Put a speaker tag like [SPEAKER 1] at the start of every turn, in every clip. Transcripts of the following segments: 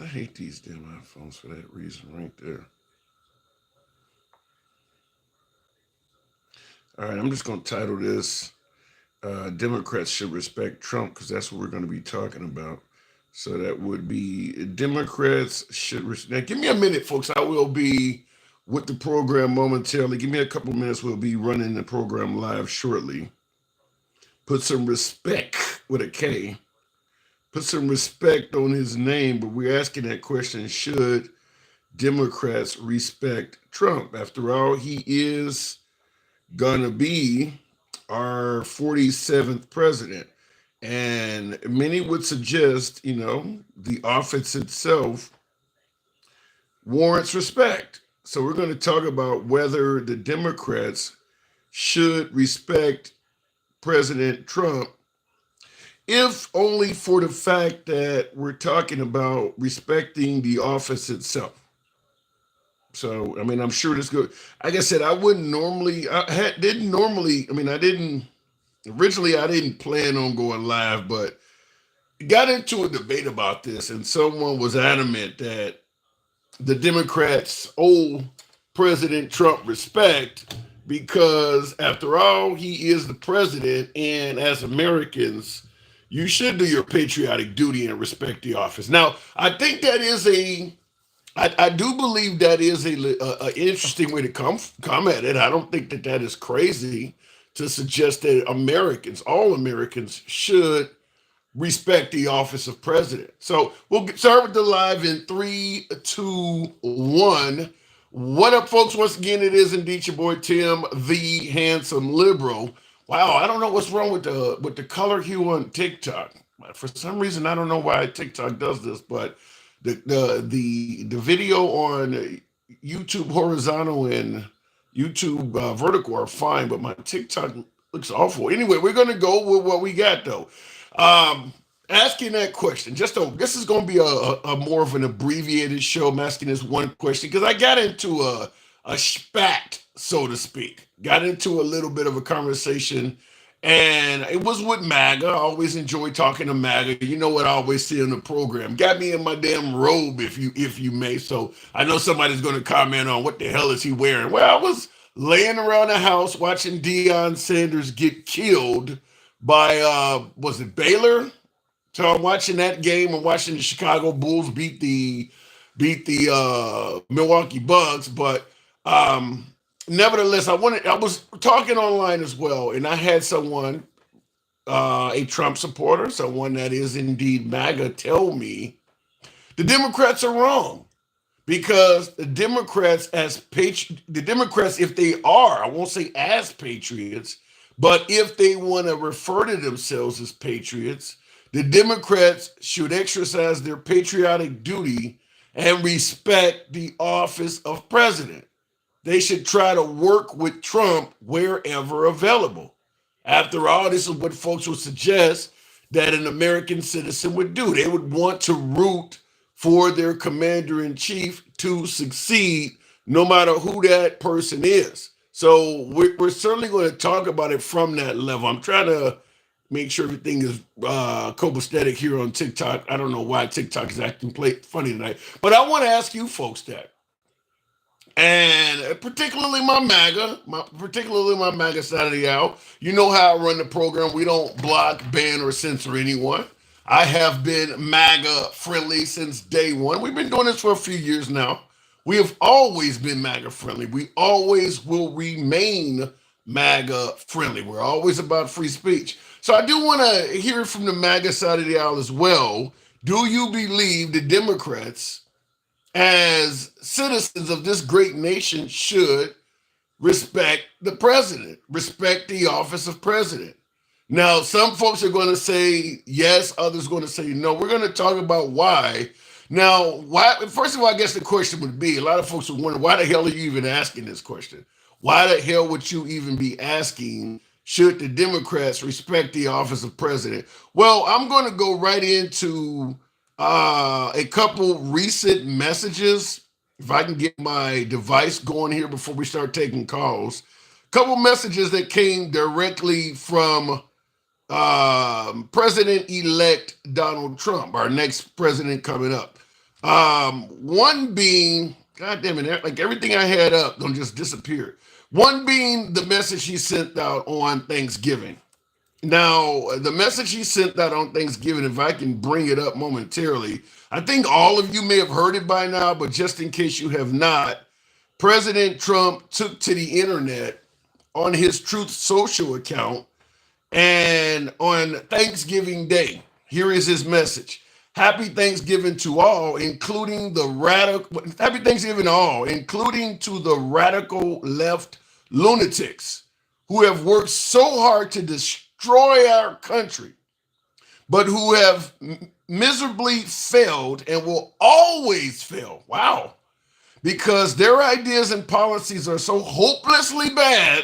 [SPEAKER 1] I hate these damn iPhones for that reason right there. All right, I'm just going to title this Democrats Should Respect Trump because that's what we're going to be talking about. So that would be Democrats should respect. Now, give me a minute, folks. I will be with the program momentarily. Give me a couple minutes. We'll be running the program live shortly. Put some respect with a K. Put some respect on his name, but we're asking that question: should Democrats respect Trump? After all, he is gonna be our 47th president. And many would suggest, the office itself warrants respect. So we're going to talk about whether the Democrats should respect President Trump, if only for the fact that we're talking about respecting the office itself. So, I mean, I'm sure this good. Like I said, I wouldn't normally, didn't normally, I didn't, originally, I didn't plan on going live, but got into a debate about this, and someone was adamant that the Democrats owe President Trump respect because, after all, he is the president, and as Americans, you should do your patriotic duty and respect the office. Now, I think that is I do believe that is a interesting way to come at it. I don't think that that is crazy to suggest that Americans, all Americans, should respect the office of president. So we'll start with the live in 3, 2, 1. What up, folks? Once again, it is indeed your boy Tim, the handsome liberal. Wow, I don't know what's wrong with the color hue on TikTok. For some reason, I don't know why TikTok does this, but the video on YouTube horizontal and YouTube vertical are fine, but my TikTok looks awful. Anyway, we're gonna go with what we got though. Um, Asking that question, this is going to be a more of an abbreviated show. I'm asking this one question because I got into a spat, so to speak. Got into a little bit of a conversation, and it was with MAGA. I always enjoy talking to MAGA. You know what I always see on the program. Got me in my damn robe, if you may. So I know somebody's going to comment on what the hell is he wearing. Well, I was laying around the house watching Deion Sanders get killed by was it Baylor? So I'm watching that game and watching the Chicago Bulls beat the Milwaukee Bucks. But nevertheless, I was talking online as well, and I had someone, a Trump supporter, someone that is indeed MAGA, tell me the Democrats are wrong because the Democrats, if they are, I won't say as patriots, but if they want to refer to themselves as patriots, the Democrats should exercise their patriotic duty and respect the office of president. They should try to work with Trump wherever available. After all, this is what folks would suggest that an American citizen would do. They would want to root for their commander in chief to succeed, no matter who that person is. So we're certainly going to talk about it from that level. I'm trying to make sure everything is copacetic here on TikTok. I don't know why TikTok is acting funny tonight, but I want to ask you folks that, and particularly my MAGA side of the aisle. You know how I run the program. We don't block, ban, or censor anyone. I have been MAGA friendly since day one. We've been doing this for a few years now. We have always been MAGA friendly. We always will remain MAGA friendly. We're always about free speech. So I do want to hear from the MAGA side of the aisle as well. Do you believe the Democrats, as citizens of this great nation, should respect the president, respect the office of president? Now, some folks are going to say yes, others going to say no. We're going to talk about why. Now, why? First of all, I guess the question would be, a lot of folks would wonder, why the hell are you even asking this question? Why the hell would you even be asking, should the Democrats respect the office of president? Well, I'm going to go right into a couple recent messages. If I can get my device going here before we start taking calls. Couple messages that came directly from President-elect Donald Trump, our next president coming up. One being, God damn it, like everything I had up don't just disappear. One being the message he sent out on Thanksgiving. Now, the message he sent out on Thanksgiving, if I can bring it up momentarily, I think all of you may have heard it by now, but just in case you have not, President Trump took to the internet on his Truth Social account, and on Thanksgiving Day, here is his message. Happy Thanksgiving to all, including the radical, happy Thanksgiving to all, including to the radical left lunatics who have worked so hard to destroy our country, but who have miserably failed and will always fail. Wow. Because their ideas and policies are so hopelessly bad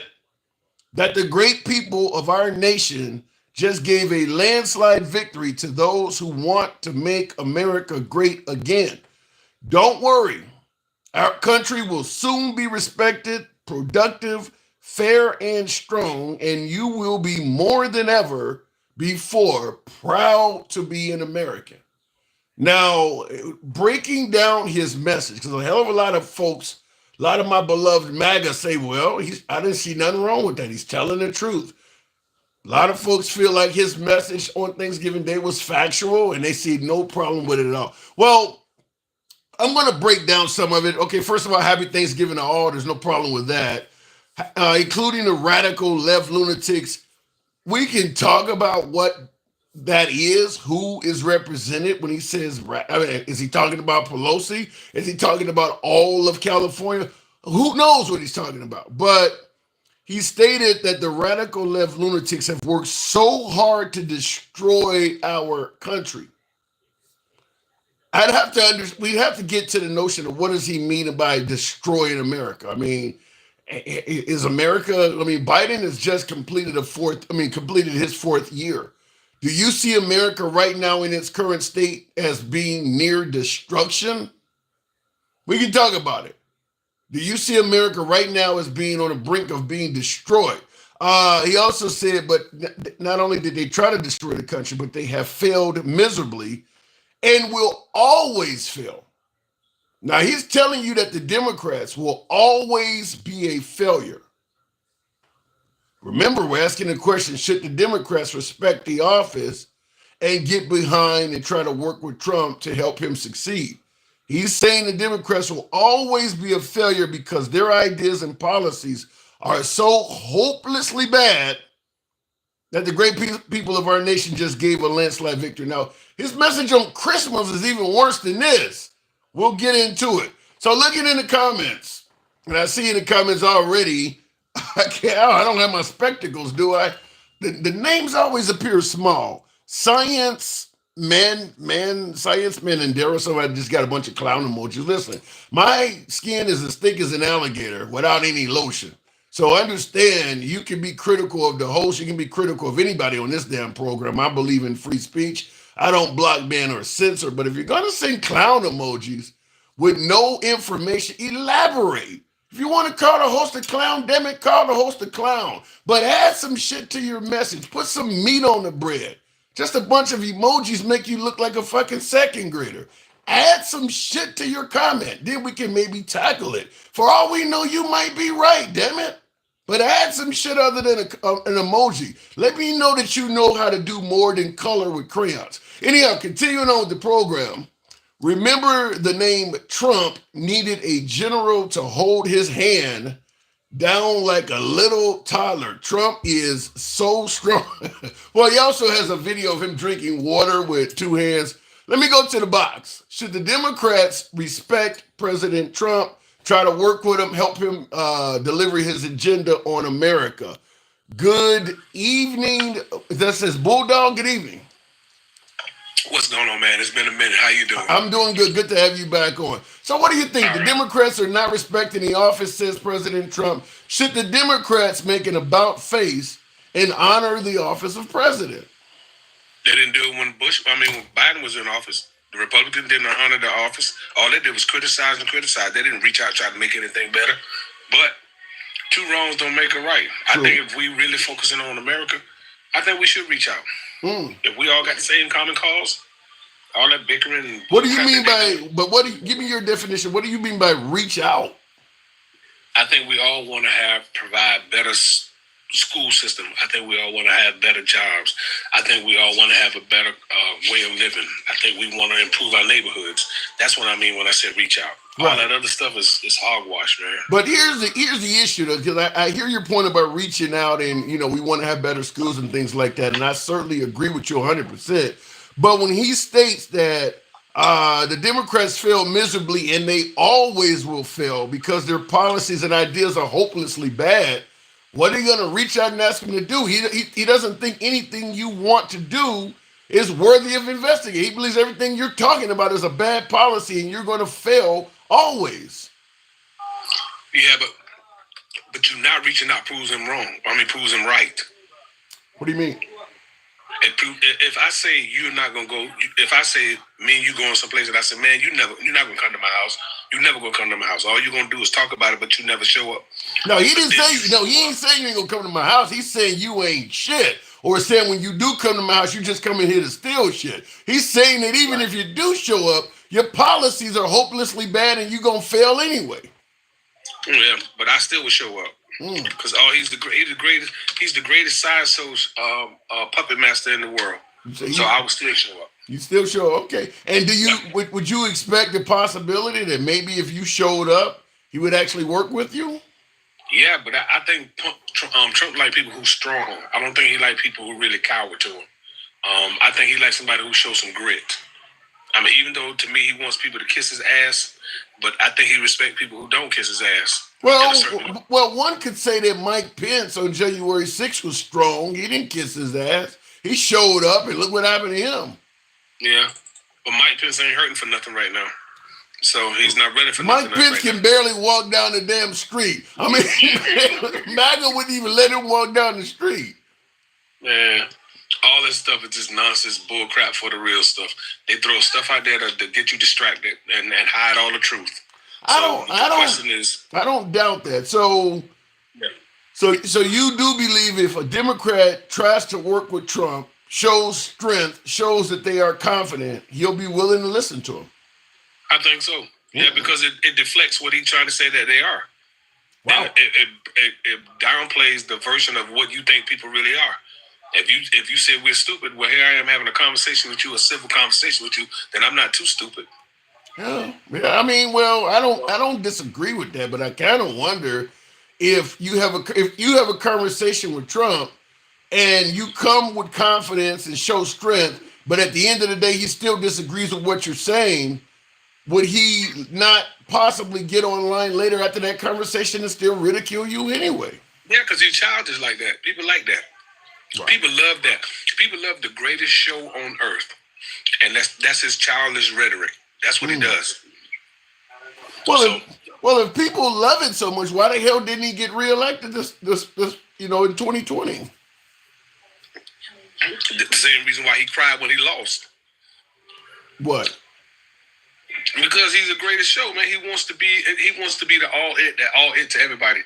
[SPEAKER 1] that the great people of our nation just gave a landslide victory to those who want to make America great again. Don't worry, our country will soon be respected, productive, fair, and strong, and you will be more than ever before proud to be an American. Now, breaking down his message, because a hell of a lot of folks, a lot of my beloved MAGA say, well, I didn't see nothing wrong with that. He's telling the truth. A lot of folks feel like his message on Thanksgiving Day was factual and they see no problem with it at all. Well, I'm going to break down some of it. Okay, first of all, happy Thanksgiving to all. There's no problem with that, including the radical left lunatics. We can talk about what that is, who is represented when he says, I mean, is he talking about Pelosi? Is he talking about all of California? Who knows what he's talking about? But he stated that the radical left lunatics have worked so hard to destroy our country. We'd have to get to the notion of what does he mean by destroying America? I mean, is America, I mean, Biden has just completed completed his fourth year. Do you see America right now in its current state as being near destruction? We can talk about it. Do you see America right now as being on the brink of being destroyed? He also said, but not only did they try to destroy the country, but they have failed miserably and will always fail. Now, he's telling you that the Democrats will always be a failure. Remember, we're asking the question, should the Democrats respect the office and get behind and try to work with Trump to help him succeed? He's saying the Democrats will always be a failure because their ideas and policies are so hopelessly bad that the great people of our nation just gave a landslide victory. Now, his message on Christmas is even worse than this. We'll get into it. So looking in the comments, and I see in the comments already, I don't have my spectacles, do I? The names always appear small. Science Man, and Dara, so I just got a bunch of clown emojis. Listen, my skin is as thick as an alligator without any lotion. So understand, you can be critical of the host, you can be critical of anybody on this damn program. I believe in free speech. I don't block, ban, or censor, but if you're gonna send clown emojis with no information, elaborate. If you want to call the host a clown, damn it, call the host a clown. But add some shit to your message. Put some meat on the bread. Just a bunch of emojis make you look like a fucking second grader. Add some shit to your comment. Then we can maybe tackle it. For all we know, you might be right, damn it. But add some shit other than an emoji. Let me know that you know how to do more than color with crayons. Anyhow, continuing on with the program. Remember, the name Trump needed a general to hold his hand down like a little toddler. Trump is so strong. Well, he also has a video of him drinking water with two hands. Let me go to the box. Should the Democrats respect President Trump, try to work with him, help him deliver his agenda on America? Good evening. That says Bulldog, good evening.
[SPEAKER 2] What's going on, man? It's been a minute. How you doing?
[SPEAKER 1] I'm doing good. Good to have you back on. So what do you think? The Democrats are not respecting the office, says President Trump. Should the Democrats make an about face and honor the office of president?
[SPEAKER 2] They didn't do it when Biden was in office. The Republicans didn't honor the office. All they did was criticize and criticize. They didn't reach out, try to make anything better. But two wrongs don't make a right. True. I think if we really focusing on America, I think we should reach out. If we all got the same common cause, all that bickering.
[SPEAKER 1] What do you mean by? But what? Give me your definition. What do you mean by reach out?
[SPEAKER 2] I think we all want to provide better school system. I think we all want to have better jobs. I think we all want to have a better way of living. I think we want to improve our neighborhoods. That's what I mean when I said reach out. Right. All that other stuff is hogwash, man.
[SPEAKER 1] But here's the issue, though, because I hear your point about reaching out and, we want to have better schools and things like that, and I certainly agree with you 100%. But when he states that the Democrats fail miserably, and they always will fail because their policies and ideas are hopelessly bad, what are you going to reach out and ask him to do? He doesn't think anything you want to do is worthy of investigating. He believes everything you're talking about is a bad policy, and you're going to fail always.
[SPEAKER 2] Yeah, but you not reaching out proves him wrong. Proves him right.
[SPEAKER 1] What do you mean?
[SPEAKER 2] If I say you're not gonna go, if I say me and you going someplace and I say, man, you're not gonna come to my house. You're never gonna come to my house. All you're gonna do is talk about it, but you never show up.
[SPEAKER 1] No, he didn't say. No, he ain't saying you ain't gonna come to my house. He's saying you ain't shit. Or saying when you do come to my house, you just come in here to steal shit. He's saying that even if you do show up, your policies are hopelessly bad and you're gonna fail anyway.
[SPEAKER 2] Yeah, but I still would show up. Because he's the greatest side puppet master in the world. So I would still show up.
[SPEAKER 1] You still show up, okay? And would you expect the possibility that maybe if you showed up, he would actually work with you?
[SPEAKER 2] Yeah, but I think Trump like people who's strong. I don't think he like people who really cower to him. I think he likes somebody who shows some grit. Even though to me he wants people to kiss his ass, but I think he respects people who don't kiss his ass.
[SPEAKER 1] Well, one could say that Mike Pence on January 6th was strong. He didn't kiss his ass. He showed up, and look what happened to him.
[SPEAKER 2] Yeah, but Mike Pence ain't hurting for nothing right now. So he's not ready for
[SPEAKER 1] Mike
[SPEAKER 2] nothing.
[SPEAKER 1] Mike Pence can barely walk down the damn street. MAGA wouldn't even let him walk down the street.
[SPEAKER 2] Man, all this stuff is just nonsense, bull crap for the real stuff. They throw stuff out there to get you distracted and hide all the truth. I don't doubt that. So you do believe if a Democrat tries to work with Trump, shows strength, shows that they are confident, he'll be willing to listen to him? I think so. Yeah, because it deflects what he's trying to say that they are.
[SPEAKER 1] Wow.
[SPEAKER 2] And it downplays the version of what you think people really are. If you say we're stupid, well, here I am having a conversation with you, a civil conversation with you, then I'm not too stupid.
[SPEAKER 1] Yeah. I don't disagree with that, but I kind of wonder if you have a conversation with Trump and you come with confidence and show strength, but at the end of the day he still disagrees with what you're saying. Would he not possibly get online later after that conversation and still ridicule you anyway?
[SPEAKER 2] Yeah, because he's childish like that. People like that. Right. People love that. People love the greatest show on earth, and that's his childish rhetoric. That's what he does.
[SPEAKER 1] Well, if people love it so much, why the hell didn't he get reelected this in 2020?
[SPEAKER 2] The same reason why he cried when he lost.
[SPEAKER 1] What?
[SPEAKER 2] Because he's the greatest show, man. He wants to be the all it to everybody.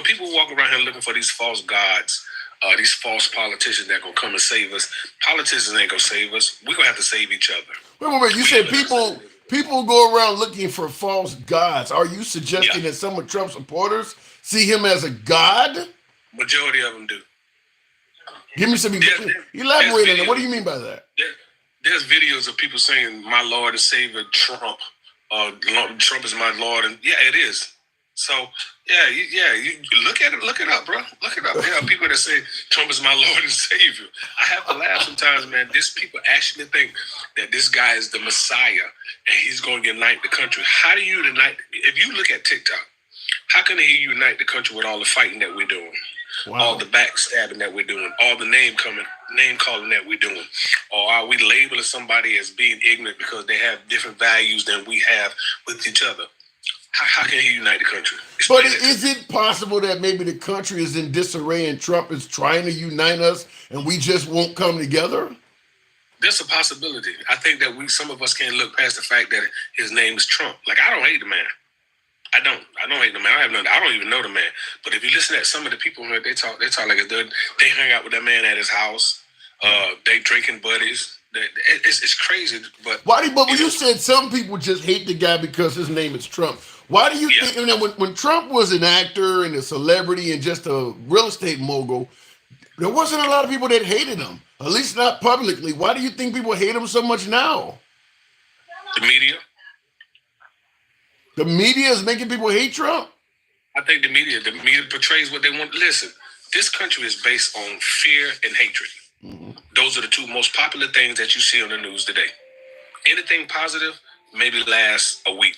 [SPEAKER 2] People walk around here looking for these false gods, these false politicians that gonna come and save us. Politicians ain't gonna save us. We're gonna have to save each other.
[SPEAKER 1] Wait. You said people go around looking for false gods. Are you suggesting that some of Trump's supporters see him as a god?
[SPEAKER 2] Majority of them do.
[SPEAKER 1] Give me some. Elaborate on that. What do you mean by that?
[SPEAKER 2] There's videos of people saying, "My Lord and Savior, Trump. Trump is my Lord," and yeah, it is. So you look at it, look it up, bro. Look it up. There are people that say Trump is my Lord and Savior. I have to laugh sometimes, man. These people actually think that this guy is the Messiah and he's going to unite the country. How do you unite? If you look at TikTok, how can he unite the country with all the fighting that we're doing? Wow. All the backstabbing that we're doing, all the name calling that we're doing, or are we labeling somebody as being ignorant because they have different values than we have with each other? How can he unite the country?
[SPEAKER 1] But is it possible that maybe the country is in disarray and Trump is trying to unite us and we just won't come together?
[SPEAKER 2] There's a possibility. I think that some of us can't look past the fact that his name is Trump. Like, I don't hate the man. I don't hate the man. I don't even know the man. But if you listen to some of the people they talk like they hang out with that man at his house. They drinking buddies. It's crazy. But
[SPEAKER 1] But when you said some people just hate the guy because his name is Trump, why do you think? When Trump was an actor and a celebrity and just a real estate mogul, there wasn't a lot of people that hated him. At least not publicly. Why do you think people hate him so much now?
[SPEAKER 2] the media.
[SPEAKER 1] The media is making people hate Trump.
[SPEAKER 2] I think the media portrays what they want. Listen, this country is based on fear and hatred.
[SPEAKER 1] Mm-hmm.
[SPEAKER 2] Those are the two most popular things that you see on the news today. Anything positive maybe lasts a week.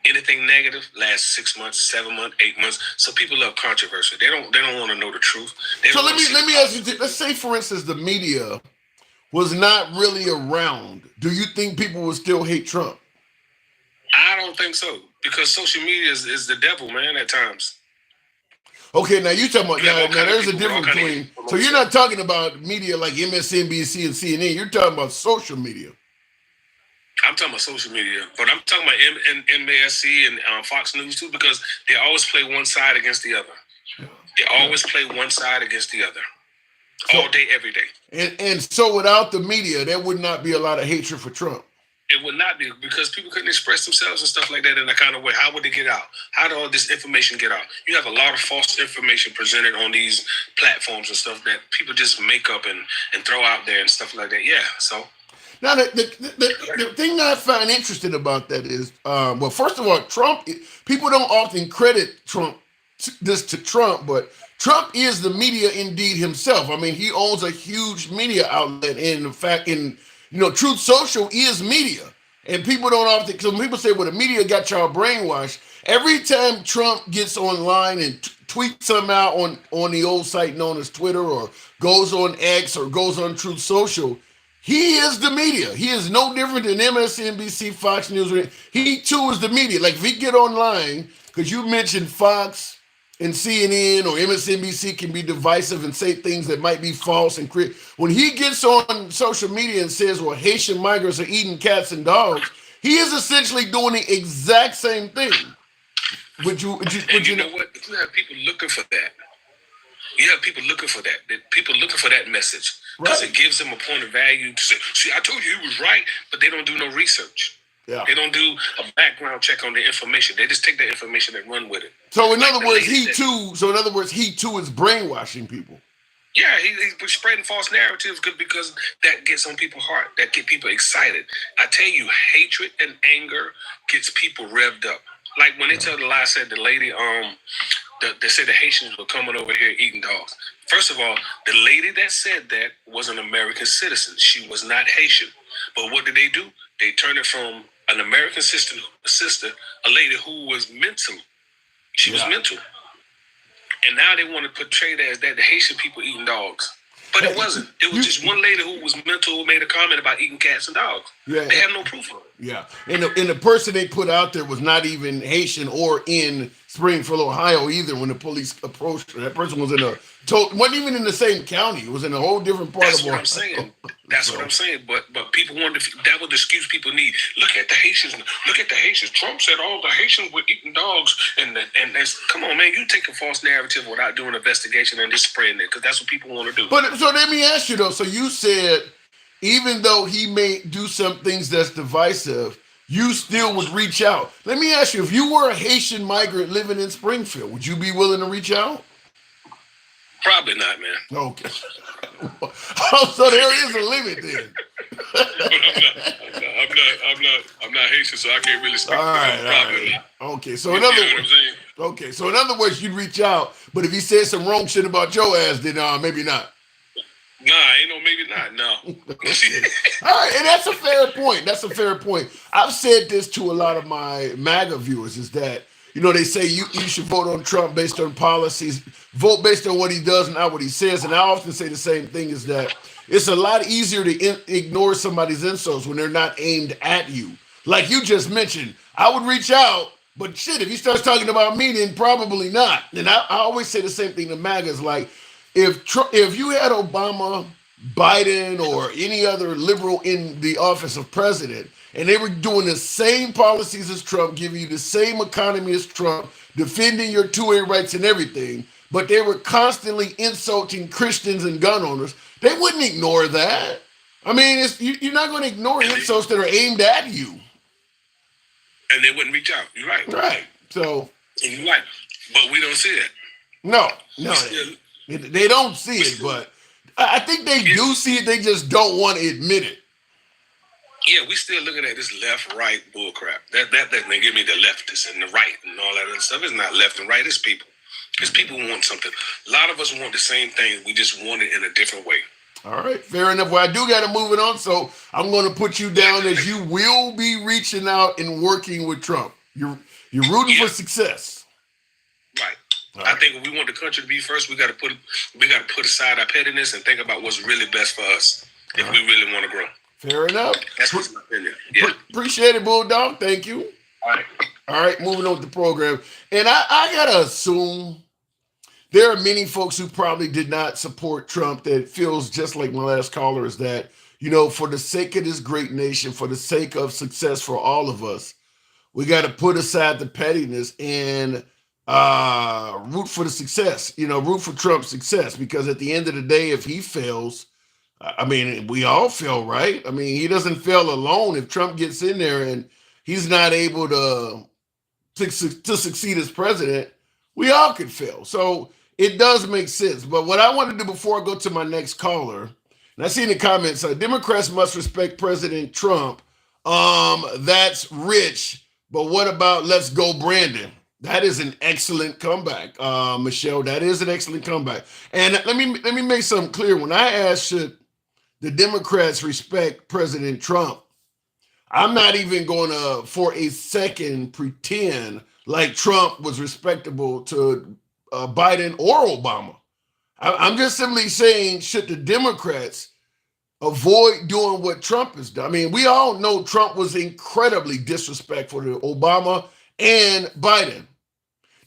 [SPEAKER 2] Anything negative lasts 6 months, 7 months, 8 months. So people love controversy. They don't want to know the truth.
[SPEAKER 1] So let me ask you. Let's say, for instance, the media was not really around. Do you think people would still hate Trump?
[SPEAKER 2] I don't think so, because social media is the devil, man, at times.
[SPEAKER 1] Okay, now you talking about now there's a difference between. So you're not talking about media like MSNBC and CNN. You're talking about social media.
[SPEAKER 2] I'm talking about social media, but I'm talking about MASC and Fox News too, because they always play one side against the other. They always play one side against the other, all day, every day.
[SPEAKER 1] And so without the media, there would not be a lot of hatred for Trump.
[SPEAKER 2] It would not be, because people couldn't express themselves and stuff like that in that kind of way. How would they get out? How did all this information get out? You have a lot of false information presented on these platforms and stuff that people just make up and throw out there and stuff like that. Yeah, so.
[SPEAKER 1] Now, the thing I find interesting about that is, well, first of all, Trump, people don't often credit this to Trump, but Trump is the media indeed himself. I mean, he owns a huge media outlet. And in fact, Truth Social is media. And people don't often, because when people say, well, the media got y'all brainwashed, every time Trump gets online and tweets something out on the old site known as Twitter, or goes on X, or goes on Truth Social, he is the media. He is no different than MSNBC, Fox News. He too is the media. Like if he get online, because you mentioned Fox and CNN or MSNBC can be divisive and say things that might be false and create. When he gets on social media and says, well, Haitian migrants are eating cats and dogs, he is essentially doing the exact same thing. Would you
[SPEAKER 2] know what? You have people looking for that. You have people looking for that. People looking for that message. Because it gives them a point of value to say, see, I told you he was right, but they don't do no research.
[SPEAKER 1] Yeah.
[SPEAKER 2] They don't do a background check on the information. They just take the information and run with it.
[SPEAKER 1] So in other words, he too is brainwashing people.
[SPEAKER 2] Yeah, he's spreading false narratives because that gets on people's heart. That get people excited. I tell you, hatred and anger gets people revved up. Like when they tell the lie, said the lady, they said the Haitians were coming over here eating dogs. First of all, the lady that said that was an American citizen. She was not Haitian. But what did they do? They turned it from an American sister, a lady who was mental. She was mental. And now they want to portray that as that the Haitian people eating dogs. But it wasn't. It was just one lady who was mental who made a comment about eating cats and dogs. Yeah. They have no proof of it.
[SPEAKER 1] Yeah. And the person they put out there was not even Haitian or in Springfield, Ohio either when the police approached her. That person was wasn't even in the same county. It was in a whole different part of Ohio.
[SPEAKER 2] That's what I'm saying. That's what I'm saying. But people want to, that was the excuse people need. Look at the Haitians. Look at the Haitians. Trump said all the Haitians were eating dogs. And come on, man, you take a false narrative without doing an investigation and just spreading it, because that's what people want to do.
[SPEAKER 1] But so let me ask you though. So you said even though he may do some things that's divisive, you still would reach out. Let me ask you, if you were a Haitian migrant living in Springfield, would you be willing to reach out?
[SPEAKER 2] Probably not, man.
[SPEAKER 1] Okay. So there is a limit then.
[SPEAKER 2] I'm not Haitian, so I can't really speak.
[SPEAKER 1] All right. Okay, so in other words, you'd reach out, but if he said some wrong shit about your ass, then maybe not.
[SPEAKER 2] Nah, ain't no maybe not. No.
[SPEAKER 1] All right, and that's a fair point. I've said this to a lot of my MAGA viewers, is that, they say you should vote on Trump based on policies, vote based on what he does, not what he says. And I often say the same thing, is that it's a lot easier to ignore somebody's insults when they're not aimed at you. Like you just mentioned, I would reach out, but shit, if he starts talking about me, then probably not. And I always say the same thing to MAGAs, like, if you had Obama, Biden, or any other liberal in the office of president, and they were doing the same policies as Trump, giving you the same economy as Trump, defending your 2A rights and everything, but they were constantly insulting Christians and gun owners, they wouldn't ignore that. I mean, you're not going to ignore
[SPEAKER 2] And
[SPEAKER 1] insults that are aimed at you.
[SPEAKER 2] they wouldn't reach out. You're right.
[SPEAKER 1] Right. So.
[SPEAKER 2] And you're right. But we don't see that.
[SPEAKER 1] No,
[SPEAKER 2] We
[SPEAKER 1] no,
[SPEAKER 2] still,
[SPEAKER 1] they don't see
[SPEAKER 2] we
[SPEAKER 1] it,
[SPEAKER 2] still,
[SPEAKER 1] but I think they
[SPEAKER 2] yeah,
[SPEAKER 1] do see it. They just don't want to admit it.
[SPEAKER 2] yeah, we still looking at this left right bull crap. That they give me the leftists and the right and all that other stuff. It's not left and right. It's people. Because people want something. A lot of us want the same thing. We just want it in a different way.
[SPEAKER 1] All right, fair enough. Well, I do got to move it on, so I'm going to put you down as you will be reaching out and working with Trump. You're rooting for success.
[SPEAKER 2] Right.
[SPEAKER 1] All
[SPEAKER 2] I
[SPEAKER 1] right.
[SPEAKER 2] think if we want the country to be first, we got to put aside our pettiness and think about what's really best for us if we really want to grow.
[SPEAKER 1] Fair enough.
[SPEAKER 2] That's just my opinion. Yeah.
[SPEAKER 1] Appreciate it, Bulldog. Thank you.
[SPEAKER 2] All right.
[SPEAKER 1] All right, moving on with the program. And I got to assume there are many folks who probably did not support Trump that feels just like my last caller is that, for the sake of this great nation, for the sake of success for all of us, we got to put aside the pettiness and root for the success, root for Trump's success. Because at the end of the day, if he fails, I mean, we all fail, right? I mean, he doesn't fail alone. If Trump gets in there and he's not able to succeed as president, we all could fail. So it does make sense. But what I want to do before I go to my next caller, and I see in the comments, Democrats must respect President Trump. That's rich. But what about let's go, Brandon? That is an excellent comeback, Michelle. That is an excellent comeback. And let me make something clear. When I asked should the Democrats respect President Trump, I'm not even going to, for a second, pretend like Trump was respectable to Biden or Obama. I'm just simply saying, should the Democrats avoid doing what Trump has done? I mean, we all know Trump was incredibly disrespectful to Obama and Biden.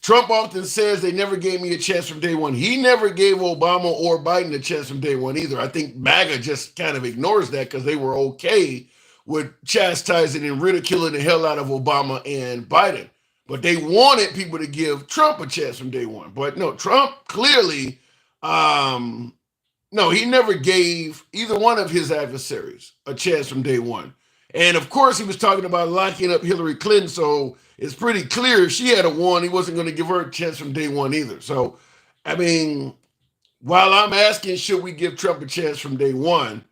[SPEAKER 1] Trump often says they never gave me a chance from day one. He never gave Obama or Biden a chance from day one either. I think MAGA just kind of ignores that because they were okay with chastising and ridiculing the hell out of Obama and Biden. But they wanted people to give Trump a chance from day one. But no, Trump clearly, no, he never gave either one of his adversaries a chance from day one. And of course, he was talking about locking up Hillary Clinton. So it's pretty clear if she had won, he wasn't going to give her a chance from day one either. So, I mean, while I'm asking, should we give Trump a chance from day one,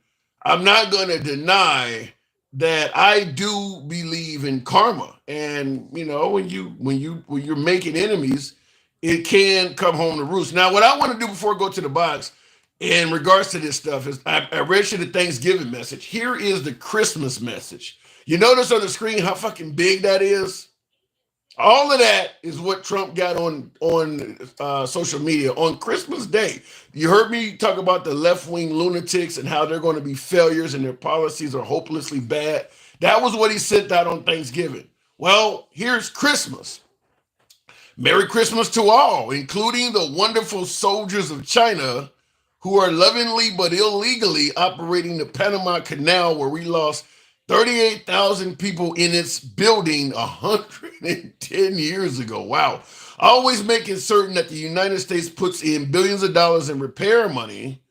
[SPEAKER 1] I'm not going to deny that I do believe in karma. And, when you're making enemies, it can come home to roost. Now, what I want to do before I go to the box in regards to this stuff is I read you the Thanksgiving message. Here is the Christmas message. You notice on the screen how fucking big that is? All of that is what Trump got on social media on Christmas Day. You heard me talk about the left-wing lunatics and how they're going to be failures and their policies are hopelessly bad. That was what he sent out on Thanksgiving. Well, here's Christmas. Merry Christmas to all, including the wonderful soldiers of China who are lovingly but illegally operating the Panama Canal, where we lost 38,000 people in its building 110 years ago. Wow. Always making certain that the United States puts in billions of dollars in repair money,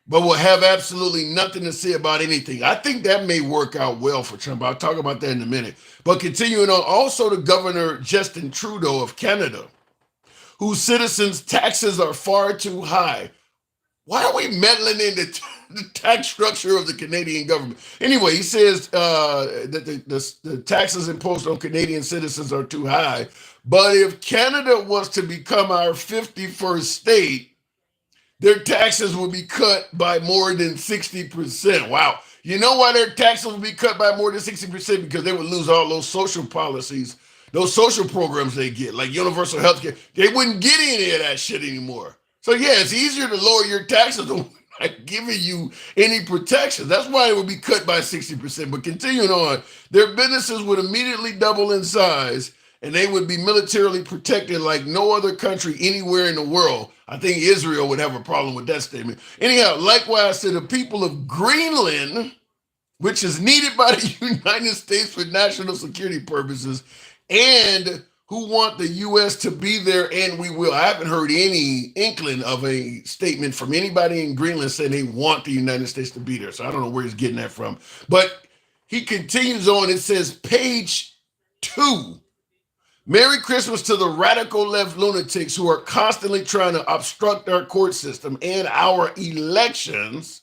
[SPEAKER 1] but will have absolutely nothing to say about anything. I think that may work out well for Trump. I'll talk about that in a minute. But continuing on, also the Governor Justin Trudeau of Canada, whose citizens' taxes are far too high. Why are we meddling in the tax structure of the Canadian government? Anyway, he says that the taxes imposed on Canadian citizens are too high. But if Canada was to become our 51st state, their taxes would be cut by more than 60%. Wow. You know why their taxes would be cut by more than 60%? Because they would lose all those social policies, those social programs they get, like universal health care. They wouldn't get any of that shit anymore. So yeah, it's easier to lower your taxes than not giving you any protection. That's why it would be cut by 60%. But continuing on, their businesses would immediately double in size and they would be militarily protected like no other country anywhere in the world. I think Israel would have a problem with that statement. Anyhow, likewise to the people of Greenland, which is needed by the United States for national security purposes, and who want the U.S. to be there, and we will. I haven't heard any inkling of a statement from anybody in Greenland saying they want the United States to be there. So I don't know where he's getting that from. But he continues on. It says, page 2. Merry Christmas to the radical left lunatics who are constantly trying to obstruct our court system and our elections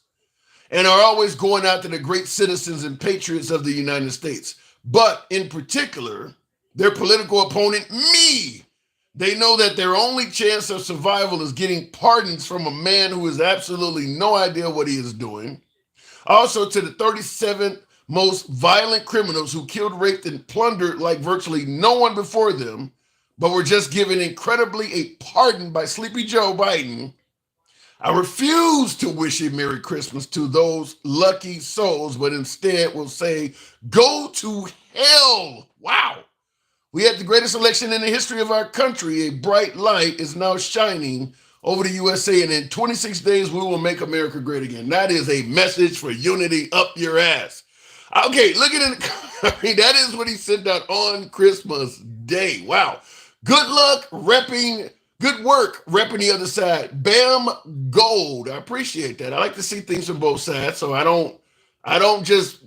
[SPEAKER 1] and are always going after the great citizens and patriots of the United States. But in particular, their political opponent, me. They know that their only chance of survival is getting pardons from a man who has absolutely no idea what he is doing. Also, to the 37 most violent criminals who killed, raped, and plundered like virtually no one before them, but were just given incredibly a pardon by Sleepy Joe Biden, I refuse to wish a Merry Christmas to those lucky souls, but instead will say, go to hell. Wow. We had the greatest election in the history of our country. A bright light is now shining over the USA, and in 26 days, we will make America great again. That is a message for unity up your ass. Okay, look at it. I mean, that is what he sent out on Christmas Day. Wow. Good luck repping, good work repping the other side. Bam gold. I appreciate that. I like to see things from both sides, so I don't just,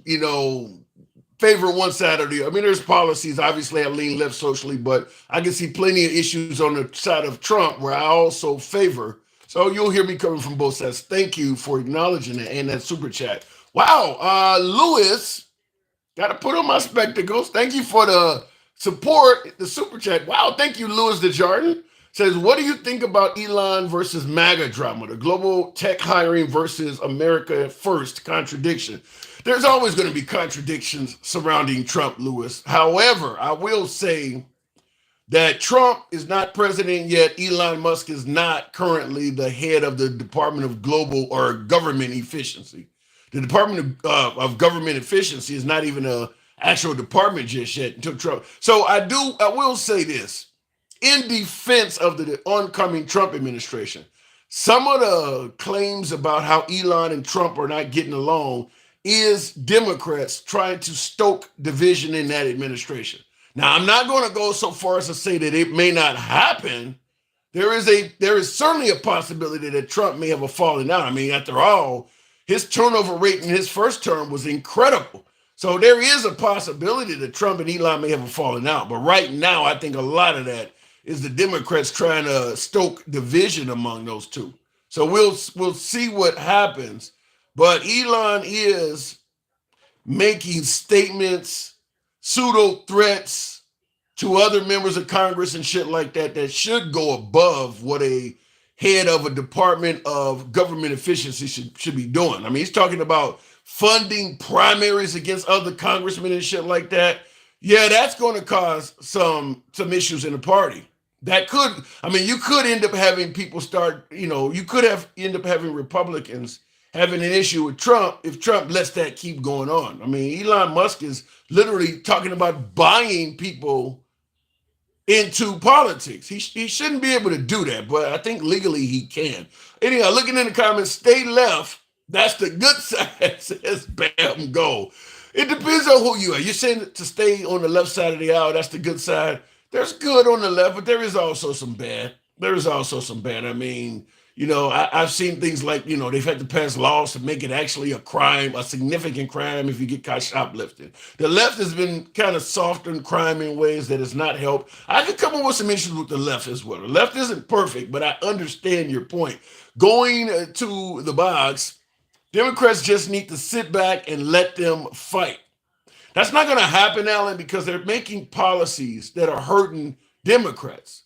[SPEAKER 1] favor one side or the other. I mean, there's policies, obviously, I lean left socially, but I can see plenty of issues on the side of Trump where I also favor. So you'll hear me coming from both sides. Thank you for acknowledging it and that super chat. Wow, Lewis, got to put on my spectacles. Thank you for the support, the super chat. Wow, thank you, Lewis DeJarden. Says, what do you think about Elon versus MAGA drama, the global tech hiring versus America first contradiction? There's always going to be contradictions surrounding Trump, Lewis. However, I will say that Trump is not president yet. Elon Musk is not currently the head of the Department of Global or Government Efficiency. The Department of Government Efficiency is not even an actual department just yet until Trump. So I will say this in defense of the oncoming Trump administration. Some of the claims about how Elon and Trump are not getting along is Democrats trying to stoke division in that administration. Now, I'm not going to go so far as to say that it may not happen. There is certainly a possibility that Trump may have a falling out. I mean, after all, his turnover rate in his first term was incredible. So there is a possibility that Trump and Elon may have a falling out. But right now, I think a lot of that is the Democrats trying to stoke division among those two. So we'll see what happens. But Elon is making statements, pseudo threats to other members of Congress and shit like that that should go above what a head of a Department of Government Efficiency should be doing. I mean, he's talking about funding primaries against other congressmen and shit like that. Yeah, that's going to cause some issues in the party. That could, I mean, you could end up having people you could end up having Republicans having an issue with Trump if Trump lets that keep going on. I mean, Elon Musk is literally talking about buying people into politics. He shouldn't be able to do that, but I think legally he can. Anyhow, looking in the comments, stay left. That's the good side, says Bam Go. It depends on who you are. You're saying to stay on the left side of the aisle, that's the good side. There's good on the left, but there is also some bad. I mean, I've seen things like, they've had to pass laws to make it actually a crime, a significant crime if you get caught shoplifting. The left has been kind of soft on crime in ways that has not helped. I could come up with some issues with the left as well. The left isn't perfect, but I understand your point. Going to the box, Democrats just need to sit back and let them fight. That's not going to happen, Alan, because they're making policies that are hurting Democrats.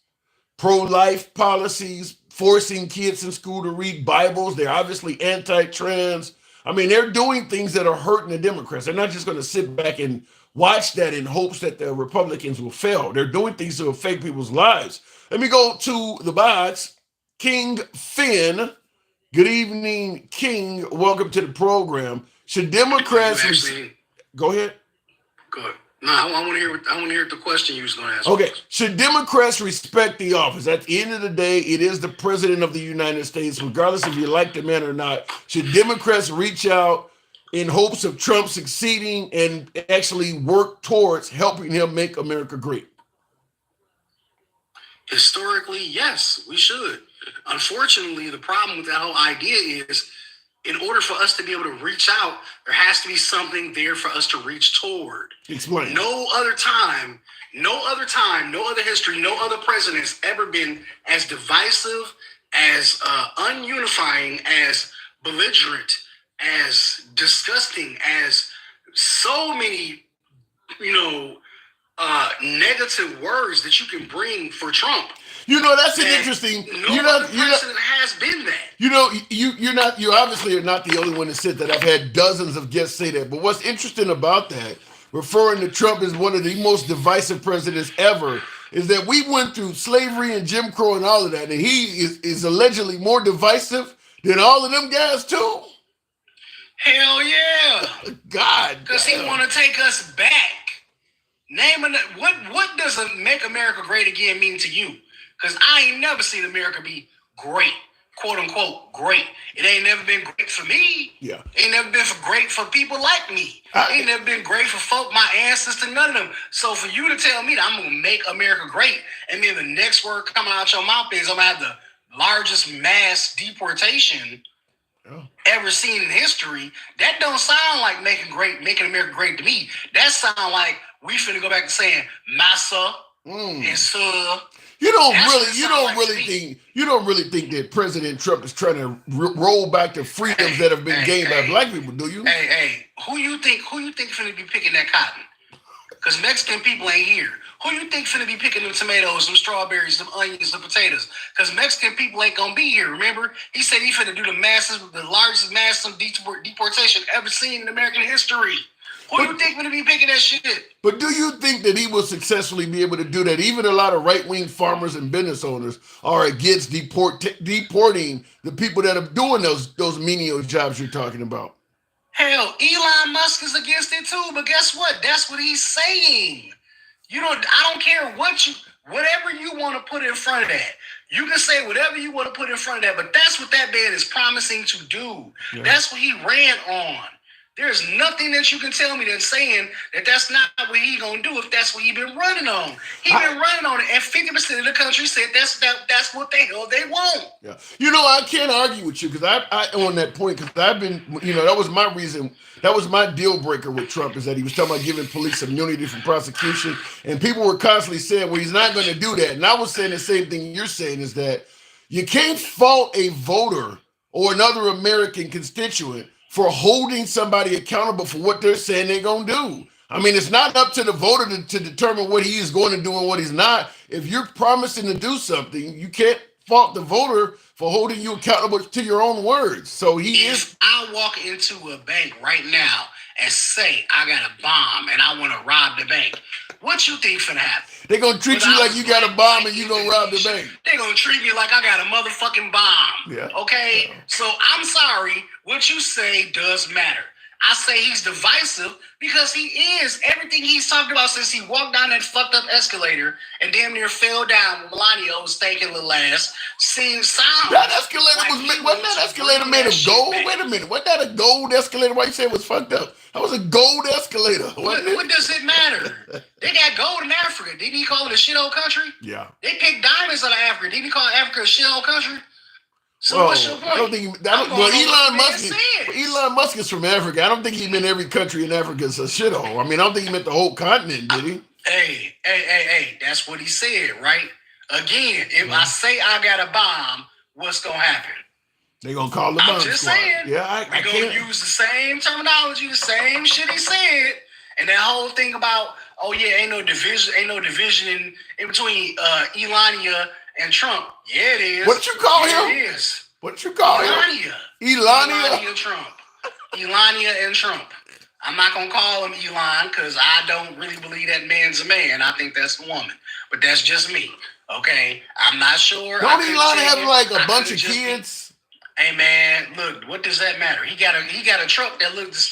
[SPEAKER 1] Pro-life policies, forcing kids in school to read Bibles. They're obviously anti-trans. I mean, they're doing things that are hurting the Democrats. They're not just going to sit back and watch that in hopes that the Republicans will fail. They're doing things to affect people's lives. Let me go to the box. King Finn. Good evening, King. Welcome to the program. Should Democrats... Go ahead.
[SPEAKER 3] Good. No, I want to hear the question you was going to ask.
[SPEAKER 1] Okay. Should Democrats respect the office? At the end of the day, it is the president of the United States, regardless if you like the man or not. Should Democrats reach out in hopes of Trump succeeding and actually work towards helping him make America great?
[SPEAKER 3] Historically, yes, we should. Unfortunately, the problem with that whole idea is in order for us to be able to reach out, there has to be something there for us to reach toward.
[SPEAKER 1] Explain.
[SPEAKER 3] No other time, no other history, no other president has ever been as divisive, as ununifying, as belligerent, as disgusting, as so many, you know, negative words that you can bring for Trump.
[SPEAKER 1] That's an interesting.
[SPEAKER 3] No other president has been that.
[SPEAKER 1] You obviously are not the only one that said that. I've had dozens of guests say that. But what's interesting about that, referring to Trump as one of the most divisive presidents ever, is that we went through slavery and Jim Crow and all of that, and he is allegedly more divisive than all of them guys too.
[SPEAKER 3] Hell yeah!
[SPEAKER 1] God,
[SPEAKER 3] because he want to take us back. What does a "Make America Great Again" mean to you? Because I ain't never seen America be great, quote unquote great. It ain't never been great for me.
[SPEAKER 1] Yeah.
[SPEAKER 3] Ain't never been great for people like me. Ain't never been great for folk, my ancestors, none of them. So for you to tell me that I'm gonna make America great, and then the next word coming out your mouth is I'm gonna have the largest mass deportation ever seen in history, that don't sound like making America great to me. That sound like we finna go back to saying massa and sir.
[SPEAKER 1] You don't really think that President Trump is trying to roll back the freedoms that have been gained by black people, do you?
[SPEAKER 3] Hey, who you think finna be picking that cotton? Because Mexican people ain't here. Who you think finna be picking them tomatoes, them strawberries, them onions, them potatoes? Because Mexican people ain't gonna be here. Remember, he said he finna do the largest mass of deportation ever seen in American history. Who you think finna be picking that shit?
[SPEAKER 1] But do you think that he will successfully be able to do that? Even a lot of right-wing farmers and business owners are against deporting the people that are doing those menial jobs you're talking about.
[SPEAKER 3] Hell, Elon Musk is against it too, but guess what? That's what he's saying. I don't care whatever you want to put in front of that. You can say whatever you want to put in front of that, but that's what that man is promising to do. Yeah. That's what he ran on. There's nothing that you can tell me that's saying that that's not what he gonna do if that's what he been running on. He been running on it, and 50% of the country said that's what the hell they want.
[SPEAKER 1] Yeah, I can't argue with you because I on that point because I've been, that was my reason. That was my deal breaker with Trump is that he was talking about giving police immunity from prosecution, and people were constantly saying, "Well, he's not going to do that." And I was saying the same thing you're saying is that you can't fault a voter or another American constituent for holding somebody accountable for what they're saying they're going to do. I mean, it's not up to the voter to determine what he is going to do and what he's not. If you're promising to do something, you can't fault the voter for holding you accountable to your own words. So
[SPEAKER 3] if I walk into a bank right now and say I got a bomb and I want to rob the bank, what you think finna happen?
[SPEAKER 1] They're going to treat you like you got a bomb and you going to rob the bank.
[SPEAKER 3] They're going to treat me like I got a motherfucking bomb.
[SPEAKER 1] Yeah.
[SPEAKER 3] Okay? Yeah. So I'm sorry. What you say does matter. I say he's divisive because he is. Everything he's talked about since he walked down that fucked up escalator and damn near fell down when Melania was thinking little ass.
[SPEAKER 1] That escalator wasn't that escalator made of gold? Wait a minute. Wasn't that a gold escalator? Why you say it was fucked up? That was a gold escalator.
[SPEAKER 3] What does it matter? They got gold in Africa. Didn't he call it a shithole country?
[SPEAKER 1] Yeah.
[SPEAKER 3] They picked diamonds out of Africa. Didn't he call Africa a shithole country? So what's your point?
[SPEAKER 1] Elon Musk is from Africa. I don't think he meant every country in Africa is a shithole. I mean, I don't think he meant the whole continent, did he?
[SPEAKER 3] Hey, that's what he said, right? Again, if I say I got a bomb, what's going to happen?
[SPEAKER 1] They're going to call the bomb
[SPEAKER 3] I'm just
[SPEAKER 1] squad.
[SPEAKER 3] saying.
[SPEAKER 1] Yeah,
[SPEAKER 3] we're going to use the same terminology, the same shit he said. And that whole thing about, ain't no division in between Elania and Trump. Yeah, it is.
[SPEAKER 1] What you call him?
[SPEAKER 3] It is.
[SPEAKER 1] What you call
[SPEAKER 3] him? Elania Trump. Elania and Trump. I'm not going to call him Elon because I don't really believe that man's a man. I think that's a woman. But that's just me. Okay? I'm not sure.
[SPEAKER 1] Don't Elon have like a bunch of kids?
[SPEAKER 3] Hey man, look, what does that matter? He got a truck that's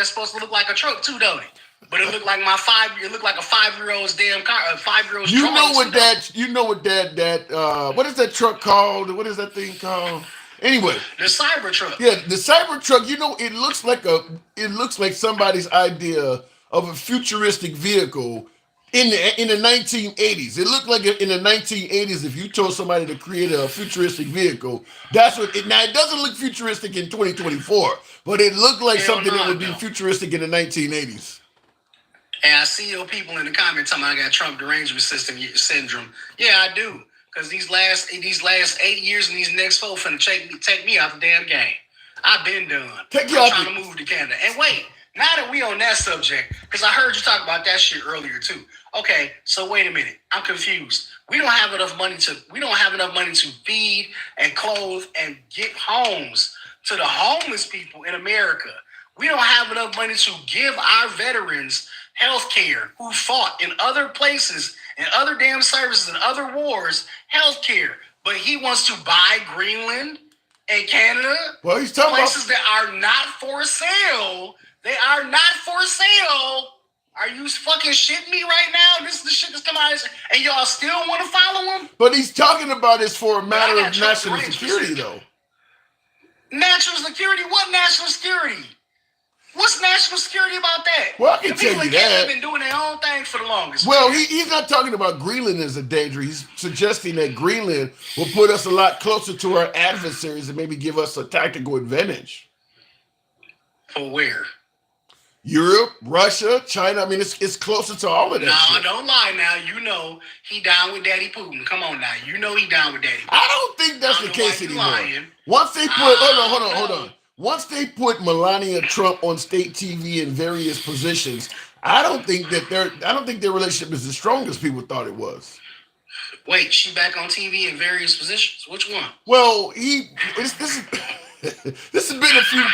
[SPEAKER 3] supposed to look like a truck too, don't he? But it looked like a 5-year-old's damn car, a 5-year-old's
[SPEAKER 1] truck. What is that truck called? What is that thing called? Anyway.
[SPEAKER 3] The Cybertruck.
[SPEAKER 1] Yeah, the Cybertruck, it looks like somebody's idea of a futuristic vehicle in the 1980s. It looked like in the 1980s, if you told somebody to create a futuristic vehicle, that's what it. Now it doesn't look futuristic in 2024, but it looked like
[SPEAKER 3] Hell
[SPEAKER 1] something
[SPEAKER 3] no,
[SPEAKER 1] that would
[SPEAKER 3] it
[SPEAKER 1] be
[SPEAKER 3] don't.
[SPEAKER 1] futuristic in the 1980s.
[SPEAKER 3] And I see your people in the comments talking about I got Trump derangement system syndrome. Yeah, I do. Because these last 8 years and these next 4 finna take me out the damn game. I've been done. I'm trying to move to Canada. And wait, now that we on that subject, because I heard you talk about that shit earlier too. Okay, so wait a minute. I'm confused. We don't have enough money to feed and clothe and get homes to the homeless people in America. We don't have enough money to give our veterans health care who fought in other places and other damn services and other wars, health care. But he wants to buy Greenland and Canada.
[SPEAKER 1] Well, he's talking
[SPEAKER 3] places that are not for sale. They are not for sale. Are you fucking shitting me right now? This is the shit that's coming out, and y'all still want to follow him?
[SPEAKER 1] But he's talking about this for a matter of national security, though.
[SPEAKER 3] National security? What national security? What's national security about that?
[SPEAKER 1] Well, I can tell you that.
[SPEAKER 3] They've been doing their own thing for the longest.
[SPEAKER 1] Well, he's not talking about Greenland as a danger. He's suggesting that Greenland will put us a lot closer to our adversaries and maybe give us a tactical advantage.
[SPEAKER 3] For where?
[SPEAKER 1] Europe, Russia, China. I mean, it's closer to all of that shit.
[SPEAKER 3] Don't lie now. You know he down with Daddy Putin. Come on now. You know he down with Daddy Putin.
[SPEAKER 1] I don't think that's the case anymore. Once they put, hold on. Once they put Melania Trump on state TV in various positions, I don't think their relationship is as strong as people thought it was.
[SPEAKER 3] Wait, she back on TV in various positions? Which one?
[SPEAKER 1] Well, this has been a few.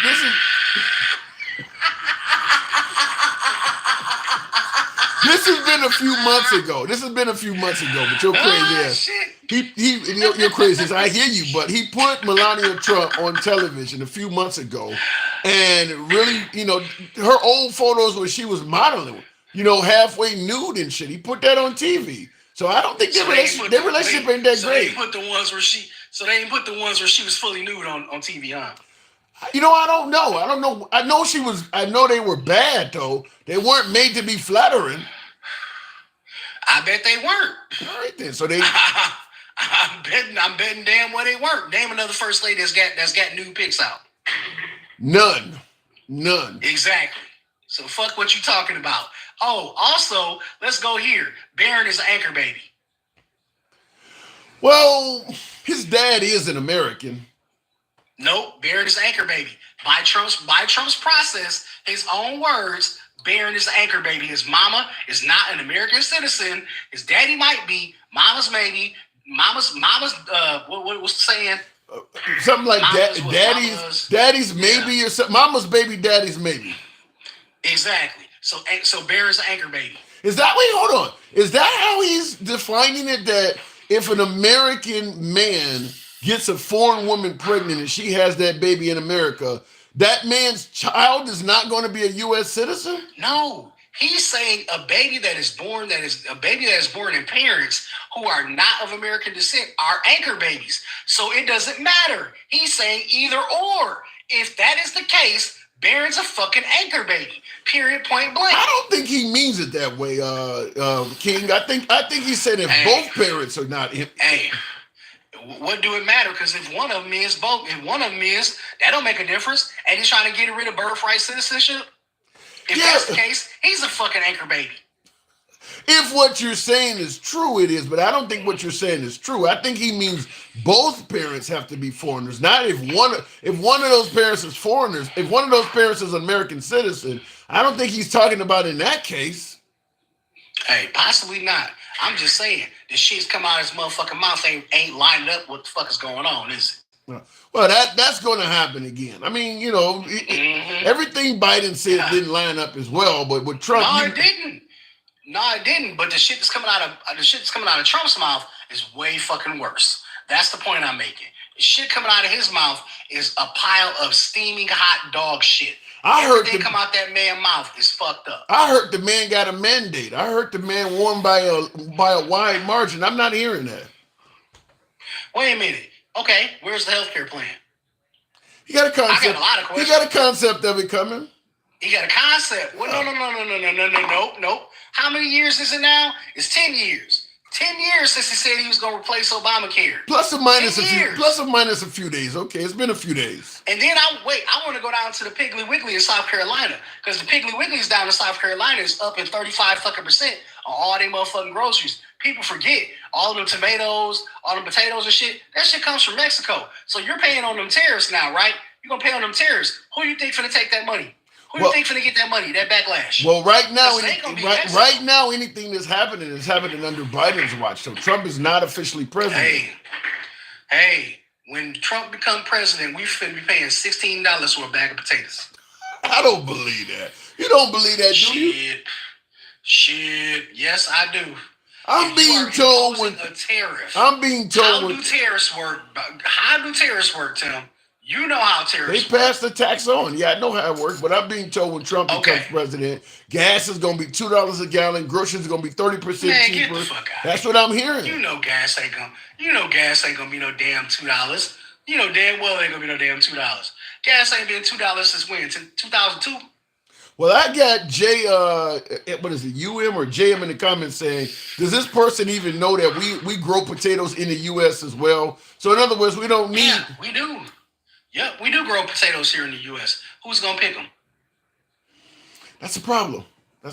[SPEAKER 1] This has been a few months ago. But you're crazy. You're crazy. I hear you, but he put Melania Trump on television a few months ago, and really, her old photos where she was modeling, halfway nude and shit. He put that on TV. So I don't think their relationship ain't that great.
[SPEAKER 3] They ain't put the ones where she was fully nude on TV, huh?
[SPEAKER 1] I don't know. I know they were bad though. They weren't made to be flattering.
[SPEAKER 3] I bet they weren't.
[SPEAKER 1] All right then. So they
[SPEAKER 3] I'm betting damn well they weren't. Name another first lady that's got nude pics out.
[SPEAKER 1] None.
[SPEAKER 3] Exactly. So fuck what you talking about. Oh, also, let's go here. Barron is an anchor baby.
[SPEAKER 1] Well, his dad is an American.
[SPEAKER 3] Nope, Barron is an anchor baby. By Trump's process, his own words, Barron is an anchor baby. His mama is not an American citizen. His daddy might be. Mama's maybe. Mama's what's the saying?
[SPEAKER 1] Something like that. Daddy's maybe or something. Mama's baby, daddy's maybe.
[SPEAKER 3] Exactly. So Barron's an anchor baby.
[SPEAKER 1] Hold on. Is that how he's defining it? That if an American man gets a foreign woman pregnant and she has that baby in America, that man's child is not going to be a U.S. citizen?
[SPEAKER 3] No. He's saying a baby that is born in parents who are not of American descent are anchor babies. So it doesn't matter. He's saying either or. If that is the case, Barron's a fucking anchor baby. Period. Point blank.
[SPEAKER 1] I don't think he means it that way, King. I think he said if both parents are not.
[SPEAKER 3] Hey, what do it matter? Because if one of them is, that don't make a difference. And he's trying to get rid of birthright citizenship. If that's the case, he's a fucking anchor baby.
[SPEAKER 1] If what you're saying is true, it is, but I don't think what you're saying is true. I think he means both parents have to be foreigners. Not if one of those parents is foreigners, if one of those parents is an American citizen, I don't think he's talking about in that case.
[SPEAKER 3] Hey, possibly not. I'm just saying, the shit's come out of his motherfucking mouth ain't lined up what the fuck is going on, is it?
[SPEAKER 1] Well, that's going to happen again. I mean, everything Biden said didn't line up as well, but with Trump,
[SPEAKER 3] No, it didn't. But the shit that's coming out of Trump's mouth is way fucking worse. That's the point I'm making. The shit coming out of his mouth is a pile of steaming hot dog shit. Everything come out that man's mouth is fucked up.
[SPEAKER 1] I heard the man got a mandate. I heard the man won by a wide margin. I'm not hearing that.
[SPEAKER 3] Wait a minute. Okay, where's the healthcare plan?
[SPEAKER 1] He got a concept.
[SPEAKER 3] I got a lot of questions.
[SPEAKER 1] He got a concept of it coming.
[SPEAKER 3] He got a concept. Well, no. How many years is it now? It's 10 years. 10 years since he said he was going to replace Obamacare.
[SPEAKER 1] Plus or minus a few days. Okay, it's been a few days.
[SPEAKER 3] And then I want to go down to the Piggly Wiggly in South Carolina, because the Piggly Wiggly's down in South Carolina is up in 35% on all they motherfucking groceries. People forget all of them tomatoes, all them potatoes and shit. That shit comes from Mexico. So you're paying on them tariffs now, right? You're gonna pay on them tariffs. Who you think finna take that money? Who you think finna get that money, that backlash?
[SPEAKER 1] Well, right now, anything that's happening is happening under Biden's watch. So Trump is not officially president.
[SPEAKER 3] Hey, when Trump become president, we finna be paying $16 for a bag of potatoes.
[SPEAKER 1] I don't believe that. You don't believe that, do you?
[SPEAKER 3] Shit. Yes, I do.
[SPEAKER 1] I'm being told when
[SPEAKER 3] a tariff.
[SPEAKER 1] I'm being told
[SPEAKER 3] how do tariffs work? How do tariffs work, Tim? You know how tariffs
[SPEAKER 1] work. They passed the tax on. Yeah, I know how it works, but I'm being told when Trump becomes president, gas is going to be $2 a gallon, groceries are going to be 30% cheaper.
[SPEAKER 3] Get the fuck out.
[SPEAKER 1] That's what I'm hearing.
[SPEAKER 3] You know gas ain't gonna be no damn $2. You know damn well ain't gonna be no damn $2. Gas ain't been $2 since when? 2002?
[SPEAKER 1] Well, I got J, what is it, UM or JM in the comments saying, does this person even know that we grow potatoes in the U.S. as well? So in other words, we don't need...
[SPEAKER 3] Yeah, we do. Yep, we do grow potatoes here in the U.S. Who's going to pick them?
[SPEAKER 1] That's a problem.
[SPEAKER 3] Yeah,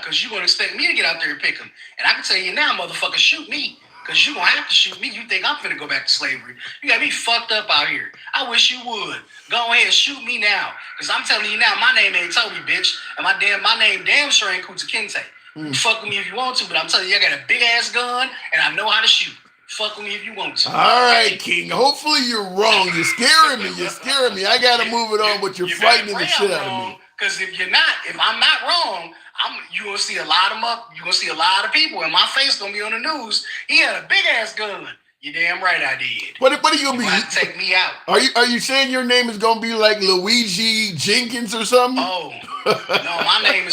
[SPEAKER 3] because you're going to expect me to get out there and pick them. And I can tell you now, motherfucker, shoot me. Because you're going to have to shoot me. You think I'm finna go back to slavery. You got me fucked up out here. I wish you would. Go ahead, shoot me now. Because I'm telling you now, my name ain't Toby, bitch. And my name damn sure ain't Kuta Kinte. Fuck with me if you want to, but I'm telling you, I got a big-ass gun, and I know how to shoot. Fuck with me if you want to.
[SPEAKER 1] All right, King. Hopefully you're wrong. You're scaring me. I got to move it on, but you're frightening the shit out of me.
[SPEAKER 3] Because if I'm not wrong, you're gonna see a lot of people, and my face gonna be on the news. He had a big ass gun. You damn right I did.
[SPEAKER 1] What are you gonna be?
[SPEAKER 3] Take me out.
[SPEAKER 1] Are you saying your name is gonna be like Luigi Jenkins or something?
[SPEAKER 3] Oh no, my name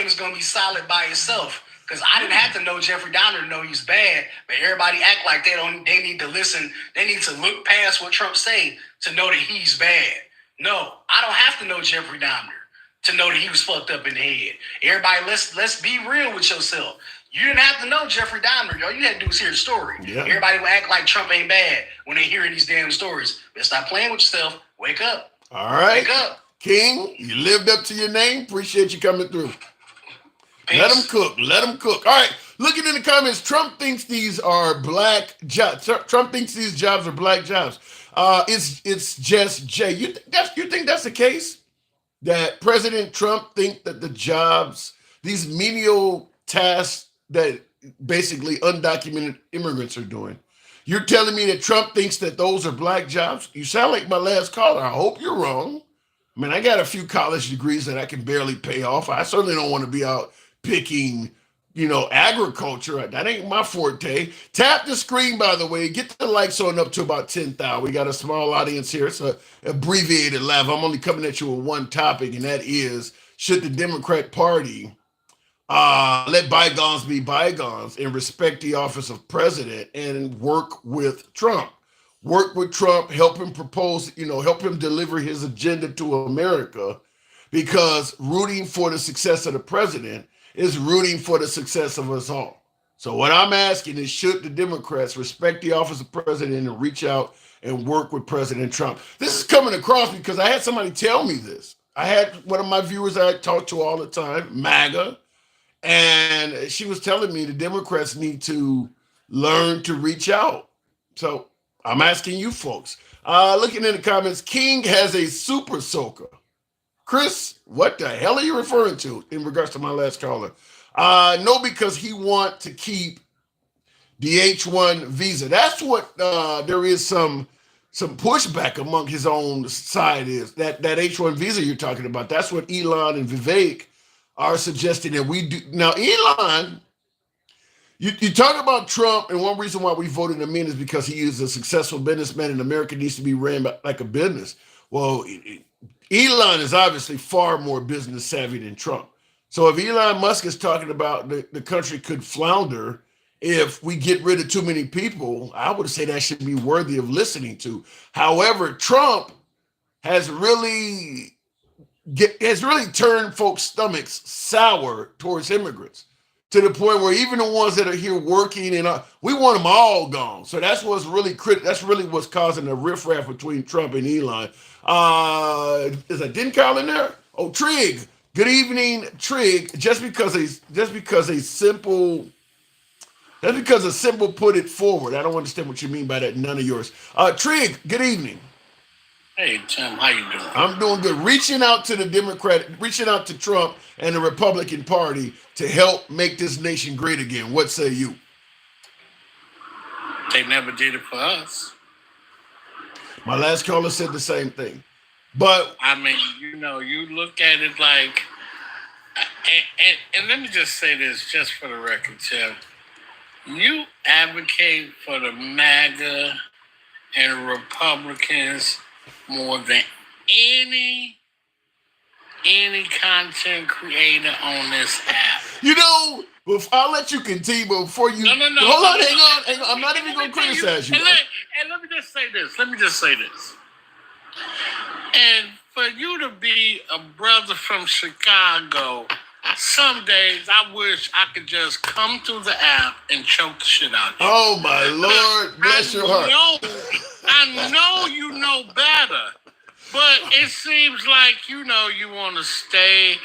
[SPEAKER 3] is gonna be solid by itself. Because I didn't have to know Jeffrey Dahmer to know he's bad, but everybody act like they need to listen. They need to look past what Trump say to know that he's bad. No, I don't have to know Jeffrey Dahmer to know that he was fucked up in the head. Everybody, let's be real with yourself. You didn't have to know Jeffrey Dahmer. All you had to do was hear the story.
[SPEAKER 1] Yeah.
[SPEAKER 3] Everybody will act like Trump ain't bad when they hear these damn stories. But stop playing with yourself. Wake up.
[SPEAKER 1] All right.
[SPEAKER 3] Wake up.
[SPEAKER 1] King, you lived up to your name. Appreciate you coming through.
[SPEAKER 3] Peace.
[SPEAKER 1] Let them cook. All right. Looking in the comments, Trump thinks these are black jobs. Trump thinks these jobs are black jobs. It's just Jay. You think that's the case? That President Trump think that the jobs, these menial tasks that basically undocumented immigrants are doing, you're telling me that Trump thinks that those are black jobs? You sound like my last caller. I hope you're wrong. I mean, I got a few college degrees that I can barely pay off. I certainly don't want to be out picking, agriculture. That ain't my forte. Tap the screen, by the way. Get the likes on up to about 10,000. We got a small audience here. It's an abbreviated live. I'm only coming at you with one topic, and that is, should the Democrat Party let bygones be bygones and respect the office of president and work with Trump? Work with Trump, help him propose, help him deliver his agenda to America, because rooting for the success of the president is rooting for the success of us all. So what I'm asking is, should the Democrats respect the office of president and reach out and work with President Trump? This is coming across because I had somebody tell me this. I had one of my viewers I talk to all the time, MAGA, and she was telling me the Democrats need to learn to reach out. So I'm asking you folks. Looking in the comments, King has a super soaker. Chris, what the hell are you referring to in regards to my last caller? No, because he want to keep the H-1 visa. That's what there is some pushback among his own side is that H-1 visa you're talking about. That's what Elon and Vivek are suggesting that we do. Now, Elon, you talk about Trump, and one reason why we voted him in is because he is a successful businessman and America needs to be ran like a business. Well, Elon is obviously far more business savvy than Trump. So if Elon Musk is talking about the country could flounder if we get rid of too many people, I would say that should be worthy of listening to. However, Trump has really has really turned folks' stomachs sour towards immigrants to the point where even the ones that are here working and we want them all gone. So that's what's really that's really what's causing the riffraff between Trump and Elon. Is that Dinkal in there? Oh, Trig. Good evening, Trig. Just because a simple put it forward. I don't understand what you mean by that. None of yours. Trig. Good evening.
[SPEAKER 4] Hey Tim, how you doing?
[SPEAKER 1] I'm doing good. Reaching out to Trump and the Republican Party to help make this nation great again. What say you?
[SPEAKER 4] They never did it for us.
[SPEAKER 1] My last caller said the same thing. But
[SPEAKER 4] I mean, you look at it like, and let me just say this, just for the record, Tim. You advocate for the MAGA and Republicans more than any content creator on this app.
[SPEAKER 1] I'll let you continue, but before you...
[SPEAKER 4] No.
[SPEAKER 1] Hold on, hang on. I'm not even going to criticize you.
[SPEAKER 4] And let me just say this. And for you to be a brother from Chicago, some days I wish I could just come through the app and choke the shit out of you.
[SPEAKER 1] Oh, my Lord. Bless your heart.
[SPEAKER 4] I know you know better. But it seems like, you want to stay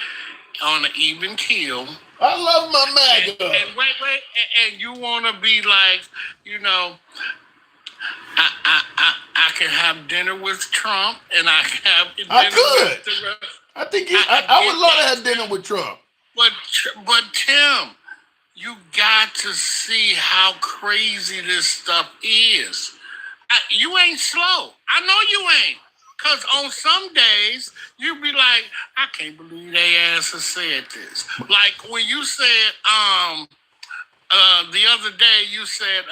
[SPEAKER 4] on an even keel.
[SPEAKER 1] I love my MAGA.
[SPEAKER 4] And wait, and you want to be like, I can have dinner with Trump, and I can have dinner with the rest.
[SPEAKER 1] I think I would love to have dinner with Trump.
[SPEAKER 4] But Tim, you got to see how crazy this stuff is. You ain't slow. I know you ain't. Because on some days, you be like, I can't believe they ass has said this. Like when you said, the other day, you said,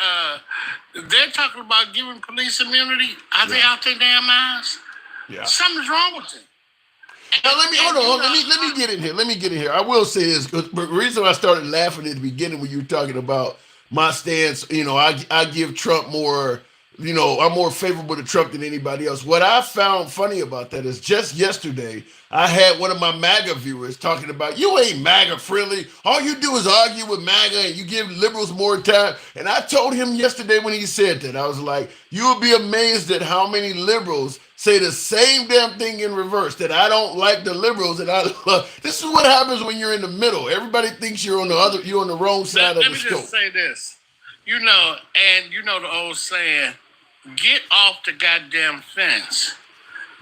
[SPEAKER 4] they're talking about giving police immunity. Are they out their damn ass?
[SPEAKER 1] Yeah.
[SPEAKER 4] Something's wrong with them.
[SPEAKER 1] Now let me get in here. I will say this, because the reason I started laughing at the beginning when you were talking about my stance, I give Trump more... I'm more favorable to Trump than anybody else. What I found funny about that is just yesterday, I had one of my MAGA viewers talking about, you ain't MAGA friendly. All you do is argue with MAGA and you give liberals more time. And I told him yesterday when he said that, I was like, you would be amazed at how many liberals say the same damn thing in reverse, that I don't like the liberals and I love. This is what happens when you're in the middle. Everybody thinks you're on the wrong side of the scope.
[SPEAKER 4] Let me just say this. The old saying, get off the goddamn fence.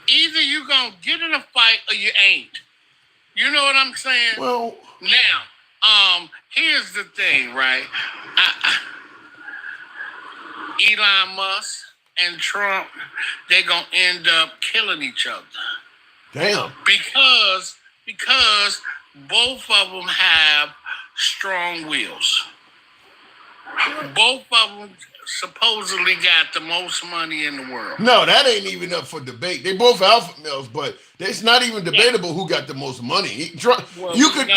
[SPEAKER 4] Either you gonna get in a fight or you ain't. You know what I'm saying?
[SPEAKER 1] Well,
[SPEAKER 4] now, here's the thing, right? Elon Musk and Trump, they gonna end up killing each other.
[SPEAKER 1] Damn.
[SPEAKER 4] Because both of them have strong wills. Both of them supposedly got the most money in the world.
[SPEAKER 1] No, that ain't even up for debate. They both alpha males, but it's not even debatable who got the most money. You could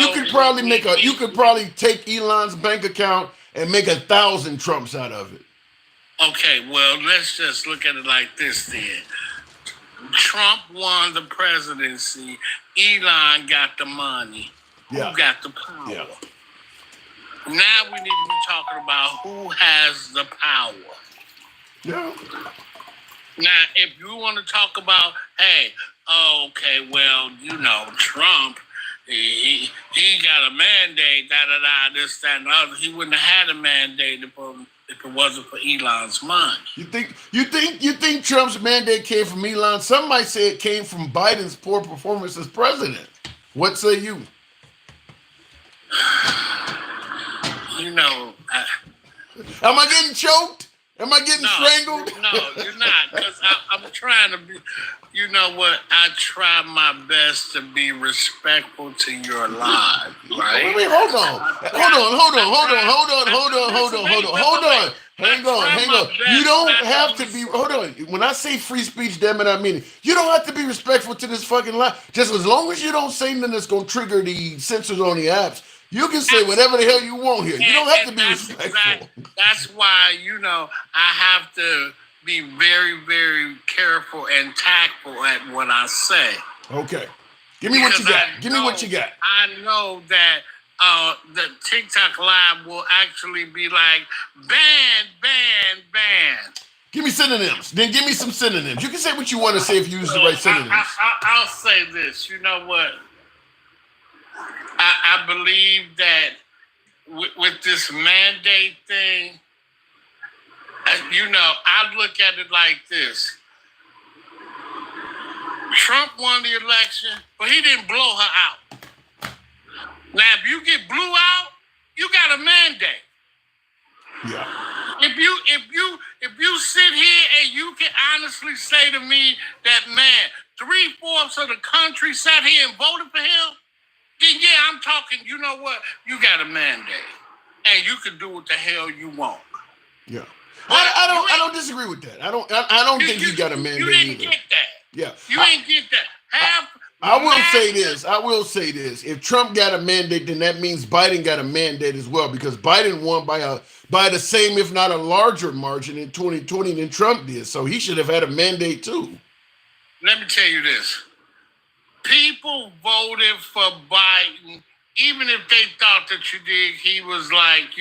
[SPEAKER 1] probably take Elon's bank account and make 1,000 Trumps out of it.
[SPEAKER 4] Okay, well, let's just look at it like this then. Trump won the presidency. Elon got the money.
[SPEAKER 1] Yeah.
[SPEAKER 4] Who got the power?
[SPEAKER 1] Yeah.
[SPEAKER 4] Now we need to be talking about who has the power.
[SPEAKER 1] Yeah.
[SPEAKER 4] Now, if you want to talk about, Trump, he got a mandate, this, that, and the other. He wouldn't have had a mandate if it wasn't for Elon's money.
[SPEAKER 1] You think Trump's mandate came from Elon? Some might say it came from Biden's poor performance as president. What say you? Am I getting choked? Am I getting strangled?
[SPEAKER 4] No, you're not. Because I'm trying to be, you know what? I try my best to be respectful to your life, right?
[SPEAKER 1] Wait, hold on. Hang on. You don't have to be, hold on. When I say free speech, damn it, I mean it. You don't have to be respectful to this fucking life. Just as long as you don't say nothing that's going to trigger the censors on the apps, you can say whatever the hell you want here. You don't have to be respectful.
[SPEAKER 4] That's why, I have to be very, very careful and tactful at what I say.
[SPEAKER 1] Okay. Give me what you got.
[SPEAKER 4] Because
[SPEAKER 1] Give me what you got.
[SPEAKER 4] I know that the TikTok live will actually be like ban.
[SPEAKER 1] Give me synonyms. Then give me some synonyms. You can say what you want to say if you use the right synonyms.
[SPEAKER 4] I'll say this. You know what? I believe that with this mandate thing, I look at it like this. Trump won the election, but he didn't blow her out. Now, if you get blew out, you got a mandate.
[SPEAKER 1] Yeah.
[SPEAKER 4] If you sit here and you can honestly say to me that, man, 3/4 of the country sat here and voted for him, then yeah, I'm talking, you know what? You got a mandate. And you can do what the hell you want.
[SPEAKER 1] Yeah. I don't disagree with that. I don't think he got a mandate
[SPEAKER 4] You didn't
[SPEAKER 1] either.
[SPEAKER 4] get that.
[SPEAKER 1] Yeah.
[SPEAKER 4] You ain't get that.
[SPEAKER 1] I will say this. If Trump got a mandate, then that means Biden got a mandate as well, because Biden won by the same, if not a larger margin in 2020 than Trump did. So he should have had a mandate too.
[SPEAKER 4] Let me tell you this. People voted for Biden, even if they thought that he was like,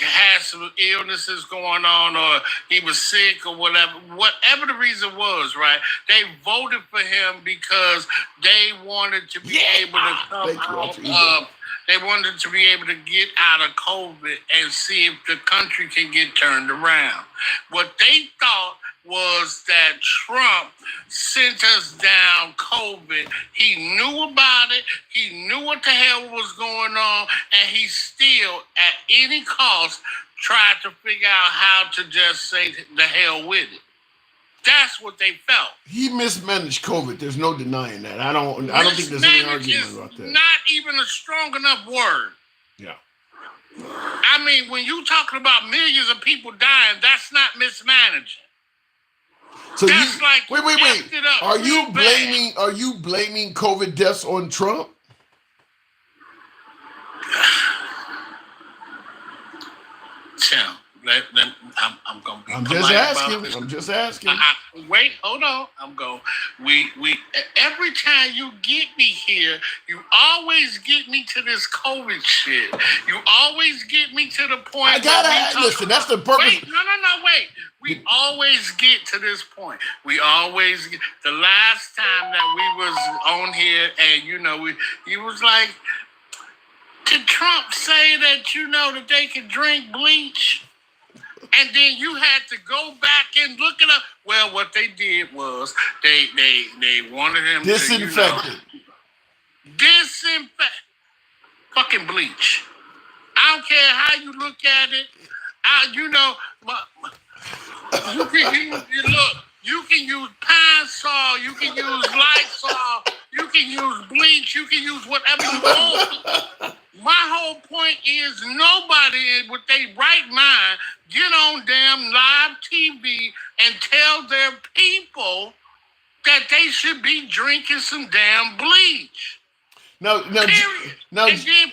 [SPEAKER 4] had some illnesses going on, or he was sick, or whatever the reason was, right? They voted for him because they wanted to be able to come out. They wanted to be able to get out of COVID and see if the country can get turned around. What they thought was that Trump sent us down COVID. He knew about it. He knew what the hell was going on, and he still, at any cost, tried to figure out how to just say the hell with it. That's what they felt.
[SPEAKER 1] He mismanaged COVID. There's no denying that. I don't think there's any argument about that.
[SPEAKER 4] Not even a strong enough word.
[SPEAKER 1] Yeah.
[SPEAKER 4] I mean, when you talking about millions of people dying, that's not mismanaging.
[SPEAKER 1] So
[SPEAKER 4] that's like
[SPEAKER 1] wait. Are you blaming COVID deaths on Trump?
[SPEAKER 4] Tim, I'm gonna be.
[SPEAKER 1] I'm just asking.
[SPEAKER 4] Wait, hold on. We every time you get me here, you always get me to this COVID shit. You always get me to the point.
[SPEAKER 1] I gotta listen. That's the purpose.
[SPEAKER 4] Wait, no. Wait. We always get to this point. The last time that we was on here, and he was like, did Trump say that that they could drink bleach? And then you had to go back and look it up. Well, what they did was they wanted him
[SPEAKER 1] disinfected.
[SPEAKER 4] Disinfect. Fucking bleach. I don't care how you look at it. You can use Pine Sol, you can use Lysol, you can use bleach, you can use whatever you want. My whole point is nobody with their right mind get on damn live TV and tell their people that they should be drinking some damn bleach.
[SPEAKER 1] No.
[SPEAKER 4] And then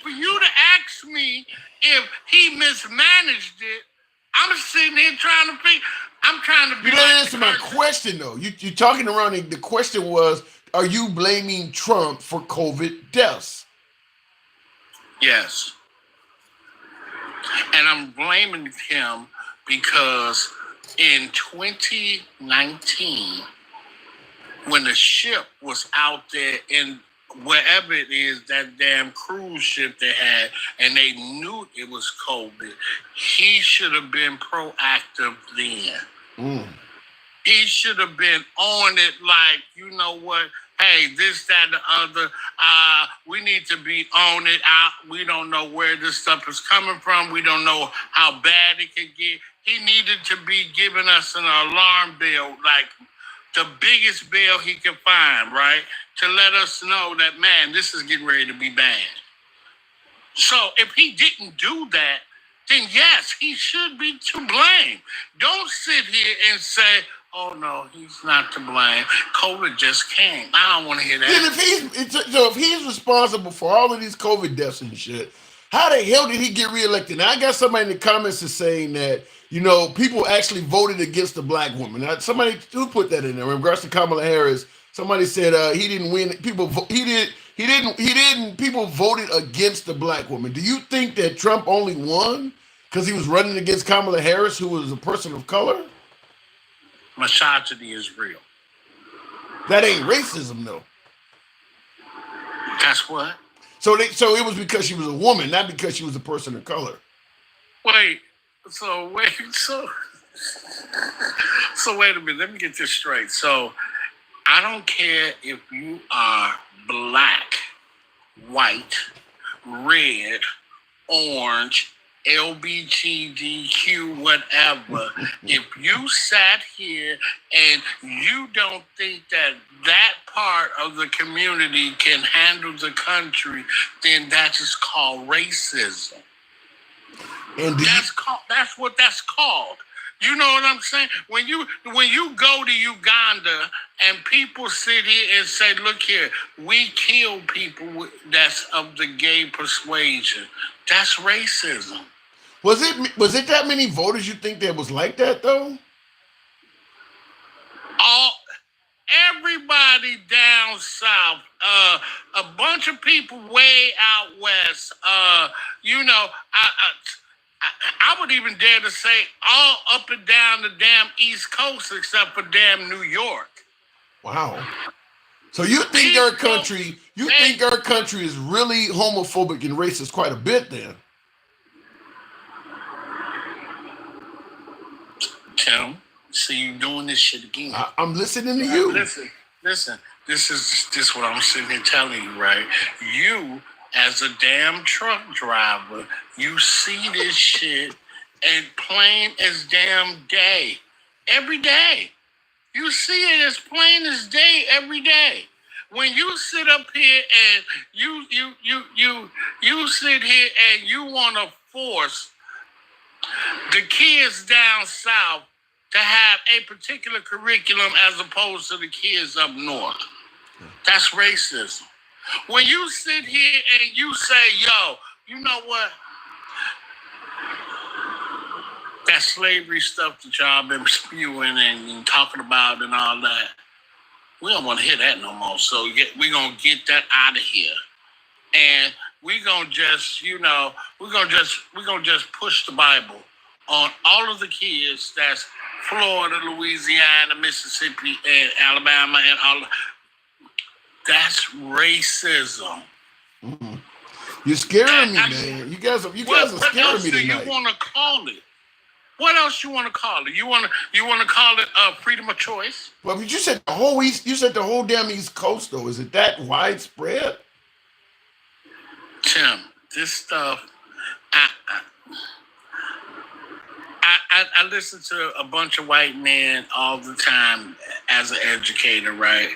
[SPEAKER 4] for you to ask me if he mismanaged it, I'm sitting here trying to be.
[SPEAKER 1] You didn't answer my question though. You're talking around. The question was, are you blaming Trump for COVID deaths?
[SPEAKER 4] Yes. And I'm blaming him because in 2019, when the ship was out there in wherever it is, that damn cruise ship they had, and they knew it was COVID, he should have been proactive then. He should have been on it like, you know what, hey, this, that, and the other, we need to be on it. We don't know where this stuff is coming from. We don't know how bad it could get. He needed to be giving us an alarm bell, like the biggest bell he could find, right? To let us know that, man, this is getting ready to be bad. So if he didn't do that, then yes, he should be to blame. Don't sit here and say, oh no, he's not to blame. COVID just came. I don't want to hear that.
[SPEAKER 1] If he's responsible for all of these COVID deaths and shit, how the hell did he get reelected? Now, I got somebody in the comments is saying that, you know, people actually voted against the black woman. Now, somebody who put that in there in regards to Kamala Harris Somebody said he didn't win. He didn't. People voted against the black woman. Do you think that Trump only won because he was running against Kamala Harris, who was a person of color?
[SPEAKER 4] Misogyny is real.
[SPEAKER 1] That ain't racism, though.
[SPEAKER 4] That's what?
[SPEAKER 1] So it was because she was a woman, not because she was a person of color.
[SPEAKER 4] Wait, so wait a minute, let me get this straight. So I don't care if you are black, white, red, orange, LBGDQ, whatever. If you sat here and you don't think that that part of the community can handle the country, then that is called racism.
[SPEAKER 1] And
[SPEAKER 4] That's what that's called. You know what I'm saying? When you go to Uganda and people sit here and say, "Look here, we kill people that's of the gay persuasion," that's racism.
[SPEAKER 1] was it that many voters you think that was like that though?
[SPEAKER 4] Everybody down south, a bunch of people way out west. I would even dare to say all up and down the damn East Coast except for damn New York.
[SPEAKER 1] Wow. So you think our country is really homophobic and racist quite a bit then?
[SPEAKER 4] Tim, see you doing this shit again.
[SPEAKER 1] I'm listening to you.
[SPEAKER 4] Listen. This is what I'm sitting here telling you, right? You, as a damn truck driver, you see this shit and plain as damn day. Every day. You see it as plain as day every day. When you sit up here and you sit here and you want to force the kids down south to have a particular curriculum as opposed to the kids up north. That's racism. When you sit here and you say, "Yo, you know what? That slavery stuff that y'all been spewing and talking about and all that, we don't want to hear that no more. So we're going to get that out of here. And we're going to just, we're going to just push the Bible on all of the kids that's Florida, Louisiana, Mississippi, and Alabama, and all. That's racism.
[SPEAKER 1] Mm-hmm. You're scaring me, man. You guys are scaring me tonight.
[SPEAKER 4] What else do you want to call it? What else you want to call it? You want to call it freedom of choice?
[SPEAKER 1] Well, you said the whole East. You said the whole damn East Coast, though. Is it that widespread?
[SPEAKER 4] Tim, this stuff. I listen to a bunch of white men all the time as an educator, right?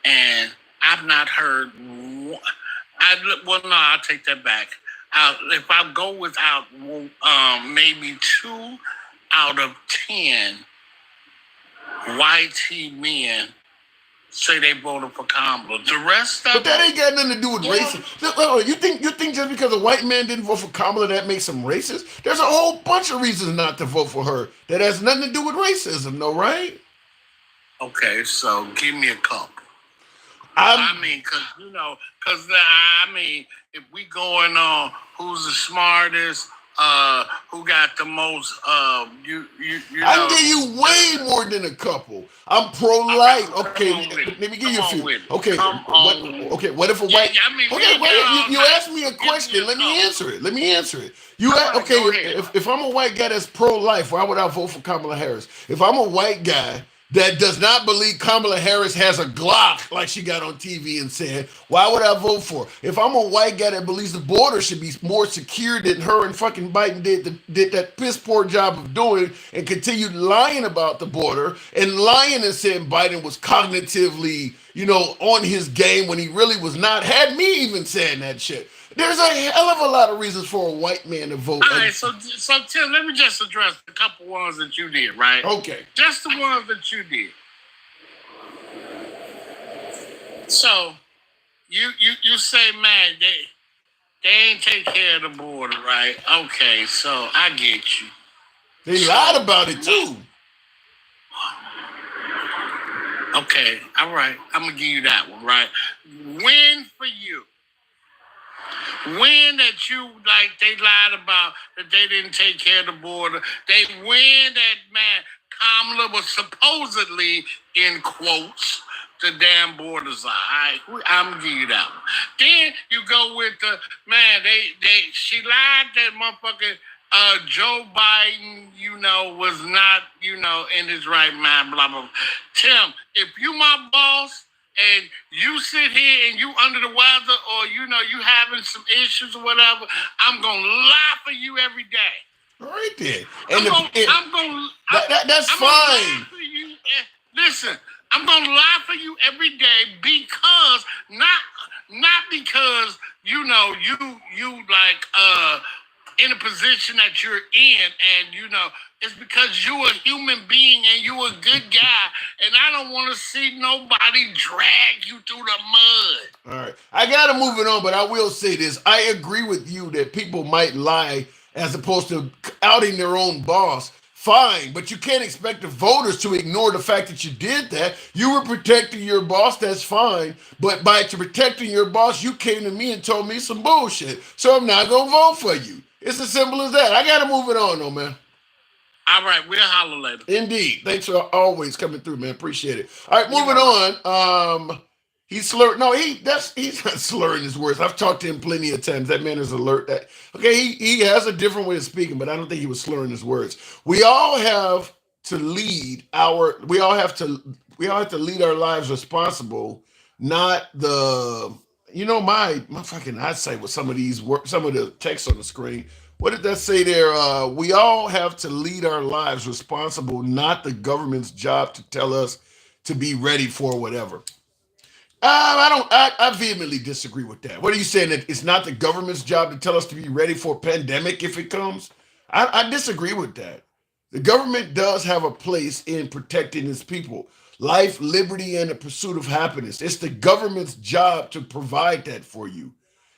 [SPEAKER 4] And I've not heard. I'll take that back. If I go without maybe 2 out of 10 white men say they voted for Kamala. The rest of
[SPEAKER 1] but that ain't got nothing to do with racism. You think just because a white man didn't vote for Kamala that makes him racist? There's a whole bunch of reasons not to vote for her that has nothing to do with racism, though, right?
[SPEAKER 4] Okay, so give me a couple. If we going on who's the smartest, who got the most, I
[SPEAKER 1] can give you way more than a couple. I'm pro-life. Okay, let me give you a few. Okay, what if a white? You asked me a question. Let me answer it. If I'm a white guy that's pro-life, why would I vote for Kamala Harris? If I'm a white guy that does not believe Kamala Harris has a Glock like she got on TV and said, why would I vote for her? If I'm a white guy that believes the border should be more secure than her and fucking Biden did that piss poor job of doing and continued lying about the border and lying and saying Biden was cognitively, on his game when he really was not, had me even saying that shit. There's a hell of a lot of reasons for a white man to vote.
[SPEAKER 4] All right, so Tim, let me just address a couple ones that you did, right?
[SPEAKER 1] Okay.
[SPEAKER 4] Just the ones that you did. So, you say, man, they ain't take care of the border, right? Okay, so I get you.
[SPEAKER 1] They lied about it too.
[SPEAKER 4] Okay, all right. I'm gonna give you that one, right? Win for you. Win that you like they lied about that they didn't take care of the border. They win that man Kamala was supposedly in quotes the damn borders are. All right, I'm gonna give you that one. Then you go with the man. She lied that motherfucker. Joe Biden, was not, in his right mind. Blah blah. Tim, if you my boss and you sit here and you under the weather or you having some issues or whatever, I'm gonna lie for you every day.
[SPEAKER 1] All right then. That's fine.
[SPEAKER 4] Lie for you. Listen, I'm gonna lie for you every day because not because you like in a position that you're in, and it's because you're a human being and you're a good guy, and I don't want to see nobody drag you through the mud.
[SPEAKER 1] All right, I gotta move it on, but I will say this: I agree with you that people might lie as opposed to outing their own boss. Fine, but you can't expect the voters to ignore the fact that you did that. You were protecting your boss, that's fine. But by protecting your boss, you came to me and told me some bullshit. So I'm not going to vote for you. It's as simple as that. I got to move it on, though, man.
[SPEAKER 4] All right, we'll holler later.
[SPEAKER 1] Indeed. Thanks for always coming through, man. Appreciate it. All right, moving on. He's slurred. No, he's not slurring his words. I've talked to him plenty of times. That man is alert. He has a different way of speaking, but I don't think he was slurring his words. We all have to lead our lives responsible, not the my fucking eyesight with some of the text on the screen. What did that say there? We all have to lead our lives responsible, not the government's job to tell us to be ready for whatever. I vehemently disagree with that. What are you saying, that it's not the government's job to tell us to be ready for a pandemic if it comes? I disagree with that. The government does have a place in protecting its people. Life, liberty, and the pursuit of happiness. It's the government's job to provide that for you.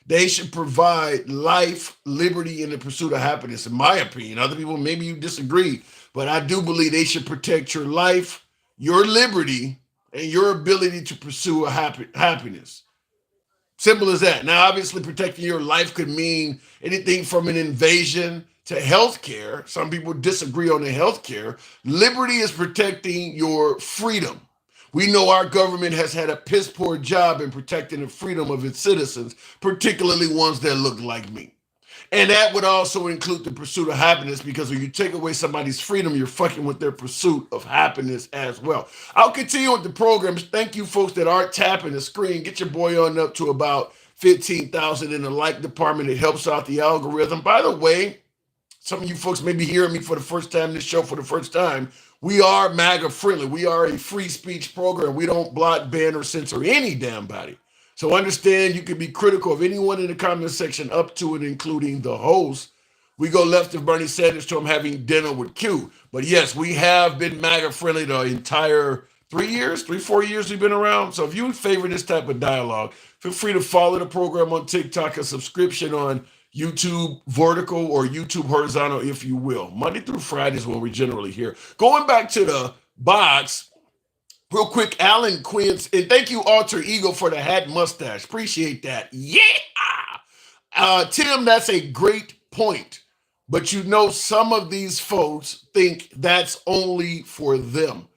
[SPEAKER 1] They should provide life, liberty, and the pursuit of happiness, in my opinion. Other people, maybe you disagree, but I do believe they should protect your life, your liberty, and your ability to pursue a happiness. Simple as that. Now, obviously, protecting your life could mean anything from an invasion to healthcare. Some people disagree on the healthcare. Liberty is protecting your freedom. We know our government has had a piss poor job in protecting the freedom of its citizens, particularly ones that look like me. And that would also include the pursuit of happiness, because when you take away somebody's freedom, you're fucking with their pursuit of happiness as well. I'll continue with the programs. Thank you, folks that aren't tapping the screen. Get your boy on up to about 15,000 in the like department. It helps out the algorithm. By the way, some of you folks may be hearing me for the first time, this show for the first time. We are MAGA friendly. We are a free speech program. We don't block, ban, or censor any damn body. So understand you can be critical of anyone in the comment section up to and including the host. We go left of Bernie Sanders to him having dinner with Q. But yes, we have been MAGA friendly the entire 4 years we've been around. So if you favor this type of dialogue, feel free to follow the program on TikTok, a subscription on YouTube vertical or YouTube horizontal, if you will. Monday through Friday is when we're generally here. Going back to the box, real quick, Alan Quince, and thank you, Alter Ego, for the hat mustache. Appreciate that. Yeah! Tim, that's a great point. But some of these folks think that's only for them.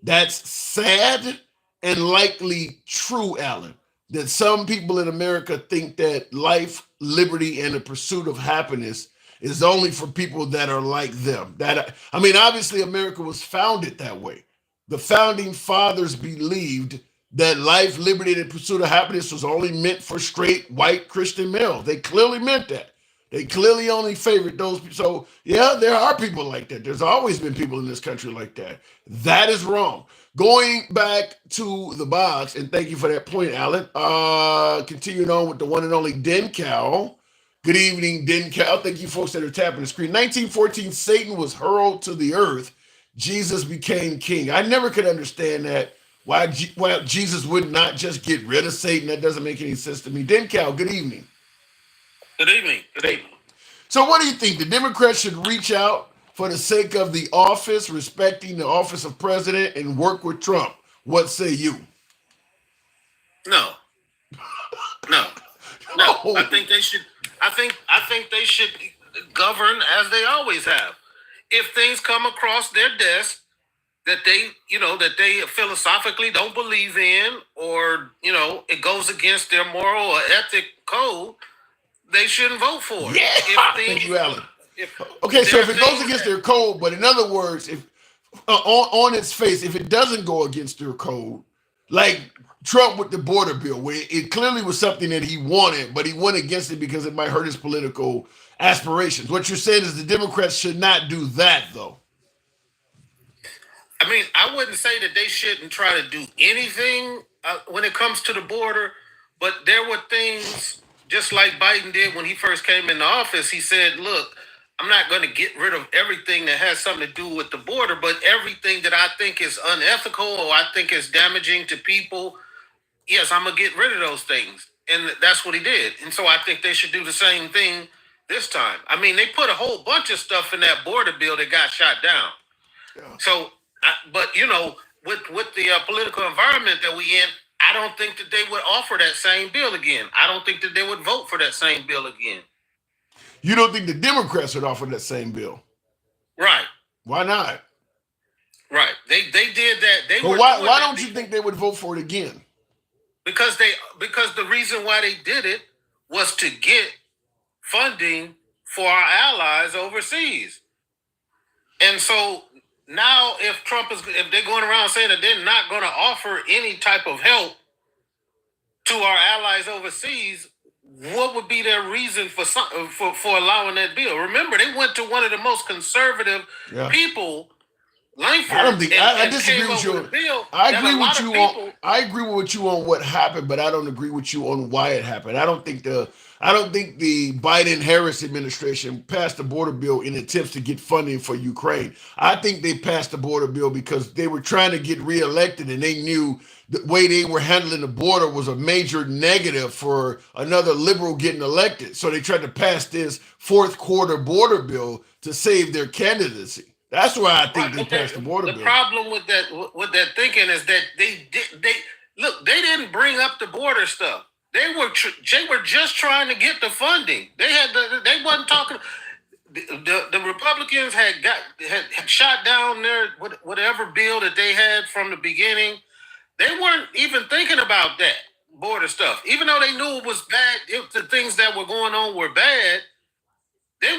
[SPEAKER 1] That's sad and likely true, Alan, that some people in America think that life, liberty, and the pursuit of happiness is only for people that are like them. Obviously, America was founded that way. The founding fathers believed that life, liberty, and the pursuit of happiness was only meant for straight white Christian males. They clearly meant that. They clearly only favored those people. So, yeah, there are people like that. There's always been people in this country like that. That is wrong. Going back to the box, and thank you for that point, Alan. Continuing on with the one and only Den Cal. Good evening, Den Cal. Thank you folks that are tapping the screen. 1914, Satan was hurled to the earth. Jesus became king. I never could understand that. Why Jesus would not just get rid of Satan. That doesn't make any sense to me. Den Cal, good evening.
[SPEAKER 5] Good evening. Good evening.
[SPEAKER 1] So what do you think? The Democrats should reach out for the sake of the office, respecting the office of president, and work with Trump. What say you?
[SPEAKER 4] No, no.
[SPEAKER 1] No.
[SPEAKER 4] I think they should. I think they should govern as they always have. If things come across their desk that they philosophically don't believe in, or it goes against their moral or ethic code, they shouldn't vote for it.
[SPEAKER 1] Yeah. Thank you, Alan.
[SPEAKER 4] If
[SPEAKER 1] Okay, so
[SPEAKER 4] there
[SPEAKER 1] if
[SPEAKER 4] are
[SPEAKER 1] it goes
[SPEAKER 4] things
[SPEAKER 1] against
[SPEAKER 4] that-
[SPEAKER 1] their code, but in other words, if on its face, if it doesn't go against their code, like Trump with the border bill, where it clearly was something that he wanted, but he went against it because it might hurt his political aspirations. What you're saying is the Democrats should not do that, though.
[SPEAKER 4] I mean, I wouldn't say that they shouldn't try to do anything when it comes to the border, but there were things just like Biden did when he first came into office. He said, "Look, I'm not going to get rid of everything that has something to do with the border, but everything that I think is unethical or I think is damaging to people, yes, I'm gonna get rid of those things." And that's what he did. And so I think they should do the same thing this time. I mean, they put a whole bunch of stuff in that border bill that got shot down.
[SPEAKER 1] Yeah.
[SPEAKER 4] So, but with the political environment that we in, I don't think that they would offer that same bill again. I don't think that they would vote for that same bill again.
[SPEAKER 1] You don't think the Democrats would offer that same bill?
[SPEAKER 4] Right,
[SPEAKER 1] Why not?
[SPEAKER 4] right. They did that.
[SPEAKER 1] But why don't you think they would vote for it again?
[SPEAKER 4] Because the reason why they did it was to get funding for our allies overseas. And so now if they're going around saying that they're not going to offer any type of help to our allies overseas, what would be their reason for allowing that bill? Remember, they went to one of the most conservative people, Langford.
[SPEAKER 1] I don't think I disagree
[SPEAKER 4] came
[SPEAKER 1] with
[SPEAKER 4] up
[SPEAKER 1] you.
[SPEAKER 4] with a bill
[SPEAKER 1] I
[SPEAKER 4] that
[SPEAKER 1] agree
[SPEAKER 4] a lot
[SPEAKER 1] with
[SPEAKER 4] of
[SPEAKER 1] you
[SPEAKER 4] people-
[SPEAKER 1] on. I agree with you on what happened, but I don't agree with you on why it happened. I don't think the Biden-Harris administration passed the border bill in attempts to get funding for Ukraine. I think they passed the border bill because they were trying to get reelected, and they knew the way they were handling the border was a major negative for another liberal getting elected. So they tried to pass this fourth quarter border bill to save their candidacy. That's why I think they passed the border bill.
[SPEAKER 4] The problem with that thinking is that they didn't bring up the border stuff. They were just trying to get the funding. They wasn't talking. The Republicans had shot down their whatever bill that they had from the beginning. They weren't even thinking about that border stuff, even though they knew it was bad. If the things that were going on were bad, they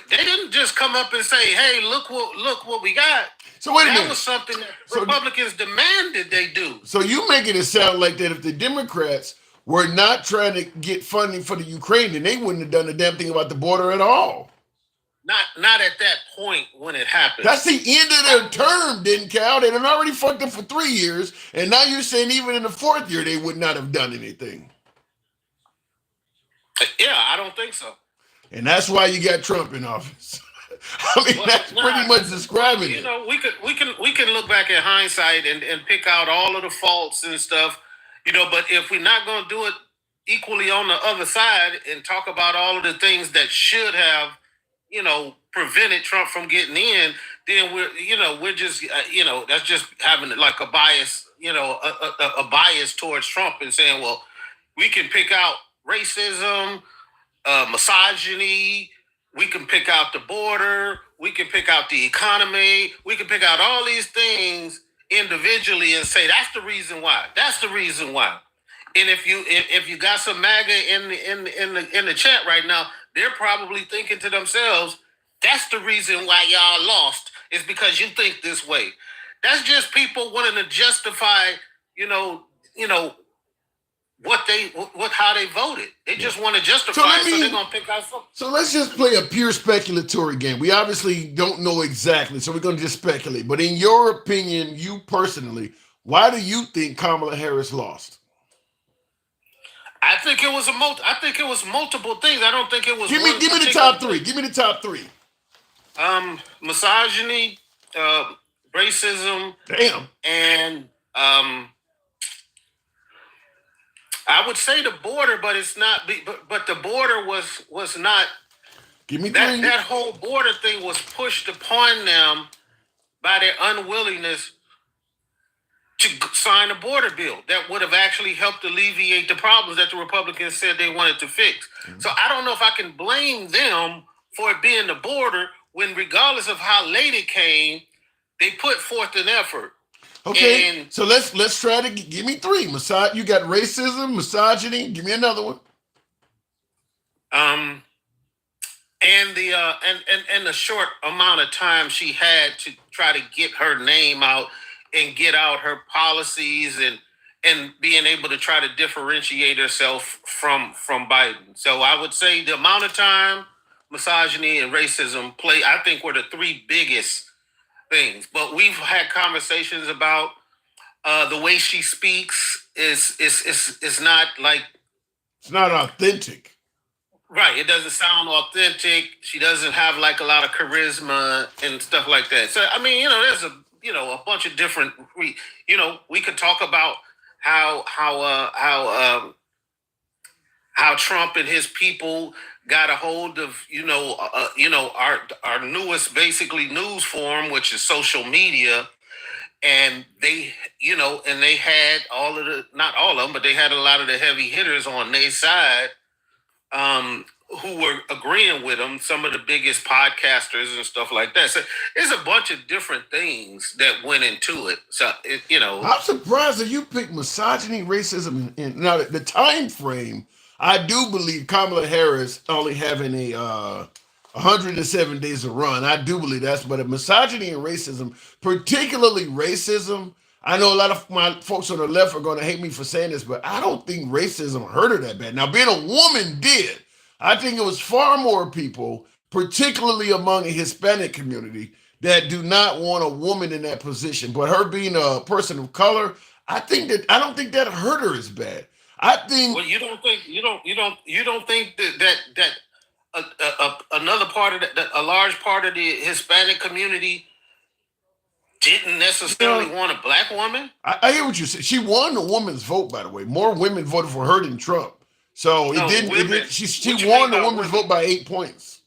[SPEAKER 4] didn't just come up and say, "Hey, look what we got."
[SPEAKER 1] So wait a minute.
[SPEAKER 4] That was something that Republicans demanded they do.
[SPEAKER 1] So you making it sound like that if the Democrats were not trying to get funding for the Ukraine, then they wouldn't have done a damn thing about the border at all.
[SPEAKER 4] Not at that point when it happened.
[SPEAKER 1] That's the end of their term, didn't Cal? They done already fucked up for 3 years, and now you're saying even in the fourth year they would not have done anything.
[SPEAKER 4] Yeah, I don't think so.
[SPEAKER 1] And that's why you got Trump in office. I mean, that's pretty much describing it.
[SPEAKER 4] We can look back at hindsight and pick out all of the faults and stuff, but if we're not going to do it equally on the other side and talk about all of the things that should have, prevented Trump from getting in, then we're just, that's just having like a bias, a bias towards Trump and saying, well, we can pick out racism, misogyny, we can pick out the border, we can pick out the economy, we can pick out all these things individually and say that's the reason why. That's the reason why. And if you got some MAGA in the chat right now, they're probably thinking to themselves, that's the reason why y'all lost, is because you think this way. That's just people wanting to justify, how they voted. They just want to justify so they're gonna pick out something.
[SPEAKER 1] So let's just play a pure speculatory game. We obviously don't know exactly, so we're gonna just speculate. But in your opinion, you personally, why do you think Kamala Harris lost?
[SPEAKER 4] I think it was multiple things. I don't think it was.
[SPEAKER 1] Give me the top three. Give me the top three.
[SPEAKER 4] Misogyny, racism, and I would say the border, but it's not. But the border was not.
[SPEAKER 1] Give me
[SPEAKER 4] that.
[SPEAKER 1] three.
[SPEAKER 4] That whole border thing was pushed upon them by their unwillingness to
[SPEAKER 5] sign a border bill that would have actually helped alleviate the problems that the Republicans said they wanted to fix. Mm-hmm. So I don't know if I can blame them for it being the border when, regardless of how late it came, they put forth an effort.
[SPEAKER 1] Okay, and so let's try to give me three. You got racism, misogyny. Give me another one.
[SPEAKER 5] And the short amount of time she had to try to get her name out and get out her policies and being able to try to differentiate herself from Biden. So I would say the amount of time, misogyny, and racism I think were the three biggest things. But we've had conversations about the way she speaks is not like,
[SPEAKER 1] it's not authentic.
[SPEAKER 5] Right, it doesn't sound authentic. She doesn't have like a lot of charisma and stuff like that. So I mean, there's a bunch of different. We could talk about how Trump and his people got a hold of our newest basically news form, which is social media, and they had not all of them, but they had a lot of the heavy hitters on their side. Who were agreeing with him, some of the biggest podcasters and stuff like that. So there's a bunch of different things that went into it. So,
[SPEAKER 1] I'm surprised that you picked misogyny, racism, and now the time frame. I do believe Kamala Harris only having a 107 days to run. I do believe that's, but misogyny and racism, particularly racism, I know a lot of my folks on the left are going to hate me for saying this, but I don't think racism hurt her that bad. Now, being a woman did. I think it was far more people, particularly among the Hispanic community, that do not want a woman in that position. But her being a person of color, I don't think that hurt her as bad. I think.
[SPEAKER 5] Well, you don't think that another part of a large part of the Hispanic community didn't necessarily want a black woman?
[SPEAKER 1] I hear what you said. She won the women's vote, by the way. More women voted for her than Trump. So she won the women's vote by 8 points.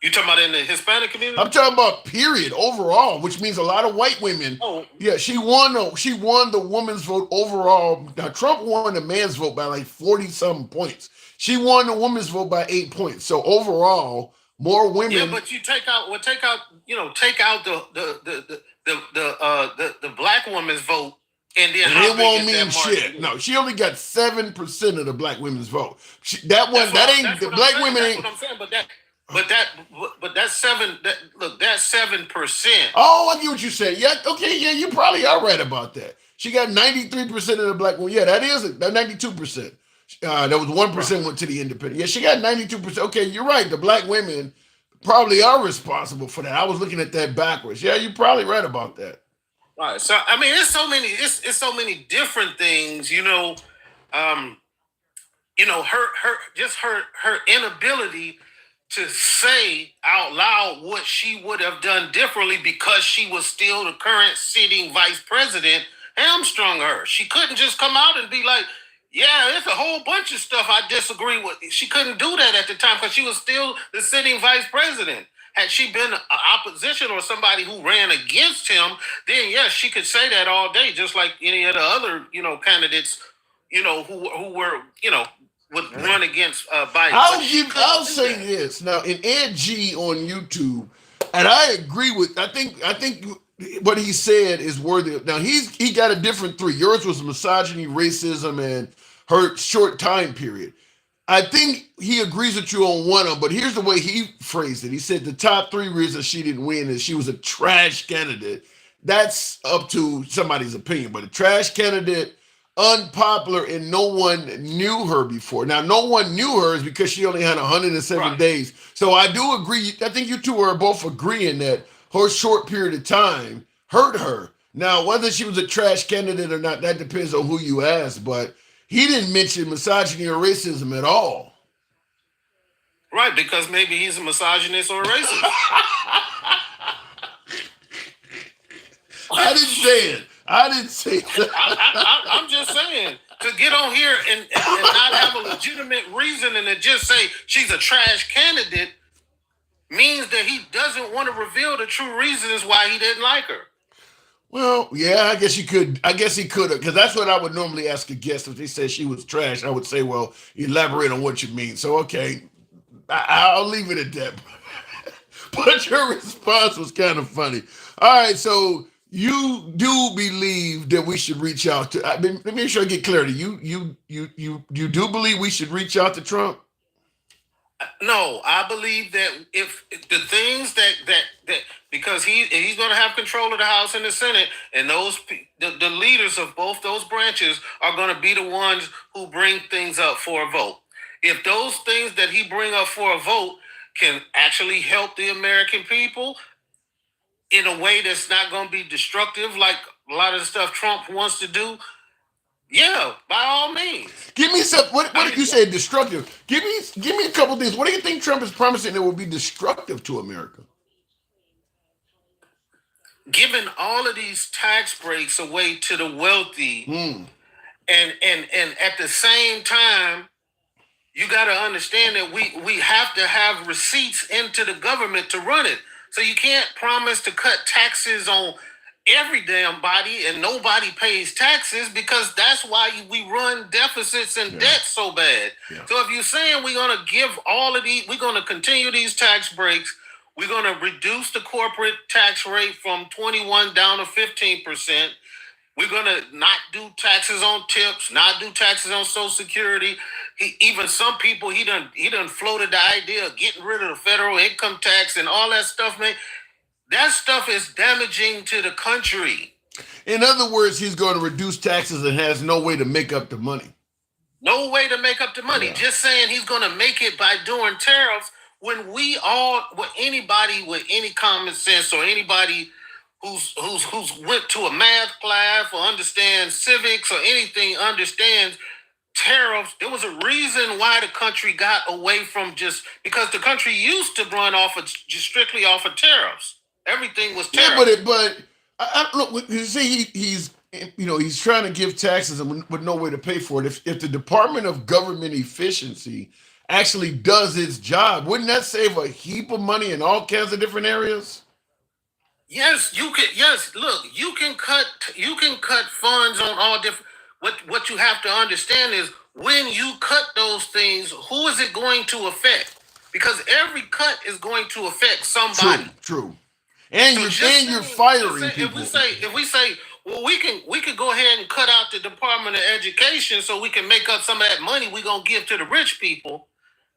[SPEAKER 5] You talking about in the Hispanic community?
[SPEAKER 1] I'm talking about period overall, which means a lot of white women. Oh. Yeah, she won the women's vote overall. Now Trump won the man's vote by like 40-something points. She won the women's vote by 8 points. So overall, more women.
[SPEAKER 5] Yeah, but you take out the black woman's vote, and then
[SPEAKER 1] it won't mean shit. No, she only got 7% of the black women's vote. That ain't the black women ain't.
[SPEAKER 5] That's what I'm saying, but that's 7%.
[SPEAKER 1] Oh, I get what you said. Yeah, okay, yeah, you probably are right about that. She got 93% of the black women. Yeah, that is it. That 92%. That was 1% went to the independent. Yeah, she got 92%. Okay, you're right. The black women probably are responsible for that. I was looking at that backwards. Yeah, you're probably right about that.
[SPEAKER 5] Right. So I mean, it's so many different things. Her inability to say out loud what she would have done differently because she was still the current sitting vice president hamstrung her. She couldn't just come out and be like, yeah, there's a whole bunch of stuff I disagree with. She couldn't do that at the time because she was still the sitting vice president. Had she been an opposition or somebody who ran against him, then yes, she could say that all day, just like any of the other, candidates, who were, would run against Biden.
[SPEAKER 1] I'll say this now in Ed G on YouTube, and I agree with. I think what he said is worthy. Now he got a different three. Yours was misogyny, racism, and her short time period. I think he agrees with you on one of them, but here's the way he phrased it. He said the top three reasons she didn't win is she was a trash candidate. That's up to somebody's opinion, but a trash candidate, unpopular, and no one knew her before. Now, no one knew her is because she only had 107 days. So I do agree. I think you two are both agreeing that her short period of time hurt her. Now, whether she was a trash candidate or not, that depends on who you ask, but he didn't mention misogyny or racism at all.
[SPEAKER 5] Right, because maybe he's a misogynist or a racist.
[SPEAKER 1] I didn't say that.
[SPEAKER 5] I'm just saying, to get on here and not have a legitimate reason and to just say she's a trash candidate means that he doesn't want to reveal the true reasons why he didn't like her.
[SPEAKER 1] Well, yeah, I guess you could. I guess he could have, because that's what I would normally ask a guest if they said she was trash. I would say, well, elaborate on what you mean. So, okay, I'll leave it at that. But your response was kind of funny. All right, so you do believe that we should reach out to. I mean, let me make sure I get clarity. You do believe we should reach out to Trump?
[SPEAKER 5] No, I believe that if the things that because he's going to have control of the House and the Senate, and the leaders of both those branches are going to be the ones who bring things up for a vote. If those things that he bring up for a vote can actually help the American people in a way that's not going to be destructive, like a lot of the stuff Trump wants to do, yeah, by all means.
[SPEAKER 1] Give me some. What did you say? Destructive. Give me a couple things. What do you think Trump is promising that will be destructive to America?
[SPEAKER 5] Giving all of these tax breaks away to the wealthy, and at the same time, you got to understand that we have to have receipts into the government to run it. So you can't promise to cut taxes on every damn body and nobody pays taxes, because that's why we run deficits and debt so bad. Yeah. So if you're saying we're going to give all of these, we're going to continue these tax breaks, we're going to reduce the corporate tax rate from 21 down to 15%. We're going to not do taxes on tips, not do taxes on Social Security. Even some people, he done floated the idea of getting rid of the federal income tax and all that stuff, man. That stuff is damaging to the country.
[SPEAKER 1] In other words, he's going to reduce taxes and has no way to make up the money.
[SPEAKER 5] No way to make up the money. Yeah. Just saying he's going to make it by doing tariffs, when anybody with any common sense, or anybody who's went to a math class or understands civics or anything, understands tariffs. There was a reason why the country got away from because the country used to run just strictly off of tariffs. Everything was tariffs.
[SPEAKER 1] Yeah, but I look. You see, he's trying to give taxes and with no way to pay for it. If the Department of Government Efficiency actually does its job, wouldn't that save a heap of money in all kinds of different areas?
[SPEAKER 5] Yes, you can. Yes, look, you can cut funds on all different. What you have to understand is, when you cut those things, who is it going to affect? Because every cut is going to affect somebody.
[SPEAKER 1] True. And you're firing people.
[SPEAKER 5] If we say, well, we can go ahead and cut out the Department of Education so we can make up some of that money we're gonna give to the rich people.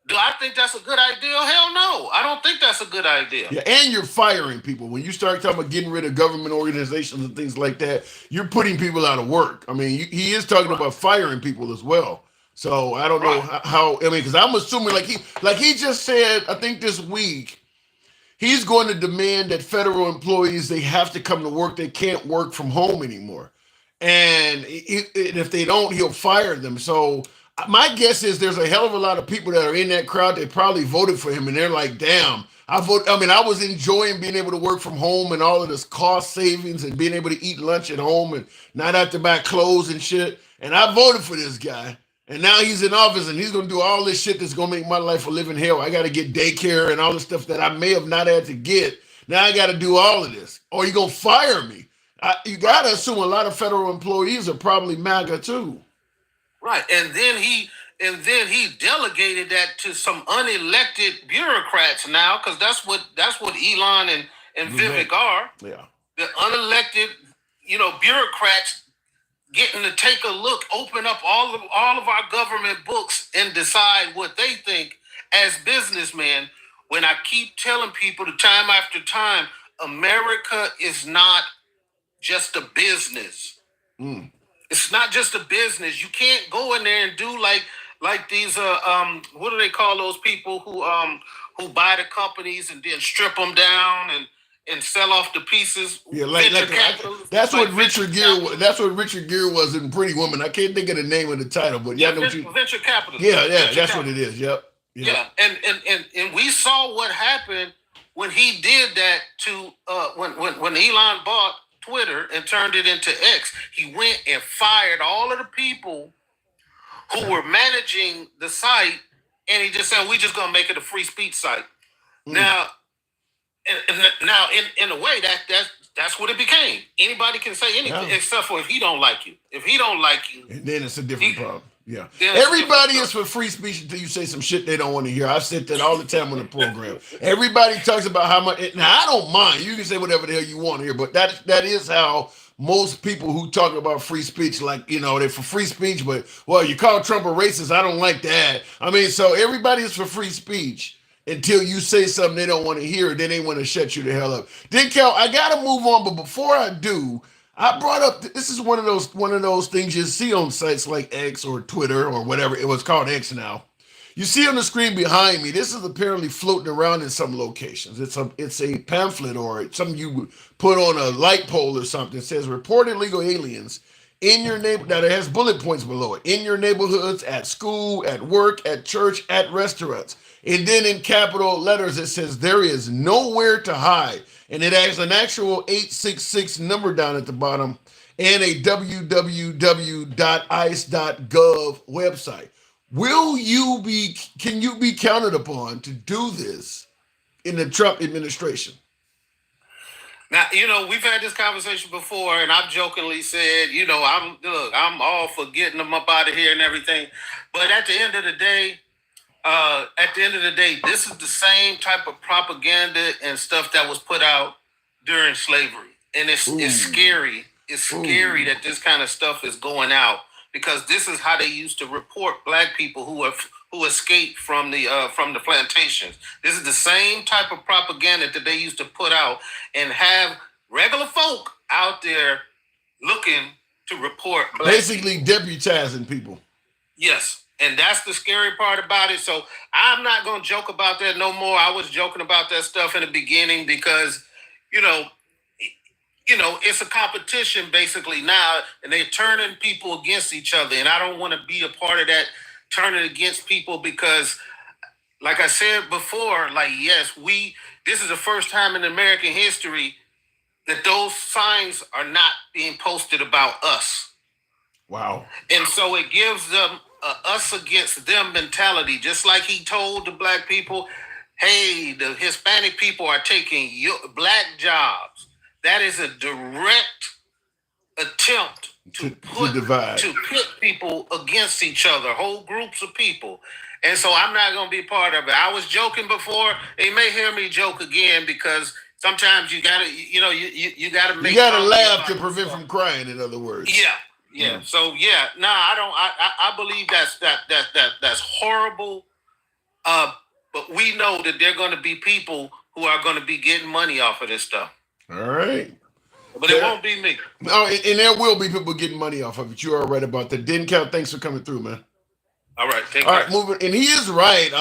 [SPEAKER 5] Do I think that's a good idea? Hell no. I don't think that's a good idea.
[SPEAKER 1] Yeah, and you're firing people. When you start talking about getting rid of government organizations and things like that, you're putting people out of work. I mean, he is talking about firing people as well. So I don't know how. I mean, because I'm assuming like he just said, I think this week, he's going to demand that federal employees, they have to come to work. They can't work from home anymore. And if they don't, he'll fire them. So my guess is there's a hell of a lot of people that are in that crowd that probably voted for him, and they're like, damn, I was enjoying being able to work from home and all of this cost savings and being able to eat lunch at home and not have to buy clothes and shit. And I voted for this guy. And now he's in office and he's going to do all this shit that's going to make my life a living hell. I got to get daycare and all the stuff that I may have not had to get. Now I got to do all of this. Or you're going to fire me. You got to assume a lot of federal employees are probably MAGA too.
[SPEAKER 5] Right. And then he delegated that to some unelected bureaucrats now, because that's what Elon and Vivek are.
[SPEAKER 1] Yeah.
[SPEAKER 5] The unelected, bureaucrats getting to take a look, open up all of our government books and decide what they think as businessmen. When I keep telling people time after time, America is not just a business. It's not just a business. You can't go in there and do like these what do they call those people who buy the companies and then strip them down and sell off the pieces.
[SPEAKER 1] Yeah, that's what Richard Gere was in Pretty Woman. I can't think of the name of the title, but
[SPEAKER 5] venture capital.
[SPEAKER 1] Yeah, that's what it is. Yep.
[SPEAKER 5] Yeah, and we saw what happened when he did that to when Elon bought Twitter and turned it into X. He went and fired all of the people who were managing the site, and he just said, "We just gonna make it a free speech site." Now, in a way, That's what it became. Anybody can say anything except for if he don't like you. If he don't like you,
[SPEAKER 1] and then it's a different problem. Yeah.
[SPEAKER 5] then it's a
[SPEAKER 1] Everybody
[SPEAKER 5] different
[SPEAKER 1] is for free speech until you say some shit they don't want to hear. I've said that all the time on the program. Everybody talks about how much. Now I don't mind. You can say whatever the hell you want to hear, but that is how most people who talk about free speech, like, you know, they're for free speech, but well, you call Trump a racist. I don't like that. I mean, so everybody is for free speech until you say something they don't want to hear, then they want to shut you the hell up. Then Cal, I gotta move on, but before I do, I brought up this is one of those things you see on sites like X or Twitter or whatever. It was called X now. You see on the screen behind me, this is apparently floating around in some locations. It's a pamphlet or something you put on a light pole or something. It says report illegal aliens in your neighborhood. Now it has bullet points below it. In your neighborhoods, at school, at work, at church, at restaurants. And then in capital letters, it says there is nowhere to hide. And it has an actual 866 number down at the bottom and a www.ice.gov website. Can you be counted upon to do this in the Trump administration?
[SPEAKER 5] Now, you know, we've had this conversation before, and I've jokingly said, you know, I'm all for getting them up out of here and everything. But at the end of the day, this is the same type of propaganda and stuff that was put out during slavery. And it's scary. It's scary that this kind of stuff is going out, because this is how they used to report black people who escaped from the plantations. This is the same type of propaganda that they used to put out and have regular folk out there looking to report black
[SPEAKER 1] basically people. Deputizing people.
[SPEAKER 5] Yes. And that's the scary part about it. So I'm not going to joke about that no more. I was joking about that stuff in the beginning because, you know, it's a competition basically now, and they're turning people against each other. And I don't want to be a part of that, turning against people, because like I said before, like, yes, this is the first time in American history that those signs are not being posted about us.
[SPEAKER 1] Wow.
[SPEAKER 5] And so it gives them us against them mentality, just like he told the black people, hey, the Hispanic people are taking your black jobs. That is a direct attempt to pit people against each other, whole groups of people. And so I'm not going to be part of it. I was joking before. They may hear me joke again, because sometimes you got to, you got to make.
[SPEAKER 1] You got to laugh to prevent from crying, in other words.
[SPEAKER 5] Yeah. Yeah. So I don't. I believe that's horrible. But we know that there are going to be people who are going to be getting money off of this stuff.
[SPEAKER 1] All right.
[SPEAKER 5] But it won't be me.
[SPEAKER 1] No, and there will be people getting money off of it. You are right about that. Didn't count. Thanks for coming through, man.
[SPEAKER 5] All right.
[SPEAKER 1] All right, moving. And he is right.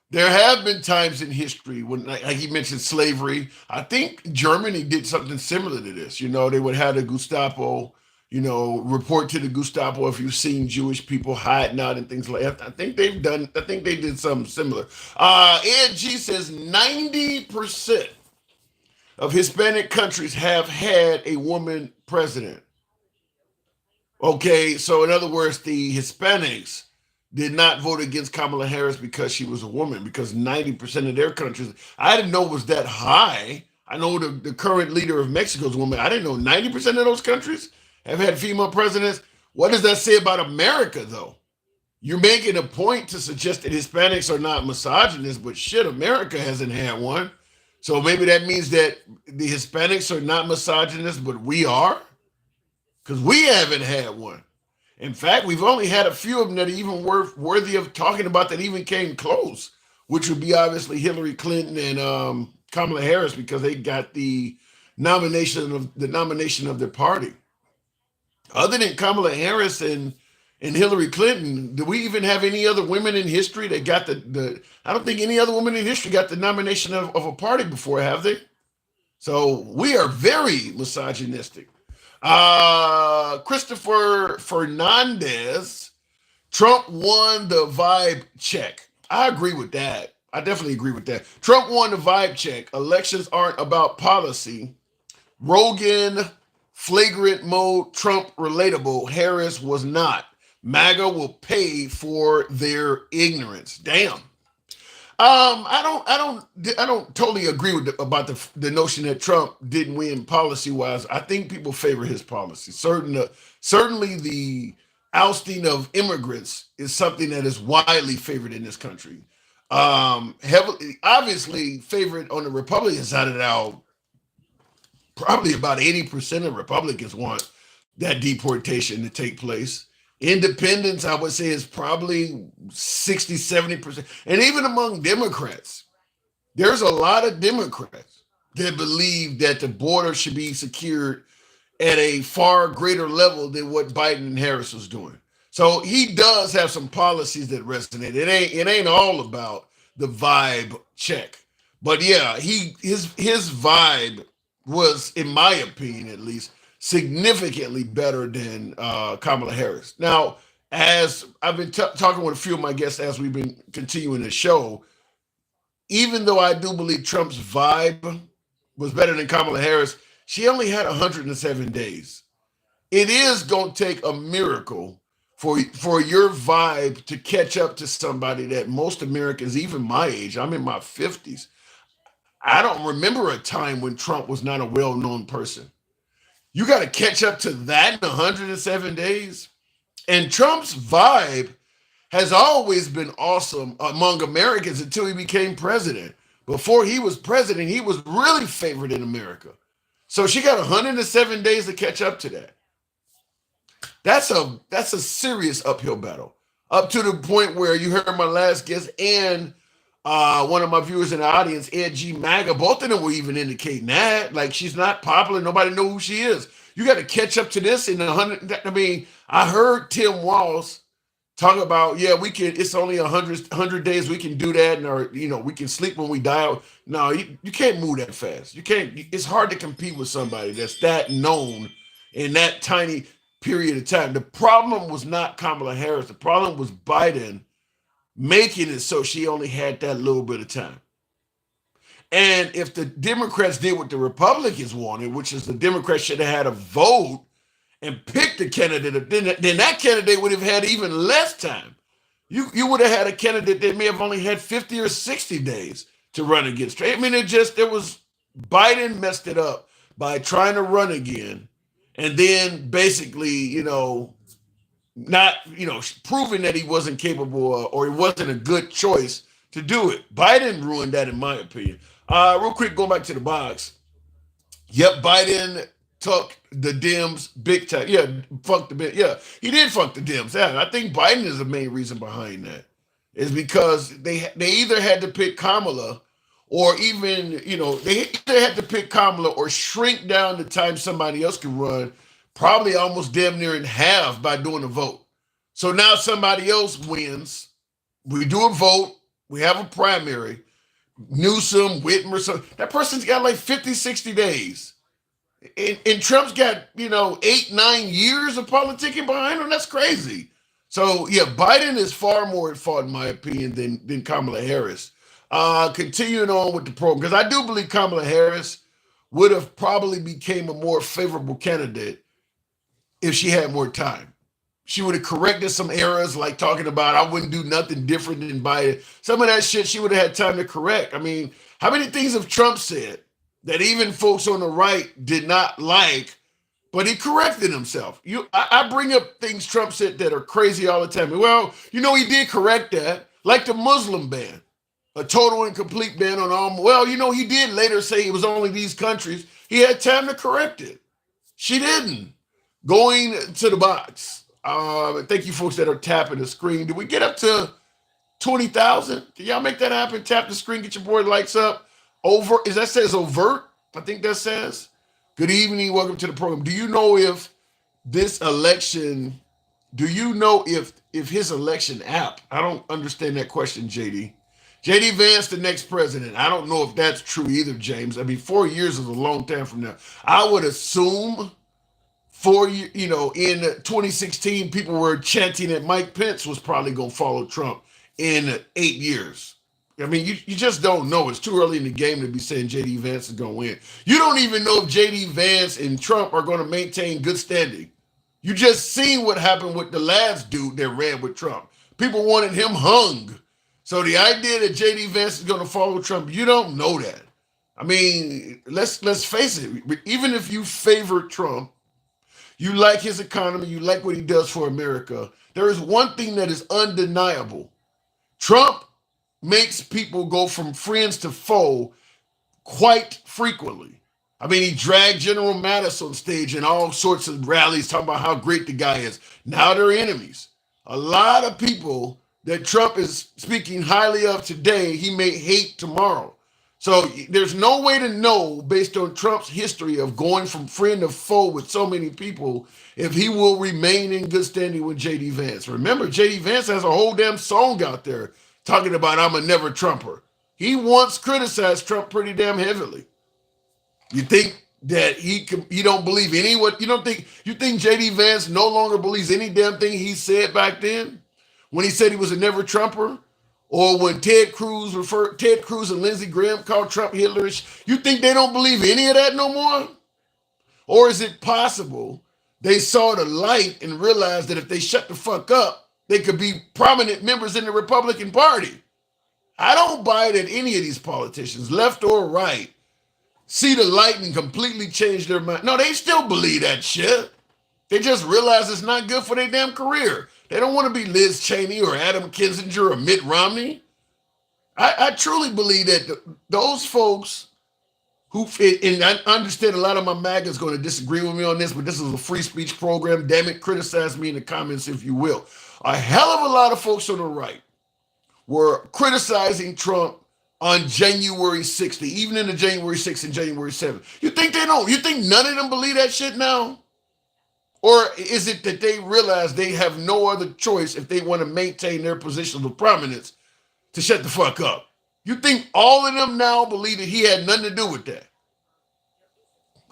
[SPEAKER 1] There have been times in history when, like he mentioned, slavery. I think Germany did something similar to this. You know, they would have the Gestapo, report to the Gestapo if you've seen Jewish people hiding out and things like that. I think they did something similar. Ed G says 90% of Hispanic countries have had a woman president. Okay, so in other words, the Hispanics did not vote against Kamala Harris because she was a woman, because 90% of their countries, I didn't know it was that high. I know the current leader of Mexico is a woman. I didn't know 90% of those countries have had female presidents. What does that say about America, though? You're making a point to suggest that Hispanics are not misogynist, but shit, America hasn't had one. So maybe that means that the Hispanics are not misogynist, but we are? Because we haven't had one. In fact, we've only had a few of them that are even worthy of talking about, that even came close, which would be obviously Hillary Clinton and Kamala Harris, because they got the nomination of their party. Other than Kamala Harris and Hillary Clinton, do we even have any other women in history that got I don't think any other woman in history got the nomination of a party before, have they? So we are very misogynistic. Christopher Fernandez, Trump won the vibe check. I agree with that. I definitely agree with that. Trump won the vibe check. Elections aren't about policy. Rogan, flagrant mode, Trump relatable. Harris was not. MAGA will pay for their ignorance. Damn. I don't totally agree with about the notion that Trump didn't win policy wise. I think people favor his policy. Certainly the ousting of immigrants is something that is widely favored in this country. Heavily, obviously favored on the Republican side of it now. Probably about 80% of Republicans want that deportation to take place. Independents, I would say, is probably 60, 70%. And even among Democrats, there's a lot of Democrats that believe that the border should be secured at a far greater level than what Biden and Harris was doing. So he does have some policies that resonate. It ain't all about the vibe check. But yeah, his vibe was, in my opinion at least, significantly better than Kamala Harris. Now, as I've been talking with a few of my guests as we've been continuing the show, even though I do believe Trump's vibe was better than Kamala Harris, she only had 107 days. It is going to take a miracle for your vibe to catch up to somebody that most Americans, even my age, I'm in my 50s, I don't remember a time when Trump was not a well-known person. You got to catch up to that in 107 days. And Trump's vibe has always been awesome among Americans until he became president. Before he was president, he was really favored in America. So she got 107 days to catch up to that. That's a serious uphill battle. Up to the point where you heard my last guest and one of my viewers in the audience, Ed G. MAGA, both of them were even indicating that. Like, she's not popular. Nobody know who she is. You got to catch up to this in 100. I mean, I heard Tim Walz talk about, yeah, we can, it's only 100 days. We can do that. And, or, we can sleep when we die. No, you can't move that fast. You can't. It's hard to compete with somebody that's that known in that tiny period of time. The problem was not Kamala Harris. The problem was Biden making it so she only had that little bit of time. And if the Democrats did what the Republicans wanted, which is the Democrats should have had a vote and picked a candidate, then that candidate would have had even less time. You would have had a candidate that may have only had 50 or 60 days to run against. I mean, Biden messed it up by trying to run again and then basically, not, proving that he wasn't capable or he wasn't a good choice to do it. Biden ruined that, in my opinion. Real quick, going back to the box. Yep, Biden took the Dems big time. Yeah, he did fuck the Dems. Yeah, I think Biden is the main reason behind that. Is because they either had to pick Kamala or even, they either had to pick Kamala or shrink down the time somebody else could run, probably almost damn near in half by doing a vote. So now somebody else wins. We do a vote. We have a primary. Newsom, Whitmer, so that person's got like 50, 60 days. And Trump's got, 8, 9 years of politicking behind him. That's crazy. So, yeah, Biden is far more at fault, in my opinion, than Kamala Harris. Continuing on with the program, because I do believe Kamala Harris would have probably became a more favorable candidate if she had more time. She would have corrected some errors, like talking about I wouldn't do nothing different than Biden. Some of that shit she would have had time to correct. I mean, how many things have Trump said that even folks on the right did not like, but he corrected himself? I bring up things Trump said that are crazy all the time. Well, he did correct that, like the Muslim ban, a total and complete ban on all. Well, he did later say it was only these countries. He had time to correct it. She didn't. Going to the box. Thank you folks that are tapping the screen. Did we get up to 20,000? Can y'all make that happen? Tap the screen, get your boy lights up. Over, is that says overt? I think that says. Good evening, welcome to the program. Do you know if this election, if his election app, I don't understand that question, JD. JD Vance, the next president. I don't know if that's true either, James. I mean, 4 years is a long time from now. I would assume in 2016, people were chanting that Mike Pence was probably going to follow Trump in 8 years. I mean, you just don't know. It's too early in the game to be saying J.D. Vance is going to win. You don't even know if J.D. Vance and Trump are going to maintain good standing. You just seen what happened with the last dude that ran with Trump. People wanted him hung. So the idea that J.D. Vance is going to follow Trump, you don't know that. I mean, let's face it. Even if you favor Trump, you like his economy, you like what he does for America, there is one thing that is undeniable. Trump makes people go from friends to foe quite frequently. I mean, he dragged General Mattis on stage in all sorts of rallies talking about how great the guy is. Now they're enemies. A lot of people that Trump is speaking highly of today, he may hate tomorrow. So there's no way to know, based on Trump's history of going from friend to foe with so many people, if he will remain in good standing with J.D. Vance. Remember, J.D. Vance has a whole damn song out there talking about I'm a never Trumper. He once criticized Trump pretty damn heavily. You think that he don't believe any what you think J.D. Vance no longer believes any damn thing he said back then when he said he was a never Trumper, or when Ted Cruz and Lindsey Graham called Trump Hitlerish? You think they don't believe any of that no more? Or is it possible they saw the light and realized that if they shut the fuck up, they could be prominent members in the Republican Party? I don't buy that any of these politicians, left or right, see the light and completely change their mind. No, they still believe that shit. They just realize it's not good for their damn career. They don't want to be Liz Cheney or Adam Kinzinger or Mitt Romney. I truly believe that those folks who, and I understand a lot of my MAGA is going to disagree with me on this, but this is a free speech program. Damn it, criticize me in the comments if you will. A hell of a lot of folks on the right were criticizing Trump on January 6th, the evening of January 6th and January 7th. You think they don't? You think none of them believe that shit now? Or is it that they realize they have no other choice if they want to maintain their positions of prominence to shut the fuck up? You think all of them now believe that he had nothing to do with that?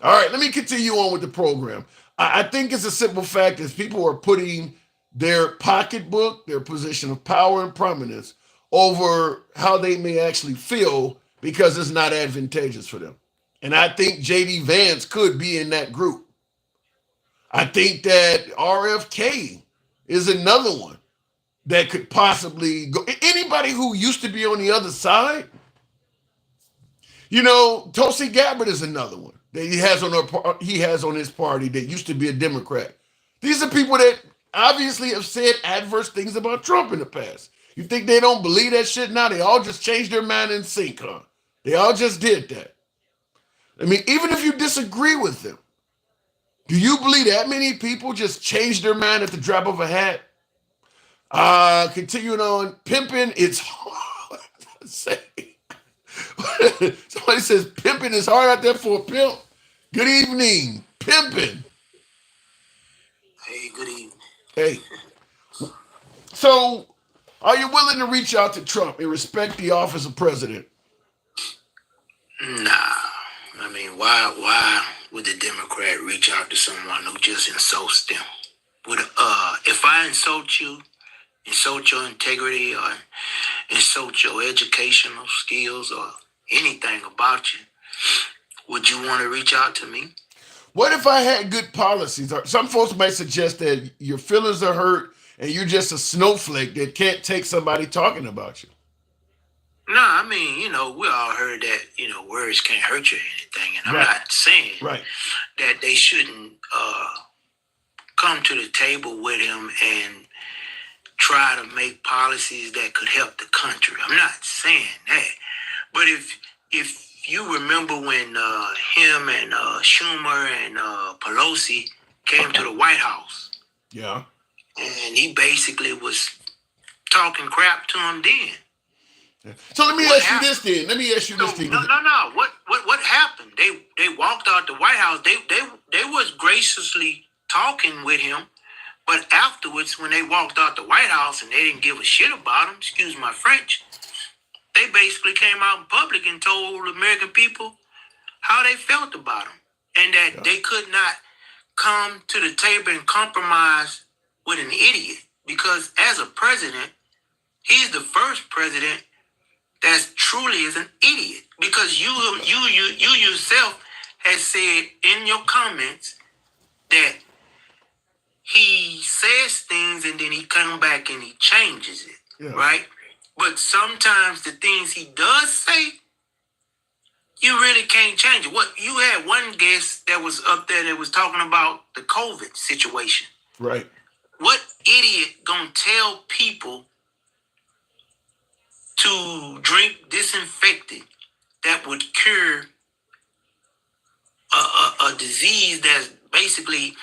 [SPEAKER 1] All right, let me continue on with the program. I think it's a simple fact is people are putting their pocketbook, their position of power and prominence over how they may actually feel because it's not advantageous for them. And I think J.D. Vance could be in that group. I think that RFK is another one that could possibly go. Anybody who used to be on the other side, Tulsi Gabbard is another one that he has on his party that used to be a Democrat. These are people that obviously have said adverse things about Trump in the past. You think they don't believe that shit now? They all just changed their mind in sync, huh? They all just did that. I mean, even if you disagree with them, do you believe that many people just changed their mind at the drop of a hat? Continuing on, pimping, it's hard to say. Somebody says pimping is hard out there for a pimp. Good evening, pimping.
[SPEAKER 6] Hey, good evening.
[SPEAKER 1] Hey. So, are you willing to reach out to Trump and respect the office of president?
[SPEAKER 6] Nah. I mean, why would the Democrat reach out to someone who just insults them? If I insult you, insult your integrity, or insult your educational skills, or anything about you, would you want to reach out to me?
[SPEAKER 1] What if I had good policies? Some folks might suggest that your feelings are hurt and you're just a snowflake that can't take somebody talking about you.
[SPEAKER 6] No, I mean, we all heard that, words can't hurt you or anything. And I'm not saying that they shouldn't come to the table with him and try to make policies that could help the country. I'm not saying that. But if you remember when him and Schumer and Pelosi came to the White House.
[SPEAKER 1] Yeah.
[SPEAKER 6] And he basically was talking crap to him then.
[SPEAKER 1] So let me ask you this then.
[SPEAKER 6] No. What happened? They walked out the White House. They was graciously talking with him, but afterwards, when they walked out the White House and they didn't give a shit about him, excuse my French, they basically came out in public and told American people how they felt about him, and that they could not come to the table and compromise with an idiot, because as a president, he's the first president that truly is an idiot, because you yourself has said in your comments that he says things and then he comes back and he changes it, right? But sometimes the things he does say, you really can't change it. What you had one guest that was up there that was talking about the COVID situation.
[SPEAKER 1] Right.
[SPEAKER 6] What idiot gonna tell people to drink disinfectant that would cure a disease that's basically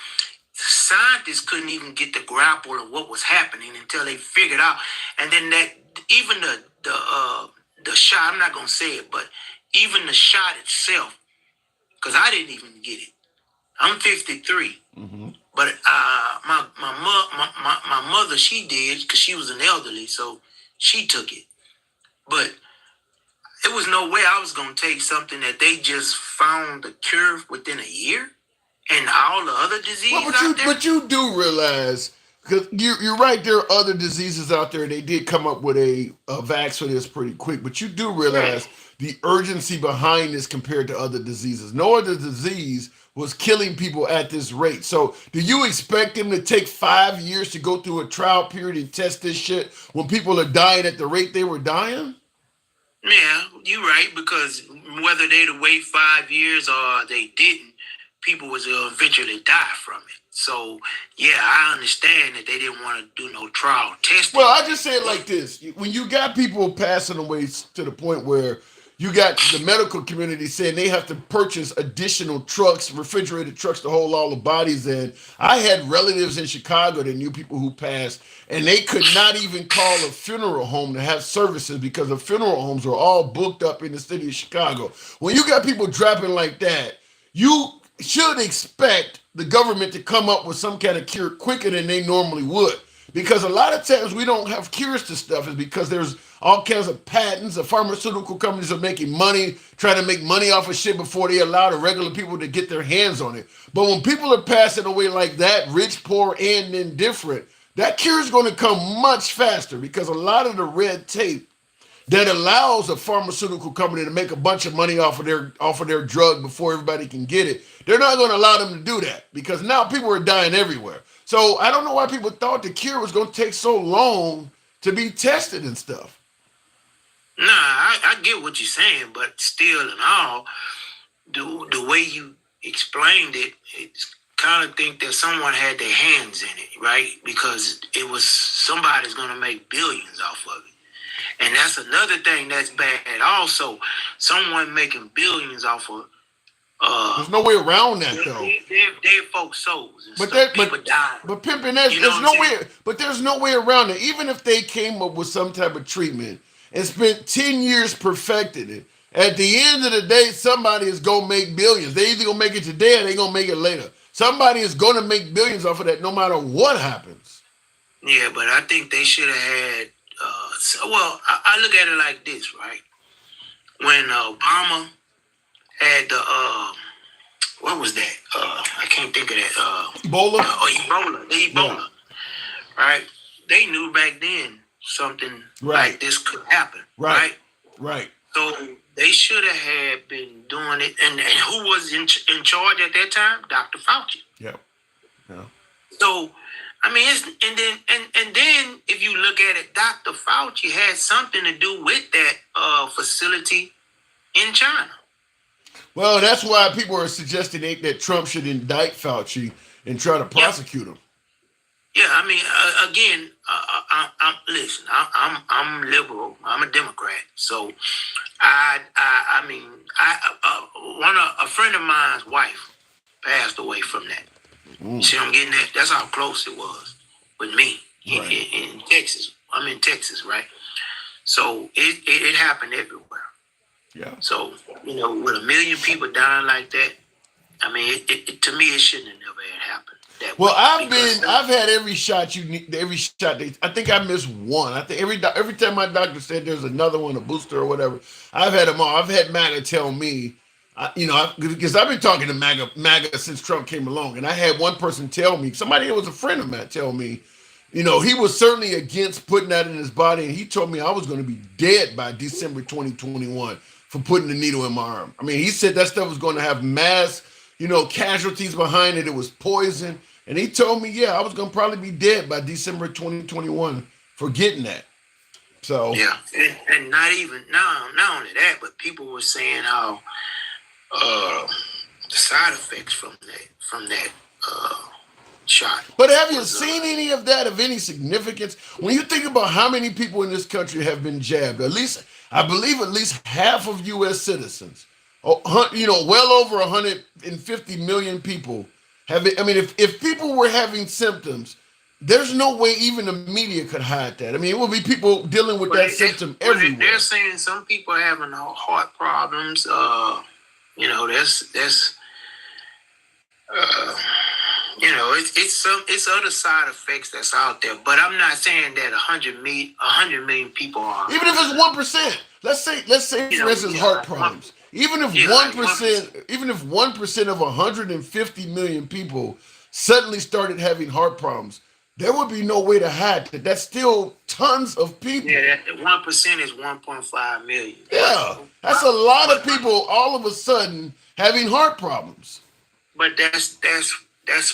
[SPEAKER 6] scientists couldn't even get the grapple of what was happening until they figured out. And then that even the shot, I'm not gonna say it, but even the shot itself, because I didn't even get it. I'm 53.
[SPEAKER 1] Mm-hmm.
[SPEAKER 6] But my mother, she did because she was an elderly, so she took it. But it was no way I was gonna take something that they just found the cure within a year, and all the other diseases
[SPEAKER 1] Well, but you do realize, because you're right, there are other diseases out there. They did come up with a vax for this pretty quick, but you do realize the urgency behind this compared to other diseases. No other disease was killing people at this rate. So do you expect them to take 5 years to go through a trial period and test this shit when people are dying at the rate they were dying?
[SPEAKER 6] Yeah, you're right, because whether they'd wait 5 years or they didn't, people was eventually die from it. So, yeah, I understand that they didn't want to do no trial testing.
[SPEAKER 1] Well, I just say it like this. When you got people passing away to the point where you got the medical community saying they have to purchase additional trucks, refrigerated trucks to hold all the bodies in. I had relatives in Chicago that knew people who passed, and they could not even call a funeral home to have services because the funeral homes were all booked up in the city of Chicago. When you got people dropping like that, you should expect the government to come up with some kind of cure quicker than they normally would. Because a lot of times we don't have cures to stuff is because there's all kinds of patents. The pharmaceutical companies are making money, trying to make money off of shit before they allow the regular people to get their hands on it. But when people are passing away like that, rich, poor, and indifferent, that cure is going to come much faster because a lot of the red tape that allows a pharmaceutical company to make a bunch of money off of their drug before everybody can get it. They're not going to allow them to do that because now people are dying everywhere. So I don't know why people thought the cure was going to take so long to be tested and stuff.
[SPEAKER 6] Nah, I get what you're saying, but still and all, the way you explained it, it's kind of think that someone had their hands in it, right? Because it was somebody's going to make billions off of it. And that's another thing that's bad also. Someone making billions off of
[SPEAKER 1] there's no way around that though.
[SPEAKER 6] Dead folks' souls and
[SPEAKER 1] but
[SPEAKER 6] stuff.
[SPEAKER 1] People dying. But pimping that, there's no way around it. Even if they came up with some type of treatment and spent 10 years perfecting it, at the end of the day, somebody is gonna make billions. They either gonna make it today or they gonna make it later. Somebody is gonna make billions off of that no matter what happens.
[SPEAKER 6] Yeah, but I think they should have had I look at it like this, right? When Obama had the what was that? I can't think of that.
[SPEAKER 1] Ebola.
[SPEAKER 6] Ebola. Yeah. Right? They knew back then something like this could happen. Right. So they should have had been doing it. And who was in charge at that time? Dr. Fauci.
[SPEAKER 1] Yeah.
[SPEAKER 6] So I mean, and then if you look at it, Dr. Fauci had something to do with that facility in China.
[SPEAKER 1] Well, that's why people are suggesting that Trump should indict Fauci and try to prosecute him.
[SPEAKER 6] Yeah, I mean, again, listen, I'm liberal. I'm a Democrat, so I mean, a friend of mine's wife passed away from that. See, I'm getting that. That's how close it was with me in Texas. I'm in Texas, right? So it happened everywhere.
[SPEAKER 1] Yeah.
[SPEAKER 6] So with 1 million people dying like that, I mean, to me, it shouldn't have never had happened.
[SPEAKER 1] Well, I've had every shot you need. Every shot. I think I missed one. I think every time my doctor said there's another one, a booster or whatever, I've had them all. I've had MAGA tell me. Because I've been talking to MAGA since Trump came along, and I had one person tell me, somebody that was a friend of mine, tell me, he was certainly against putting that in his body, and he told me I was going to be dead by December 2021 for putting the needle in my arm. I mean, he said that stuff was going to have mass, casualties behind it. It was poison, and he told me, I was going to probably be dead by December 2021 for getting that. So
[SPEAKER 6] yeah, and not even not only that, but people were saying how the side effects from that shot.
[SPEAKER 1] But have you seen any of that of any significance? When you think about how many people in this country have been jabbed, at least I believe at least half of U.S. citizens, well over 150 million people have it. I mean, if people were having symptoms, there's no way even the media could hide that. I mean, it would be people dealing with that symptom everywhere.
[SPEAKER 6] They're saying some people are having heart problems. That's it's other side effects that's out there, but I'm not saying that 100 million people are.
[SPEAKER 1] Even if it's 1%, let's say for instance heart problems. Even if 1%, even if 1% of 150 million people suddenly started having heart problems, there would be no way to hide that. That's still tons of people.
[SPEAKER 6] Yeah, that 1% is 1.5 million.
[SPEAKER 1] Yeah, that's a lot of people all of a sudden having heart problems.
[SPEAKER 6] But that's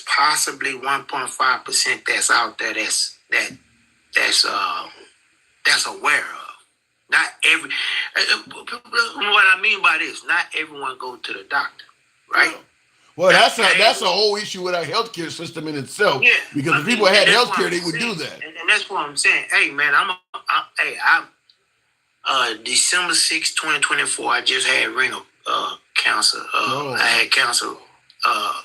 [SPEAKER 6] possibly 1.5% that's out there that's aware of. Not every. What I mean by this, not everyone go to the doctor, right?
[SPEAKER 1] Well, that's a whole issue with our healthcare system in itself. Yeah, because if people had healthcare, they would do that.
[SPEAKER 6] And that's what I'm saying. Hey, man, I'm December 6, 2024. I just had renal cancer. I had cancer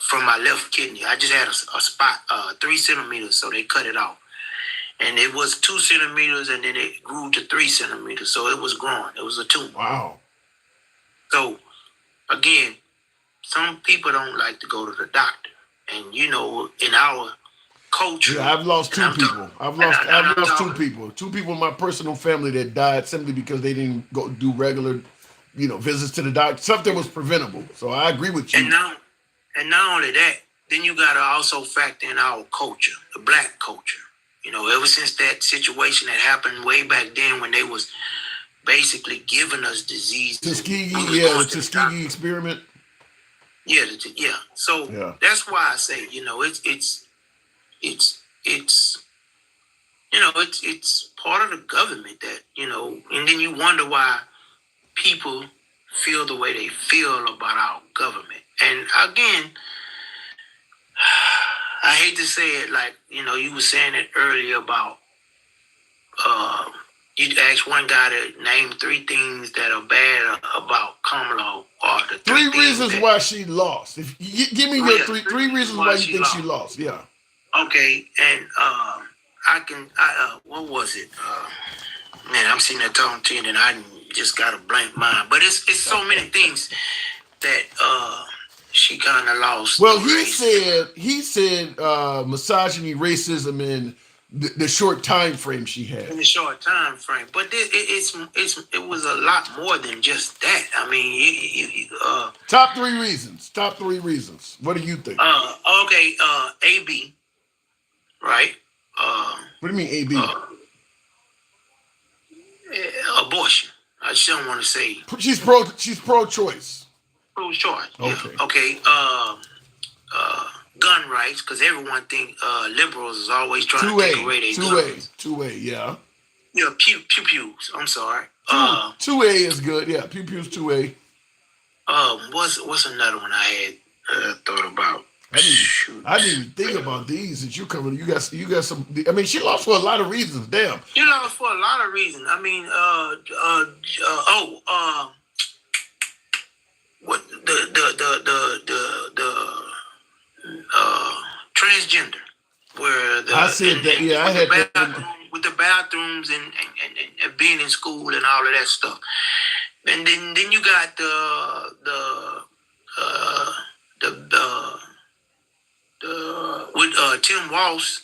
[SPEAKER 6] from my left kidney. I just had a spot 3 centimeters, so they cut it off. And it was 2 centimeters, and then it grew to 3 centimeters. So it was growing. It was a tumor.
[SPEAKER 1] Wow.
[SPEAKER 6] So, again, some people don't like to go to the doctor. And, in our culture...
[SPEAKER 1] Yeah, I've lost 2 people. I've lost 2 people. 2 people in my personal family that died simply because they didn't go do regular, visits to the doctor. Something was preventable. So I agree with you.
[SPEAKER 6] And not only that, then you got to also factor in our culture, the black culture. Ever since that situation that happened way back then when they was basically giving us disease.
[SPEAKER 1] Tuskegee, the Tuskegee experiment.
[SPEAKER 6] Yeah. So that's why I say, it's part of the government that, and then you wonder why people feel the way they feel about our government. And again, I hate to say it, like, you were saying it earlier about, you asked one guy to name 3 things that are bad about Kamala, or the
[SPEAKER 1] 3 reasons why she lost. If give me your three reasons why you think she lost. Yeah.
[SPEAKER 6] Okay, and what was it? Man, I'm sitting there talking to you, and I just got a blank mind. But it's so many things that she kind of lost.
[SPEAKER 1] Well, he said misogyny, racism, and the short time frame she had.
[SPEAKER 6] In the short time frame, but it was a lot more than just that. I mean,
[SPEAKER 1] top 3 reasons. Top 3 reasons. What do you think?
[SPEAKER 6] Okay, AB, right?
[SPEAKER 1] What do you mean AB?
[SPEAKER 6] Abortion. I just don't want to say.
[SPEAKER 1] She's pro-choice.
[SPEAKER 6] Pro-choice.
[SPEAKER 1] Okay.
[SPEAKER 6] Yeah. Okay. Gun rights, because everyone think liberals is always trying to take away their guns.
[SPEAKER 1] 2A, yeah.
[SPEAKER 6] Yeah, pew-pews. I'm sorry.
[SPEAKER 1] 2A is good. Yeah, pew-pews 2A.
[SPEAKER 6] What's another one I had thought about?
[SPEAKER 1] I didn't even think about these that you covered. You got some. I mean, she lost for a lot of reasons. Damn.
[SPEAKER 6] She lost for a lot of reasons. I mean, what the transgender, where
[SPEAKER 1] I said that. Yeah, I had that
[SPEAKER 6] with the bathrooms and being in school and all of that stuff. And then you got with Tim Walsh,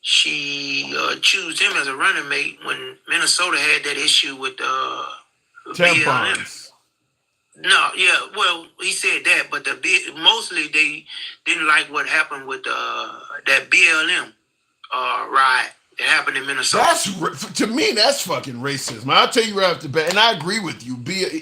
[SPEAKER 6] she chose him as a running mate when Minnesota had that issue with
[SPEAKER 1] tampons.
[SPEAKER 6] No, yeah, well, he said that, but mostly they didn't like what happened with that BLM riot It happened in Minnesota.
[SPEAKER 1] To me, that's fucking racism. I'll tell you right off the bat, and I agree with you.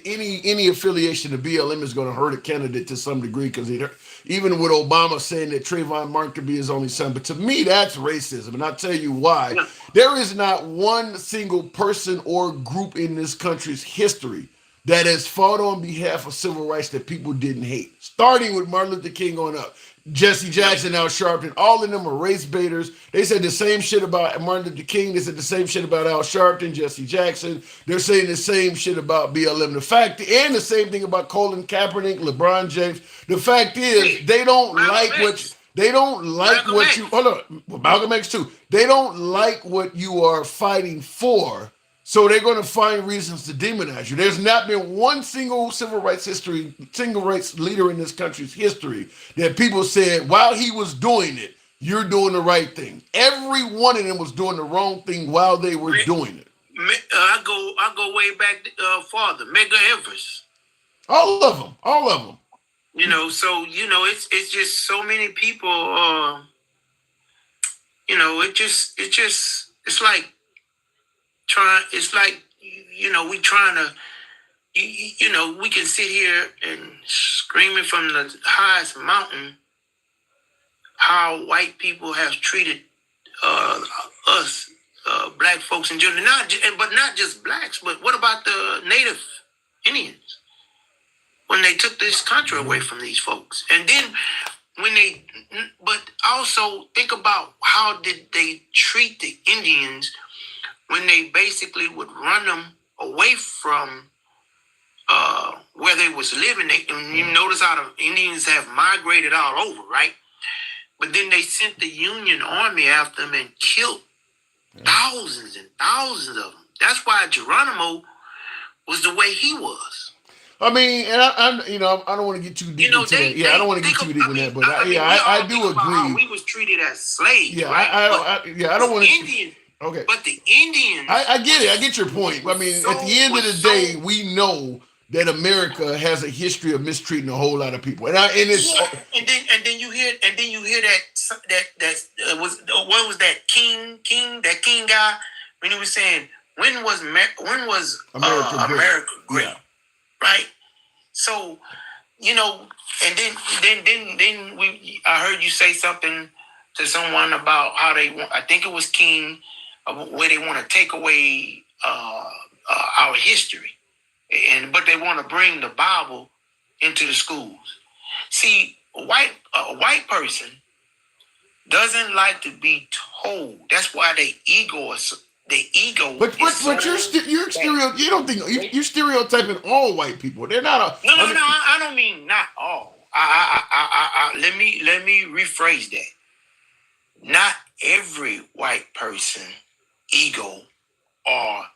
[SPEAKER 1] Any affiliation to BLM is going to hurt a candidate to some degree because even with Obama saying that Trayvon Martin could be his only son, but to me, that's racism, and I'll tell you why.
[SPEAKER 6] Yeah.
[SPEAKER 1] There is not one single person or group in this country's history that has fought on behalf of civil rights that people didn't hate, starting with Martin Luther King on up. Jesse Jackson, Al Sharpton, all of them are race baiters. They said the same shit about Martin Luther King. They said the same shit about Al Sharpton, Jesse Jackson. They're saying the same shit about BLM. And the same thing about Colin Kaepernick, LeBron James. The fact is, they don't like what you. Hold on, Malcolm X too. They don't like what you are fighting for. So they're going to find reasons to demonize you. There's not been one single civil rights leader in this country's history that people said while he was doing it, you're doing the right thing. Every one of them was doing the wrong thing while they were doing it.
[SPEAKER 6] I go way back farther. Mega Evers.
[SPEAKER 1] All of them.
[SPEAKER 6] So it's just so many people. It's like we trying to, we can sit here and screaming from the highest mountain how white people have treated us, black folks in general, but not just blacks, but what about the native Indians when they took this country away from these folks? And then but also think about how did they treat the Indians when they basically would run them away from where they was living. And you notice how the Indians have migrated all over, right? But then they sent the Union Army after them and killed thousands and thousands of them. That's why Geronimo was the way he was.
[SPEAKER 1] I mean, and I don't want to get too deep into that. Yeah, I don't want to get too deep in that, but I do agree.
[SPEAKER 6] We was treated as slaves.
[SPEAKER 1] Yeah,
[SPEAKER 6] right?
[SPEAKER 1] I don't want to.
[SPEAKER 6] Indians.
[SPEAKER 1] Okay.
[SPEAKER 6] But the Indians.
[SPEAKER 1] I get it. I get your point. I mean, at the end of the day, we know that America has a history of mistreating a whole lot of people, and
[SPEAKER 6] then you hear that what was that King guy when he was saying when was America great?
[SPEAKER 1] Yeah.
[SPEAKER 6] Right? So, and then I heard you say something to someone about how they want, I think it was King, where they want to take away our history, but they want to bring the Bible into the schools. See, a white person doesnn't like to be told. That's why the ego. But
[SPEAKER 1] you don't think you're stereotyping all white people. They're not
[SPEAKER 6] No. I don't mean not all. Let me rephrase that. Not every white person ego or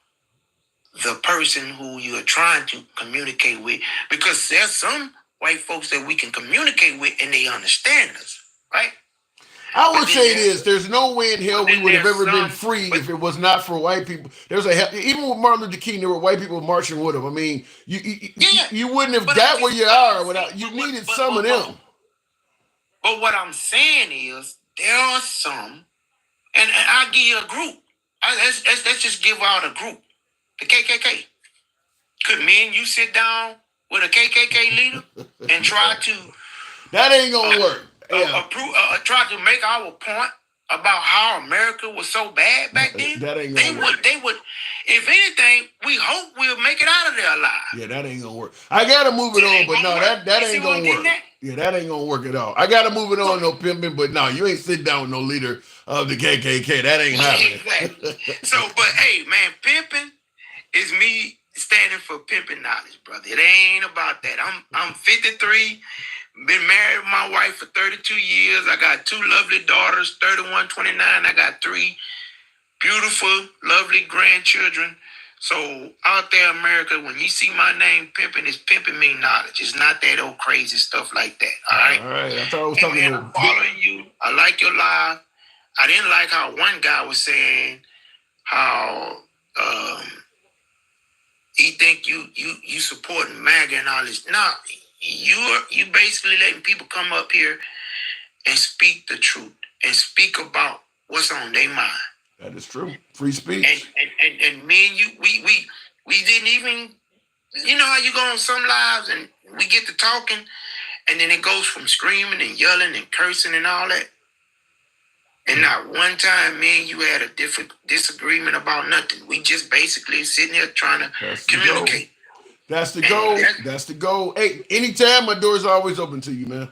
[SPEAKER 6] the person who you're trying to communicate with, because there's some white folks that we can communicate with and they understand us, right?
[SPEAKER 1] I would say this: there's no way in hell we would have ever been free if it was not for white people. Even with Martin Luther King, there were white people marching with him. I mean, you wouldn't have got where you are without. You needed some of them.
[SPEAKER 6] But what I'm saying is, there are some, and I'll give you a group. Let's just give out a group, the KKK. Could me and you sit down with a KKK leader and try to?
[SPEAKER 1] That ain't gonna work.
[SPEAKER 6] Try to make our point about how America was so bad back then.
[SPEAKER 1] That ain't gonna work.
[SPEAKER 6] They would. If anything, we hope we'll make it out of there alive.
[SPEAKER 1] Yeah, that ain't gonna work. I gotta move it on, but no, that ain't gonna work. Yeah, that ain't gonna work at all. I gotta move it on, no pimping, but no, you ain't sitting down with no leader of the KKK. That ain't happening.
[SPEAKER 6] Exactly. But hey, man, pimping is me standing for pimping knowledge, brother. It ain't about that. I'm 53. Been married with my wife for 32 years. I got 2 lovely daughters, 31, 29. I got 3 beautiful, lovely grandchildren. So out there, America, when you see my name pimping, it's pimping me knowledge. It's not that old crazy stuff like that. All right.
[SPEAKER 1] All right. I thought I was talking about.
[SPEAKER 6] I'm following you. I like your live. I didn't like how one guy was saying how he think you supporting MAGA and all this. No. You basically letting people come up here and speak the truth and speak about what's on their mind.
[SPEAKER 1] That is true. Free speech.
[SPEAKER 6] And me and you, we didn't even, you know how you go on some lives and we get to talking, and then it goes from screaming and yelling and cursing and all that. And not one time me and you had a different disagreement about nothing. We just basically sitting here trying to communicate.
[SPEAKER 1] That's the goal. That's the goal. Hey, anytime, my door's always open to you, man.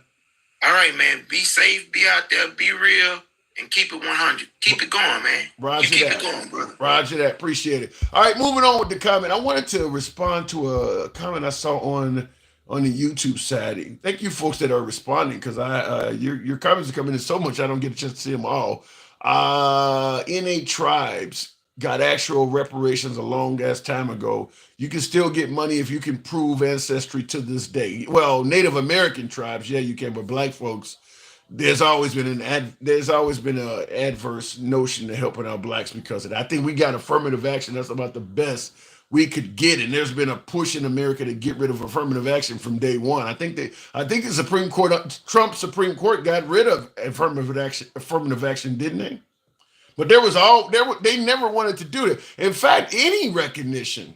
[SPEAKER 6] All right, man. Be safe, be out there, be real, and keep it 100. Keep it going, man.
[SPEAKER 1] Roger
[SPEAKER 6] keep
[SPEAKER 1] that.
[SPEAKER 6] it going, brother.
[SPEAKER 1] Roger that. Appreciate it. All right, moving on with the comment. I wanted to respond to a comment I saw on the YouTube side. Thank you, folks that are responding, because your comments are coming in so much I don't get a chance to see them all. NA tribes got actual reparations a long ass time ago. You can still get money if you can prove ancestry to this day. Well, Native American tribes, yeah, you can, but black folks, there's always been an adverse notion to helping out blacks because of that. I think we got affirmative action. That's about the best we could get, and there's been a push in America to get rid of affirmative action from day one. I think the Supreme Court, Trump Supreme Court, got rid of affirmative action, didn't they? But they never wanted to do it. In fact, any recognition,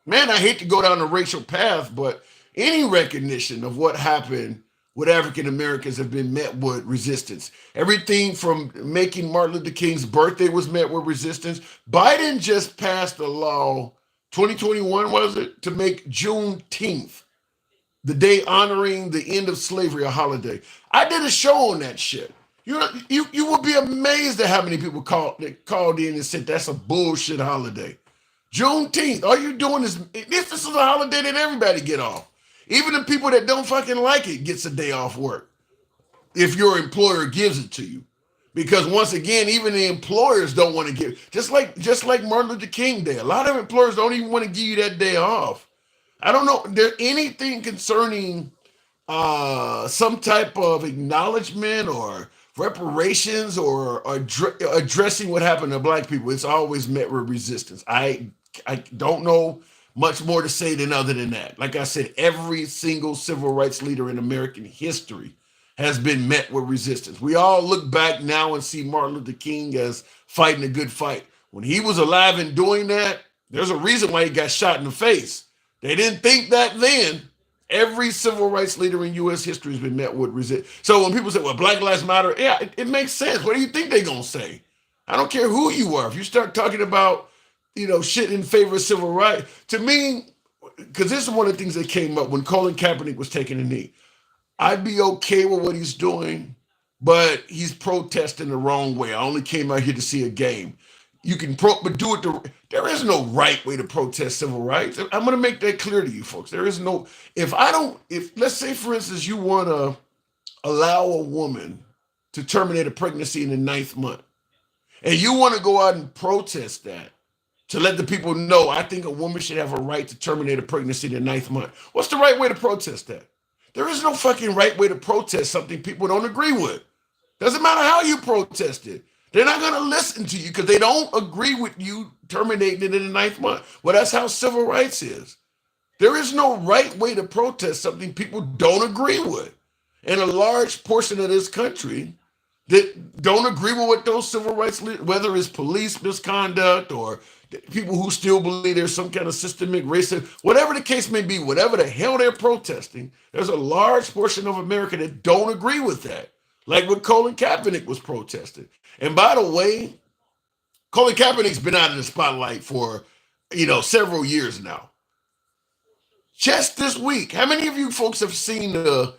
[SPEAKER 1] man, I hate to go down the racial path, but any recognition of what happened with African Americans have been met with resistance. Everything from making Martin Luther King's birthday was met with resistance. Biden just passed a law, 2021 was it, to make Juneteenth, the day honoring the end of slavery, a holiday. I did a show on that shit. You would be amazed at how many people called in and said that's a bullshit holiday. Juneteenth, all you're doing is, this is a holiday that everybody get off. Even the people that don't fucking like it gets a day off work if your employer gives it to you. Because once again, even the employers don't want to give, just like Martin Luther King Day. A lot of employers don't even want to give you that day off. I don't know, there anything concerning some type of acknowledgement or reparations or addressing what happened to black people. It's always met with resistance. I don't know much more to say than other than that. Like I said, every single civil rights leader in American history has been met with resistance. We all look back now and see Martin Luther King as fighting a good fight. When he was alive and doing that, there's a reason why he got shot in the face. They didn't think that then. Every civil rights leader in U.S. history has been met with resistance. So when people say, well, Black Lives Matter, yeah, it makes sense. What do you think they're going to say? I don't care who you are. If you start talking about, shit in favor of civil rights, to me, because this is one of the things that came up when Colin Kaepernick was taking a knee. I'd be okay with what he's doing, but he's protesting the wrong way. I only came out here to see a game. You can but do it. There is no right way to protest civil rights. I'm going to make that clear to you folks. There is no, if let's say for instance, you want to allow a woman to terminate a pregnancy in the 9th month, and you want to go out and protest that to let the people know, I think a woman should have a right to terminate a pregnancy in the 9th month. What's the right way to protest that? There is no fucking right way to protest something people don't agree with. Doesn't matter how you protest it. They're not going to listen to you because they don't agree with you terminating it in the 9th month. Well, that's how civil rights is. There is no right way to protest something people don't agree with. And a large portion of this country that don't agree with what those civil rights, whether it's police misconduct or people who still believe there's some kind of systemic racism, whatever the case may be, whatever the hell they're protesting, there's a large portion of America that don't agree with that. Like what Colin Kaepernick was protesting. And by the way, Colin Kaepernick's been out of the spotlight for, several years now. Just this week, how many of you folks have seen the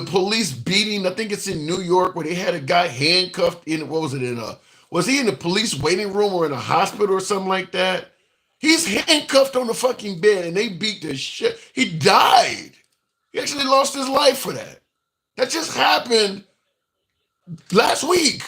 [SPEAKER 1] police beating? I think it's in New York where they had a guy handcuffed in, was he in the police waiting room or in a hospital or something like that? He's handcuffed on the fucking bed and they beat the shit. He died. He actually lost his life for that. That just happened last week.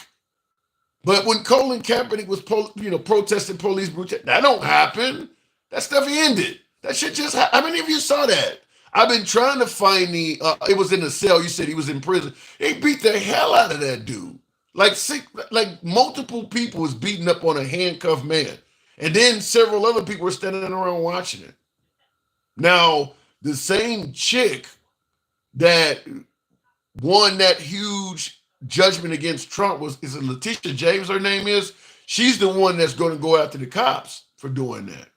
[SPEAKER 1] But when Colin Kaepernick was, protesting police brutality, that don't happen. That stuff ended. That shit just happened. How many of you saw that? I've been trying to find it was in a cell. You said he was in prison. They beat the hell out of that dude. Like multiple people was beating up on a handcuffed man. And then several other people were standing around watching it. Now, the same chick that won that huge judgment against Trump is it Letitia James, her name is? She's the one that's going to go after the cops for doing that.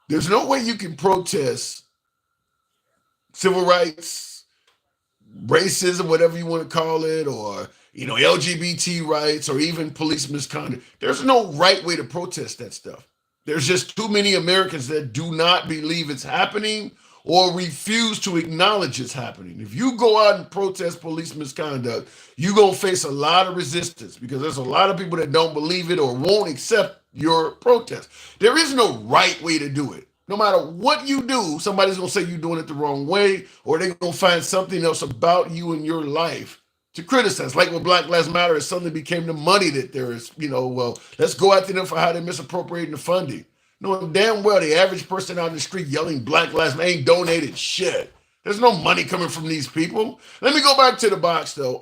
[SPEAKER 1] There's no way you can protest civil rights, racism, whatever you want to call it, or LGBT rights, or even police misconduct. There's no right way to protest that stuff. There's just too many Americans that do not believe it's happening or refuse to acknowledge it's happening. If you go out and protest police misconduct, you're going to face a lot of resistance because there's a lot of people that don't believe it or won't accept your protest. There is no right way to do it. No matter what you do, somebody's going to say you're doing it the wrong way, or they're going to find something else about you in your life to criticize. Like with Black Lives Matter, it suddenly became the money that there is, well, let's go after them for how they're misappropriating the funding. Knowing damn well the average person out in the street yelling Black Lives Matter ain't donated shit. There's no money coming from these people. Let me go back to the box, though.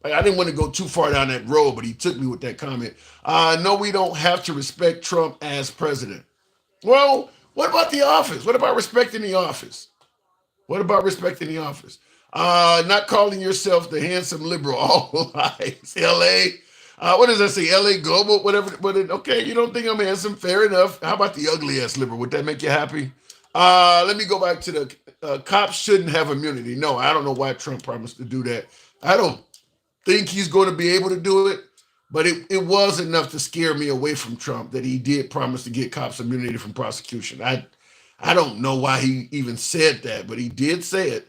[SPEAKER 1] I didn't want to go too far down that road, but he took me with that comment. No, we don't have to respect Trump as president. Well, what about the office? What about respecting the office? What about respecting the office? Not calling yourself the handsome liberal. All lies. LA. What does that say? LA Global, whatever. Okay, you don't think I'm handsome? Fair enough. How about the ugly ass liberal? Would that make you happy? Let me go back to the cops shouldn't have immunity. No, I don't know why Trump promised to do that. I don't think he's going to be able to do it, but it was enough to scare me away from Trump that he did promise to get cops immunity from prosecution. I don't know why he even said that, but he did say it.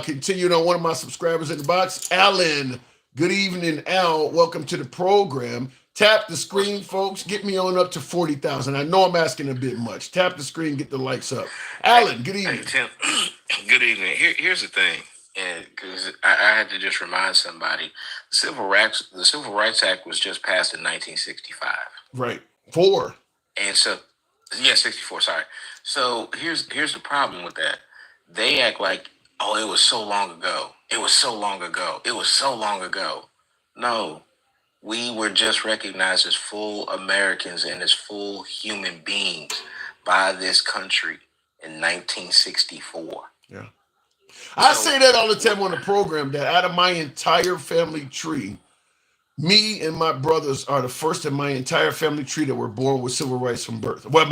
[SPEAKER 1] Continuing on, one of my subscribers in the box, Alan. Good evening, Al. Welcome to the program. Tap the screen, folks. Get me on up to 40,000. I know I'm asking a bit much. Tap the screen, get the likes up. Alan, good evening.
[SPEAKER 7] Hey, Tim. Good evening. Here's the thing, and because I had to just remind somebody, the Civil Rights Act was just passed in 1965.
[SPEAKER 1] Right. 4.
[SPEAKER 7] And so, yeah, 64. Sorry. So here's the problem with that. They act like, oh, it was so long ago. It was so long ago. It was so long ago. No, we were just recognized as full Americans and as full human beings by this country in 1964.
[SPEAKER 1] Yeah. I say that all the time on the program, that out of my entire family tree, me and my brothers are the first in my entire family tree that were born with civil rights from birth. Well,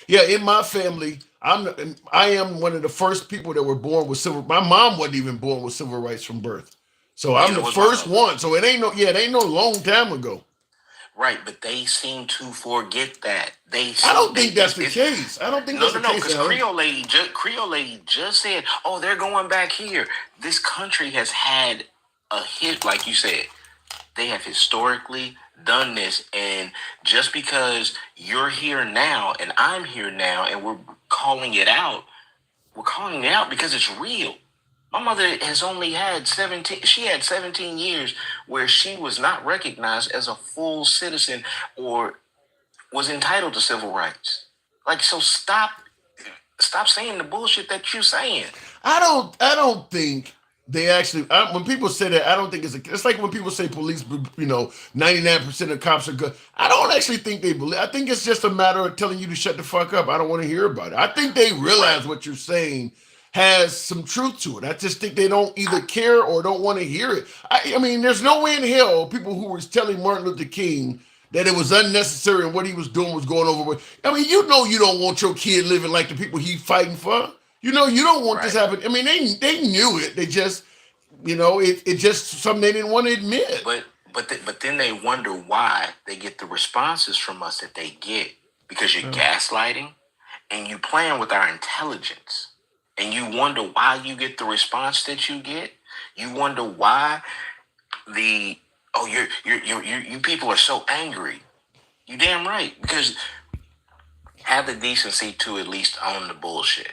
[SPEAKER 1] in my family, I am one of the first people that were born with civil. My mom wasn't even born with civil rights from birth, so I'm the first one. So it ain't no long time ago.
[SPEAKER 7] Right, but they seem to forget that.
[SPEAKER 1] I don't think that's the case. I don't think that's the case.
[SPEAKER 7] Because Creole Lady just said, "Oh, they're going back here." This country has had a hit, like you said. They have historically done this, and just because you're here now and I'm here now, and we're calling it out because it's real. My mother has only had 17 years where she was not recognized as a full citizen or was entitled to civil rights. Like, so stop saying the bullshit that you're saying.
[SPEAKER 1] I don't think they actually, when people say that, I don't think it's like when people say police, 99% of cops are good. I don't actually think they believe. I think it's just a matter of telling you to shut the fuck up. I don't want to hear about it. I think they realize what you're saying has some truth to it. I just think they don't either care or don't want to hear it. I mean, there's no way in hell people who were telling Martin Luther King that it was unnecessary and what he was doing was going over with. I mean, you don't want your kid living like the people he's fighting for. You don't want this happen. I mean, they knew it. They just, it just something they didn't want to admit.
[SPEAKER 7] But then they wonder why they get the responses from us that they get, because you're gaslighting and you playing with our intelligence, and you wonder why you get the response that you get. You wonder why you people are so angry. You damn right, because have the decency to at least own the bullshit.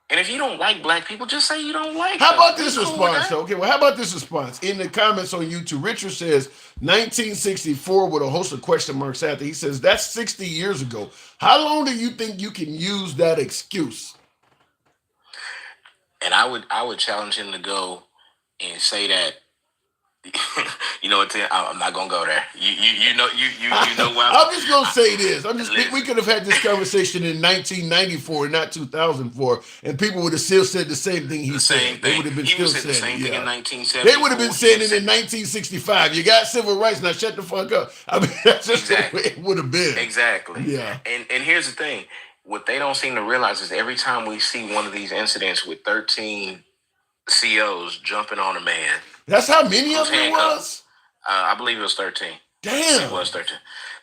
[SPEAKER 7] And if you don't like black people, just say you don't like them.
[SPEAKER 1] How about this response? Okay, well, how about this response? In the comments on YouTube, Richard says 1964 with a host of question marks after. He says that's 60 years ago. How long do you think you can use that excuse?
[SPEAKER 7] And I would challenge him to go and say that You know what, Tim? I'm not gonna go there. You know why.
[SPEAKER 1] I'm just gonna say this. We
[SPEAKER 7] Listen.
[SPEAKER 1] could have had this conversation in 1994, not 2004, and people would have still said the same thing he
[SPEAKER 7] The
[SPEAKER 1] said.
[SPEAKER 7] same
[SPEAKER 1] They
[SPEAKER 7] thing.
[SPEAKER 1] would have been
[SPEAKER 7] He
[SPEAKER 1] still
[SPEAKER 7] was saying the
[SPEAKER 1] saying
[SPEAKER 7] same
[SPEAKER 1] it.
[SPEAKER 7] thing in
[SPEAKER 1] Yeah.
[SPEAKER 7] 1974.
[SPEAKER 1] They would have been saying it in 1965. You got civil rights, now shut the fuck up. I mean, that's just
[SPEAKER 7] Exactly.
[SPEAKER 1] the way it would have been.
[SPEAKER 7] Exactly.
[SPEAKER 1] Yeah.
[SPEAKER 7] And here's the thing. What they don't seem to realize is every time we see one of these incidents with 13 COs jumping on a man,
[SPEAKER 1] That's how many of
[SPEAKER 7] who's
[SPEAKER 1] them it
[SPEAKER 7] handcuffed.
[SPEAKER 1] was?
[SPEAKER 7] I believe it was 13.
[SPEAKER 1] Damn.
[SPEAKER 7] It was 13.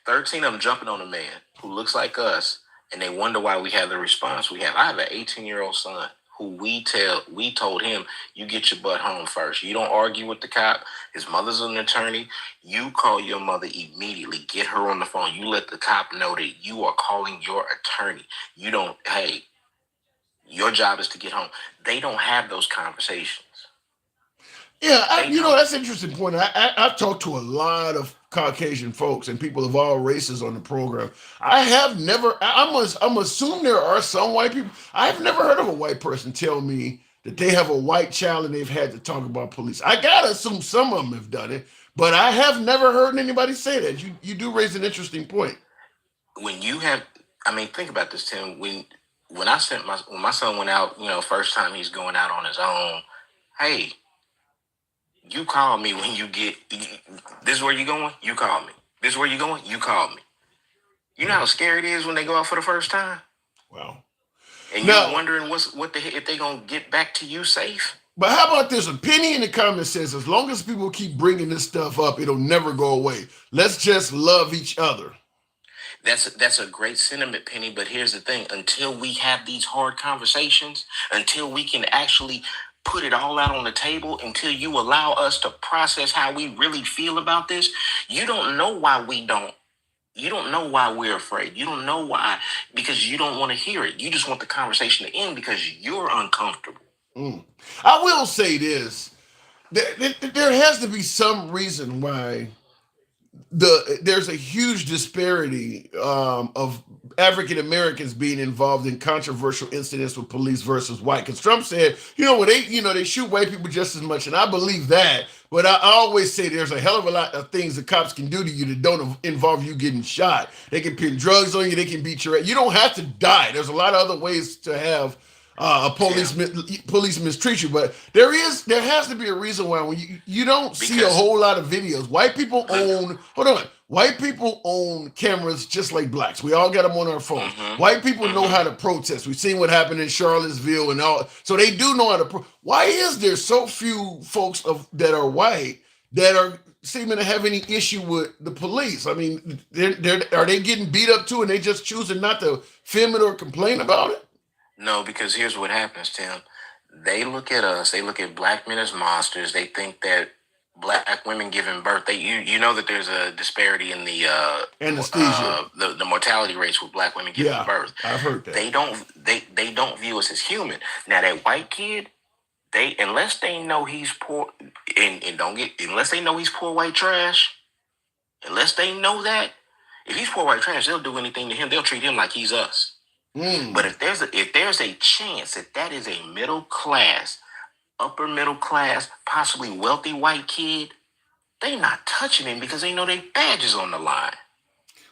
[SPEAKER 7] 13 of them jumping on a man who looks like us, and they wonder why we have the response we have. I have an 18-year-old son who we told him, you get your butt home first. You don't argue with the cop. His mother's an attorney. You call your mother immediately. Get her on the phone. You let the cop know that you are calling your attorney. You don't, hey, your job is to get home. They don't have those conversations.
[SPEAKER 1] Yeah,
[SPEAKER 7] They don't.
[SPEAKER 1] that's an interesting point. I've talked to a lot of Caucasian folks and people of all races on the program. I have never. I'm assuming there are some white people. I've never heard of a white person tell me that they have a white child and they've had to talk about police. I gotta assume some of them have done it, but I have never heard anybody say that. You do raise an interesting point.
[SPEAKER 7] When you have, I mean, think about this, Tim. When my son went out, first time he's going out on his own. Hey, you call me when you get. This is where you going? You call me. This is where you going? You call me. You know how scary it is when they go out for the first time,
[SPEAKER 1] Wow.
[SPEAKER 7] and
[SPEAKER 1] Now-
[SPEAKER 7] you're wondering if they gonna get back to you safe.
[SPEAKER 1] But how about this? A penny in the comments says, as long as people keep bringing this stuff up, it'll never go away. Let's just love each other.
[SPEAKER 7] That's a great sentiment, Penny. But here's the thing: until we have these hard conversations, until we can actually put it all out on the table, until you allow us to process how we really feel about this, you don't know why we don't. You don't know why we're afraid. You don't know why, because you don't want to hear it. You just want the conversation to end because you're uncomfortable.
[SPEAKER 1] I will say this. There has to be some reason why there's a huge disparity of African Americans being involved in controversial incidents with police versus white. Because Trump said, they shoot white people just as much, and I believe that. But I always say there's a hell of a lot of things the cops can do to you that don't involve you getting shot. They can pin drugs on you. They can beat your ass. You don't have to die. There's a lot of other ways to have police mistreat you, but there has to be a reason why when you don't see a whole lot of videos. White people own cameras just like blacks. We all got them on our phones. White people know how to protest. We've seen what happened in Charlottesville and all, so they do know how to. Why is there so few folks that are white that are seeming to have any issue with the police? I mean, are they getting beat up too, and they just choosing not to film it or complain about it?
[SPEAKER 7] No, because here's what happens, Tim. They look at us. They look at black men as monsters. They think that black women giving birth. You know that there's a disparity in the
[SPEAKER 1] anesthesia,
[SPEAKER 7] the mortality rates with black women giving birth.
[SPEAKER 1] I've heard that.
[SPEAKER 7] They don't view us as human. Now that white kid, unless they know he's poor unless they know he's poor white trash, unless they know that, if he's poor white trash, they'll do anything to him. They'll treat him like he's us. But if there's a chance that is a upper middle class, possibly wealthy white kid, they not touching him because they know their badge is on the line.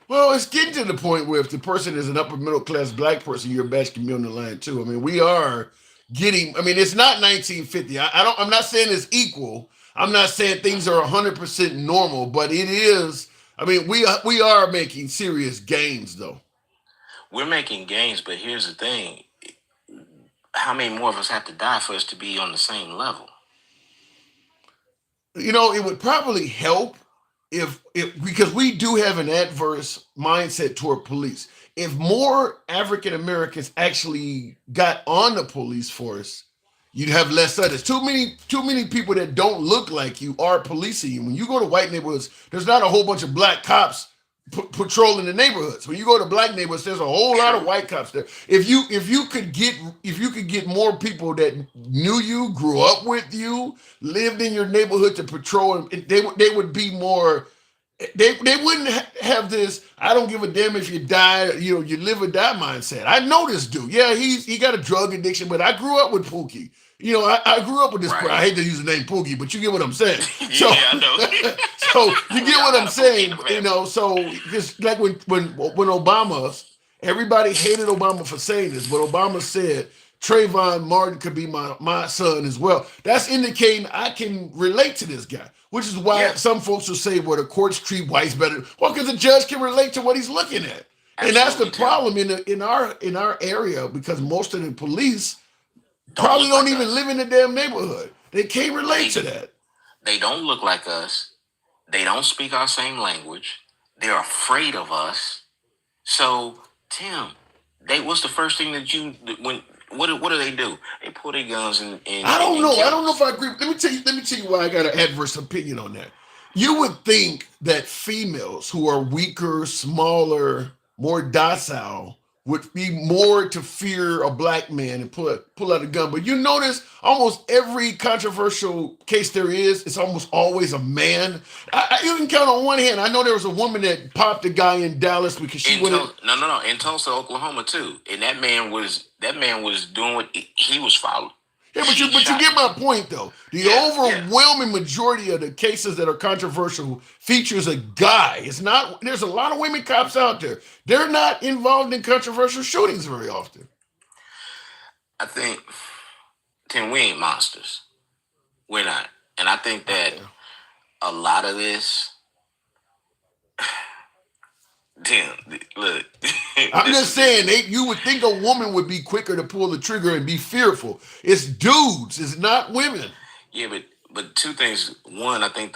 [SPEAKER 1] Well, it's getting to the point where if the person is an upper middle class black person, your badge can be on the line too. I mean, we are getting. I mean, it's not 1950. I'm not saying it's equal. I'm not saying things are 100% normal, but it is. I mean, we are making serious gains though.
[SPEAKER 7] We're making gains, but here's the thing. How many more of us have to die for us to be on the same level?
[SPEAKER 1] It would probably help if because we do have an adverse mindset toward police. If more African Americans actually got on the police force, you'd have less others. Too many people that don't look like you are policing you. When you go to white neighborhoods, there's not a whole bunch of black cops patrolling the neighborhoods. When you go to black neighborhoods, there's a whole lot of white cops there. If you could get more people that knew you, grew up with you, lived in your neighborhood to patrol, they would be more they wouldn't have this. I don't give a damn if you die. You live or die mindset. I know this dude. Yeah, he got a drug addiction, but I grew up with Pookie. I grew up with this.
[SPEAKER 7] Right.
[SPEAKER 1] I hate to use the name Pookie, but you get what I'm saying. So,
[SPEAKER 7] Yeah, I know.
[SPEAKER 1] so you get what I'm saying.
[SPEAKER 7] Pookie.
[SPEAKER 1] So just like when Obama, everybody hated Obama for saying this, but Obama said Trayvon Martin could be my son as well. That's indicating I can relate to this guy, which is why
[SPEAKER 7] Yeah.
[SPEAKER 1] some folks will say, well, the courts treat whites better. Well, because the judge can relate to what he's looking at. And that's the
[SPEAKER 7] Absolutely, Tim.
[SPEAKER 1] problem in our area, because most of the police
[SPEAKER 7] Don't
[SPEAKER 1] probably
[SPEAKER 7] look
[SPEAKER 1] don't
[SPEAKER 7] like
[SPEAKER 1] even
[SPEAKER 7] us.
[SPEAKER 1] live in the damn neighborhood. They can't relate to that.
[SPEAKER 7] They don't look like us. They don't speak our same language. They're afraid of us. So, Tim, what's the first thing that what do they do? They pull their guns and
[SPEAKER 1] I don't know.
[SPEAKER 7] kill
[SPEAKER 1] I don't know
[SPEAKER 7] us.
[SPEAKER 1] if I agree. Let me tell you why I got an adverse opinion on that. You would think that females who are weaker, smaller, more docile would be more to fear a black man and pull out a gun. But you notice almost every controversial case there is, it's almost always a man. You can count on one hand. I know there was a woman that popped a guy in Dallas because she went.
[SPEAKER 7] No, in Tulsa, Oklahoma too. And that man was doing what he was following.
[SPEAKER 1] Yeah, but you get my point though. The overwhelming majority of the cases that are controversial features a guy. It's not. There's a lot of women cops out there. They're not involved in controversial shootings very often.
[SPEAKER 7] I think, Tim, we ain't monsters. We're not. And I think that a lot of this, Tim, look.
[SPEAKER 1] I'm just saying, you would think a woman would be quicker to pull the trigger and be fearful. It's dudes, it's not women.
[SPEAKER 7] Yeah, but two things. One, I think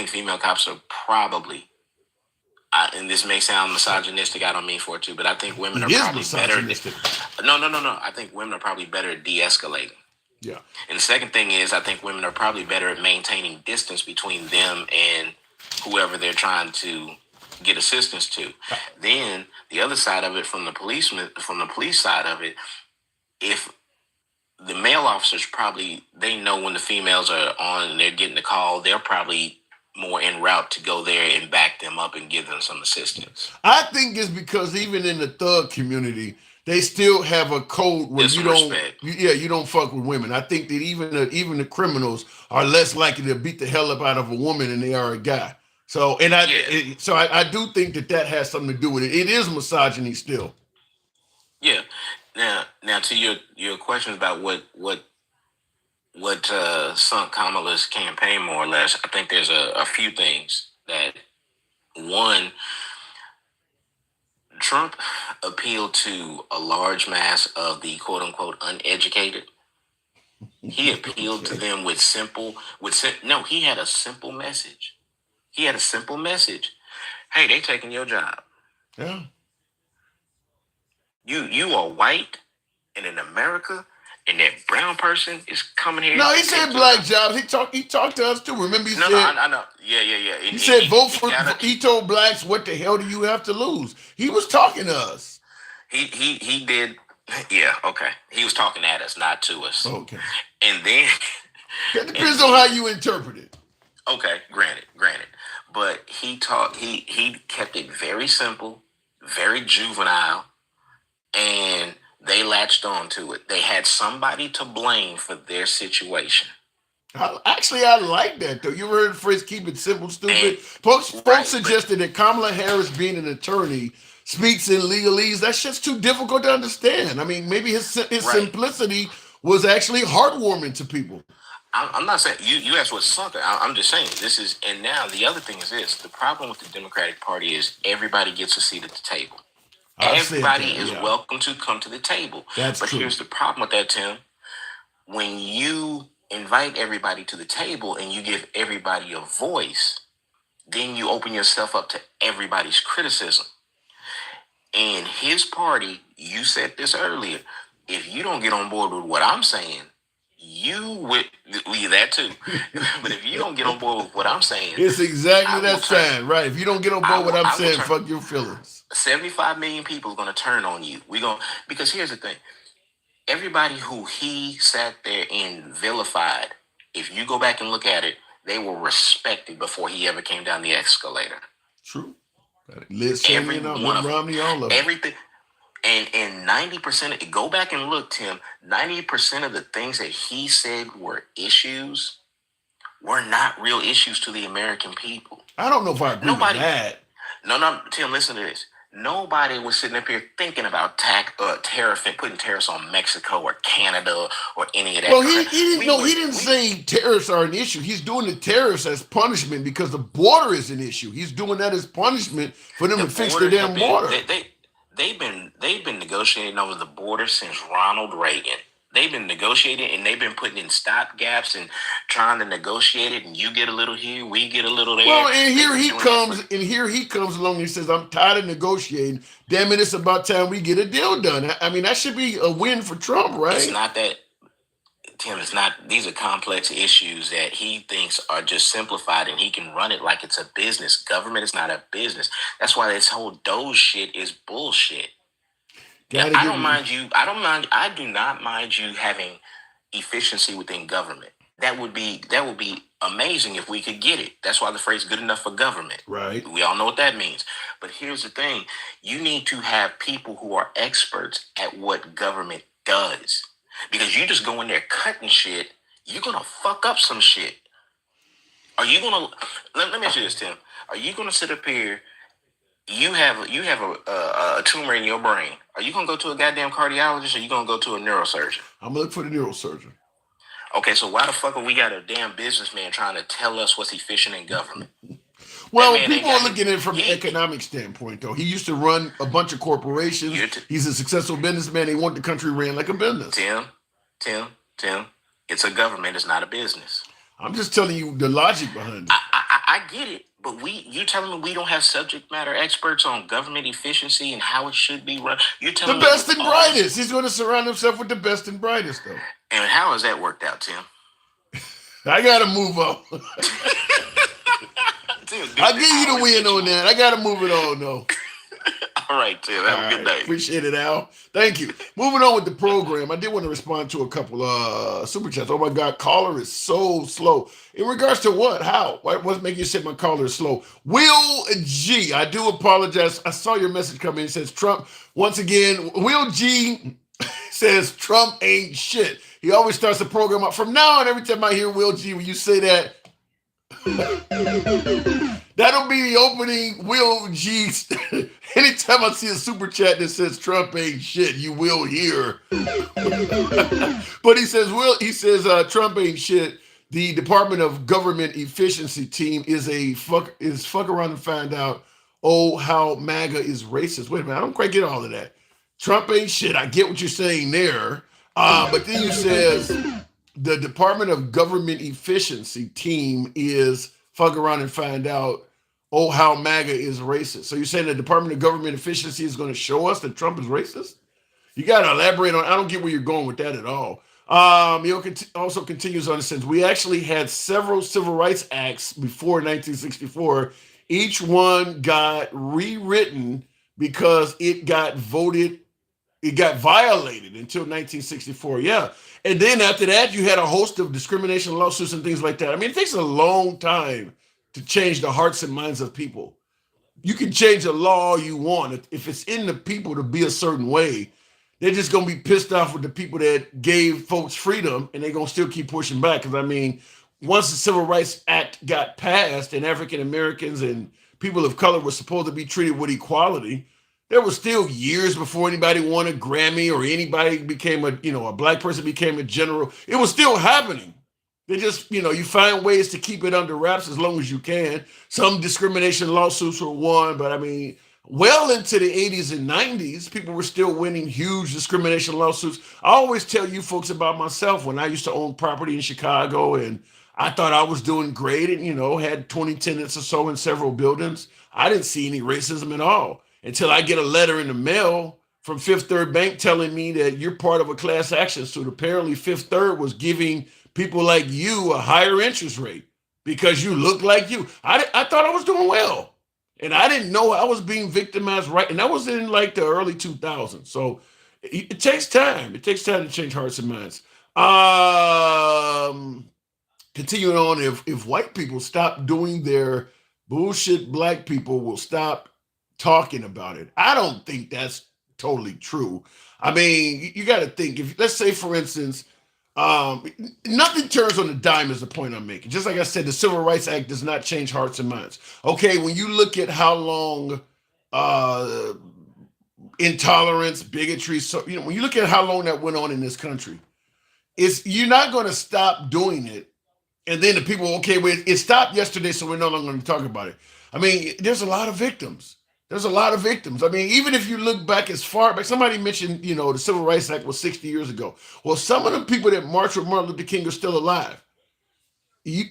[SPEAKER 7] female cops are probably, and this may sound misogynistic, I don't mean for it to, but I think women are probably better. No. I think women are probably better at de-escalating.
[SPEAKER 1] Yeah.
[SPEAKER 7] And the second thing is, I think women are probably better at maintaining distance between them and whoever they're trying to get assistance to. Then the other side of it, from the police side of it, if the male officers they know when the females are on and they're getting the call, they're probably more en route to go there and back them up and give them some assistance.
[SPEAKER 1] I think it's because even in the thug community, they still have a code where you don't fuck with women. I think that even the criminals are less likely to beat the hell up out of a woman than they are a guy. So I do think that has something to do with it. It is misogyny still.
[SPEAKER 7] Yeah. Now to your question about what sunk Kamala's campaign more or less, I think there's a few things. That one, Trump appealed to a large mass of the quote unquote uneducated. He appealed to them he had a simple message. Hey, they taking your job.
[SPEAKER 1] Yeah.
[SPEAKER 7] You are white and in America, and that brown person is coming here.
[SPEAKER 1] No, he said black jobs. He talked to us too. Remember he said
[SPEAKER 7] I know. Yeah.
[SPEAKER 1] He said vote for. He told blacks, what the hell do you have to lose? He was talking to us.
[SPEAKER 7] He did. Yeah, okay. He was talking at us, not to us.
[SPEAKER 1] Okay.
[SPEAKER 7] And then
[SPEAKER 1] it depends on how you interpret it.
[SPEAKER 7] Okay, granted. But he kept it very simple, very juvenile, and they latched on to it. They had somebody to blame for their situation.
[SPEAKER 1] I like that though. You ever heard the phrase "keep it simple, stupid"? Folks suggested that Kamala Harris, being an attorney, speaks in legalese. That shit's too difficult to understand. I mean, maybe his simplicity was actually heartwarming to people.
[SPEAKER 7] I'm not saying you asked what sunk. I'm just saying this is. And now the other thing is this: the problem with the Democratic Party is everybody gets a seat at the table. Everybody is welcome to come to the table. But here's the problem with that, Tim. When you invite everybody to the table and you give everybody a voice, then you open yourself up to everybody's criticism. And his party, you said this earlier, if you don't get on board with what I'm saying, that too. But if you don't get on board with what I'm saying,
[SPEAKER 1] it's exactly that sign, right? If you don't get on board with what I'm saying, fuck your feelings.
[SPEAKER 7] 75 million people are going to turn on you. Because here's the thing. Everybody who he sat there and vilified, if you go back and look at it, they were respected before he ever came down the escalator.
[SPEAKER 1] True. Liz Cheney and
[SPEAKER 7] Every one of them.
[SPEAKER 1] Romney, all of them.
[SPEAKER 7] Everything. And 90% of, go back and look, Tim, 90% of the things that he said were issues were not real issues to the American people.
[SPEAKER 1] I don't know if I agree with that.
[SPEAKER 7] No, Tim, listen to this. Nobody was sitting up here thinking about tariff and putting tariffs on Mexico or Canada or any of that.
[SPEAKER 1] Well, he didn't say tariffs are an issue. He's doing the tariffs as punishment because the border is an issue. He's doing that as punishment for them to fix their damn border.
[SPEAKER 7] They've been negotiating over the border since Ronald Reagan. They've been negotiating and they've been putting in stopgaps and trying to negotiate it. And you get a little here, we get a little there.
[SPEAKER 1] Well, and here he comes along and he says, "I'm tired of negotiating. Damn it, it's about time we get a deal done." I mean, that should be a win for Trump, right?
[SPEAKER 7] It's not that, Tim. It's not. These are complex issues that he thinks are just simplified, and he can run it like it's a business. Government is not a business. That's why this whole Doge shit is bullshit. I do not mind you having efficiency within government. That would be amazing if we could get it. That's why the phrase "good enough for government."
[SPEAKER 1] Right.
[SPEAKER 7] We all know what that means. But here's the thing. You need to have people who are experts at what government does. Because you just go in there cutting shit, you're going to fuck up some shit. Are you going to... Let me ask you this, Tim. Are you going to sit up here... You have a tumor in your brain. Are you gonna go to a goddamn cardiologist or are you gonna go to a neurosurgeon?
[SPEAKER 1] I'm gonna look for the neurosurgeon.
[SPEAKER 7] Okay, so why the fuck are we got a damn businessman trying to tell us what's efficient in government?
[SPEAKER 1] Well, people are looking at it from an economic standpoint, though. He used to run a bunch of corporations. He's a successful businessman. He want the country ran like a business.
[SPEAKER 7] Tim, it's a government. It's not a business.
[SPEAKER 1] I'm just telling you the logic behind it.
[SPEAKER 7] I get it. But you telling me we don't have subject matter experts on government efficiency and how it should be run? You're telling
[SPEAKER 1] the best and brightest. He's going to surround himself with the best and brightest, though.
[SPEAKER 7] And how has that worked out, Tim?
[SPEAKER 1] I got to move on. I'll give you the win on that. I got to move it on, though.
[SPEAKER 7] All right, Tim. Have a good day.
[SPEAKER 1] Appreciate it, Al. Thank you. Moving on with the program, I did want to respond to a couple super chats. Oh my God, caller is so slow. In regards to what? How? What's making you say my caller is slow? Will G, I do apologize. I saw your message come in. It says Trump once again. Will G says Trump ain't shit. He always starts the program up. From now on, every time I hear Will G, when you say that. That'll be the opening Will G. Anytime I see a super chat that says Trump ain't shit, you will hear. But he says Trump ain't shit. The Department of Government Efficiency team is fuck around and find out, how MAGA is racist. Wait a minute, I don't quite get all of that. Trump ain't shit. I get what you're saying there. But then you says the Department of Government Efficiency team is fuck around and find out, how MAGA is racist. So you're saying the Department of Government Efficiency is going to show us that Trump is racist? You got to elaborate on. I don't get where you're going with that at all. He also continues on and says, we actually had several civil rights acts before 1964. Each one got rewritten because it got violated until 1964. Yeah. And then after that, you had a host of discrimination lawsuits and things like that. I mean, it takes a long time to change the hearts and minds of people. You can change a law all you want. If it's in the people to be a certain way, they're just going to be pissed off with the people that gave folks freedom, and they're going to still keep pushing back. Because, I mean, once the Civil Rights Act got passed and African Americans and people of color were supposed to be treated with equality, there was still years before anybody won a Grammy or anybody became a black person became a general. It was still happening. They just, you find ways to keep it under wraps as long as you can. Some discrimination lawsuits were won, but I mean, well into the 80s and 90s, people were still winning huge discrimination lawsuits. I always tell you folks about myself when I used to own property in Chicago and I thought I was doing great and, had 20 tenants or so in several buildings. I didn't see any racism at all until I get a letter in the mail from Fifth Third Bank telling me that you're part of a class action suit. Apparently Fifth Third was giving people like you a higher interest rate because you look like you. I thought I was doing well. And I didn't know I was being victimized, right? And that was in like the early 2000s. So it takes time. It takes time to change hearts and minds. Continuing on, if white people stop doing their bullshit black people will stop talking about it. I don't think that's totally true. I mean, you got to think if let's say for instance, nothing turns on a dime is the point I'm making. Just like I said, the Civil Rights Act does not change hearts and minds. Okay, when you look at how long uh, intolerance, bigotry, so when you look at how long that went on in this country, it's you're not going to stop doing it and then the people, okay, well, it stopped yesterday, so we're no longer going to talk about it. I mean, there's a lot of victims. There's a lot of victims. I mean, even if you look back as far back, somebody mentioned, the Civil Rights Act was 60 years ago. Well, some of the people that marched with Martin Luther King are still alive.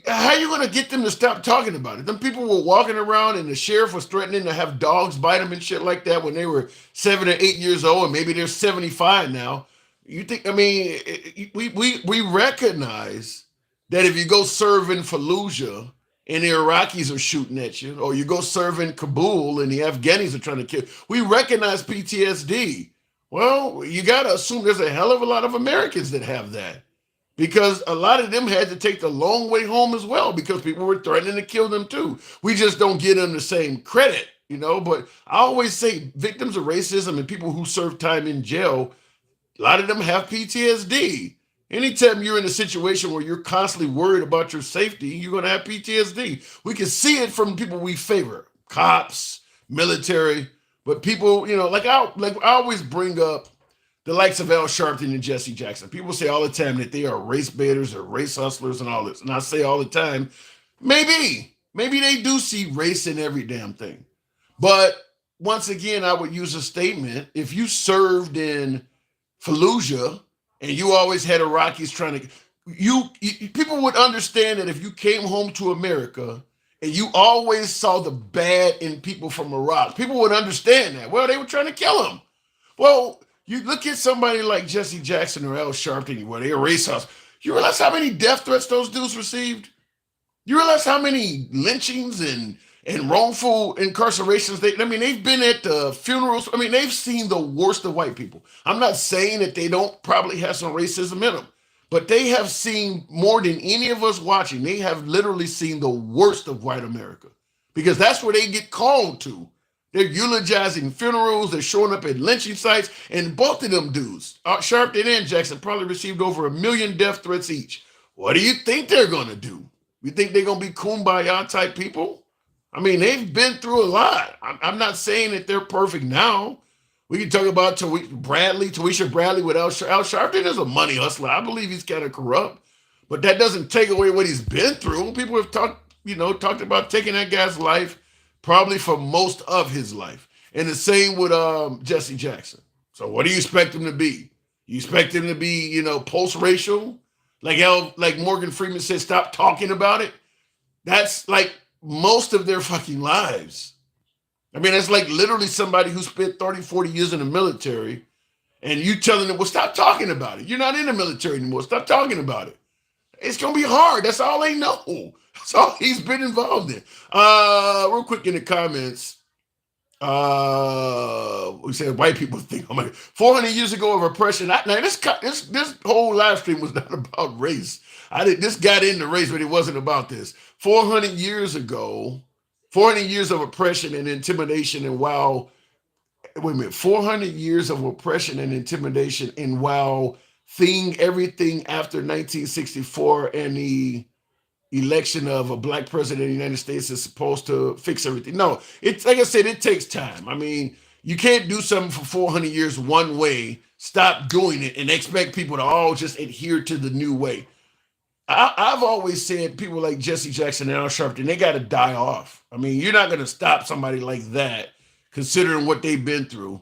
[SPEAKER 1] How are you going to get them to stop talking about it? Them people were walking around and the sheriff was threatening to have dogs bite them and shit like that when they were 7 or 8 years old, and maybe they're 75 now. You think, I mean, we recognize that if you go serve in Fallujah and the Iraqis are shooting at you, or you go serve in Kabul and the Afghanis are trying to kill, we recognize PTSD. Well, you got to assume there's a hell of a lot of Americans that have that because a lot of them had to take the long way home as well because people were threatening to kill them too. We just don't give them the same credit, but I always say victims of racism and people who serve time in jail, a lot of them have PTSD. Anytime you're in a situation where you're constantly worried about your safety, you're going to have PTSD. We can see it from people we favor, cops, military, but people, like I always bring up the likes of Al Sharpton and Jesse Jackson. People say all the time that they are race baiters or race hustlers and all this. And I say all the time, maybe they do see race in every damn thing. But once again, I would use a statement. If you served in Fallujah and you always had Iraqis trying to, people would understand that if you came home to America and you always saw the bad in people from Iraq, people would understand that. Well, they were trying to kill them. Well, you look at somebody like Jesse Jackson or Al Sharpton, where they're race house. You realize how many death threats those dudes received? You realize how many lynchings and wrongful incarcerations they've been at the funerals. I mean, they've seen the worst of white people. I'm not saying that they don't probably have some racism in them, but they have seen more than any of us watching. They have literally seen the worst of white America because that's where they get called to. They're eulogizing funerals. They're showing up at lynching sites. And both of them dudes, Sharpton and Jackson, probably received over 1 million death threats each. What do you think they're going to do? You think they're going to be kumbaya type people? I mean, they've been through a lot. I'm not saying that they're perfect now. We can talk about Tawisha Bradley with Al Sharpton is a money hustler. I believe he's kind of corrupt. But that doesn't take away what he's been through. People have talked about taking that guy's life probably for most of his life. And the same with Jesse Jackson. So what do you expect him to be? You expect him to be, post-racial? Like Morgan Freeman said, stop talking about it? That's like most of their fucking lives. I mean, it's like literally somebody who spent 30, 40 years in the military and you telling them, well, stop talking about it. You're not in the military anymore. Stop talking about it. It's going to be hard. That's all they know. That's all he's been involved in. Real quick in the comments, we said white people think, 400 years ago of oppression. Now this whole live stream was not about race. This got into race, but it wasn't about this. 400 years ago, 400 years of oppression and intimidation, and 400 years of oppression and intimidation, and everything after 1964 and the election of a black president of the United States is supposed to fix everything. No, it's like I said, it takes time. I mean, you can't do something for 400 years one way, stop doing it, and expect people to all just adhere to the new way. I've always said people like Jesse Jackson and Al Sharpton, they got to die off. I mean, you're not going to stop somebody like that, considering what they've been through.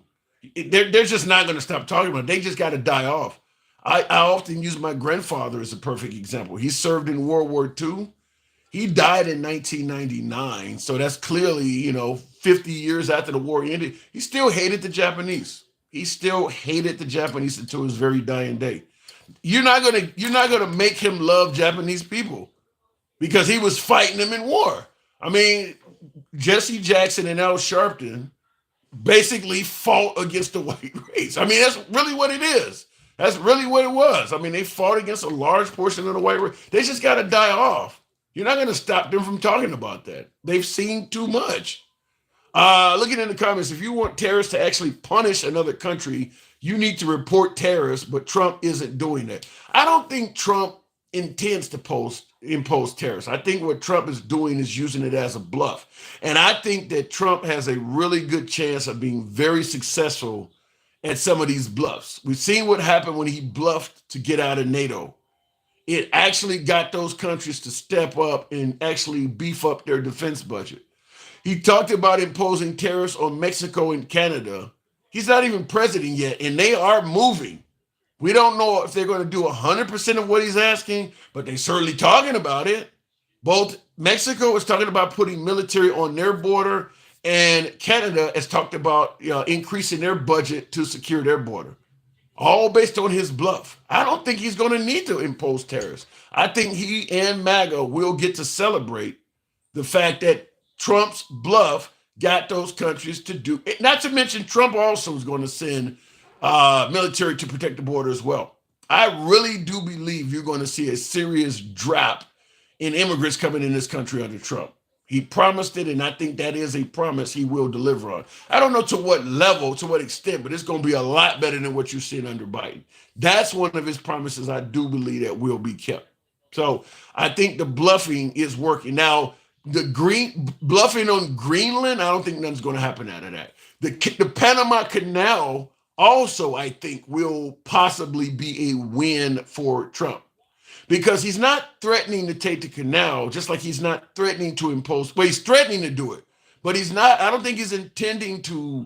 [SPEAKER 1] They're just not going to stop talking about it. They just got to die off. I often use my grandfather as a perfect example. He served in World War II. He died in 1999. So that's clearly, 50 years after the war ended. He still hated the Japanese. He still hated the Japanese until his very dying day. You're not gonna make him love Japanese people because he was fighting them in war. I mean, Jesse Jackson and Al Sharpton basically fought against the white race. I mean, that's really what it is. That's really what it was. I mean, they fought against a large portion of the white race. They just got to die off. You're not going to stop them from talking about that. They've seen too much. Looking in the comments, if you want terrorists to actually punish another country, you need to report terrorists, but Trump isn't doing that. I don't think Trump intends to impose tariffs. I think what Trump is doing is using it as a bluff. And I think that Trump has a really good chance of being very successful at some of these bluffs. We've seen what happened when he bluffed to get out of NATO. It actually got those countries to step up and actually beef up their defense budget. He talked about imposing tariffs on Mexico and Canada. He's not even president yet, and they are moving. We don't know if they're going to do 100% of what he's asking, but they're certainly talking about it. Both Mexico is talking about putting military on their border, and Canada has talked about increasing their budget to secure their border. All based on his bluff. I don't think he's going to need to impose tariffs. I think he and MAGA will get to celebrate the fact that Trump's bluff got those countries to do it. Not to mention, Trump also is going to send military to protect the border as well. I really do believe you're going to see a serious drop in immigrants coming in this country under Trump. He promised it, and I think that is a promise he will deliver on. I don't know to what level, to what extent, but it's going to be a lot better than what you're seeing under Biden. That's one of his promises I do believe that will be kept. So I think the bluffing is working. Now, the bluffing on Greenland, I don't think nothing's going to happen out of that. The Panama Canal also, I think, will possibly be a win for Trump. Because he's not threatening to take the canal, just like he's not threatening to impose, well, he's threatening to do it, but I don't think he's intending to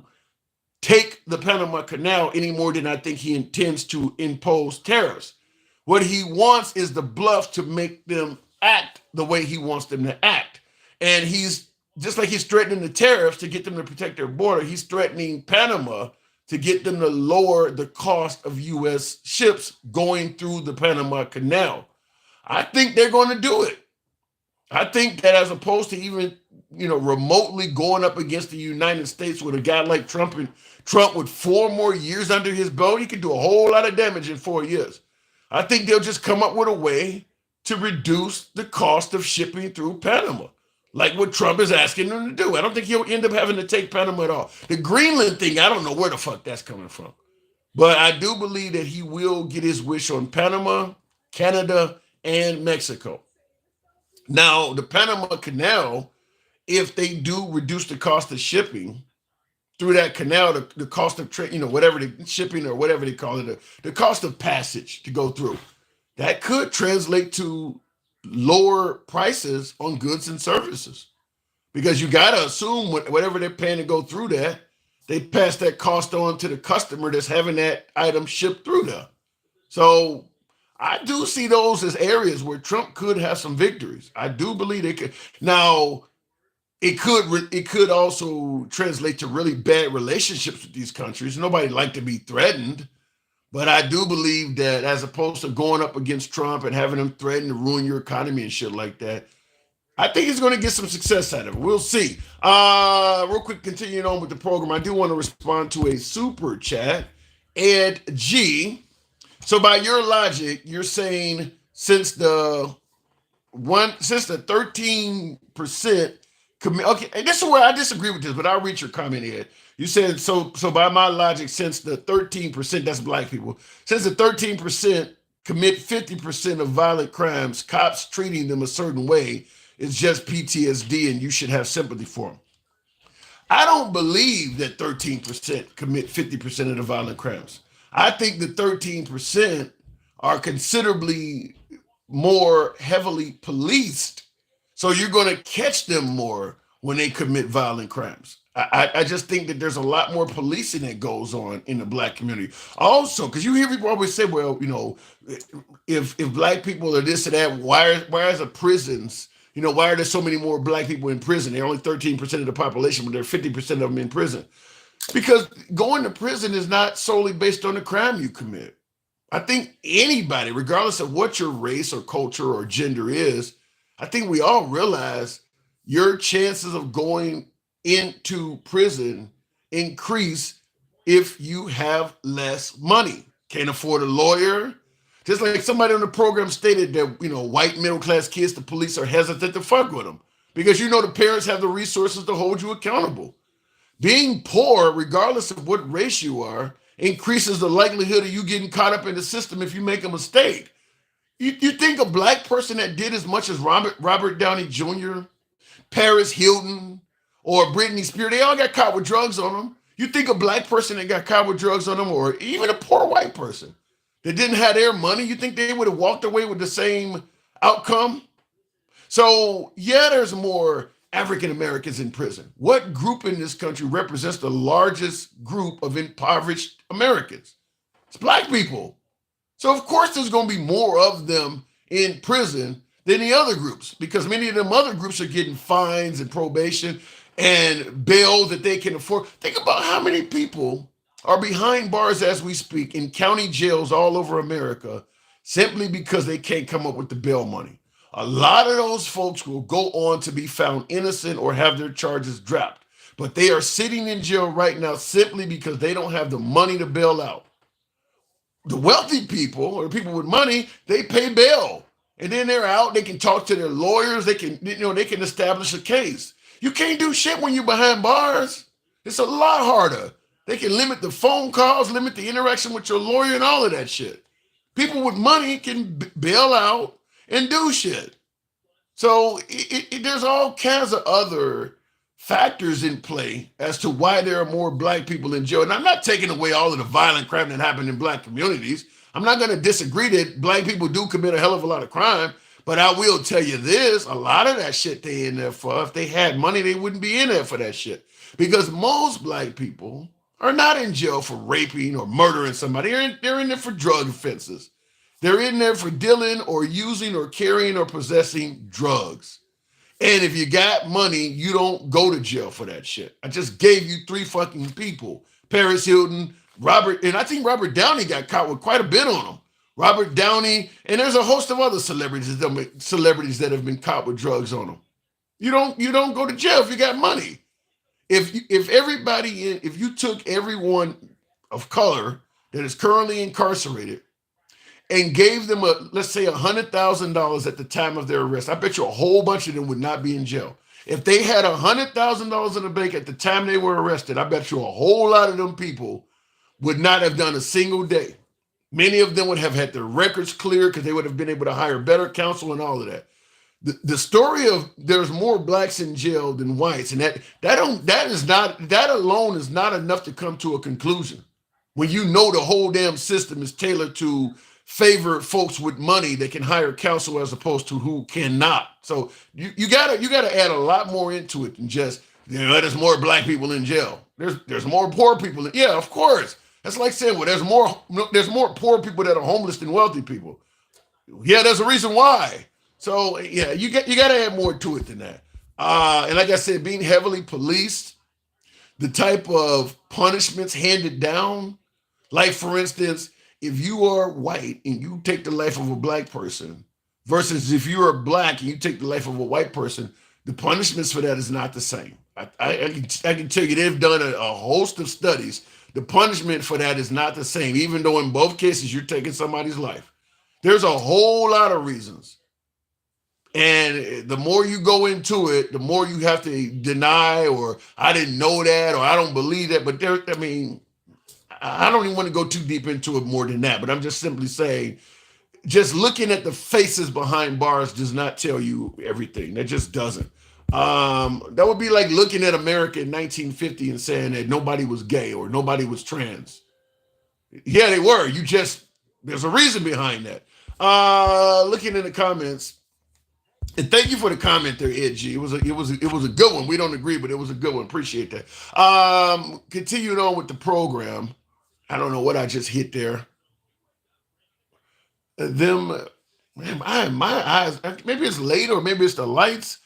[SPEAKER 1] take the Panama Canal any more than I think he intends to impose tariffs. What he wants is the bluff to make them act the way he wants them to act. And he's, just like he's threatening the tariffs to get them to protect their border, he's threatening Panama to get them to lower the cost of U.S. ships going through the Panama Canal. I think they're going to do it. I think that as opposed to even, remotely going up against the United States with a guy like Trump, and Trump with 4 more years under his belt, he could do a whole lot of damage in 4 years. I think they'll just come up with a way to reduce the cost of shipping through Panama, like what Trump is asking them to do. I don't think he'll end up having to take Panama at all. The Greenland thing, I don't know where the fuck that's coming from. But I do believe that he will get his wish on Panama, Canada, and Mexico. Now, the Panama Canal, if they do reduce the cost of shipping through that canal, the cost of trade, whatever the shipping or whatever they call it, the cost of passage to go through, that could translate to lower prices on goods and services. Because you got to assume whatever they're paying to go through that, they pass that cost on to the customer that's having that item shipped through there. So I do see those as areas where Trump could have some victories. I do believe they could. Now, it could also translate to really bad relationships with these countries. Nobody like to be threatened, but I do believe that as opposed to going up against Trump and having him threaten to ruin your economy and shit like that, I think he's going to get some success out of it. We'll see. Real quick, continuing on with the program, I do want to respond to a super chat. Ed G. So by your logic, you're saying since the 13% okay, and this is where I disagree with this, but I'll read your comment, Ed. You said so by my logic, since the 13%, that's black people, since the 13% commit 50% of violent crimes, cops treating them a certain way is just PTSD and you should have sympathy for them. I don't believe that 13% commit 50% of the violent crimes. I think the 13% are considerably more heavily policed. So you're going to catch them more when they commit violent crimes. I just think that there's a lot more policing that goes on in the black community. Also, because you hear people always say, well, if black people are this or that, why is the prisons, why are there so many more black people in prison? They're only 13% of the population, but there are 50% of them in prison. Because going to prison is not solely based on the crime you commit. I think anybody, regardless of what your race or culture or gender is, I think we all realize your chances of going into prison increase if you have less money. Can't afford a lawyer, Just like somebody on the program stated that, white middle class kids, the police are hesitant to fuck with them because the parents have the resources to hold you accountable. Being poor, regardless of what race you are, increases the likelihood of you getting caught up in the system if you make a mistake. You think a black person that did as much as Robert Downey Jr., Paris Hilton, or Britney Spears, they all got caught with drugs on them. You think a black person that got caught with drugs on them, or even a poor white person that didn't have their money, you think they would have walked away with the same outcome? So, yeah, there's more African Americans in prison. What group in this country represents the largest group of impoverished Americans? It's black people. So, of course, there's going to be more of them in prison than the other groups because many of them other groups are getting fines and probation and bail that they can afford. Think about how many people are behind bars as we speak in county jails all over America simply because they can't come up with the bail money. A lot of those folks will go on to be found innocent or have their charges dropped, but they are sitting in jail right now simply because they don't have the money to bail out. The wealthy people or people with money, they pay bail. And then they're out, they can talk to their lawyers, they can establish a case. You can't do shit when you're behind bars. It's a lot harder. They can limit the phone calls, limit the interaction with your lawyer and all of that shit. People with money can bail out and do shit. So there's all kinds of other factors in play as to why there are more black people in jail. And I'm not taking away all of the violent crime that happened in black communities. I'm not going to disagree that black people do commit a hell of a lot of crime, but I will tell you this, a lot of that shit they in there for, if they had money, they wouldn't be in there for that shit. Because most black people are not in jail for raping or murdering somebody. They're in there for drug offenses. They're in there for dealing or using or carrying or possessing drugs. And if you got money, you don't go to jail for that shit. I just gave you 3 fucking people. Paris Hilton, and I think Robert Downey got caught with quite a bit on him. Robert Downey, and there's a host of other celebrities that have been caught with drugs on them. You don't go to jail if you got money. If you took everyone of color that is currently incarcerated and gave them let's say $100,000 at the time of their arrest, I bet you a whole bunch of them would not be in jail. If they had $100,000 in the bank at the time they were arrested, I bet you a whole lot of them people would not have done a single day. Many of them would have had their records cleared because they would have been able to hire better counsel and all of that. The story of there's more blacks in jail than whites, and that alone is not enough to come to a conclusion. When you know the whole damn system is tailored to favor folks with money that can hire counsel as opposed to who cannot. So you gotta add a lot more into it than just there's more black people in jail. There's more poor people. Yeah, of course. That's like saying, well, there's more poor people that are homeless than wealthy people. Yeah, there's a reason why. So yeah, you got to add more to it than that. And like I said, being heavily policed, the type of punishments handed down, like for instance, if you are white and you take the life of a black person versus if you are black and you take the life of a white person, the punishments for that is not the same. I can tell you they've done a host of studies. The punishment for that is not the same, even though in both cases you're taking somebody's life. There's a whole lot of reasons. And the more you go into it, the more you have to deny or I didn't know that or I don't believe that. But I don't even want to go too deep into it more than that. But I'm just simply saying, just looking at the faces behind bars does not tell you everything. That just doesn't. That would be like looking at America in 1950 and saying that nobody was gay or nobody was trans. Yeah, they were. There's a reason behind that. Looking in the comments, and thank you for the comment there, Ed G. It was a good one. We don't agree, but it was a good one. Appreciate that. Continuing on with the program. I don't know what I just hit there. My eyes, maybe it's late or maybe it's the lights.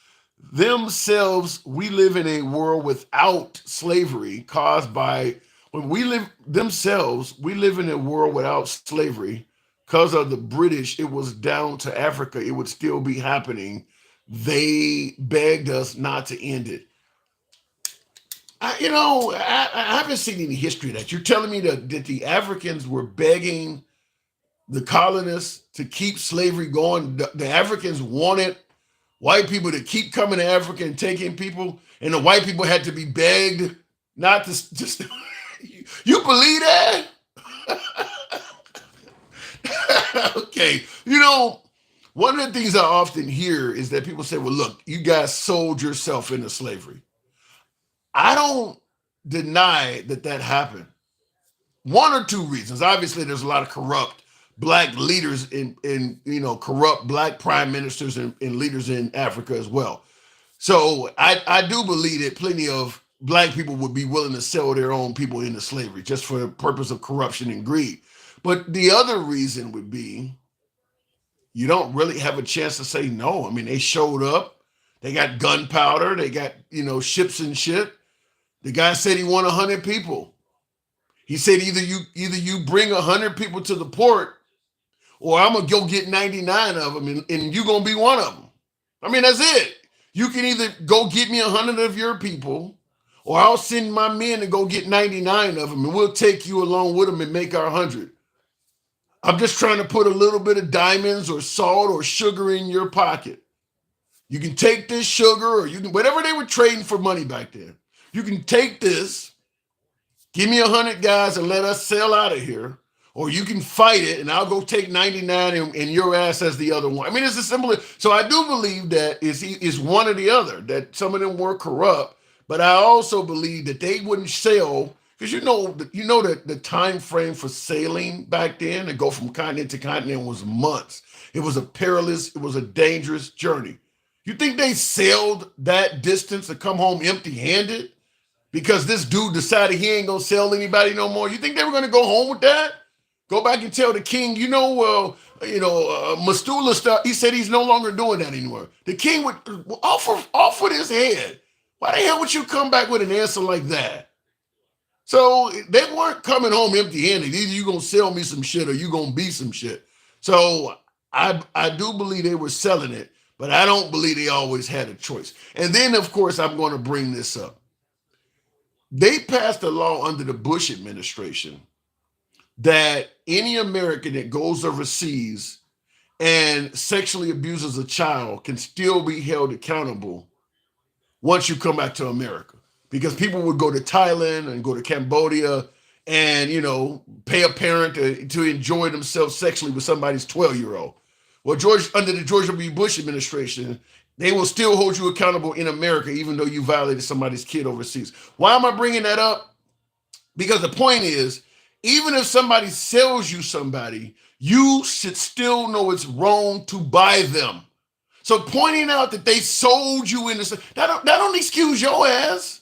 [SPEAKER 1] Themselves, we live in a world without slavery caused by, we live in a world without slavery because of the British. It was down to Africa. It would still be happening. They begged us not to end it. I haven't seen any history of that. You're telling me that the Africans were begging the colonists to keep slavery going. The Africans wanted white people to keep coming to Africa and taking people, and the white people had to be begged not to just. You believe that? Okay. One of the things I often hear is that people say, well, look, you guys sold yourself into slavery. I don't deny that happened. One or two reasons. Obviously, there's a lot of corrupt black leaders in corrupt black prime ministers and leaders in Africa as well. So I do believe that plenty of black people would be willing to sell their own people into slavery just for the purpose of corruption and greed. But the other reason would be you don't really have a chance to say no. I mean, they showed up, they got gunpowder, they got, ships and shit. The guy said he wanted 100 people. He said either you bring 100 people to the port, or I'm gonna go get 99 of them, and you gonna be one of them. I mean, that's it. You can either go get me 100 of your people, or I'll send my men to go get 99 of them, and we'll take you along with them and make our 100. I'm just trying to put a little bit of diamonds or salt or sugar in your pocket. You can take this sugar, or you can, whatever they were trading for money back then. You can take this, give me 100 guys and let us sail out of here, or you can fight it and I'll go take 99 and your ass as the other one. I mean, it's as simple as, so I do believe that is one or the other, that some of them were corrupt, but I also believe that they wouldn't sail, because that the time frame for sailing back then to go from continent to continent was months. It was a dangerous journey. You think they sailed that distance to come home empty-handed because this dude decided he ain't gonna sell anybody no more? You think they were gonna go home with that? Go back and tell the king, Mastula, he said he's no longer doing that anymore. The king would off with his head. Why the hell would you come back with an answer like that? So they weren't coming home empty-handed. Either you gonna sell me some shit or you gonna be some shit. So I do believe they were selling it, but I don't believe they always had a choice. And then, of course, I'm going to bring this up. They passed a law under the Bush administration that any American that goes overseas and sexually abuses a child can still be held accountable once you come back to America. Because people would go to Thailand and go to Cambodia and, pay a parent to enjoy themselves sexually with somebody's 12-year-old. Well, under the George W. Bush administration, they will still hold you accountable in America, even though you violated somebody's kid overseas. Why am I bringing that up? Because the point is, even if somebody sells you somebody, you should still know it's wrong to buy them. So pointing out that they sold you in this, that don't excuse your ass.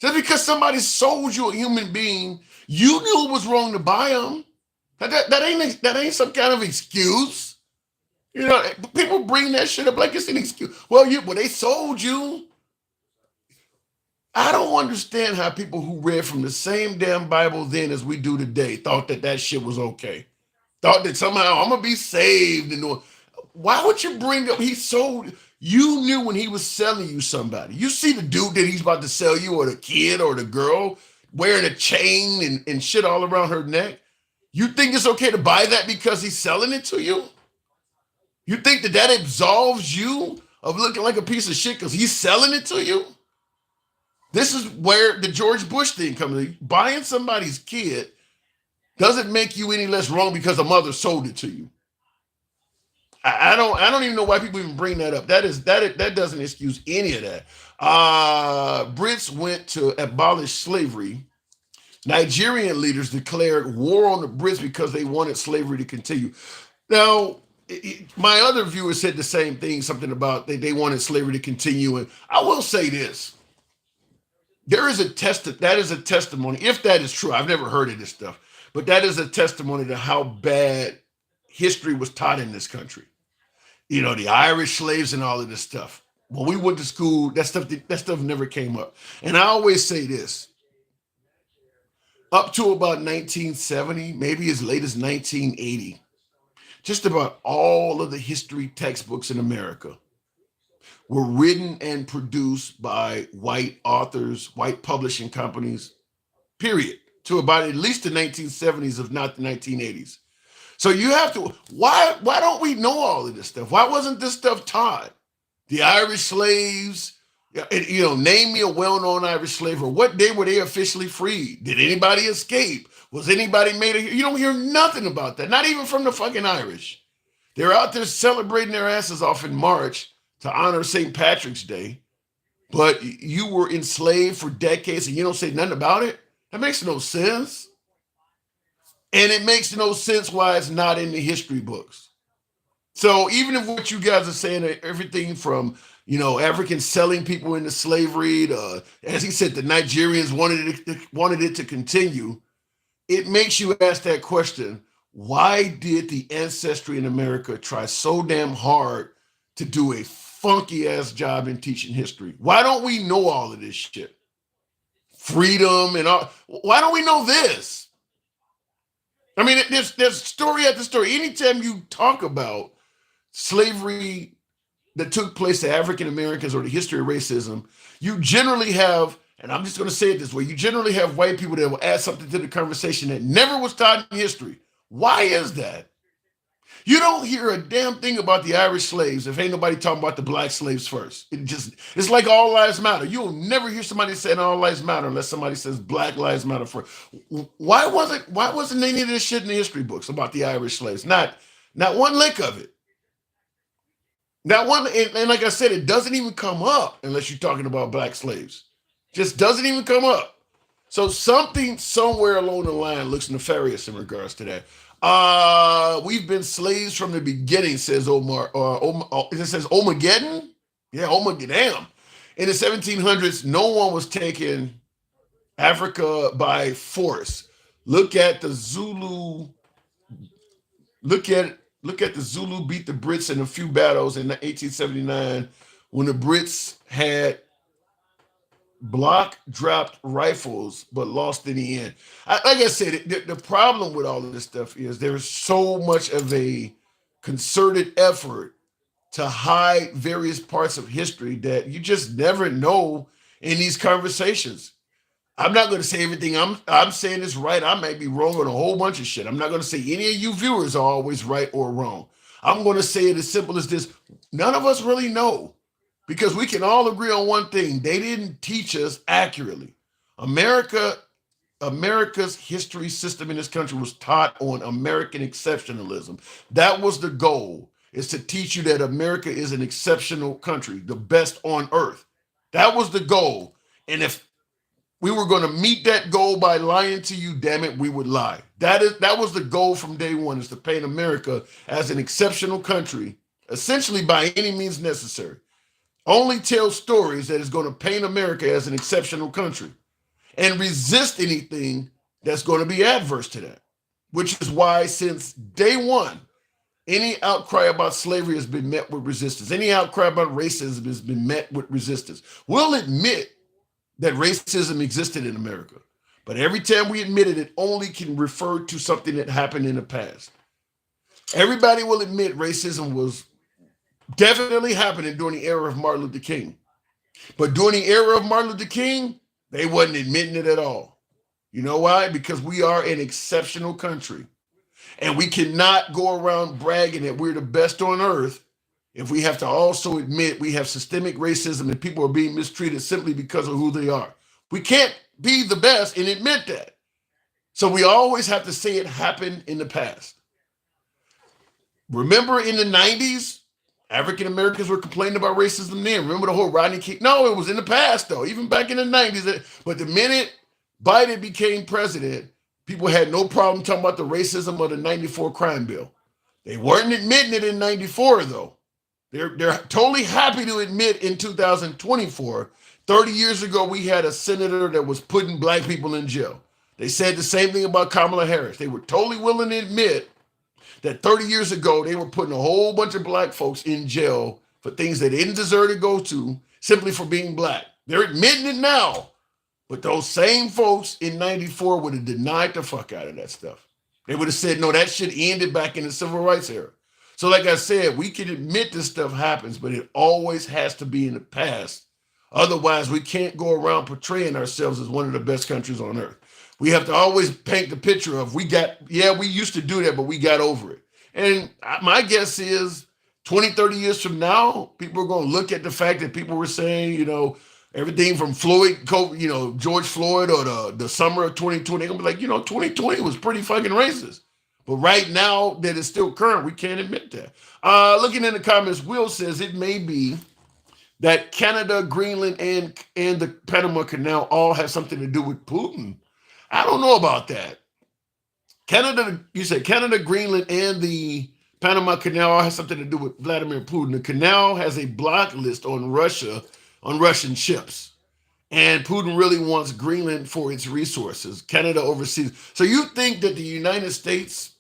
[SPEAKER 1] Just because somebody sold you a human being, you knew it was wrong to buy them. That ain't some kind of excuse. People bring that shit up like it's an excuse. Well, they sold you. I don't understand how people who read from the same damn Bible then as we do today thought that shit was okay. Thought that somehow I'm gonna be saved. Why would you bring up he sold? You knew when he was selling you somebody. You see the dude that he's about to sell you, or the kid or the girl wearing a chain and shit all around her neck. You think it's okay to buy that because he's selling it to you? You think that absolves you of looking like a piece of shit because he's selling it to you? This is where the George Bush thing comes in. Buying somebody's kid doesn't make you any less wrong because a mother sold it to you. I don't even know why people even bring that up. That doesn't excuse any of that. Brits went to abolish slavery. Nigerian leaders declared war on the Brits because they wanted slavery to continue. Now, my other viewers said the same thing, something about they wanted slavery to continue. And I will say this. That is a testimony, if that is true. I've never heard of this stuff, but that is a testimony to how bad history was taught in this country. The Irish slaves and all of this stuff. When we went to school, that stuff never came up. And I always say this. Up to about 1970, maybe as late as 1980, just about all of the history textbooks in America were written and produced by white authors, white publishing companies, period, to about at least the 1970s, if not the 1980s. So you have to, why don't we know all of this stuff? Why wasn't this stuff taught? The Irish slaves, name me a well-known Irish slave, or what day were they officially freed? Did anybody escape? Was anybody made a, you don't hear nothing about that, not even from the fucking Irish. They're out there celebrating their asses off in March to honor St. Patrick's Day, but you were enslaved for decades and you don't say nothing about it? That makes no sense. And it makes no sense why it's not in the history books. So even if what you guys are saying, everything from, Africans selling people into slavery to, as he said, the Nigerians wanted it to continue, it makes you ask that question, why did the ancestry in America try so damn hard to do a funky ass job in teaching history? Why don't we know all of this shit? Freedom and all. Why don't we know this? I mean, there's story after story. Anytime you talk about slavery that took place to African Americans or the history of racism, you generally have, and I'm just going to say it this way, you generally have white people that will add something to the conversation that never was taught in history. Why is that? You don't hear a damn thing about the Irish slaves if ain't nobody talking about the black slaves first. It's like all lives matter. You'll never hear somebody saying all lives matter unless somebody says black lives matter first. Why wasn't any of this shit in the history books about the Irish slaves? Not one lick of it. Not one, and like I said, it doesn't even come up unless you're talking about black slaves. Just doesn't even come up. So something somewhere along the line looks nefarious in regards to that. We've been slaves from the beginning, says Omar. It says Omageddon? Yeah, Omageddon. In the 1700s, no one was taking Africa by force. Look at the Zulu. Look at the Zulu beat the Brits in a few battles in 1879 when the Brits had block-dropped rifles, but lost in the end. Like I said, the problem with all of this stuff is there's so much of a concerted effort to hide various parts of history that you just never know in these conversations. I'm not going to say everything I'm saying is right. I might be wrong on a whole bunch of shit. I'm not going to say any of you viewers are always right or wrong. I'm going to say it as simple as this. None of us really know. Because we can all agree on one thing. They didn't teach us accurately. America's history system in this country was taught on American exceptionalism. That was the goal, is to teach you that America is an exceptional country, the best on earth. That was the goal. And if we were going to meet that goal by lying to you, damn it, we would lie. That was the goal from day one, is to paint America as an exceptional country, essentially by any means necessary. Only tell stories that is going to paint America as an exceptional country and resist anything that's going to be adverse to that, which is why since day one, any outcry about slavery has been met with resistance. Any outcry about racism has been met with resistance. We'll admit that racism existed in America, but every time we admit it, it only can refer to something that happened in the past. Everybody will admit racism was definitely happening during the era of Martin Luther King. But during the era of Martin Luther King, they wasn't admitting it at all. You know why? Because we are an exceptional country. And we cannot go around bragging that we're the best on earth if we have to also admit we have systemic racism and people are being mistreated simply because of who they are. We can't be the best and admit that. So we always have to say it happened in the past. Remember in the 90s, African Americans were complaining about racism then. Remember the whole Rodney King? No, it was in the past though, even back in the 90s. But the minute Biden became president, people had no problem talking about the racism of the 94 crime bill. They weren't admitting it in 94 though. They're totally happy to admit in 2024, 30 years ago, we had a senator that was putting black people in jail. They said the same thing about Kamala Harris. They were totally willing to admit that 30 years ago, they were putting a whole bunch of black folks in jail for things they didn't deserve to go to simply for being black. They're admitting it now. But those same folks in 94 would have denied the fuck out of that stuff. They would have said, no, that shit ended back in the civil rights era. So like I said, we can admit this stuff happens, but it always has to be in the past. Otherwise, we can't go around portraying ourselves as one of the best countries on earth. We have to always paint the picture of we used to do that, but we got over it. And my guess is 20, 30 years from now, people are going to look at the fact that people were saying, everything from George Floyd or the summer of 2020, they're going to be like, 2020 was pretty fucking racist. But right now that it's still current, we can't admit that. Looking in the comments, Will says it may be that Canada, Greenland, and the Panama Canal all have something to do with Putin. I don't know about that. You said Canada, Greenland, and the Panama Canal all have something to do with Vladimir Putin. The canal has a block list on Russian ships. And Putin really wants Greenland for its resources. Canada oversees. So you think that the United States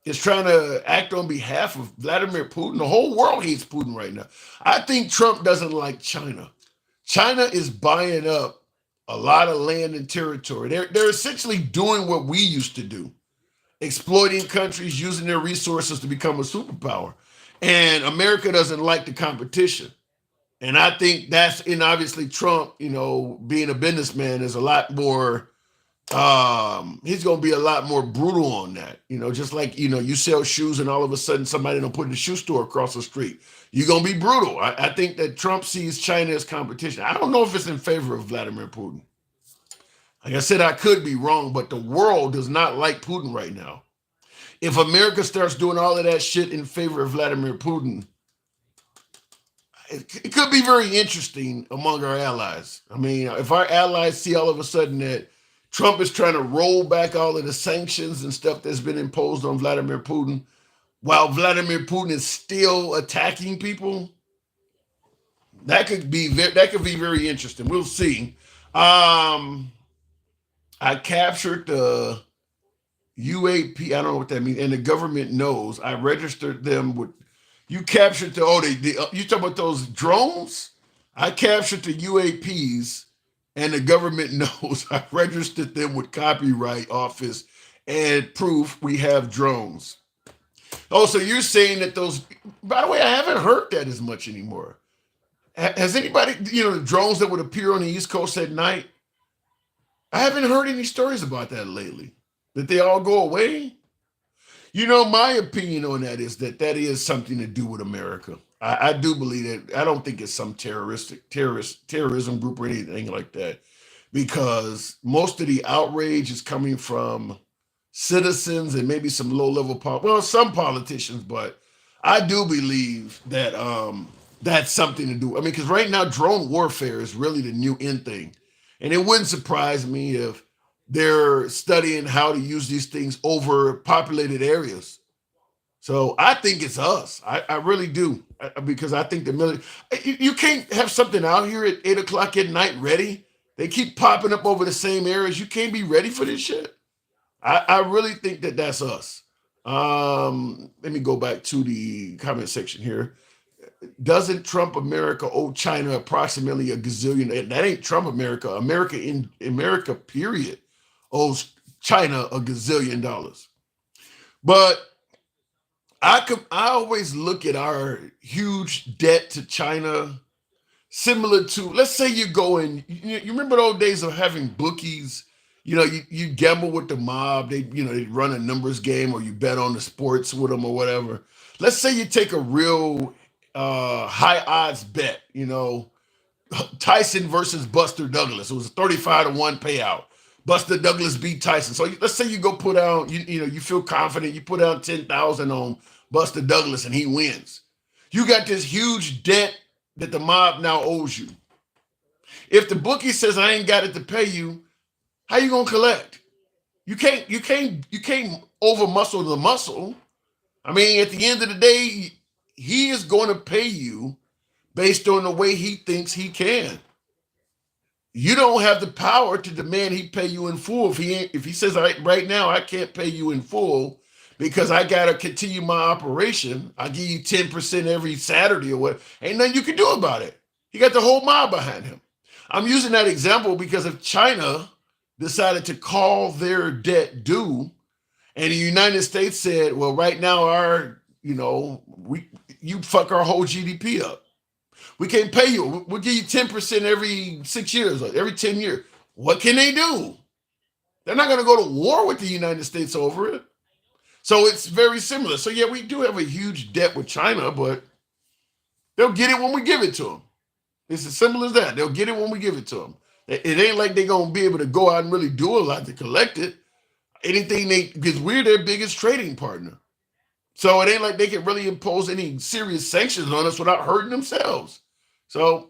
[SPEAKER 1] is trying to act on behalf of Vladimir Putin? The whole world hates Putin right now. I think Trump doesn't like China. China is buying up a lot of land and territory. They're essentially doing what we used to do, exploiting countries, using their resources to become a superpower. And America doesn't like the competition. And I think and obviously Trump, being a businessman is a lot more, he's going to be a lot more brutal on that. Just like, you sell shoes and all of a sudden somebody don't put a shoe store across the street. You're going to be brutal. I think that Trump sees China as competition. I don't know if it's in favor of Vladimir Putin. Like I said, I could be wrong, but the world does not like Putin right now. If America starts doing all of that shit in favor of Vladimir Putin, it could be very interesting among our allies. I mean, if our allies see all of a sudden that Trump is trying to roll back all of the sanctions and stuff that's been imposed on Vladimir Putin, while Vladimir Putin is still attacking people, that could be very interesting. We'll see. I captured the UAP. I don't know what that means, and the government knows. I registered them with. You captured you talk about those drones? I captured the UAPs, and the government knows. I registered them with Copyright Office and proof we have drones. Oh, so you're saying that those, by the way, I haven't heard that as much anymore. Has anybody, the drones that would appear on the East Coast at night? I haven't heard any stories about that lately. That they all go away? My opinion on that is that is something to do with America. I do believe that. I don't think it's some terrorism group or anything like that, because most of the outrage is coming from citizens and maybe some low-level some politicians, but I do believe that that's something to do. I mean, because right now drone warfare is really the new in thing, and it wouldn't surprise me if they're studying how to use these things over populated areas. So I think it's us. I really do, because I think the military. You can't have something out here at 8:00 at night ready. They keep popping up over the same areas. You can't be ready for this shit. I really think that that's us. Let me go back to the comment section here. Doesn't Trump America owe China approximately a gazillion? That ain't Trump America. America, period, owes China a gazillion dollars. But I always look at our huge debt to China similar to, let's say you go and you remember those days of having bookies. You gamble with the mob. They run a numbers game, or you bet on the sports with them or whatever. Let's say you take a real high odds bet, Tyson versus Buster Douglas. It was a 35-1 payout. Buster Douglas beat Tyson. So let's say you go put out, you feel confident, you put out 10,000 on Buster Douglas and he wins. You got this huge debt that the mob now owes you. If the bookie says I ain't got it to pay you, how you gonna collect? You can't over muscle the muscle. I mean, at the end of the day, he is going to pay you based on the way he thinks he can. You don't have the power to demand he pay you in full. If he says right now I can't pay you in full because I gotta continue my operation, I'll give you 10% every Saturday or what, ain't nothing you can do about it. He got the whole mob behind him. I'm using that example because if China decided to call their debt due, and the United States said, well, right now you fuck our whole GDP up. We can't pay you. We'll give you 10% every 6 years, or every 10 years. What can they do? They're not going to go to war with the United States over it. So it's very similar. So yeah, we do have a huge debt with China, but they'll get it when we give it to them. It's as simple as that. They'll get it when we give it to them. It ain't like they're going to be able to go out and really do a lot to collect it. Anything because we're their biggest trading partner. So it ain't like they can really impose any serious sanctions on us without hurting themselves. So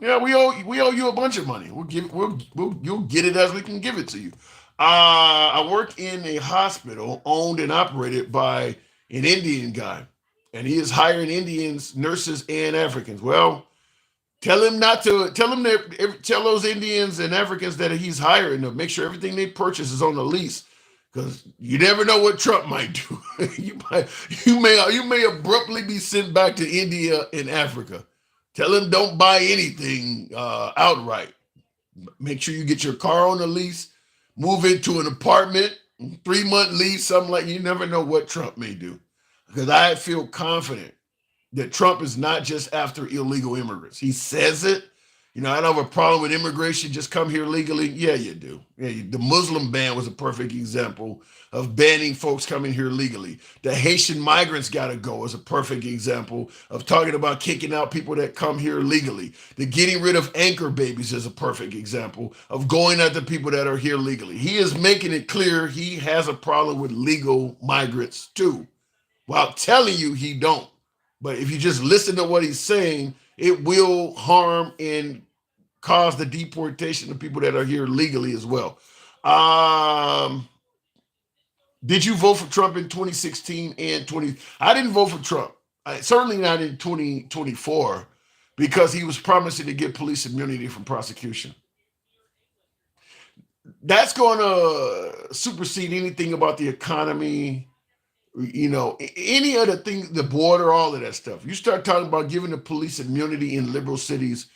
[SPEAKER 1] yeah, we owe you a bunch of money. You'll get it as we can give it to you. I work in a hospital owned and operated by an Indian guy, and he is hiring Indians, nurses, and Africans. Well, tell him tell those Indians and Africans that he's hiring to make sure everything they purchase is on the lease. Because you never know what Trump might do. you may abruptly be sent back to India and Africa. Tell him don't buy anything outright. Make sure you get your car on the lease, move into an apartment, 3-month lease, something like. You never know what Trump may do. Because I feel confident that Trump is not just after illegal immigrants. He says it. I don't have a problem with immigration. Just come here legally. Yeah, you do. Yeah, the Muslim ban was a perfect example of banning folks coming here legally. The Haitian migrants got to go is a perfect example of talking about kicking out people that come here legally. The getting rid of anchor babies is a perfect example of going at the people that are here legally. He is making it clear he has a problem with legal migrants too, while telling you he don't. But if you just listen to what he's saying, it will harm and cause the deportation of people that are here legally as well. Did you vote for Trump in 2016 and 20? I didn't vote for Trump. Certainly not in 2024 because he was promising to get police immunity from prosecution. That's going to supersede anything about the economy, any other thing, the border, all of that stuff. You start talking about giving the police immunity in liberal cities,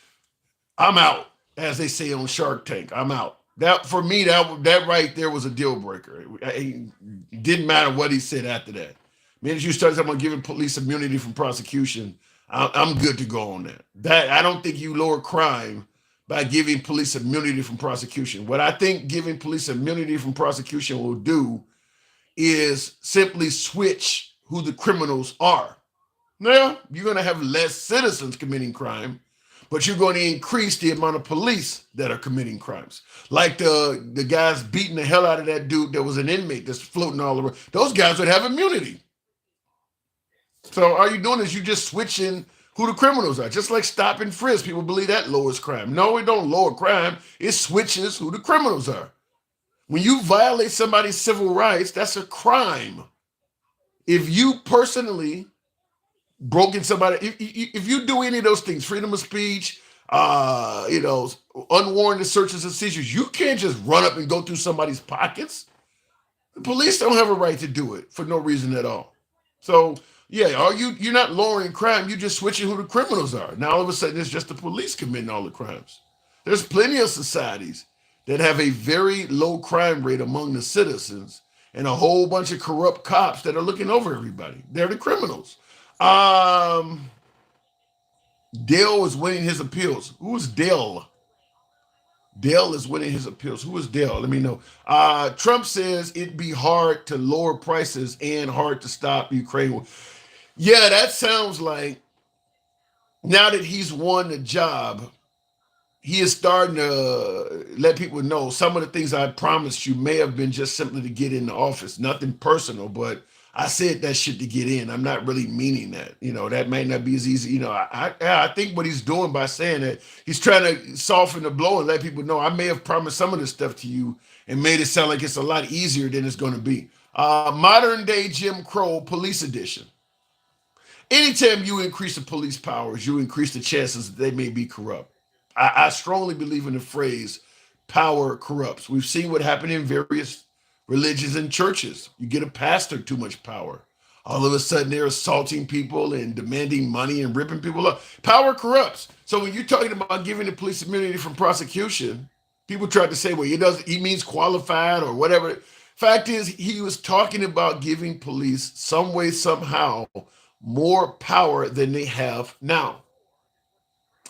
[SPEAKER 1] I'm out, as they say on Shark Tank. I'm out. That for me, that right there was a deal breaker. It didn't matter what he said after that. As you start talking about giving police immunity from prosecution, I'm good to go on that. That I don't think you lower crime by giving police immunity from prosecution. What I think giving police immunity from prosecution will do is simply switch who the criminals are. Now, you're going to have less citizens committing crime, but you're going to increase the amount of police that are committing crimes. Like the guys beating the hell out of that dude that was an inmate that's floating all around. Those guys would have immunity. So all you're doing is you're just switching who the criminals are. Just like stop and frisk. People believe that lowers crime. No, it don't lower crime. It switches who the criminals are. When you violate somebody's civil rights, that's a crime. If you personally broken somebody, if you do any of those things, freedom of speech, unwarranted searches and seizures, you can't just run up and go through somebody's pockets. The police don't have a right to do it for no reason at all. So yeah, you're not lowering crime, you're just switching who the criminals are. Now all of a sudden it's just the police committing all the crimes. There's plenty of societies that have a very low crime rate among the citizens and a whole bunch of corrupt cops that are looking over everybody. They're the criminals. Dale is winning his appeals. Who is Dale? Dale is winning his appeals. Who is Dale? Let me know. Trump says it'd be hard to lower prices and hard to stop Ukraine. Yeah, that sounds like now that he's won the job, he is starting to let people know some of the things I promised you may have been just simply to get in the office. Nothing personal, but I said that shit to get in. I'm not really meaning that. That may not be as easy. I think what he's doing by saying that, he's trying to soften the blow and let people know I may have promised some of this stuff to you and made it sound like it's a lot easier than it's going to be. Modern day Jim Crow police edition. Anytime you increase the police powers, you increase the chances that they may be corrupt. I strongly believe in the phrase, power corrupts. We've seen what happened in various religions and churches. You get a pastor too much power. All of a sudden they're assaulting people and demanding money and ripping people up. Power corrupts. So when you're talking about giving the police immunity from prosecution, people try to say, well, he means qualified or whatever. Fact is, he was talking about giving police some way, somehow, more power than they have now.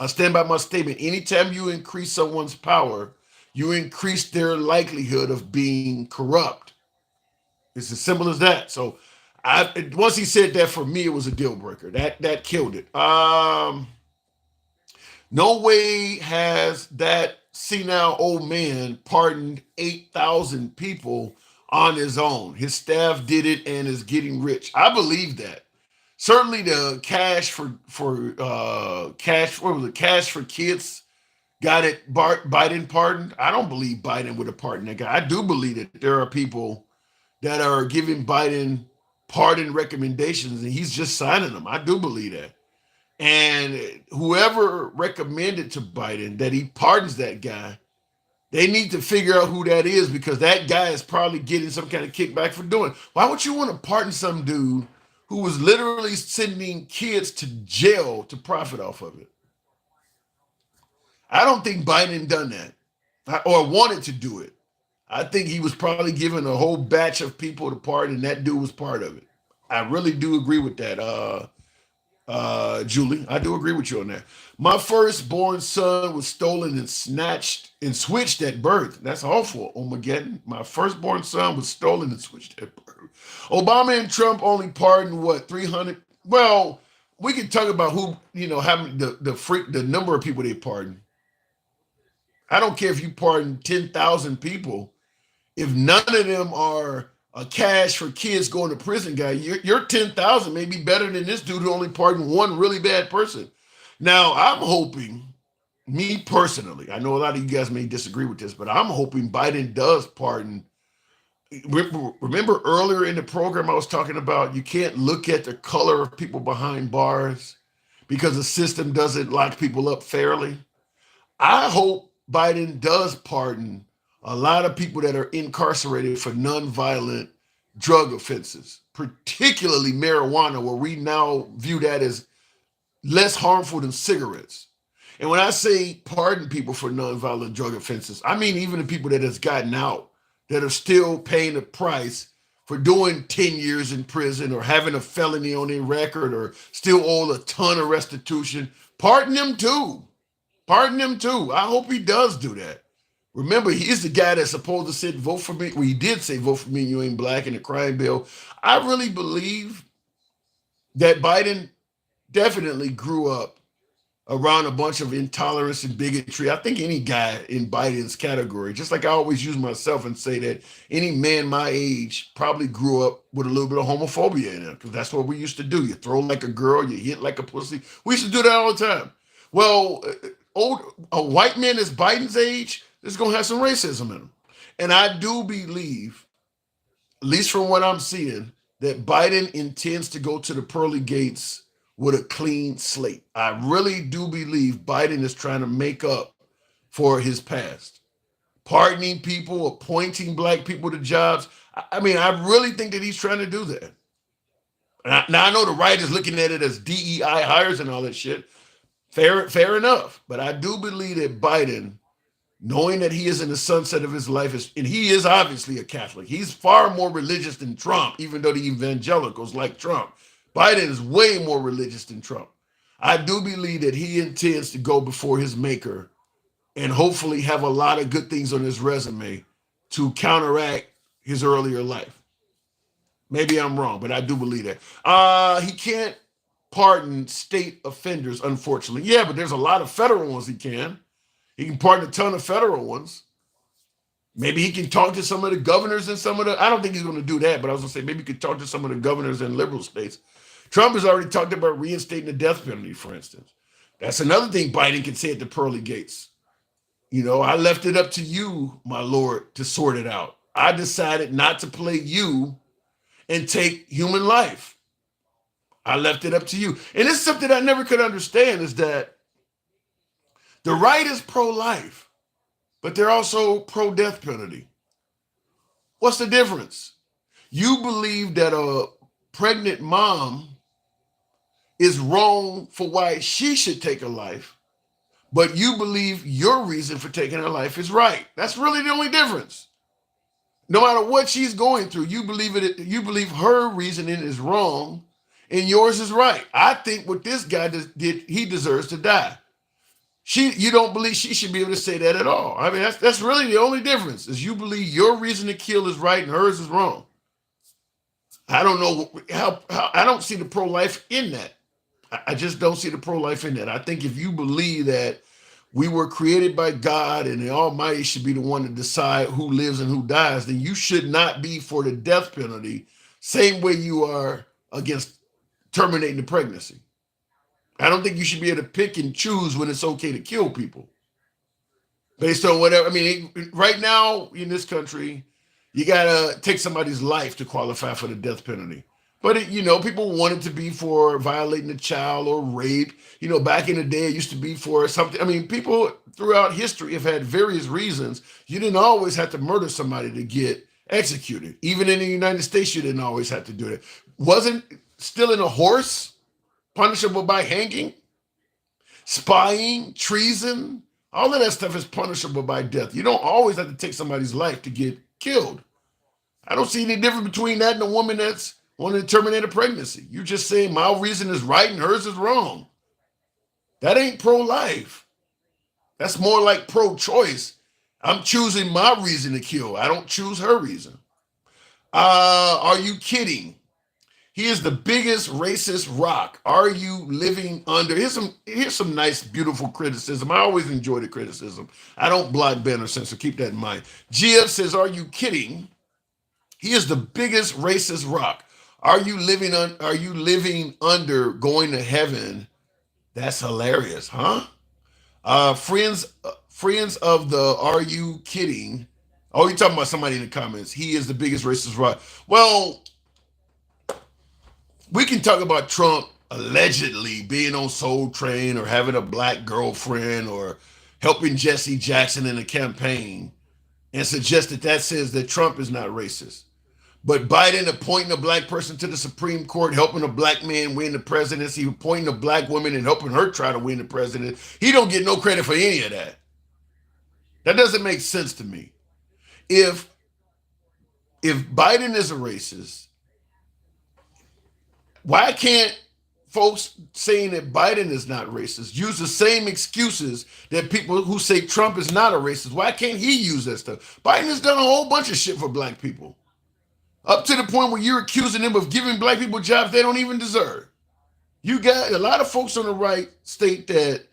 [SPEAKER 1] I stand by my statement. Anytime you increase someone's power, you increase their likelihood of being corrupt. It's as simple as that. So, once he said that, for me, it was a deal breaker. That killed it. No way has that senile old man pardoned 8,000 people on his own. His staff did it and is getting rich. I believe that. Certainly, the cash for kids got it. Biden pardoned. I don't believe Biden would have pardoned that guy. I do believe that there are people that are giving Biden pardon recommendations, and he's just signing them. I do believe that. And whoever recommended to Biden that he pardons that guy, they need to figure out who that is, because that guy is probably getting some kind of kickback for doing it. Why would you want to pardon some dude who was literally sending kids to jail to profit off of it? I don't think Biden done that or wanted to do it. I think he was probably given a whole batch of people to pardon, and that dude was part of it. I really do agree with that, Julie. I do agree with you on that. My firstborn son was stolen and snatched and switched at birth. That's awful, Omageddon. My firstborn son was stolen and switched at birth. Obama and Trump only pardoned what, 300? Well, we can talk about who, how many, the number of people they pardoned. I don't care if you pardon 10,000 people. If none of them are a cash for kids going to prison guy, your 10,000 may be better than this dude who only pardoned one really bad person. Now, I'm hoping, me personally, I know a lot of you guys may disagree with this, but I'm hoping Biden does pardon. Remember earlier in the program I was talking about, you can't look at the color of people behind bars because the system doesn't lock people up fairly. I hope Biden does pardon a lot of people that are incarcerated for nonviolent drug offenses, particularly marijuana, where we now view that as less harmful than cigarettes. And when I say pardon people for nonviolent drug offenses, I mean even the people that has gotten out that are still paying the price for doing 10 years in prison or having a felony on their record or still owe a ton of restitution. Pardon them too. Pardon them too. I hope he does do that. Remember, he's the guy that's supposed to say, vote for me. Well, he did say, vote for me, you ain't black, in the crime bill. I really believe that Biden definitely grew up around a bunch of intolerance and bigotry. I think any guy in Biden's category, just like I always use myself and say that any man my age probably grew up with a little bit of homophobia in him, because that's what we used to do. You throw like a girl, you hit like a pussy. We used to do that all the time. Well, a white man that's Biden's age is going to have some racism in him. And I do believe, at least from what I'm seeing, that Biden intends to go to the pearly gates with a clean slate. I really do believe Biden is trying to make up for his past. Pardoning people, appointing black people to jobs. I mean, I really think that he's trying to do that. Now, I know the right is looking at it as DEI hires and all that shit. Fair enough. But I do believe that Biden, knowing that he is in the sunset of his life, and he is obviously a Catholic. He's far more religious than Trump, even though the evangelicals like Trump. Biden is way more religious than Trump. I do believe that he intends to go before his maker and hopefully have a lot of good things on his resume to counteract his earlier life. Maybe I'm wrong, but I do believe that. He can't pardon state offenders, unfortunately. Yeah, but there's a lot of federal ones he can. He can pardon a ton of federal ones. Maybe he can talk to some of the governors in some of the, I don't think he's going to do that, but I was going to say maybe he could talk to some of the governors in liberal states. Trump has already talked about reinstating the death penalty, for instance. That's another thing Biden can say at the pearly gates. You know, I left it up to you, my Lord, to sort it out. I decided not to play you and take human life. I left it up to you. And it's something I never could understand, is that the right is pro-life, but they're also pro-death penalty. What's the difference? You believe that a pregnant mom is wrong for why she should take a life, but you believe your reason for taking her life is right. That's really the only difference. No matter what she's going through, you believe her reasoning is wrong and yours is right. I think what this guy did, he deserves to die. You don't believe she should be able to say that at all. I mean, that's really the only difference is you believe your reason to kill is right and hers is wrong. I don't know how I don't see the pro-life in that. I just don't see the pro-life in that. I think if you believe that we were created by God and the Almighty should be the one to decide who lives and who dies, then you should not be for the death penalty, same way you are against terminating the pregnancy. I don't think you should be able to pick and choose when it's okay to kill people based on whatever. I mean, right now in this country, you gotta take somebody's life to qualify for the death penalty. But people want it to be for violating a child or rape. Back in the day, it used to be for something. I mean, people throughout history have had various reasons. You didn't always have to murder somebody to get executed. Even in the United States, you didn't always have to do that. Wasn't stealing a horse punishable by hanging? Spying, treason, all of that stuff is punishable by death. You don't always have to take somebody's life to get killed. I don't see any difference between that and a woman that's wanting to terminate a pregnancy. You just saying my reason is right and hers is wrong. That ain't pro-life. That's more like pro-choice. I'm choosing my reason to kill. I don't choose her reason. Are you kidding? He is the biggest racist rock. Are you living under? Here's some nice, beautiful criticism. I always enjoy the criticism. I don't block, ban, or censor. Keep that in mind. GF says, are you kidding? He is the biggest racist rock. Are you living under going to heaven? That's hilarious, huh? Friends of the are you kidding? Oh, you're talking about somebody in the comments. He is the biggest racist rock. Well, we can talk about Trump allegedly being on Soul Train or having a black girlfriend or helping Jesse Jackson in a campaign and suggest that says that Trump is not racist. But Biden appointing a black person to the Supreme Court, helping a black man win the presidency, appointing a black woman and helping her try to win the presidency, he don't get no credit for any of that. That doesn't make sense to me. If Biden is a racist, why can't folks saying that Biden is not racist use the same excuses that people who say Trump is not a racist? Why can't he use that stuff? Biden has done a whole bunch of shit for black people. Up to the point where you're accusing them of giving black people jobs they don't even deserve. You got a lot of folks on the right state that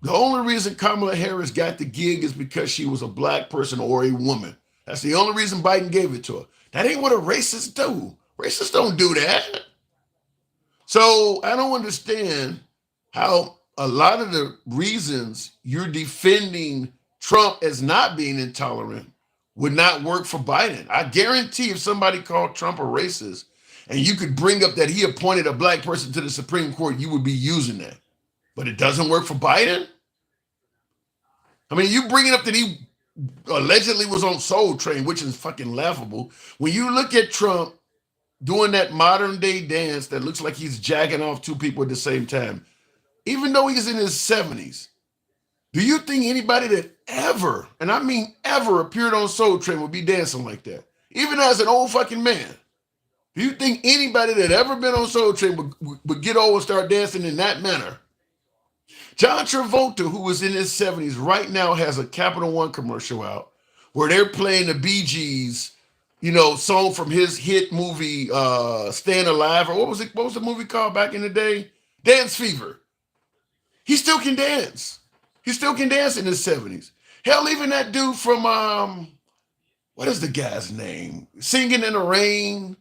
[SPEAKER 1] the only reason Kamala Harris got the gig is because she was a black person or a woman. That's the only reason Biden gave it to her. That ain't what a racist do. Racists don't do that. So I don't understand how a lot of the reasons you're defending Trump as not being intolerant would not work for Biden. I guarantee if somebody called Trump a racist and you could bring up that he appointed a black person to the Supreme Court, you would be using that. But it doesn't work for Biden? I mean, you bringing up that he allegedly was on Soul Train, which is fucking laughable. When you look at Trump doing that modern day dance that looks like he's jacking off two people at the same time, even though he's in his 70s, do you think anybody that ever, and I mean ever, appeared on Soul Train would be dancing like that? Even as an old fucking man. Do you think anybody that ever been on Soul Train would get over and start dancing in that manner? John Travolta, who is in his 70s, right now has a Capital One commercial out where they're playing the Bee Gees, song from his hit movie, Staying Alive, or what was the movie called back in the day? Dance Fever. He still can dance. He still can dance in his 70s. Hell, even that dude from, what is the guy's name? Singing in the Rain.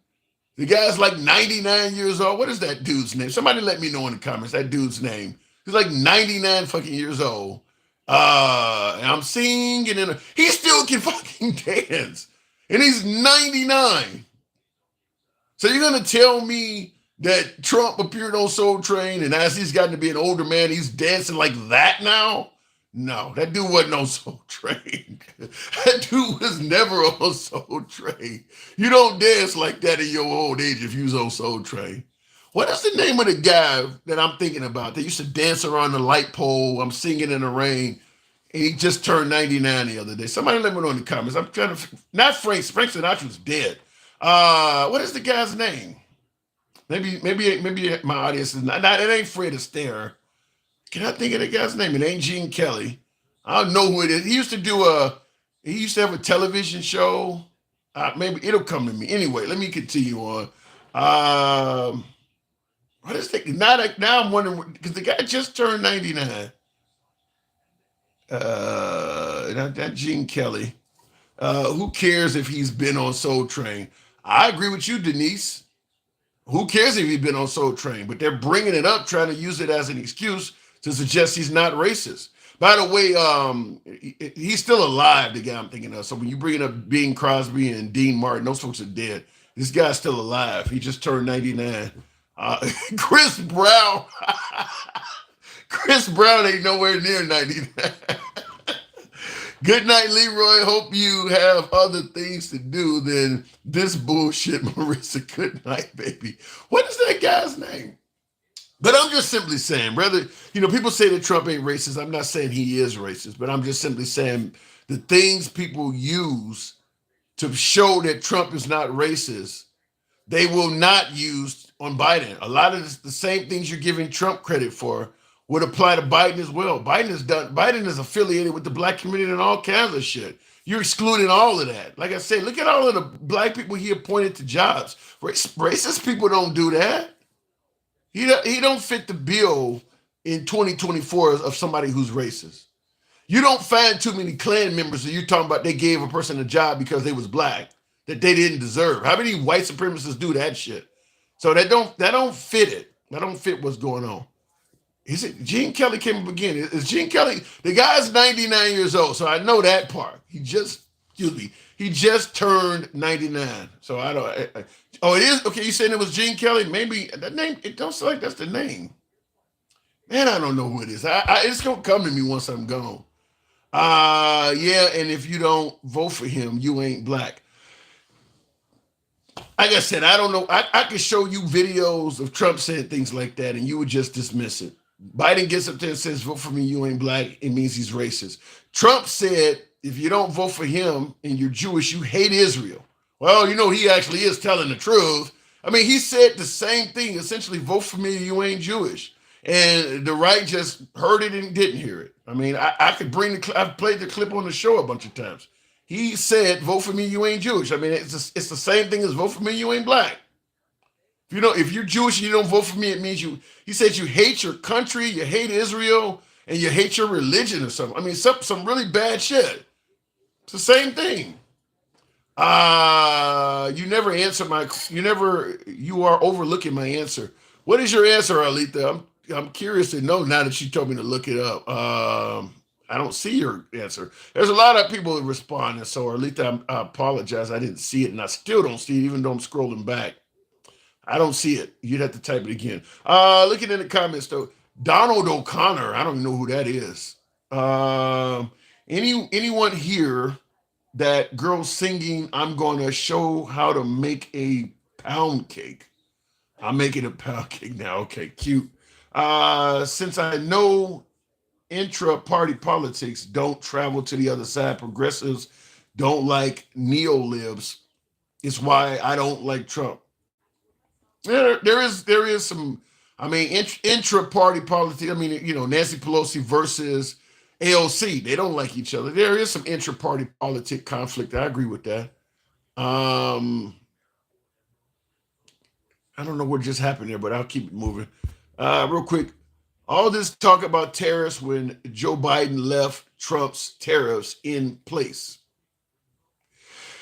[SPEAKER 1] The guy's like 99 years old. What is that dude's name? Somebody let me know in the comments that dude's name. He's like 99 fucking years old. And I'm singing in he still can fucking dance. And he's 99. So you're going to tell me that Trump appeared on Soul Train and as he's gotten to be an older man, he's dancing like that now? No, that dude wasn't on Soul Train. That dude was never on Soul Train. You don't dance like that in your old age if you was on Soul Train. What is the name of the guy that I'm thinking about that used to dance around the light pole? I'm singing in the rain. And he just turned 99 the other day. Somebody let me know in the comments. I'm trying to, not Frank Sinatra's dead. What is the guy's name? Maybe my audience is not it ain't Fred Astaire. Can I think of the guy's name? It ain't Gene Kelly. I don't know who it is. He used to have a television show. Maybe it'll come to me. Anyway, let me continue on. What is it? Now I'm wondering because the guy just turned 99. That Gene Kelly. Who cares if he's been on Soul Train? I agree with you, Denise. Who cares if he's been on Soul Train? But they're bringing it up, trying to use it as an excuse to suggest he's not racist. By the way, he's still alive, the guy I'm thinking of. So when you bring up Bing Crosby and Dean Martin, those folks are dead. This guy's still alive. He just turned 99. Chris Brown. Chris Brown ain't nowhere near 99. Good night, Leroy. Hope you have other things to do than this bullshit, Marissa. Good night, baby. What is that guy's name? But I'm just simply saying, brother, people say that Trump ain't racist. I'm not saying he is racist, but I'm just simply saying the things people use to show that Trump is not racist, they will not use on Biden. A lot of the same things you're giving Trump credit for would apply to Biden as well. Biden is affiliated with the black community and all kinds of shit. You're excluding all of that. Like I said, look at all of the black people he appointed to jobs. Racist people don't do that. He don't fit the bill in 2024 of somebody who's racist. You don't find too many Klan members that you're talking about they gave a person a job because they was black that they didn't deserve. How many white supremacists do that shit? So that don't fit it. That don't fit what's going on. Is it Gene Kelly came up again? Is Gene Kelly, the guy's 99 years old, so I know that part. He just turned 99. So I don't, it is? Okay, you saying it was Gene Kelly? Maybe that name, it don't sound like that's the name. Man, I don't know who it is. It's going to come to me once I'm gone. Yeah, and if you don't vote for him, you ain't black. Like I said, I don't know. I could show you videos of Trump saying things like that, and you would just dismiss it. Biden gets up there and says, vote for me, you ain't black. It means he's racist. Trump said, if you don't vote for him and you're Jewish, you hate Israel. Well, he actually is telling the truth. I mean, he said the same thing, essentially, vote for me, you ain't Jewish. And the right just heard it and didn't hear it. I mean, I could I've played the clip on the show a bunch of times. He said, vote for me, you ain't Jewish. I mean, it's the same thing as vote for me, you ain't black. If you're Jewish and you don't vote for me, it means he said you hate your country, you hate Israel, and you hate your religion or something. I mean, some really bad shit. It's the same thing. You never answer you are overlooking my answer. What is your answer, Alita? I'm curious to know now that you told me to look it up. I don't see your answer. There's a lot of people that respond, and so Alita, I apologize. I didn't see it, and I still don't see it, even though I'm scrolling back. I don't see it. You'd have to type it again. Looking in the comments, though, Donald O'Connor, I don't even know who that is. Anyone here that girl singing, I'm going to show how to make a pound cake. I'm making a pound cake now. Okay, cute. Since I know intra-party politics don't travel to the other side, progressives don't like neo-libs. It's why I don't like Trump. There is some, I mean, intra-party politics. I mean, Nancy Pelosi versus AOC. They don't like each other. There is some intra-party politic conflict. I agree with that. I don't know what just happened there, but I'll keep it moving. Real quick, all this talk about tariffs when Joe Biden left Trump's tariffs in place.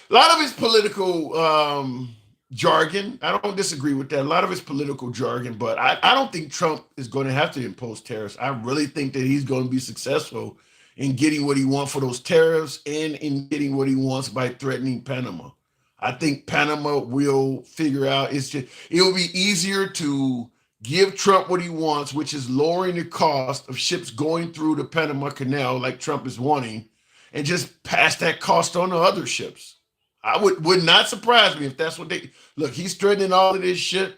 [SPEAKER 1] A lot of his political jargon, I don't disagree with that. A lot of his political jargon, but I don't think Trump is going to have to impose tariffs. I really think that he's going to be successful in getting what he wants for those tariffs and in getting what he wants by threatening Panama. I think Panama will figure out, it will be easier to give Trump what he wants, which is lowering the cost of ships going through the Panama Canal like Trump is wanting, and just pass that cost on to other ships. I would not surprise me if that's what look. He's threatening all of this shit,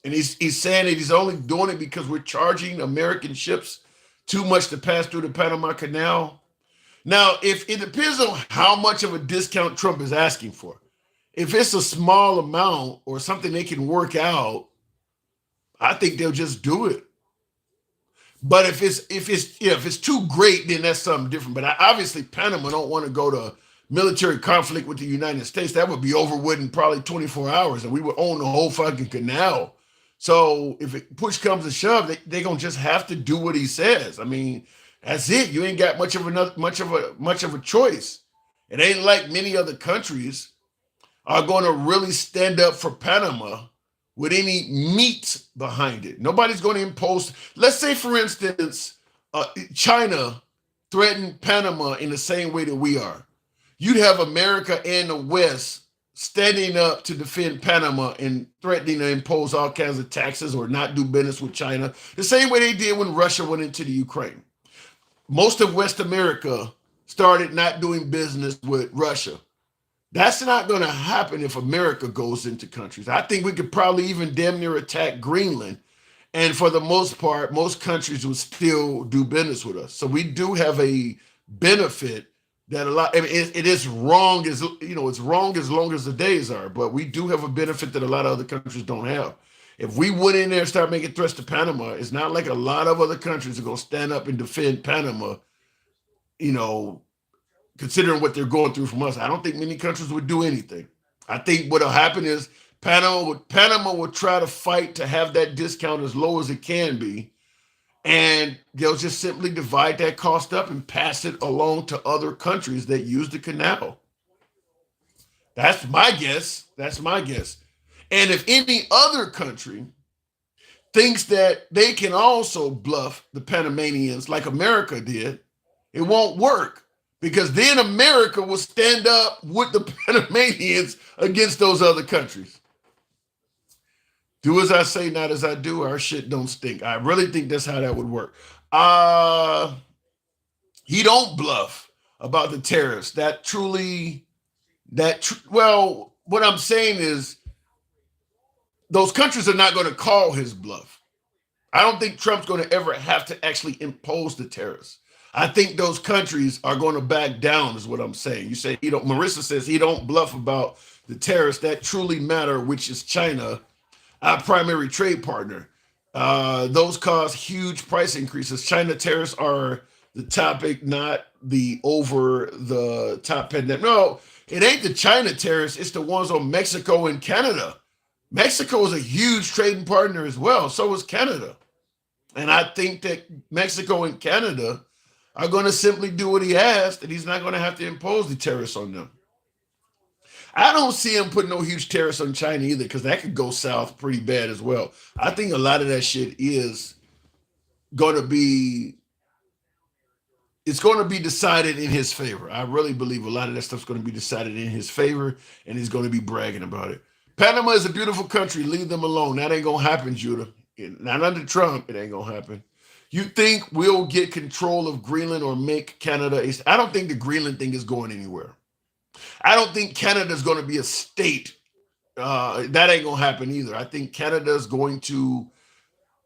[SPEAKER 1] and he's saying that he's only doing it because we're charging American ships too much to pass through the Panama Canal. Now, if it depends on how much of a discount Trump is asking for. If it's a small amount or something they can work out, I think they'll just do it. But if it's too great, then that's something different. But obviously, Panama don't want to go to military conflict with the United States. That would be over within probably 24 hours, and we would own the whole fucking canal. So if push comes to shove, they gonna just have to do what he says. I mean, that's it. You ain't got much of a choice. It ain't like many other countries are going to really stand up for Panama with any meat behind it. Nobody's going to impose. Let's say, for instance, China threatened Panama in the same way that we are. You'd have America and the West standing up to defend Panama and threatening to impose all kinds of taxes or not do business with China, the same way they did when Russia went into the Ukraine. Most of West America started not doing business with Russia. That's not going to happen if America goes into countries. I think we could probably even damn near attack Greenland. And for the most part, most countries would still do business with us. So we do have a benefit that a lot, I mean, it is wrong as, it's wrong as long as the days are, but we do have a benefit that a lot of other countries don't have. If we went in there and start making threats to Panama, it's not like a lot of other countries are going to stand up and defend Panama, considering what they're going through from us. I don't think many countries would do anything. I think what'll happen is Panama will try to fight to have that discount as low as it can be, and they'll just simply divide that cost up and pass it along to other countries that use the canal. That's my guess. And if any other country thinks that they can also bluff the Panamanians like America did, it won't work. Because then America will stand up with the Panamanians against those other countries. Do as I say, not as I do. Our shit don't stink. I really think that's how that would work. He don't bluff about the tariffs. Well, what I'm saying is those countries are not going to call his bluff. I don't think Trump's going to ever have to actually impose the tariffs. I think those countries are going to back down, is what I'm saying. You say Marissa says he don't bluff about the tariffs that truly matter, which is China, our primary trade partner. Those cause huge price increases. China tariffs are the topic, not the over the top pandemic. No, it ain't the China tariffs. It's the ones on Mexico and Canada. Mexico is a huge trading partner as well. So is Canada. And I think that Mexico and Canada are going to simply do what he asked, and he's not going to have to impose the tariffs on them. I don't see him putting no huge tariffs on China either, because that could go south pretty bad as well. I think a lot of that shit is going to be, it's going to be decided in his favor. I really believe a lot of that stuff's going to be decided in his favor, and he's going to be bragging about it. Panama is a beautiful country. Leave them alone. That ain't going to happen, Judah. Not under Trump. It ain't going to happen. You think we'll get control of Greenland or make Canada I don't think the Greenland thing is going anywhere. I don't think Canada's going to be a state. That ain't going to happen either. I think Canada's going to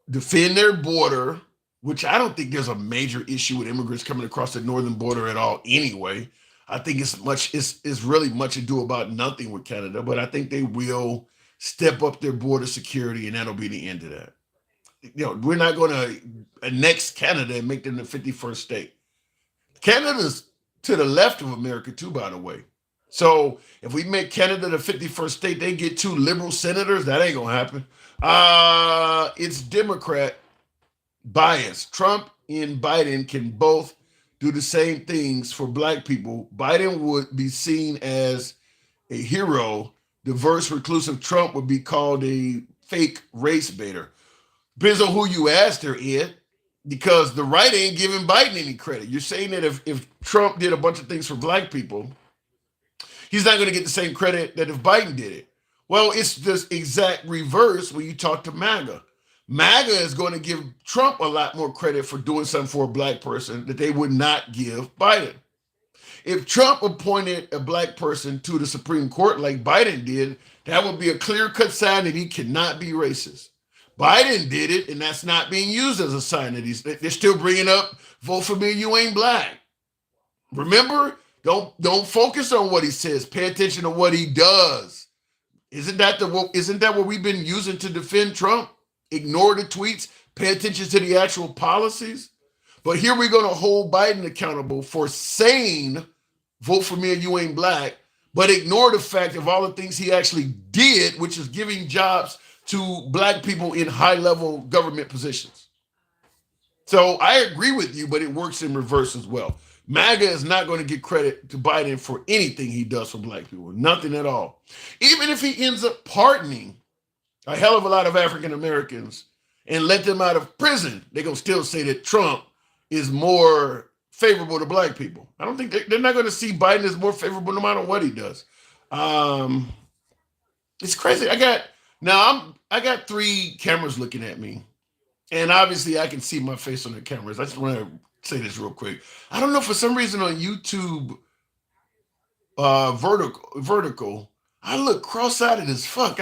[SPEAKER 1] defend their border, which I don't think there's a major issue with immigrants coming across the northern border at all anyway. I think it's really much ado about nothing with Canada, but I think they will step up their border security, and that'll be the end of that. We're not going to annex Canada and make them the 51st state. Canada's to the left of America too, by the way. So if we make Canada the 51st state, they get 2 liberal senators. That ain't going to happen. It's Democrat bias. Trump and Biden can both do the same things for black people. Biden would be seen as a hero. Diverse, reclusive Trump would be called a fake race baiter. Depends on who you ask there, Ed, because the right ain't giving Biden any credit. You're saying that if Trump did a bunch of things for black people, he's not going to get the same credit that if Biden did it. Well, it's just exact reverse when you talk to MAGA. MAGA is going to give Trump a lot more credit for doing something for a black person that they would not give Biden. If Trump appointed a black person to the Supreme Court like Biden did, that would be a clear-cut sign that he cannot be racist. Biden did it, and that's not being used as a sign that they're still bringing up, vote for me, you ain't black. Remember, don't focus on what he says. Pay attention to what he does. Isn't that what we've been using to defend Trump? Ignore the tweets, pay attention to the actual policies. But here we're going to hold Biden accountable for saying, vote for me and you ain't black, but ignore the fact of all the things he actually did, which is giving jobs to black people in high-level government positions. So I agree with you, but it works in reverse as well. MAGA is not going to get credit to Biden for anything he does for black people, nothing at all. Even if he ends up pardoning a hell of a lot of African Americans and let them out of prison, they're going to still say that Trump is more favorable to black people. I don't think they're not going to see Biden as more favorable no matter what he does. It's crazy. I got 3 cameras looking at me, and obviously I can see my face on the cameras. I just want to say this real quick. I don't know, for some reason on YouTube vertical, I look cross-eyed as fuck.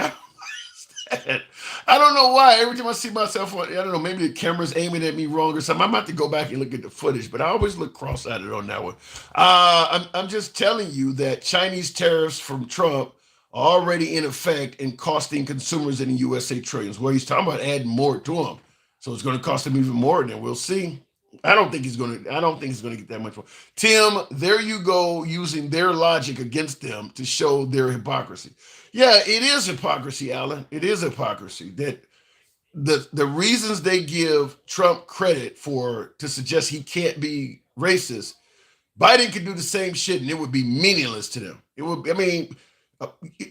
[SPEAKER 1] I don't know why. Every time I see myself on, I don't know, maybe the camera's aiming at me wrong or something. I'm about to go back and look at the footage, but I always look cross-eyed on that one. I'm just telling you that Chinese tariffs from Trump are already in effect and costing consumers in the USA trillions. Well, he's talking about adding more to them, so it's going to cost them even more. Then we'll see. I don't think he's going to get that much more. Tim, there you go, using their logic against them to show their hypocrisy. Yeah, it is hypocrisy, Alan. It is hypocrisy that the reasons they give Trump credit for to suggest he can't be racist, Biden could do the same shit and it would be meaningless to them. It would. I mean,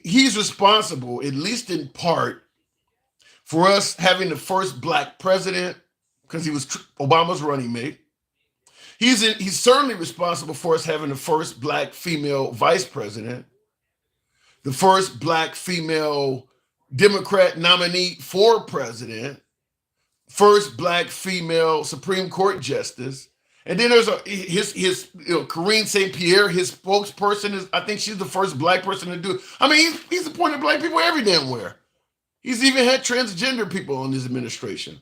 [SPEAKER 1] he's responsible, at least in part, for us having the first black president because he was Obama's running mate. He's certainly responsible for us having the first black female vice president, the first black female Democrat nominee for president, first black female Supreme Court justice, and then there's his Karine St. Pierre, his spokesperson is, I think she's the first black person to do it. I mean, he's appointed black people every damn where. He's even had transgender people in his administration.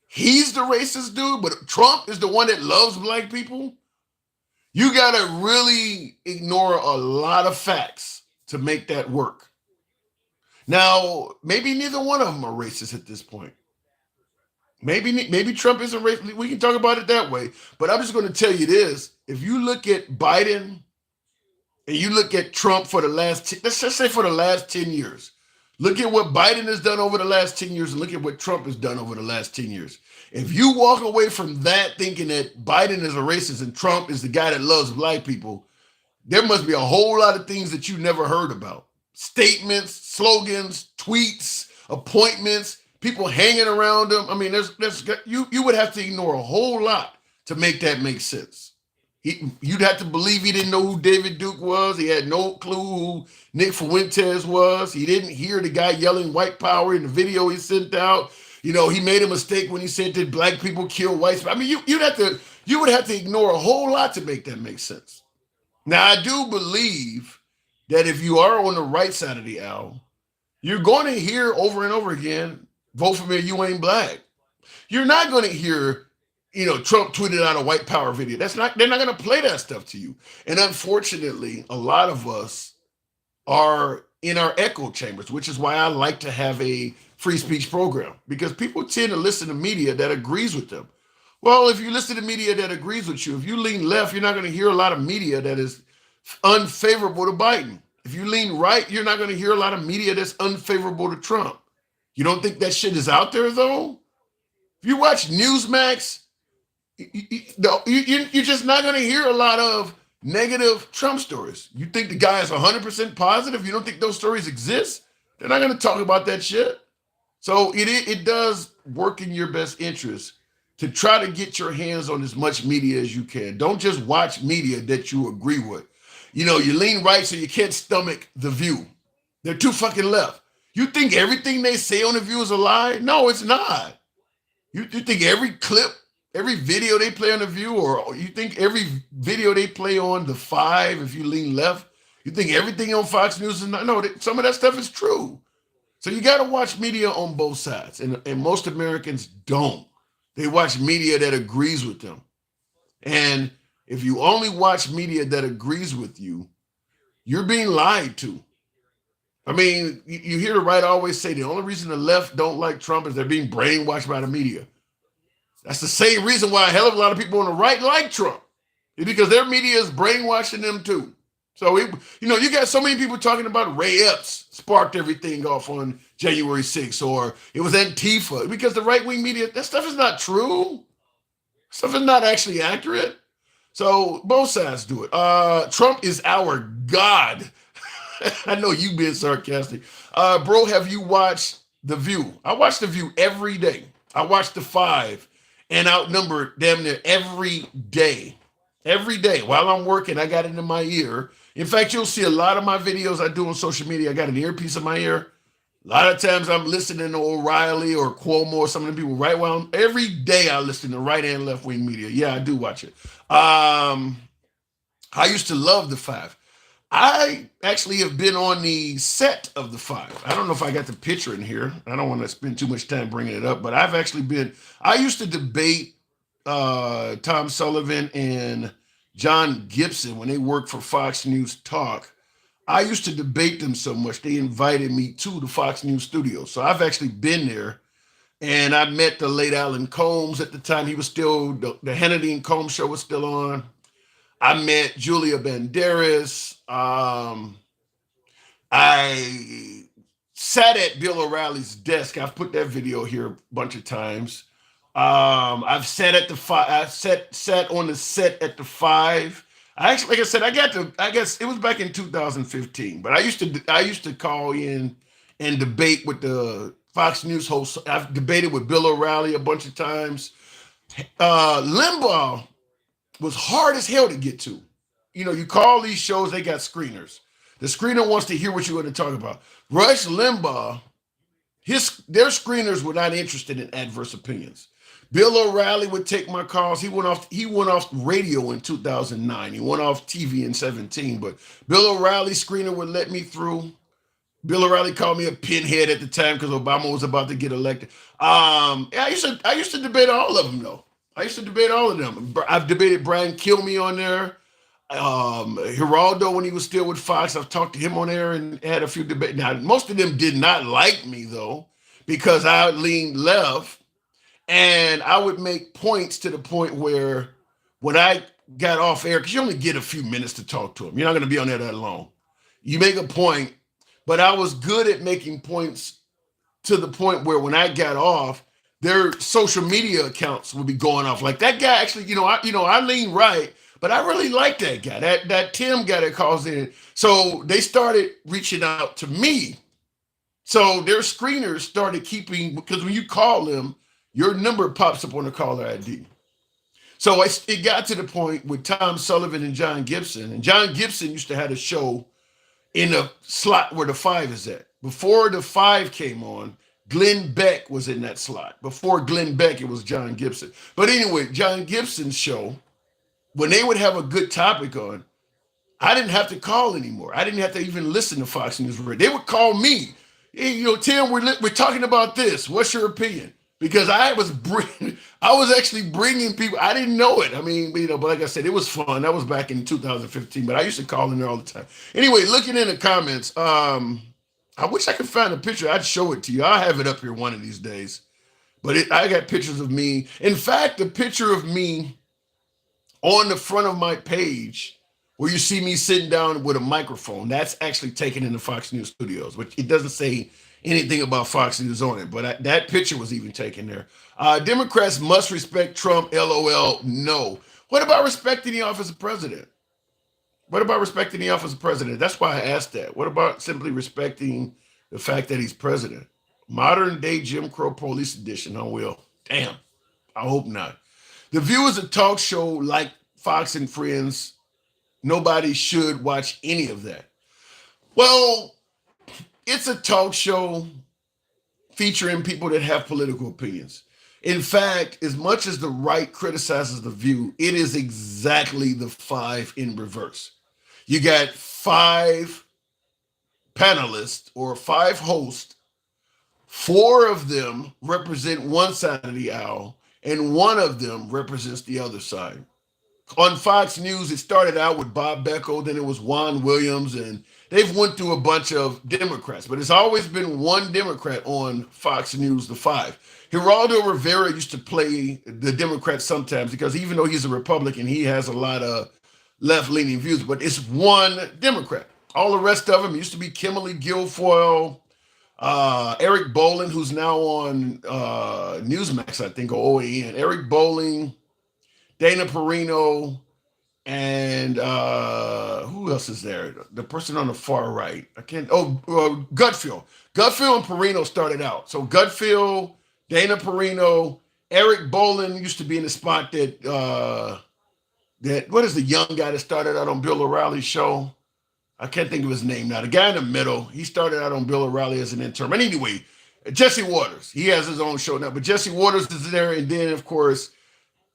[SPEAKER 1] He's the racist dude, but Trump is the one that loves black people. You got to really ignore a lot of facts to make that work. Now, maybe neither one of them are racist at this point. Maybe Trump isn't racist. We can talk about it that way. But I'm just going to tell you this. If you look at Biden and you look at Trump for the last, let's just say for the last 10 years, look at what Biden has done over the last 10 years and look at what Trump has done over the last 10 years. If you walk away from that thinking that Biden is a racist and Trump is the guy that loves black people, there must be a whole lot of things that you never heard about. Statements, slogans, tweets, appointments, people hanging around him. I mean, you would have to ignore a whole lot to make that make sense. You'd have to believe he didn't know who David Duke was. He had no clue who Nick Fuentes was. He didn't hear the guy yelling white power in the video he sent out. You know, he made a mistake when he said that black people kill whites. I mean, you would have to ignore a whole lot to make that make sense. Now, I do believe that if you are on the right side of the aisle, you're going to hear over and over again, vote for me, you ain't black. You're not going to hear, Trump tweeted out a white power video. They're not going to play that stuff to you. And unfortunately, a lot of us are in our echo chambers, which is why I like to have a free speech program, because people tend to listen to media that agrees with them. Well, if you listen to media that agrees with you, if you lean left, you're not going to hear a lot of media that is unfavorable to Biden. If you lean right, you're not going to hear a lot of media that's unfavorable to Trump. You don't think that shit is out there, though? If you watch Newsmax, you're just not going to hear a lot of negative Trump stories. You think the guy is 100% positive? You don't think those stories exist? They're not going to talk about that shit. So it does work in your best interest to try to get your hands on as much media as you can. Don't just watch media that you agree with. You lean right so you can't stomach The View. They're too fucking left. You think everything they say on The View is a lie? No, it's not. You think every clip, every video they play on The View, or you think every video they play on The Five, if you lean left, you think everything on Fox News is not? No, some of that stuff is true. So you got to watch media on both sides. And most Americans don't. They watch media that agrees with them. And if you only watch media that agrees with you, you're being lied to. I mean, you hear the right always say the only reason the left don't like Trump is they're being brainwashed by the media. That's the same reason why a hell of a lot of people on the right like Trump. It's because their media is brainwashing them too. So, you got so many people talking about Ray Epps sparked everything off on January 6th, or it was Antifa, because the right-wing media, that stuff is not true. Stuff is not actually accurate. So both sides do it. Trump is our God. I know you being sarcastic. Bro, have you watched The View? I watch The View every day. I watch The Five and outnumber damn near every day. Every day. While I'm working, I got it in my ear. In fact, you'll see a lot of my videos I do on social media. I got an earpiece in my ear. A lot of times I'm listening to O'Reilly or Cuomo or some of the people right while every day I listen to right and left wing media. Yeah, I do watch it. I used to love The Five. I actually have been on the set of The Five. I don't know if I got the picture in here. I don't want to spend too much time bringing it up, but I used to debate Tom Sullivan and John Gibson when they worked for Fox News Talk. I used to debate them so much, they invited me to the Fox News studio. So I've actually been there, and I met the late Alan Combs at the time. He was still, the Hannity and Combs show was still on. I met Julia Banderas. I sat at Bill O'Reilly's desk. I've put that video here a bunch of times. I've sat at sat on the set at the Five. I actually, like I said, I guess it was back in 2015, but I used to call in and debate with the Fox News hosts. I've debated with Bill O'Reilly a bunch of times. Limbaugh was hard as hell to get to. You call these shows, they got screeners. The screener wants to hear what you're going to talk about. Rush Limbaugh, their screeners were not interested in adverse opinions. Bill O'Reilly would take my calls. He went off radio in 2009. He went off TV in 2017, but Bill O'Reilly's screener would let me through. Bill O'Reilly called me a pinhead at the time because Obama was about to get elected. I used to debate all of them though. I used to debate all of them. I've debated Brian Kilmeade on there. Geraldo, when he was still with Fox, I've talked to him on there and had a few debates. Now, most of them did not like me though, because I leaned left. And I would make points to the point where when I got off air, because you only get a few minutes to talk to them. You're not going to be on there that long. You make a point, but I was good at making points to the point where when I got off, their social media accounts would be going off. Like that guy actually, I lean right, but I really like that guy, that Tim guy that calls in. So they started reaching out to me. So their screeners started keeping, because when you call them, your number pops up on the caller ID. So it got to the point with Tom Sullivan and John Gibson. And John Gibson used to have a show in the slot where the Five is at. Before the Five came on, Glenn Beck was in that slot. Before Glenn Beck, it was John Gibson. But anyway, John Gibson's show, when they would have a good topic on, I didn't have to call anymore. I didn't have to even listen to Fox News Radio. They would call me. Hey, Tim, we're talking about this. What's your opinion? Because I was actually bringing people. I didn't know it. I mean, but like I said, it was fun. That was back in 2015. But I used to call in there all the time. Anyway, looking in the comments, I wish I could find a picture. I'd show it to you. I'll have it up here one of these days. But I got pictures of me. In fact, the picture of me on the front of my page, where you see me sitting down with a microphone, that's actually taken in the Fox News studios, which it doesn't say anything about Fox News on it, but that picture was even taken there. Democrats must respect Trump, LOL, no. What about respecting the office of president? What about respecting the office of president? That's why I asked that. What about simply respecting the fact that he's president? Modern day Jim Crow police edition, oh well. Damn, I hope not. The View is a talk show like Fox and Friends. Nobody should watch any of that. Well, it's a talk show featuring people that have political opinions. In fact, as much as the right criticizes The View, it is exactly the Five in reverse. You got 5 panelists or 5 hosts. 4 of them represent one side of the aisle, and 1 of them represents the other side. On Fox News, it started out with Bob Beckel, then it was Juan Williams, and they've went through a bunch of Democrats, but it's always been one Democrat on Fox News, the five. Geraldo Rivera used to play the Democrats sometimes because even though he's a Republican, he has a lot of left-leaning views, but it's one Democrat. All the rest of them used to be Kimberly Guilfoyle, Eric Bolling, who's now on Newsmax, I think, or OAN. Eric Bolling, Dana Perino, and who else is there? The person on the far right. I can't. Gutfield. Gutfield and Perino started out. So Gutfield, Dana Perino, Eric Bolling used to be in the spot that what is the young guy that started out on Bill O'Reilly's show? I can't think of his name now. The guy in the middle, he started out on Bill O'Reilly as an intern. But anyway, Jesse Waters, he has his own show now. But Jesse Waters is there, and then of course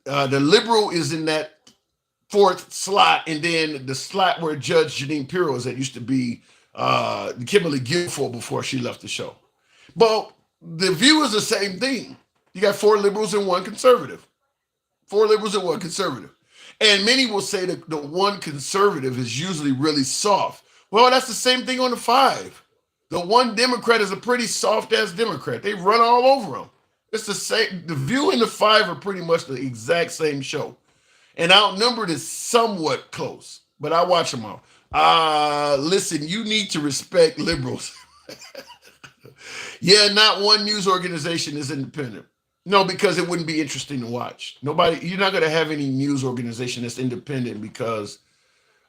[SPEAKER 1] the liberal is in that fourth slot, and then the slot where Judge Jeanine Pirro is that used to be Kimberly Guilfoyle before she left the show. But the view is the same thing. You got four liberals and one conservative. Four liberals and one conservative. And many will say that the one conservative is usually really soft. Well, that's the same thing on the five. The one Democrat is a pretty soft-ass Democrat. They run all over them. It's the same. The View and the five are pretty much the exact same show. And Outnumbered is somewhat close, but I watch them all. Listen, you need to respect liberals. Yeah, not one news organization is independent. No, because it wouldn't be interesting to watch. You're not going to have any news organization that's independent because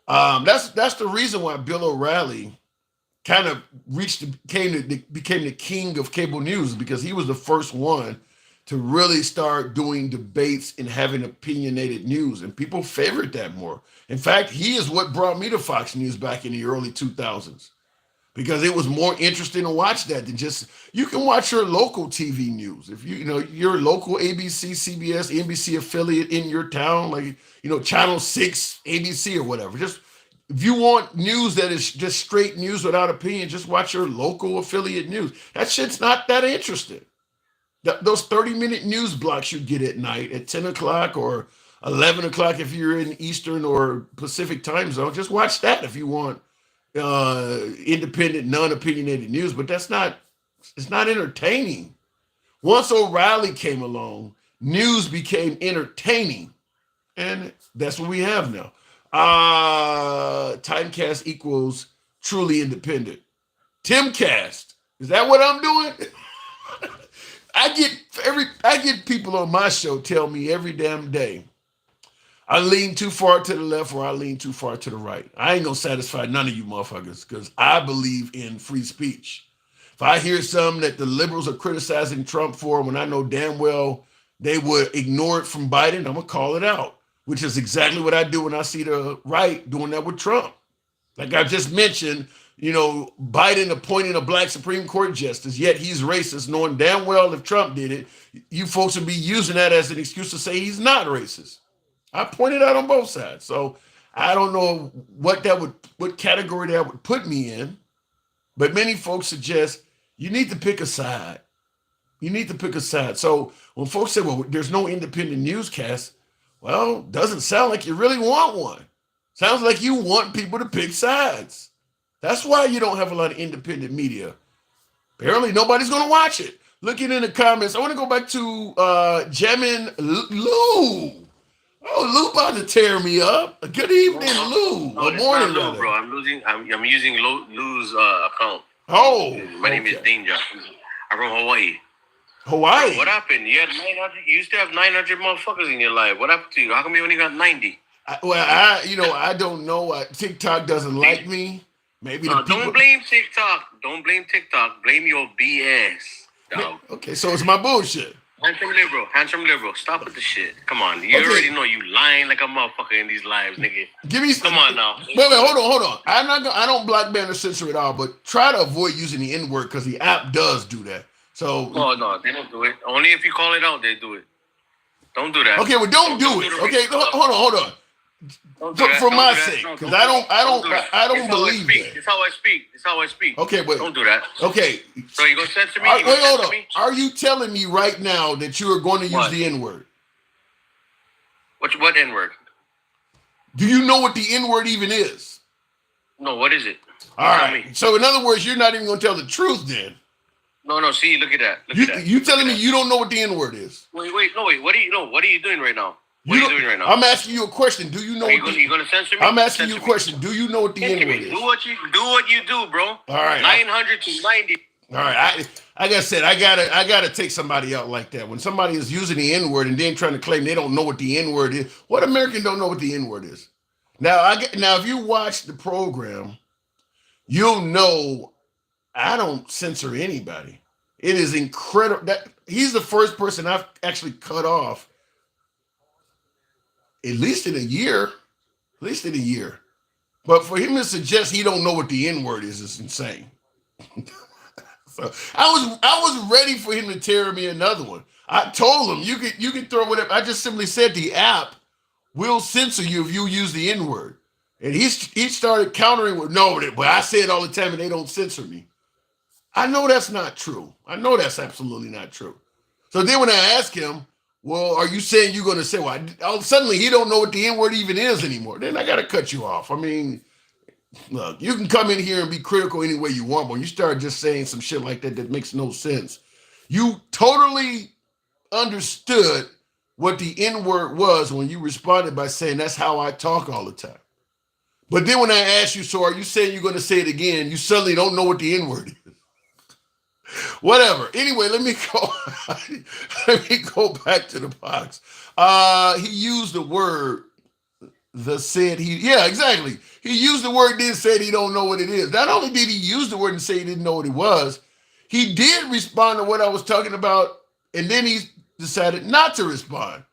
[SPEAKER 1] that's the reason why Bill O'Reilly kind of became the king of cable news, because he was the first one to really start doing debates and having opinionated news, and people favored that more. In fact, he is what brought me to Fox News back in the early 2000s, because it was more interesting to watch that than just, you can watch your local TV news. If your local ABC, CBS, NBC affiliate in your town, like, Channel 6, ABC or whatever. Just, if you want news that is just straight news without opinion, just watch your local affiliate news. That shit's not that interesting. Those 30-minute news blocks you get at night at 10 o'clock or 11 o'clock if you're in Eastern or Pacific time zone, just watch that if you want independent, non-opinionated news. But it's not entertaining. Once O'Reilly came along, news became entertaining, and that's what we have now. Timecast equals truly independent. Timcast, is that what I'm doing? I get people on my show tell me every damn day, I lean too far to the left or I lean too far to the right. I ain't gonna satisfy none of you motherfuckers, because I believe in free speech. If I hear something that the liberals are criticizing Trump for, when I know damn well they would ignore it from Biden, I'm gonna call it out, which is exactly what I do when I see the right doing that with Trump. Like I just mentioned, Biden appointing a black Supreme Court justice, yet he's racist, knowing damn well if Trump did it, you folks would be using that as an excuse to say he's not racist. I pointed out on both sides. So I don't know what category that would put me in, but many folks suggest you need to pick a side. You need to pick a side. So when folks say, well, there's no independent newscast, well, doesn't sound like you really want one. Sounds like you want people to pick sides. That's why you don't have a lot of independent media. Apparently, nobody's going to watch it. Looking in the comments, I want to go back to Jamin Lou. Oh, Lou about to tear me up. Good evening, Lou.
[SPEAKER 8] No,
[SPEAKER 1] Good morning,
[SPEAKER 8] Lou, bro. I'm using Lou's account.
[SPEAKER 1] Oh,
[SPEAKER 8] my name is Danger. I'm from Hawaii.
[SPEAKER 1] Hawaii.
[SPEAKER 8] Bro, what happened? You had 900. You used to have 900 motherfuckers in your life. What happened to you? How come you only got 90?
[SPEAKER 1] I don't know. TikTok doesn't like me. Maybe
[SPEAKER 8] don't blame TikTok. Don't blame TikTok. Blame your BS, dog.
[SPEAKER 1] Okay, so it's my bullshit.
[SPEAKER 8] Handsome liberal. Stop with the shit. Come on. You already know you lying like a motherfucker in these lives, nigga. Come on now.
[SPEAKER 1] Wait, hold on. I don't block, ban, or censor it all, but try to avoid using the N-word, because the app does do that. So
[SPEAKER 8] no, they don't do it. Only if you call it out, they do it. Don't do that.
[SPEAKER 1] Okay, well, don't do it. Okay, hold on. For my sake, because I don't believe that.
[SPEAKER 8] It's how I speak.
[SPEAKER 1] Okay, wait.
[SPEAKER 8] Don't do that.
[SPEAKER 1] Okay.
[SPEAKER 8] So you gonna censor me?
[SPEAKER 1] Wait, hold on. Are you telling me right now that you are going to use the N-word?
[SPEAKER 8] What N-word?
[SPEAKER 1] Do you know what the N-word even is?
[SPEAKER 8] No, what is it?
[SPEAKER 1] All right. So in other words, you're not even going to tell the truth then.
[SPEAKER 8] No. See, look at that.
[SPEAKER 1] You telling me you don't know what the N-word is?
[SPEAKER 8] Wait. What do you know? What are you doing right now? What are you doing right now?
[SPEAKER 1] I'm asking you a question. Do you know?
[SPEAKER 8] You going to censor me?
[SPEAKER 1] I'm asking you a question. Do you know what the N-word is?
[SPEAKER 8] Do what you do, bro.
[SPEAKER 1] All right.
[SPEAKER 8] 900 to 90.
[SPEAKER 1] All right. Like I said, I gotta take somebody out like that. When somebody is using the N-word and then trying to claim they don't know what the N-word is, what American don't know what the N-word is? Now if you watch the program, you'll know I don't censor anybody. It is incredible that he's the first person I've actually cut off at least in a year. But for him to suggest he don't know what the N-word is insane. So I was ready for him to tear me another one. I told him you can throw whatever. I just simply said the app will censor you if you use the N-word. And he started countering with no, but I say it all the time and they don't censor me. I know that's not true. I know that's absolutely not true. So then when I ask him, well, are you saying you're going to say, well, suddenly he don't know what the N-word even is anymore. Then I got to cut you off. I mean, look, you can come in here and be critical any way you want, but when you start just saying some shit like that makes no sense. You totally understood what the N-word was when you responded by saying that's how I talk all the time. But then when I ask you, so are you saying you're going to say it again? You suddenly don't know what the N-word is. Whatever. Anyway, let me go back to the box. He used the word. Exactly. He used the word, then said he don't know what it is. Not only did he use the word and say he didn't know what it was, he did respond to what I was talking about, and then he decided not to respond.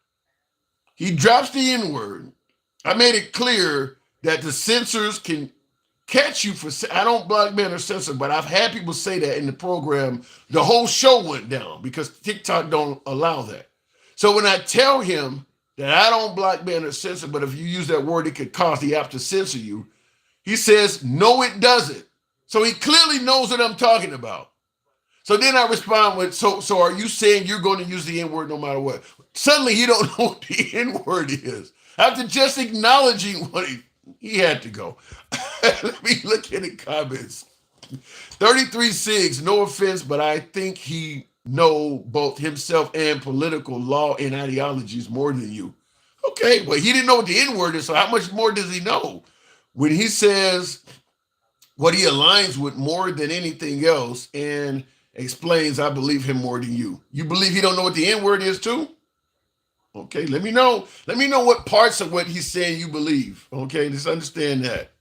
[SPEAKER 1] He drops the N-word. I made it clear that the censors can catch you for, I don't blackmail or censor, but I've had people say that in the program. The whole show went down because TikTok don't allow that. So when I tell him that I don't blackmail or censor, but if you use that word, it could cause the app to censor you, he says, no, it doesn't. So he clearly knows what I'm talking about. So then I respond with, so are you saying you're going to use the N-word no matter what? Suddenly he don't know what the N-word is. After just acknowledging what he had to go. Let me look at the comments. 33-6, no offense, but I think he know both himself and political law and ideologies more than you. Okay, well, he didn't know what the N-word is, so how much more does he know? When he says what he aligns with more than anything else and explains, I believe him more than you. You believe he don't know what the N-word is too? Okay, let me know. Let me know what parts of what he's saying you believe. Okay, just understand that.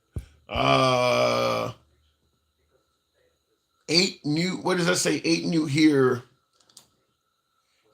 [SPEAKER 1] 8 new, what does that say? 8 new here.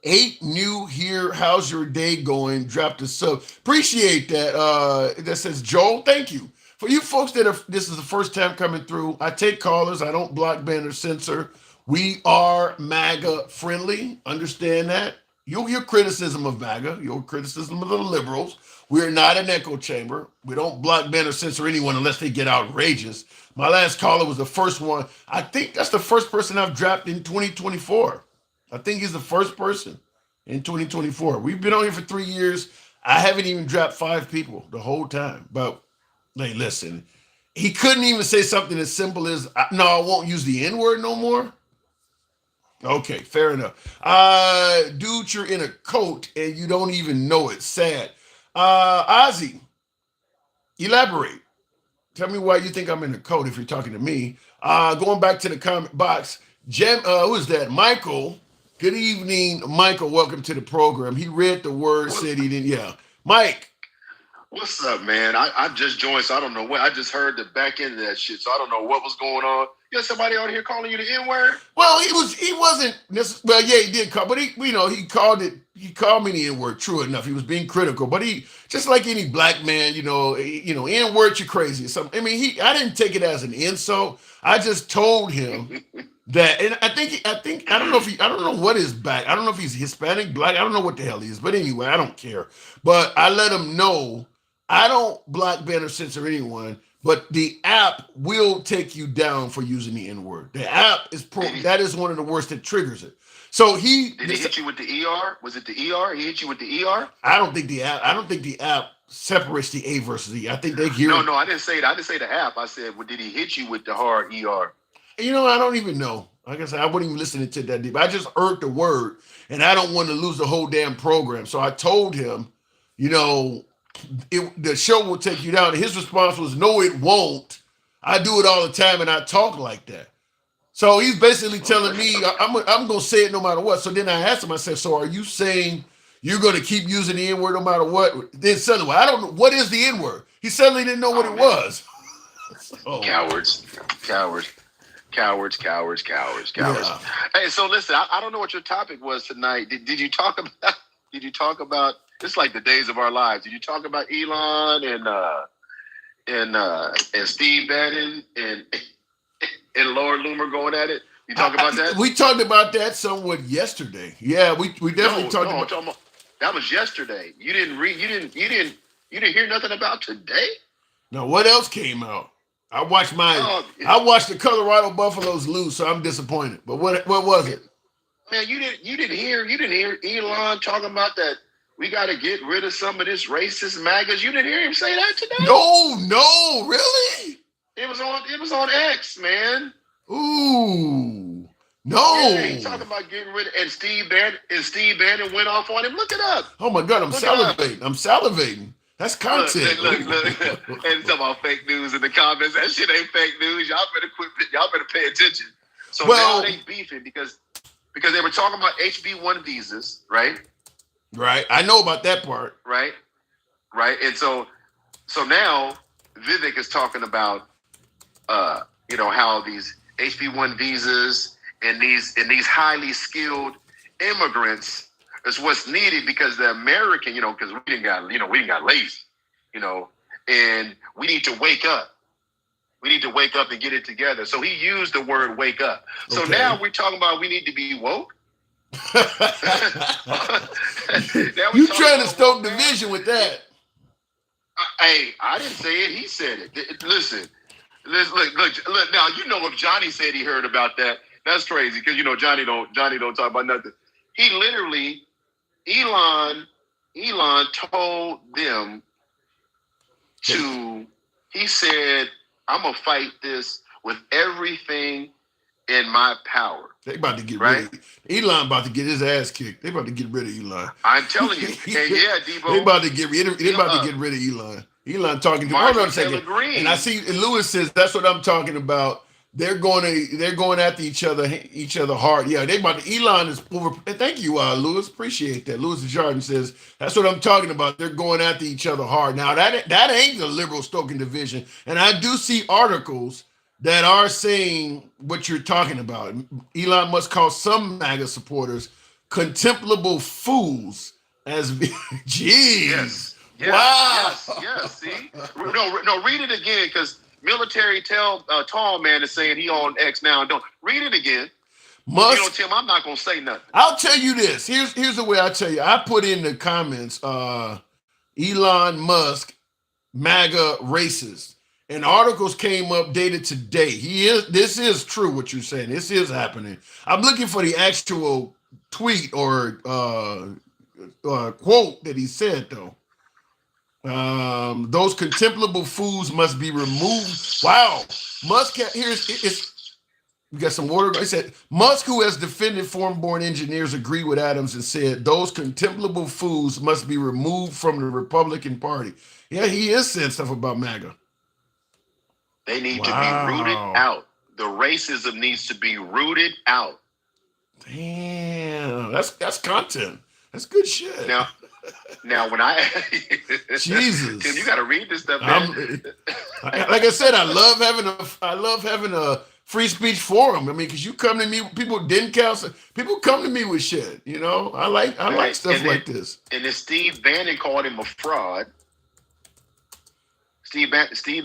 [SPEAKER 1] 8 new here. How's your day going? Dropped a sub. Appreciate that. That says Joel. Thank you. For you folks that are, this is the first time coming through, I take callers. I don't block, ban, or censor. We are MAGA friendly. Understand that. You'll hear criticism of MAGA. You'll hear criticism of the liberals. We're not an echo chamber. We don't block, ban, or censor anyone unless they get outrageous. My last caller was the first one. I think that's the first person I've dropped in 2024. I think he's the first person in 2024. We've been on here for 3 years. I haven't even dropped 5 people the whole time. But hey, listen, he couldn't even say something as simple as, no, I won't use the N-word no more. Okay, fair enough. Dude, you're in a coat and you don't even know it. Sad. Ozzy, elaborate. Tell me why you think I'm in a coat if you're talking to me. Going back to the comment box, who is that? Michael. Good evening, Michael. Welcome to the program. He read the word, said he didn't. Yeah. Mike.
[SPEAKER 9] What's up, man? I just joined, so I don't know what. I just heard the back end of that shit, so I don't know what was going on. You got somebody out here calling you the N-word?
[SPEAKER 1] Well, he wasn't. Well, yeah, he did call, but he called it. He called me the N-word. True enough, he was being critical, but he just like any black man, N-word, you're crazy. So I mean, I didn't take it as an insult. I just told him that, and I don't know what his back. I don't know if he's Hispanic, black. I don't know what the hell he is, but anyway, I don't care. But I let him know I don't block, ban, or censor anyone. But the app will take you down for using the N-word. The app is that is one of the worst that triggers it. So did
[SPEAKER 9] he hit you with the ER? Was it the ER? He hit you with the ER?
[SPEAKER 1] I don't think the app separates the A versus E. I think they hear.
[SPEAKER 9] No, I didn't say that. I didn't say the app. I said, well, did he hit you with the hard ER?
[SPEAKER 1] You know, I don't even know. Like I said, I wouldn't even listen to that deep. I just heard the word, and I don't want to lose the whole damn program. So I told him, you know, the show will take you down. And his response was, no, it won't. I do it all the time, and I talk like that. So he's basically telling me, I'm going to say it no matter what. So then I asked him, I said, so are you saying you're going to keep using the N-word no matter what? Then suddenly, I don't know, what is the N-word? He suddenly didn't know what it was. So,
[SPEAKER 9] Cowards. Yeah. Hey, so listen, I don't know what your topic was tonight. Did you talk about it's like the days of our lives. Did you talk about Elon and Steve Bannon and Lord Loomer going at it? You talk about that?
[SPEAKER 1] We talked about that somewhat yesterday. Yeah, we definitely talked about
[SPEAKER 9] that was yesterday. You didn't hear nothing about today?
[SPEAKER 1] Now, what else came out? I watched the Colorado Buffaloes lose, so I'm disappointed. But what was it?
[SPEAKER 9] Man, you didn't hear Elon talking about that we got to get rid of some of this racist MAGAs. You didn't hear him say that today?
[SPEAKER 1] No, really?
[SPEAKER 9] It was on X, man.
[SPEAKER 1] Ooh. No.
[SPEAKER 9] Yeah, he talking about getting rid of and Steve Bannon went off on him. Look it up.
[SPEAKER 1] Oh my God, I'm salivating. That's content.
[SPEAKER 9] Look. And talking about fake news in the comments. That shit ain't fake news. Y'all better quit. Y'all better pay attention. So now they beefing because they were talking about HB1 visas, right?
[SPEAKER 1] Right. I know about that part.
[SPEAKER 9] Right. And so now Vivek is talking about how these HB1 visas and these highly skilled immigrants is what's needed because the American, because we didn't got lazy, and we need to wake up. We need to wake up and get it together. So he used the word wake up. So now we're talking about we need to be woke.
[SPEAKER 1] You trying to stoke division with that.
[SPEAKER 9] Hey, I didn't say it. He said it. Listen, look. Now, if Johnny said he heard about that, that's crazy because, Johnny don't talk about nothing. He literally, Elon told them he said, I'm going to fight this with everything in my power.
[SPEAKER 1] They about to get rid of Elon. About to get his ass kicked. They about to get rid of Elon.
[SPEAKER 9] I'm telling you. And yeah, Debo.
[SPEAKER 1] They about to get rid of Elon. Elon talking to
[SPEAKER 9] Marjorie Taylor Greene.
[SPEAKER 1] And I see Lewis says that's what I'm talking about. They're going after each other hard. Yeah, they about to. Elon is over. Thank you, Lewis. Appreciate that. Lewis Jordan says that's what I'm talking about. They're going after each other hard. Now that ain't the liberal stoking division. And I do see articles that are saying what you're talking about. Elon Musk calls some MAGA supporters contemplable fools as jeez.
[SPEAKER 9] Yes. Wow. Yes. See? No, read it again because military tall man is saying he on X now. Don't read it again.
[SPEAKER 1] Musk,
[SPEAKER 9] Tim, I'm not gonna say nothing.
[SPEAKER 1] I'll tell you this. Here's the way I tell you. I put in the comments Elon Musk MAGA racist. And articles came up dated today. This is true what you're saying. This is happening. I'm looking for the actual tweet or quote that he said though. Those contemplable fools must be removed. Wow. Musk, we got some water. He said, Musk, who has defended foreign-born engineers, agreed with Adams and said, those contemplable fools must be removed from the Republican Party. Yeah, he is saying stuff about MAGA.
[SPEAKER 9] They need to be rooted out. The racism needs to be rooted out.
[SPEAKER 1] Damn, that's content. That's good shit.
[SPEAKER 9] Now when I
[SPEAKER 1] Jesus,
[SPEAKER 9] Tim, you got to read this stuff, man.
[SPEAKER 1] Like I said, I love having a free speech forum. I mean, because you come to me, people didn't counsel. People come to me with shit. I like stuff like this.
[SPEAKER 9] And then Steve Bannon called him a fraud. Steve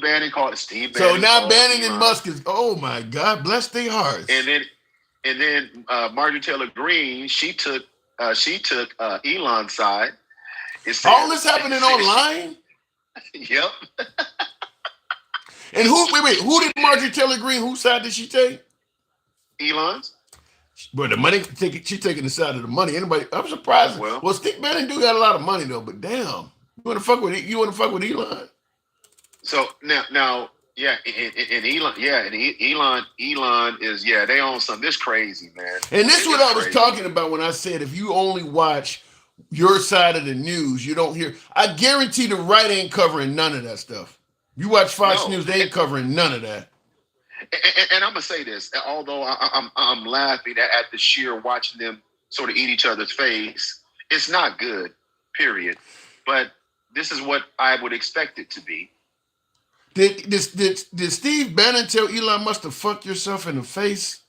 [SPEAKER 9] Bannon called it Steve Bannon.
[SPEAKER 1] So now Bannon and Musk is, oh my God, bless their hearts.
[SPEAKER 9] And then Marjorie Taylor Greene, she took Elon's side.
[SPEAKER 1] All this happening online?
[SPEAKER 9] Yep.
[SPEAKER 1] And who did Marjorie Taylor Greene, whose side did she take?
[SPEAKER 9] Elon's.
[SPEAKER 1] But the money, she taking the side of the money. I'm surprised. Well, Steve Bannon do got a lot of money though, but damn. You want to fuck with Elon?
[SPEAKER 9] So now, yeah, and Elon is they own something. This crazy, man.
[SPEAKER 1] And this is what I was talking about when I said if you only watch your side of the news, you don't hear. I guarantee the right ain't covering none of that stuff. You watch Fox News, they ain't covering none of that.
[SPEAKER 9] And I'm gonna say this, although I'm laughing at the sheer watching them sort of eat each other's face. It's not good, period. But this is what I would expect it to be.
[SPEAKER 1] Did Steve Bannon tell Elon Musk to fuck yourself in the face?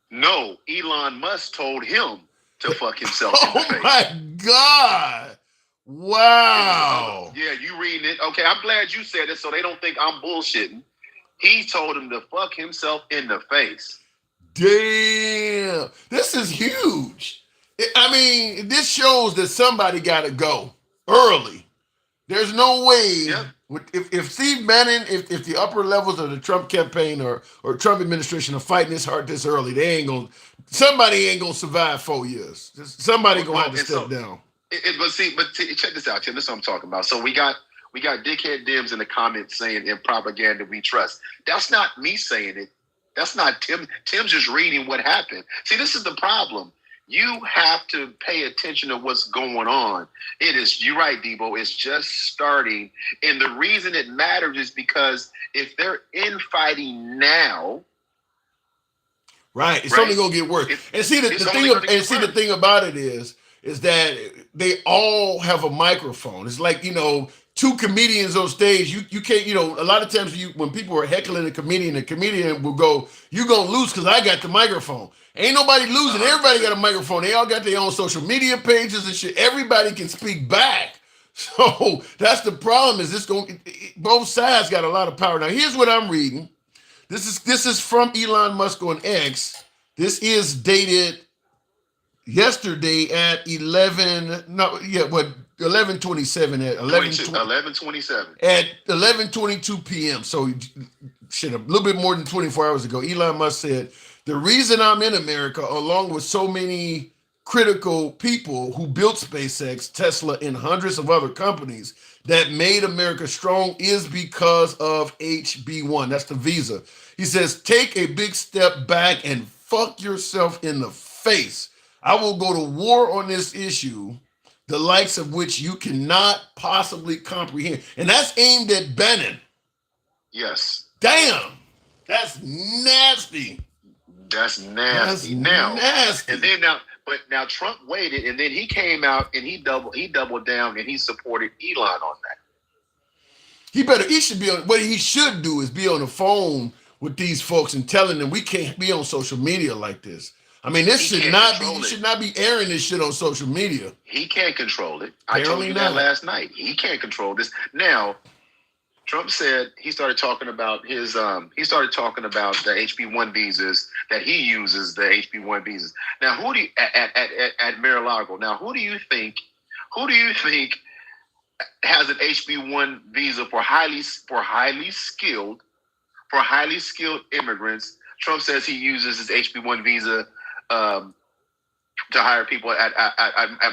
[SPEAKER 9] No, Elon Musk told him to fuck himself in the face.
[SPEAKER 1] Oh my God. Wow.
[SPEAKER 9] Yeah, you reading it. Okay, I'm glad you said it so they don't think I'm bullshitting. He told him to fuck himself in the face.
[SPEAKER 1] Damn. This is huge. I mean, this shows that somebody got to go early. There's no way.
[SPEAKER 9] Yep.
[SPEAKER 1] If Steve Bannon, if the upper levels of the Trump campaign or Trump administration are fighting this hard this early, somebody ain't gonna survive 4 years. Somebody gonna have to step down.
[SPEAKER 9] But check this out, Tim. This is what I'm talking about. So we got dickhead Dims in the comments saying in propaganda we trust. That's not me saying it. That's not Tim. Tim's just reading what happened. See, this is the problem. You have to pay attention to what's going on. You're right, Debo, it's just starting. And the reason it matters is because if they're infighting now,
[SPEAKER 1] right, it's only gonna get worse. The thing about it is that they all have a microphone. It's like, two comedians on stage. You can't, a lot of times when people are heckling the comedian will go, "You gonna lose because I got the microphone." Ain't nobody losing. Everybody got a microphone. They all got their own social media pages and shit. Everybody can speak back. So that's the problem. Is both sides got a lot of power. Now here's what I'm reading. This is from Elon Musk on X. This is dated yesterday at 11:27 at
[SPEAKER 9] 11:27
[SPEAKER 1] at 11:22 p.m. So shit, a little bit more than 24 hours ago, Elon Musk said, "The reason I'm in America, along with so many critical people who built SpaceX, Tesla, and hundreds of other companies that made America strong, is because of HB1. That's the visa." He says, "Take a big step back and fuck yourself in the face. I will go to war on this issue, the likes of which you cannot possibly comprehend." And that's aimed at Bannon.
[SPEAKER 9] Yes.
[SPEAKER 1] Damn. That's nasty.
[SPEAKER 9] That's nasty. Nasty. And then now Trump waited, and then he came out and he doubled down and he supported Elon on that.
[SPEAKER 1] What he should do is be on the phone with these folks and telling them we can't be on social media like this. I mean, you should not be airing this shit on social media.
[SPEAKER 9] He can't control it. I told you that last night. He can't control this. Now, Trump said he started talking about the HB1 visas, that he uses the HB1 visas. Now, at Mar-a-Lago, now who do you think has an HB1 visa for highly skilled immigrants? Trump says he uses his HB1 visa to hire people at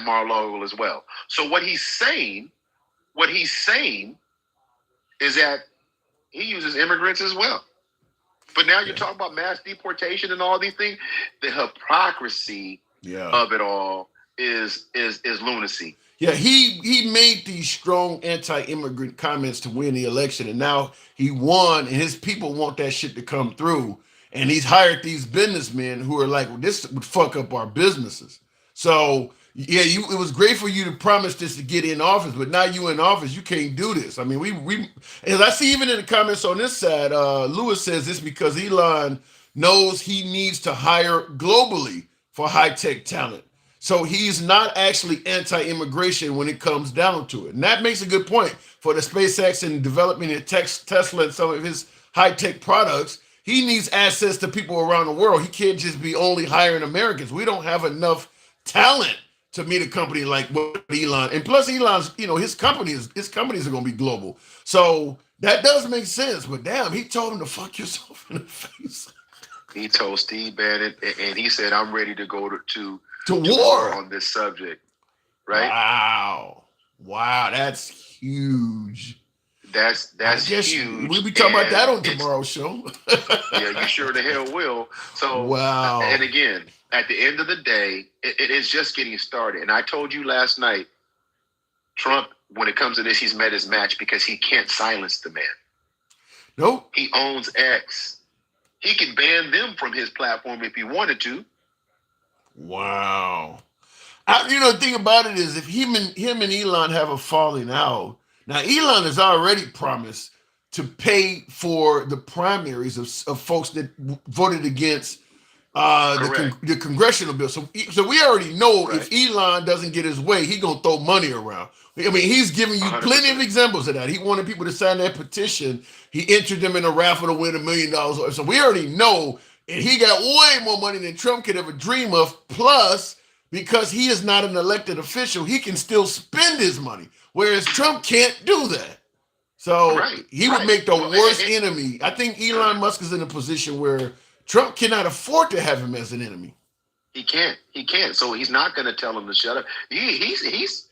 [SPEAKER 9] Mar-a-Lago as well. So what he's saying is that he uses immigrants as well. But now you're talking about mass deportation and all these things. The hypocrisy of it all is lunacy.
[SPEAKER 1] Yeah, he made these strong anti-immigrant comments to win the election, and now he won, and his people want that shit to come through. And he's hired these businessmen who are like, well, this would fuck up our businesses. So yeah, it was great for you to promise this to get in office, but now you in office, you can't do this. I mean, we as I see even in the comments on this side, Lewis says this because Elon knows he needs to hire globally for high-tech talent. So he's not actually anti-immigration when it comes down to it. And that makes a good point for the SpaceX and developing the Tesla and some of his high-tech products. He needs access to people around the world. He can't just be only hiring Americans. We don't have enough talent to meet a company like what Elon. And plus Elon's, his companies are going to be global. So that does make sense. But damn, he told him to fuck yourself in the face.
[SPEAKER 9] He told Steve Bannon, and he said, "I'm ready to go to
[SPEAKER 1] war
[SPEAKER 9] on this subject." Right?
[SPEAKER 1] Wow, that's huge.
[SPEAKER 9] That's huge.
[SPEAKER 1] We'll be talking about that on
[SPEAKER 9] it's-
[SPEAKER 1] tomorrow's show.
[SPEAKER 9] Yeah, you sure the hell will. So,
[SPEAKER 1] Wow.
[SPEAKER 9] and again, at the end of the day, it is just getting started. And I told you last night, Trump, when it comes to this, he's met his match because he can't silence the man.
[SPEAKER 1] Nope.
[SPEAKER 9] He owns X. He could ban them from his platform if he wanted to.
[SPEAKER 1] Wow. The thing about it is, if him and Elon have a falling out, now Elon has already promised to pay for the primaries of folks that voted against the congressional bill. So we already know if Elon doesn't get his way, he's gonna throw money around. I mean, he's giving you
[SPEAKER 9] 100%.
[SPEAKER 1] plenty of examples of that. He wanted people to sign that petition. He entered them in a raffle to win $1 million. So we already know, and he got way more money than Trump could ever dream of. Plus, because he is not an elected official, he can still spend his money, whereas Trump can't do that. So he would make the worst enemy. I think Elon Musk is in a position where Trump cannot afford to have him as an enemy.
[SPEAKER 9] He can't. So he's not going to tell him to shut up. He's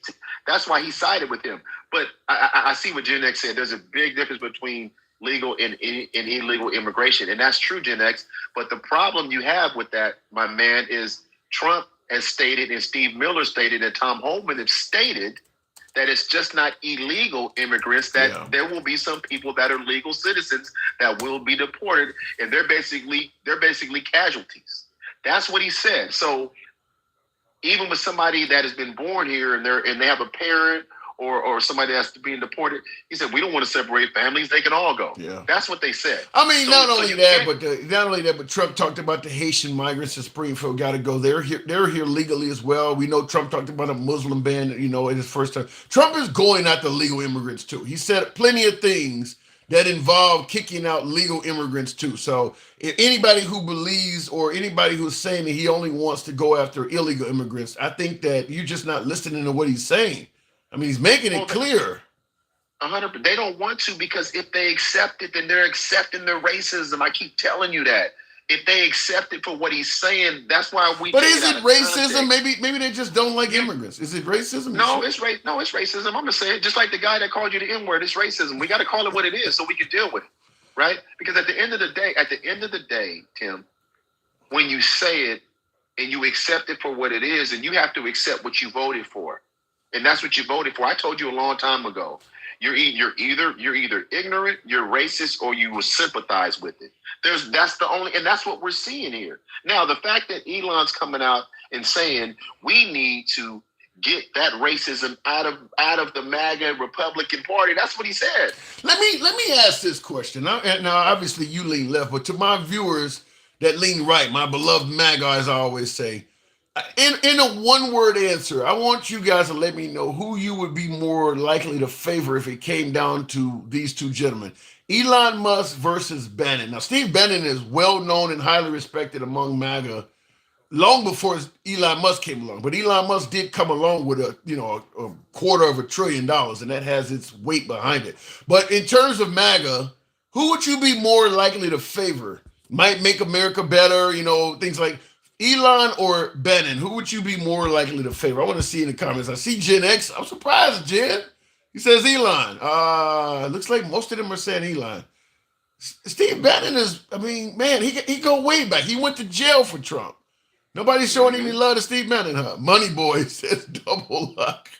[SPEAKER 9] that's why he sided with him. But I see what Gen X said. There's a big difference between legal and illegal immigration, and that's true, Gen X. But the problem you have with that, my man, is Trump has stated, and Steve Miller stated, and Tom Homan have stated that it's just not illegal immigrants, that there will be some people that are legal citizens that will be deported, and they're basically casualties. That's what he said. So even with somebody that has been born here and they have a parent or somebody that's being deported, he said, we don't want to separate families. They can all go. Yeah. That's what they said.
[SPEAKER 1] I mean, not only that, but Trump talked about the Haitian migrants in Springfield got to go. They're here legally as well. We know Trump talked about a Muslim ban, in his first time. Trump is going after legal immigrants too. He said plenty of things that involve kicking out legal immigrants too. So if anybody who believes or anybody who's saying that he only wants to go after illegal immigrants, I think that you're just not listening to what he's saying. I mean, he's making it clear.
[SPEAKER 9] 100%. They don't want to, because if they accept it, then they're accepting their racism. I keep telling you that. If they accept it for what he's saying, that's why we.
[SPEAKER 1] But is it racism? Maybe they just don't like immigrants. Is it racism?
[SPEAKER 9] No, it's racism. I'm gonna say it. Just like the guy that called you the N-word, it's racism. We got to call it what it is so we can deal with it, right? Because at the end of the day, Tim, when you say it and you accept it for what it is, and you have to accept what you voted for, and that's what you voted for. I told you a long time ago. You're either ignorant, you're racist, or you will sympathize with it. That's what we're seeing here. Now, the fact that Elon's coming out and saying we need to get that racism out of the MAGA Republican Party, that's what he said.
[SPEAKER 1] Let me ask this question. Now, obviously you lean left, but to my viewers that lean right, my beloved MAGA, as I always say, in a one-word answer, I want you guys to let me know who you would be more likely to favor if it came down to these two gentlemen. Elon Musk versus Bannon. Now, Steve Bannon is well-known and highly respected among MAGA long before Elon Musk came along. But Elon Musk did come along with a $250 billion, and that has its weight behind it. But in terms of MAGA, who would you be more likely to favor? Might make America better, things like Elon or Bannon, who would you be more likely to favor? I want to see in the comments. I see Gen X. I'm surprised, Jen. He says Elon. Looks like most of them are saying Elon. Steve Bannon is, he go way back. He went to jail for Trump. Nobody's showing any love to Steve Bannon, huh? Money Boy says double luck.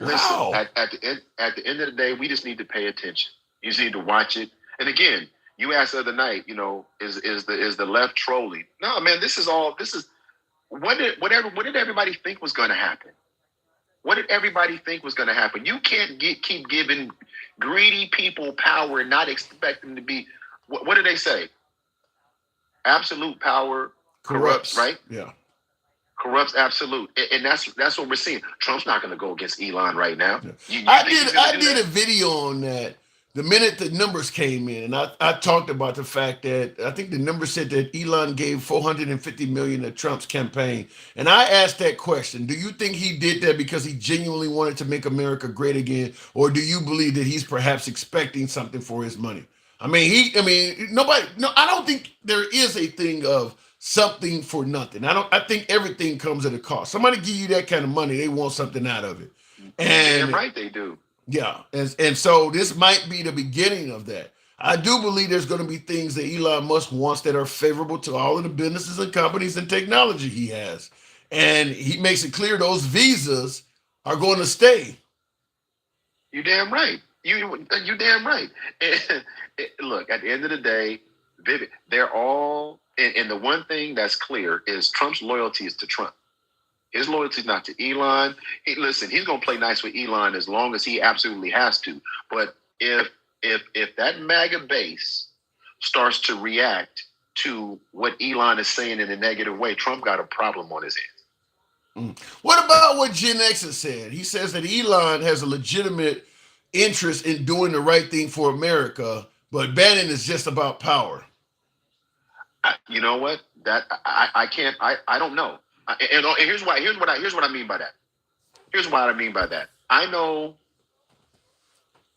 [SPEAKER 9] Listen, at the end of the day, we just need to pay attention. You just need to watch it. And again, you asked the other night, is the left trolling? No, man, what did everybody think was going to happen? What did everybody think was going to happen? You can't keep giving greedy people power and not expect them to be, what do they say? Absolute power corrupts, right?
[SPEAKER 1] Yeah.
[SPEAKER 9] Corrupts absolute. And that's what we're seeing. Trump's not going to go against Elon right now.
[SPEAKER 1] Yeah. I did a video on that. The minute the numbers came in, and I talked about the fact that I think the numbers said that Elon gave $450 million to Trump's campaign. And I asked that question, do you think he did that because he genuinely wanted to make America great again? Or do you believe that he's perhaps expecting something for his money? I don't think there is a thing of something for nothing. I think everything comes at a cost. Somebody give you that kind of money, they want something out of it. And
[SPEAKER 9] damn right they do.
[SPEAKER 1] Yeah, and so this might be the beginning of that. I do believe there's going to be things that Elon Musk wants that are favorable to all of the businesses and companies and technology he has. And he makes it clear those visas are going to stay.
[SPEAKER 9] You damn right. You damn right. And, look, at the end of the day, they're all, and the one thing that's clear is Trump's loyalty is to Trump. His loyalty is not to Elon. Listen, he's going to play nice with Elon as long as he absolutely has to. But if that MAGA base starts to react to what Elon is saying in a negative way, Trump got a problem on his hands.
[SPEAKER 1] What about what Gen X has said? He says that Elon has a legitimate interest in doing the right thing for America, but Bannon is just about power.
[SPEAKER 9] You know what? That I can't. I don't know. And here's what I mean by that. Here's what I mean by that. I know,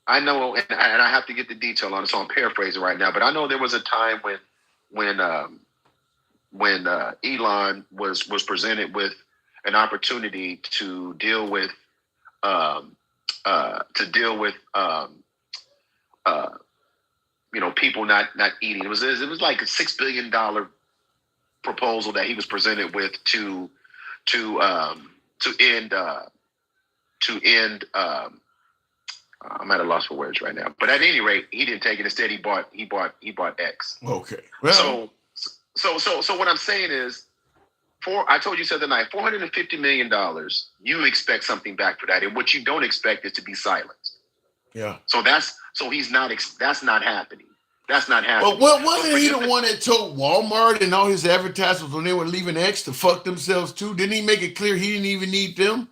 [SPEAKER 9] and I have to get the detail on it, so I'm paraphrasing right now. But I know there was a time when Elon was presented with an opportunity to deal with people not eating. It was like a $6 billion proposal that he was presented with to end. I'm at a loss for words right now. But at any rate, he didn't take it. Instead, he bought X.
[SPEAKER 1] Okay. Well,
[SPEAKER 9] so what I'm saying is, I told you the other night, $450 million. You expect something back for that, and what you don't expect is to be silenced.
[SPEAKER 1] Yeah.
[SPEAKER 9] So that's not happening. That's not happening.
[SPEAKER 1] Well, wasn't he the one that told Walmart and all his advertisers when they were leaving X to fuck themselves too? Didn't he make it clear he didn't even need them?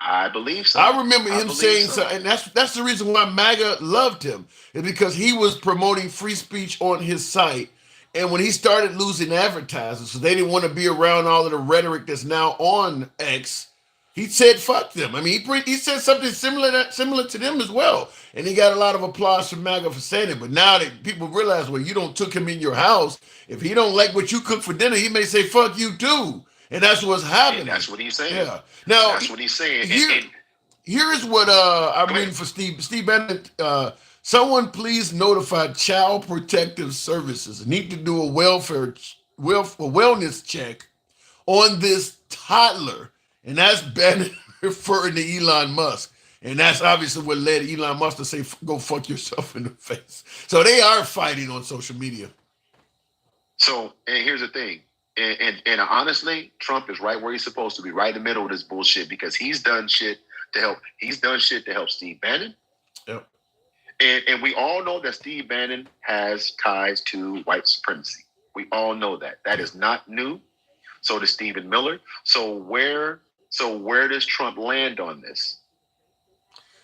[SPEAKER 9] I believe so.
[SPEAKER 1] I remember him saying so, and that's the reason why MAGA loved him, is because he was promoting free speech on his site. And when he started losing advertisers, so they didn't want to be around all of the rhetoric that's now on X, he said fuck them. I mean, he said something similar to them as well. And he got a lot of applause from MAGA for saying it. But now that people realize, well, you don't took him in your house, if he don't like what you cook for dinner, he may say fuck you too. And that's what's happening.
[SPEAKER 9] And that's what he's saying.
[SPEAKER 1] Yeah. Now
[SPEAKER 9] that's what he's saying.
[SPEAKER 1] Here's what I'm reading for Steve. Steve Bannon, someone please notify Child Protective Services. Need to do a wellness check on this toddler. And that's Bannon referring to Elon Musk. And that's obviously what led Elon Musk to say, go fuck yourself in the face. So they are fighting on social media.
[SPEAKER 9] So, and here's the thing. And honestly, Trump is right where he's supposed to be, right in the middle of this bullshit, because he's done shit to help. He's done shit to help Steve Bannon.
[SPEAKER 1] Yep.
[SPEAKER 9] And we all know that Steve Bannon has ties to white supremacy. We all know that. That is not new. So does Stephen Miller. So where does Trump land on this?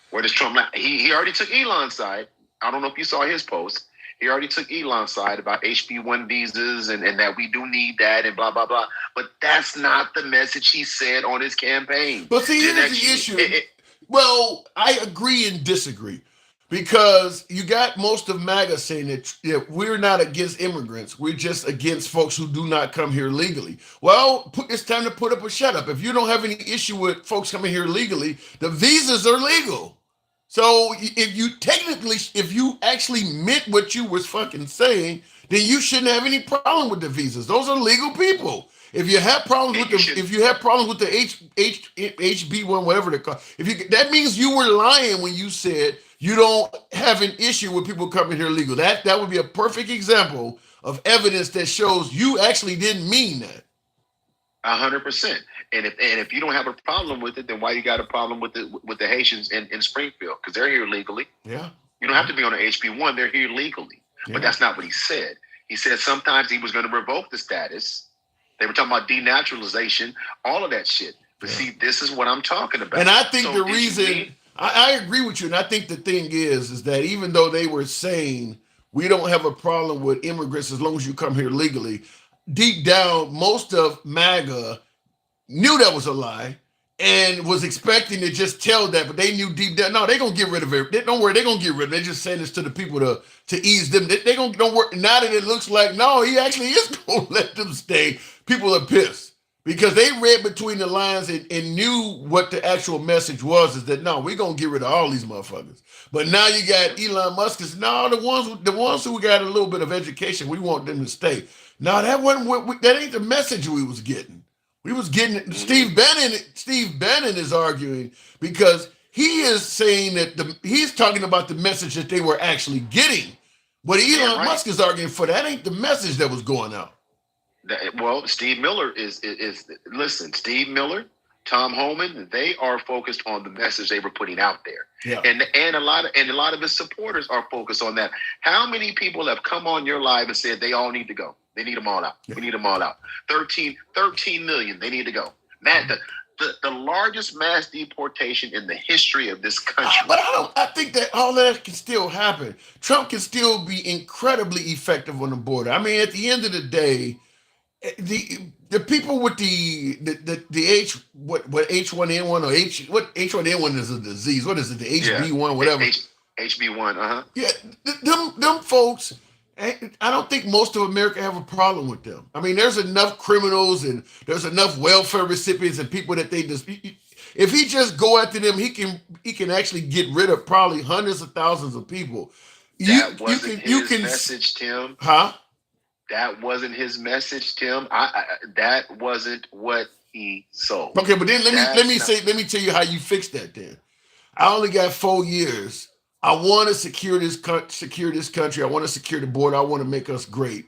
[SPEAKER 9] Where does Trump land? He already took Elon's side. I don't know if you saw his post. He already took Elon's side about HB1 visas and that we do need that and blah, blah, blah. But that's not the message he said on his campaign.
[SPEAKER 1] But see, here's the issue. Well, I agree and disagree. Because you got most of MAGA saying that we're not against immigrants. We're just against folks who do not come here legally. Well, it's time to put up or shut up. If you don't have any issue with folks coming here legally, the visas are legal. So if you actually meant what you was fucking saying, then you shouldn't have any problem with the visas. Those are legal people. If you have problems with the HB1, whatever they call, that means you were lying when you said you don't have an issue with people coming here legal. That would be a perfect example of evidence that shows you actually didn't mean that.
[SPEAKER 9] 100%. And if you don't have a problem with it, then why you got a problem with the Haitians in Springfield? Because they're here legally.
[SPEAKER 1] Yeah.
[SPEAKER 9] You don't have to be on an HB1. They're here legally. Yeah. But that's not what he said. He said sometimes he was going to revoke the status. They were talking about denaturalization, all of that shit. But see, this is what I'm talking about.
[SPEAKER 1] And I think the reason I agree with you, and I think the thing is that even though they were saying we don't have a problem with immigrants as long as you come here legally, deep down, most of MAGA knew that was a lie and was expecting to just tell that, but they knew deep down, no, they're going to get rid of it. Don't worry, they're going to get rid of it. They're just saying this to the people to ease them. They don't worry. Now that it looks like, no, he actually is going to let them stay. People are pissed because they read between the lines and knew what the actual message was. Is that no, we're gonna get rid of all these motherfuckers. But now you got Elon Musk. Is no, the ones who got a little bit of education, we want them to stay. No, that wasn't that ain't the message we was getting. We was getting Steve Bannon. Steve Bannon is arguing because he is saying that he's talking about the message that they were actually getting. But Elon Musk is arguing for that ain't the message that was going out.
[SPEAKER 9] Well, Steve Miller is listen, Steve Miller, Tom Homan, they are focused on the message they were putting out there.
[SPEAKER 1] Yeah.
[SPEAKER 9] And a lot of his supporters are focused on that. How many people have come on your live and said they all need to go? They need them all out. Yeah. We need them all out. 13 million, they need to go. Man, the largest mass deportation in the history of this country.
[SPEAKER 1] But I think that all that can still happen. Trump can still be incredibly effective on the border. I mean, at the end of the day, the people with the H1N1 or what H1N1 is a disease. What is it? The HB1, whatever.
[SPEAKER 9] HB1,
[SPEAKER 1] Yeah, them folks. I don't think most of America have a problem with them. I mean, there's enough criminals and there's enough welfare recipients and people that they just. If he just go after them, he can actually get rid of probably hundreds of thousands of people.
[SPEAKER 9] That wasn't his message, Tim.
[SPEAKER 1] Huh?
[SPEAKER 9] That wasn't his message, Tim. That wasn't what he sold.
[SPEAKER 1] Okay, but then let me tell you how you fix that. Then I only got 4 years. I want to secure this country. I want to secure the border. I want to make us great.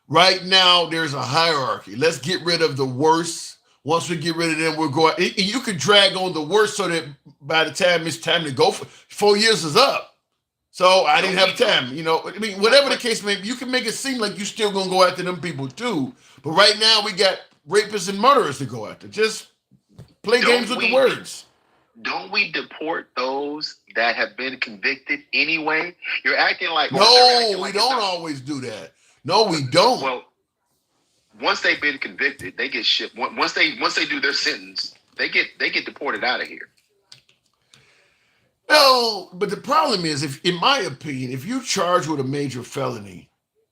[SPEAKER 1] Right now, there's a hierarchy. Let's get rid of the worst. Once we get rid of them, we'll go out. And you could drag on the worst so that by the time it's time to go, 4 years is up. So I didn't have time. You know, I mean, whatever the case may be, you can make it seem like you're still going to go after them people too. But right now, we got rapists and murderers to go after. Just play games with the words.
[SPEAKER 9] Don't we deport those that have been convicted anyway? You're acting like
[SPEAKER 1] we don't always do that. No, we don't.
[SPEAKER 9] Well, once they've been convicted, they get shipped. Once they do their sentence, they get deported out of here.
[SPEAKER 1] No, but the problem is, in my opinion, if you're charged with a major felony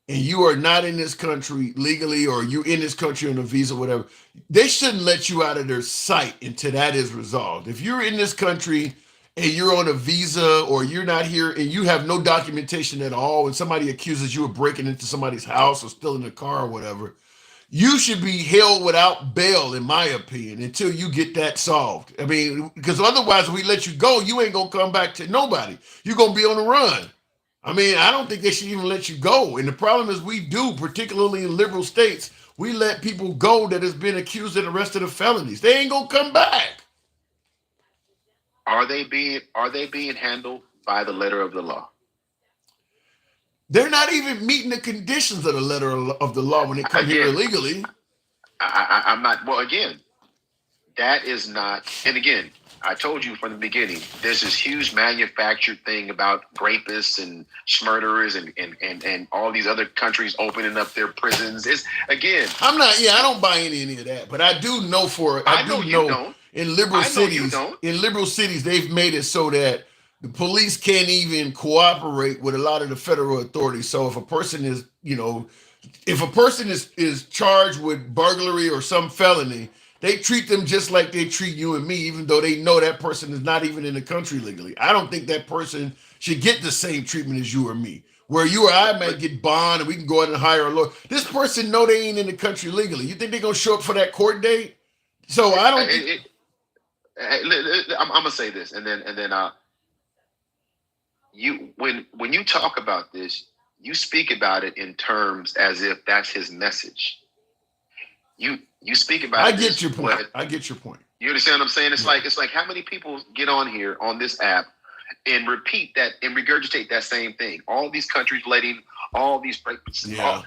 [SPEAKER 1] and you are not in this country legally, or you in this country on a visa, whatever, they shouldn't let you out of their sight until that is resolved. If you're in this country and you're on a visa, or you're not here and you have no documentation at all, and somebody accuses you of breaking into somebody's house or stealing a car or whatever, you should be held without bail, in my opinion, until you get that solved. I mean, because otherwise, if we let you go, you ain't going to come back to nobody. You're going to be on the run. I mean, I don't think they should even let you go. And the problem is we do, particularly in liberal states, we let people go that has been accused and arrested of felonies. They ain't going to come back.
[SPEAKER 9] Are they being handled by the letter of the law?
[SPEAKER 1] They're not even meeting the conditions of the letter of the law when they come here illegally.
[SPEAKER 9] I'm not. Well, again, that is not. And again, I told you from the beginning, there's this huge manufactured thing about rapists and murderers and all these other countries opening up their prisons. It's again.
[SPEAKER 1] I don't buy any of that, but I do know in liberal cities, they've made it so that the police can't even cooperate with a lot of the federal authorities. So if a person is, is charged with burglary or some felony, they treat them just like they treat you and me, even though they know that person is not even in the country legally. I don't think that person should get the same treatment as you or me, where you or I might get bond and we can go out and hire a lawyer. This person know they ain't in the country legally. You think they're going to show up for that court date? So I don't think...
[SPEAKER 9] I'm going to say this, and then when you talk about this, you speak about it in terms as if that's his message. You speak about.
[SPEAKER 1] I get your point.
[SPEAKER 9] You understand what I'm saying? It's like how many people get on here on this app and repeat that and regurgitate that same thing. All these countries letting all these rapists.
[SPEAKER 1] Yeah.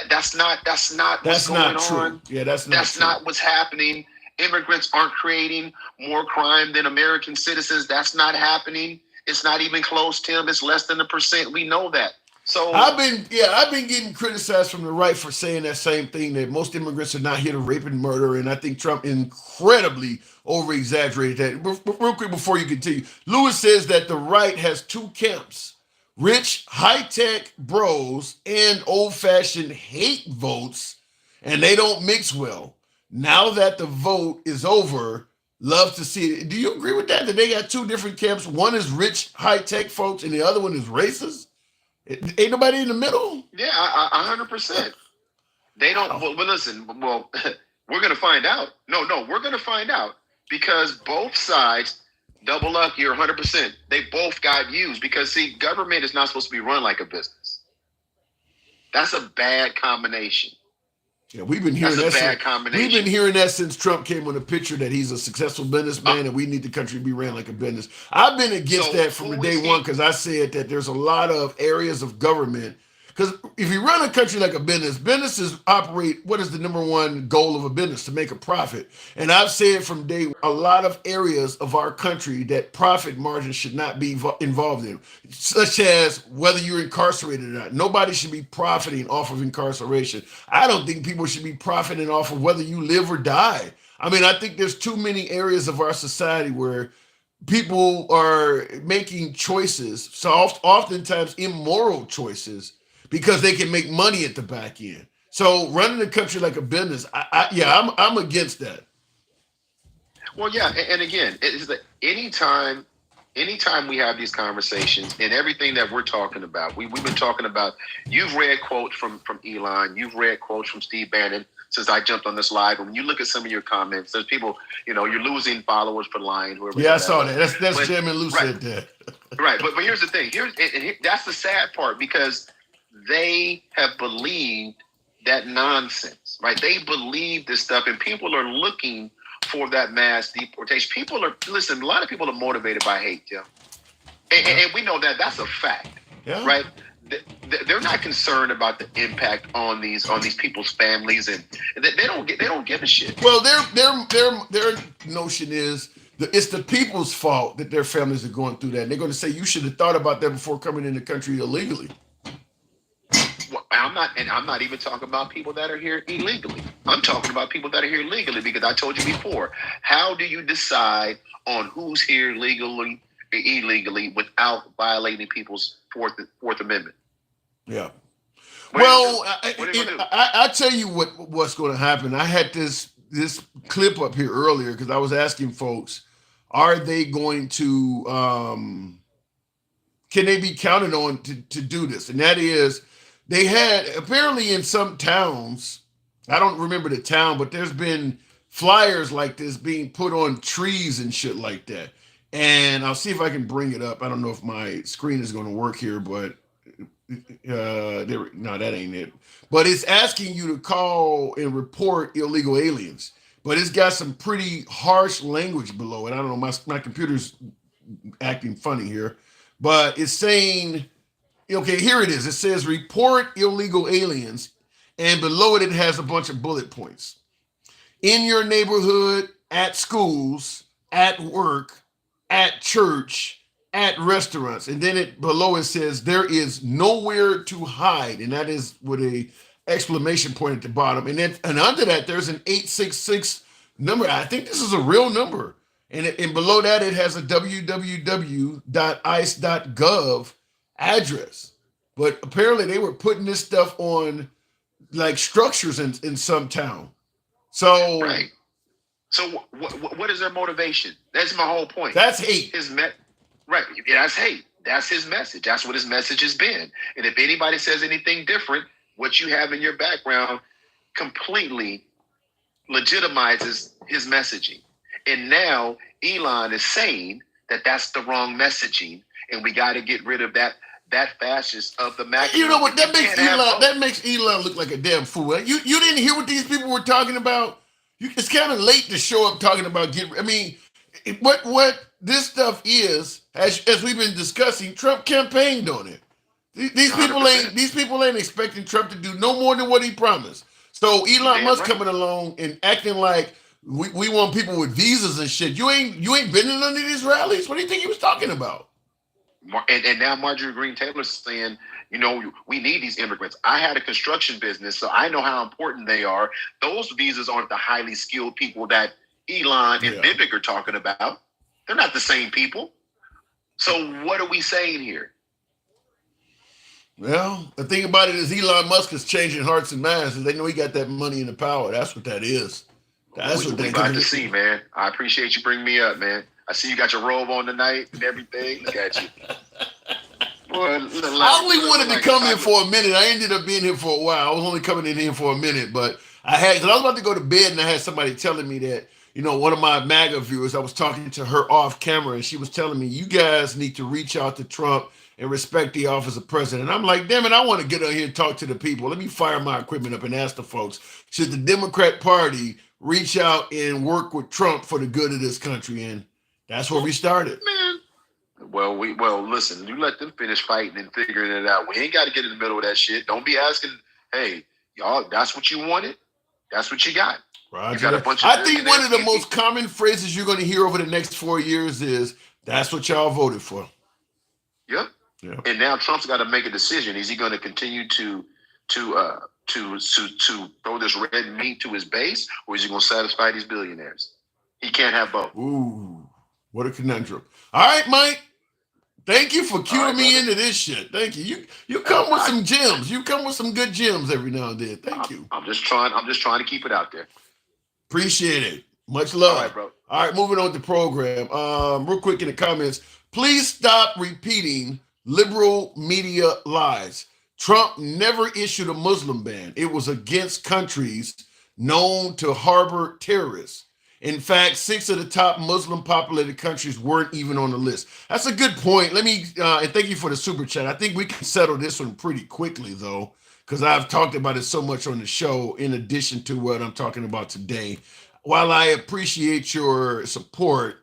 [SPEAKER 9] That's not what's going on.
[SPEAKER 1] Yeah, that's
[SPEAKER 9] not what's happening. Immigrants aren't creating more crime than American citizens. That's not happening. It's not even close, Tim. It's less than 1%. We know that. So
[SPEAKER 1] I've been getting criticized from the right for saying that same thing, that most immigrants are not here to rape and murder, and I think Trump incredibly over-exaggerated that. Real quick before you continue, Lewis says that the right has two camps: rich, high-tech bros and old-fashioned hate votes, and they don't mix well. now that the vote is over, love to see it. Do you agree with that? That they got two different camps? One is rich, high-tech folks, and the other one is racist? Ain't nobody in the middle?
[SPEAKER 9] Yeah, 100%. They don't. Well, listen. Well, we're gonna find out. No, we're gonna find out because both sides double up. You're 100%. They both got used because see, government is not supposed to be run like a business. That's a bad combination.
[SPEAKER 1] Yeah, we've been hearing
[SPEAKER 9] That's a
[SPEAKER 1] that.
[SPEAKER 9] bad combination.
[SPEAKER 1] We've been hearing that since Trump came on the picture that he's a successful businessman and we need the country to be ran like a business. I've been against that from the day one because I said that there's a lot of areas of government. Because if you run a country like a business, businesses operate, what is the number one goal of a business? To make a profit. And I've said from day one, a lot of areas of our country that profit margins should not be involved in, such as whether you're incarcerated or not. Nobody should be profiting off of incarceration. I don't think people should be profiting off of whether you live or die. I mean, I think there's too many areas of our society where people are making choices, so oftentimes immoral choices, because they can make money at the back end. So running the country like a business, I'm against that.
[SPEAKER 9] Well, yeah, and again, it's that anytime we have these conversations and everything that we're talking about, we've been talking about. You've read quotes from Elon, you've read quotes from Steve Bannon since I jumped on this live. And when you look at some of your comments, there's people, you're losing followers for lying. Whoever.
[SPEAKER 1] Yeah, I saw that. That's Chairman Lou said that.
[SPEAKER 9] Right, but here's the thing. That's the sad part because they have believed that nonsense, right? They believe this stuff, and people are looking for that mass deportation. A lot of people are motivated by hate, yeah. And we know that that's a fact, right? They're not concerned about the impact on these people's families, and they don't give a shit.
[SPEAKER 1] Well, their notion is that it's the people's fault that their families are going through that. And they're going to say you should have thought about that before coming in the country illegally.
[SPEAKER 9] Well, I'm not even talking about people that are here illegally. I'm talking about people that are here legally because I told you before. How do you decide on who's here legally or illegally without violating people's Fourth Amendment?
[SPEAKER 1] Yeah. Well, I tell you what's going to happen. I had this clip up here earlier because I was asking folks, are they going to can they be counted on to do this? And that is, they had apparently in some towns, I don't remember the town, but there's been flyers like this being put on trees and shit like that. And I'll see if I can bring it up. I don't know if my screen is going to work here, but no, that ain't it. But it's asking you to call and report illegal aliens. But it's got some pretty harsh language below it. I don't know, my computer's acting funny here. But it's saying, okay, here it is. It says report illegal aliens, and below it has a bunch of bullet points. In your neighborhood, at schools, at work, at church, at restaurants. And then below it says there is nowhere to hide, and that is with a exclamation point at the bottom. And under that, there's an 866 number. I think this is a real number. And below that, it has a www.ice.gov address. But apparently they were putting this stuff on like structures in some town. So,
[SPEAKER 9] right. So what is their motivation? That's my whole point.
[SPEAKER 1] That's hate.
[SPEAKER 9] Right. Yeah, that's hate. That's his message. That's what his message has been. And if anybody says anything different, what you have in your background completely legitimizes his messaging. And now Elon is saying that that's the wrong messaging, and we got to get rid of that fascist of the MAGA.
[SPEAKER 1] You know what? That makes Elon look like a damn fool. You didn't hear what these people were talking about? It's kind of late to show up talking about what this stuff is, as we've been discussing. Trump campaigned on it. These people ain't expecting Trump to do no more than what he promised. So Elon Musk coming along and acting like we want people with visas and shit. You ain't been in none of these rallies. What do you think he was talking about?
[SPEAKER 9] And now Marjorie Greene Taylor's saying, we need these immigrants. I had a construction business, so I know how important they are. Those visas aren't the highly skilled people that Elon and Vivek are talking about. They're not the same people. So what are we saying here?
[SPEAKER 1] Well, the thing about it is Elon Musk is changing hearts and minds, and they know he got that money and the power. That's what that is. That's what
[SPEAKER 9] we about to see, man. I appreciate you bringing me up, man. I see you got your robe on tonight and everything. Look at you. Boy,
[SPEAKER 1] I only wanted to come in for a minute. I ended up being here for a while. I was only coming in here for a minute, but because I was about to go to bed and I had somebody telling me that, one of my MAGA viewers, I was talking to her off camera and she was telling me, you guys need to reach out to Trump and respect the office of president. I'm like, damn it, I want to get out here and talk to the people. Let me fire my equipment up and ask the folks, should the Democrat Party reach out and work with Trump for the good of this country? And that's where we started.
[SPEAKER 9] Man. Well, listen, you let them finish fighting and figuring it out. We ain't got to get in the middle of that shit. Don't be asking, hey, y'all, that's what you wanted? That's what you got.
[SPEAKER 1] Roger. You got a bunch of I think one of the most common phrases you're going to hear over the next 4 years is, that's what y'all voted for.
[SPEAKER 9] Yep. Yeah. And now Trump's got to make a decision. Is he going to continue to throw this red meat to his base, or is he going to satisfy these billionaires? He can't have both.
[SPEAKER 1] Ooh, what a conundrum. All right, Mike. Thank you for cueing me into this shit. Thank you. You come with some gems. You come with some good gems every now and then. Thank you.
[SPEAKER 9] I'm just trying to keep it out there.
[SPEAKER 1] Appreciate it. Much love.
[SPEAKER 9] All right, bro.
[SPEAKER 1] All right, moving on to the program. Real quick in the comments, please stop repeating liberal media lies. Trump never issued a Muslim ban. It was against countries known to harbor terrorists. In fact, 6 of the top Muslim populated countries weren't even on the list. That's a good point. Let me, and thank you for the super chat. I think we can settle this one pretty quickly though, because I've talked about it so much on the show in addition to what I'm talking about today. While I appreciate your support,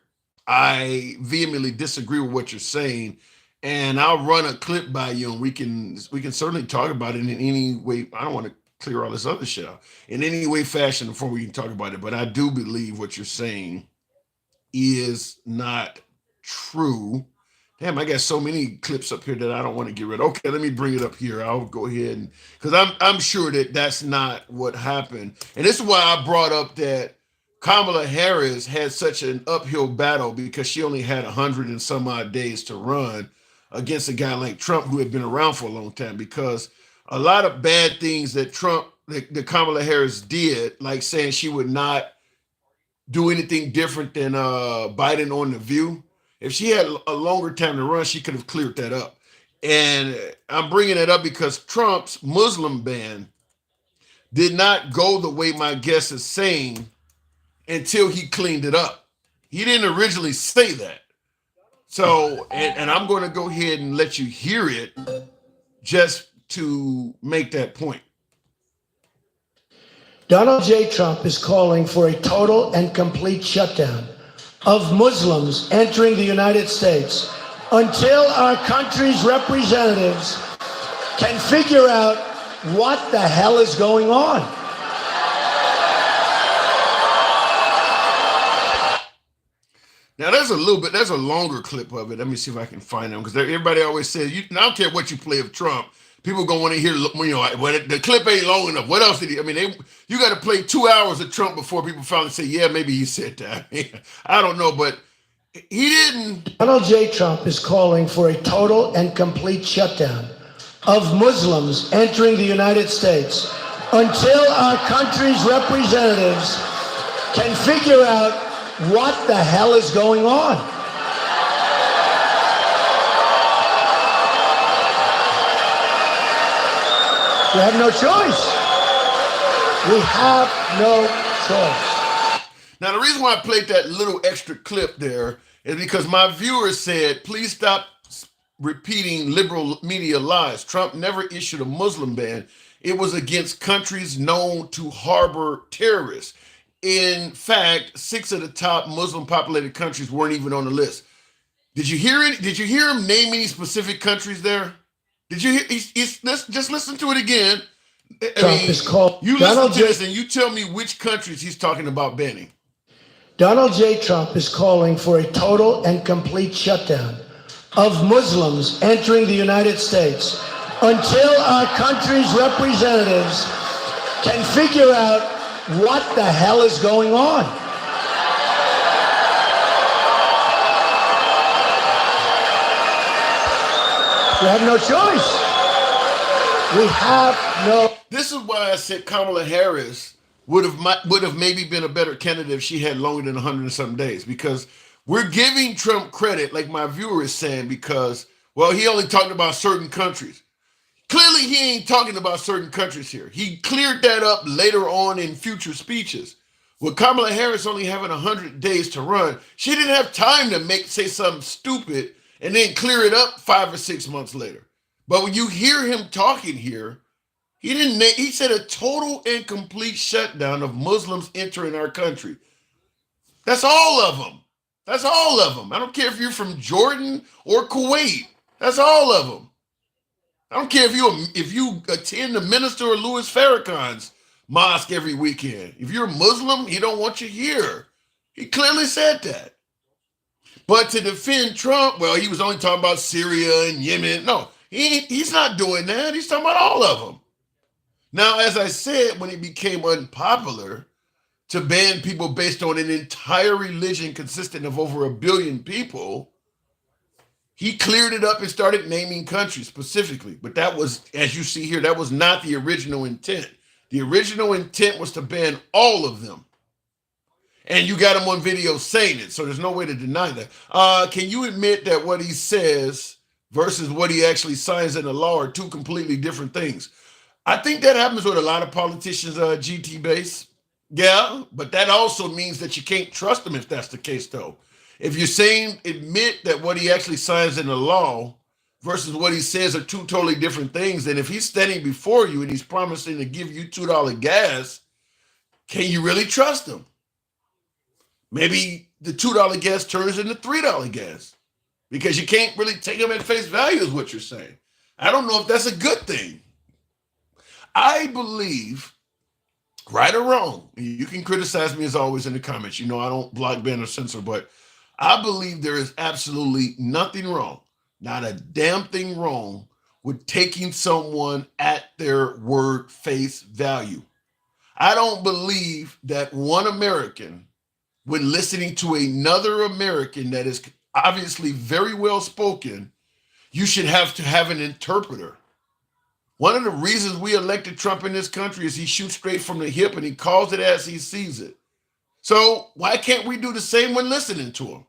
[SPEAKER 1] I vehemently disagree with what you're saying. And I'll run a clip by you and we can certainly talk about it in any way. I don't want to clear all this other shit out in any way, fashion before we can talk about it. But I do believe what you're saying is not true. Damn, I got so many clips up here that I don't want to get rid of. Okay, let me bring it up here. I'll go ahead and because I'm sure that that's not what happened. And this is why I brought up that Kamala Harris had such an uphill battle because she only had 100 and some odd days to run against a guy like Trump who had been around for a long time, because a lot of bad things that that Kamala Harris did, like saying she would not do anything different than Biden on The View. If she had a longer time to run, she could have cleared that up. And I'm bringing it up because Trump's Muslim ban did not go the way my guest is saying until he cleaned it up. He didn't originally say that. So, and I'm going to go ahead and let you hear it just to make that point.
[SPEAKER 10] Donald J. Trump is calling for a total and complete shutdown of Muslims entering the United States until our country's representatives can figure out what the hell is going on.
[SPEAKER 1] Now, there's a longer clip of it. Let me see if I can find them, because everybody always says, I don't care what you play of Trump, people going to want to hear, well, the clip ain't long enough. What else did he? You got to play 2 hours of Trump before people finally say, yeah, maybe he said that. I don't know, but he didn't.
[SPEAKER 10] Donald J. Trump is calling for a total and complete shutdown of Muslims entering the United States until our country's representatives can figure out what the hell is going on. We have no choice. We have no choice.
[SPEAKER 1] Now, the reason why I played that little extra clip there is because my viewers said, please stop repeating liberal media lies. Trump never issued a Muslim ban. It was against countries known to harbor terrorists. In fact, 6 of the top Muslim populated countries weren't even on the list. Did you hear it? Did you hear him name any specific countries there? Did you hear? Just listen to it again. You listen to this and you tell me which countries he's talking about banning.
[SPEAKER 10] Donald J. Trump is calling for a total and complete shutdown of Muslims entering the United States until our country's representatives can figure out what the hell is going on. We have no choice. We have no.
[SPEAKER 1] This is why I said Kamala Harris would have maybe been a better candidate if she had longer than 100 and some days, because we're giving Trump credit, like my viewer is saying, because, well, he only talked about certain countries. Clearly, he ain't talking about certain countries here. He cleared that up later on in future speeches. With Kamala Harris only having 100 days to run, she didn't have time to say something stupid and then clear it up 5 or 6 months later. But when you hear him talking here, he said a total and complete shutdown of Muslims entering our country. That's all of them. That's all of them. I don't care if you're from Jordan or Kuwait. That's all of them. I don't care if you attend the Minister or Louis Farrakhan's mosque every weekend. If you're a Muslim, he don't want you here. He clearly said that. But to defend Trump, well, he was only talking about Syria and Yemen. No, he's not doing that. He's talking about all of them. Now, as I said, when it became unpopular to ban people based on an entire religion consisting of over 1 billion people, he cleared it up and started naming countries specifically. But that was, as you see here, that was not the original intent. The original intent was to ban all of them. And you got him on video saying it, so there's no way to deny that. Can you admit that what he says versus what he actually signs into law are two completely different things? I think that happens with a lot of politicians, GT base. Yeah, but that also means that you can't trust them if that's the case, though. If you're saying admit that what he actually signs into law versus what he says are two totally different things, then if he's standing before you and he's promising to give you $2 gas, can you really trust him? Maybe the $2 gas turns into $3 gas because you can't really take him at face value is what you're saying. I don't know if that's a good thing. I believe, right or wrong, you can criticize me as always in the comments. You know I don't block, ban, or censor, but I believe there is absolutely nothing wrong, not a damn thing wrong with taking someone at their word face value. I don't believe that one American, when listening to another American that is obviously very well spoken, you should have to have an interpreter. One of the reasons we elected Trump in this country is he shoots straight from the hip and he calls it as he sees it. So why can't we do the same when listening to him?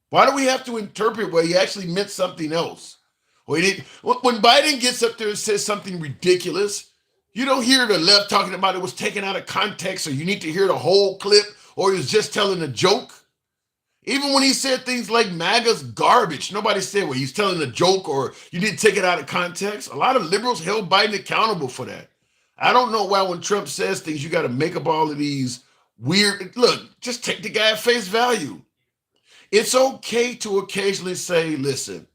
[SPEAKER 1] Why do we have to interpret where he actually meant something else? Or he didn't. When Biden gets up there and says something ridiculous, you don't hear the left talking about it was taken out of context, or you need to hear the whole clip, or he was just telling a joke. Even when he said things like MAGA's garbage, nobody said, well, he's telling a joke or you need to take it out of context. A lot of liberals held Biden accountable for that. I don't know why when Trump says things, you got to make up all of these weird, look, just take the guy at face value. It's okay to occasionally say, listen,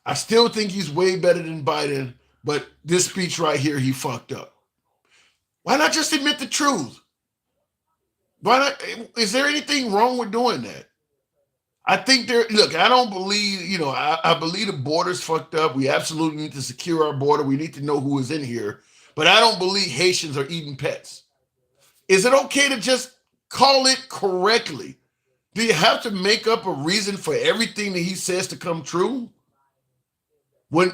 [SPEAKER 1] I still think he's way better than Biden, but this speech right here, he fucked up. Why not just admit the truth? Why not? Is there anything wrong with doing that? I think look, I don't believe, I believe the border's fucked up. We absolutely need to secure our border. We need to know who is in here. But I don't believe Haitians are eating pets. Is it okay to just call it correctly? Do you have to make up a reason for everything that he says to come true? When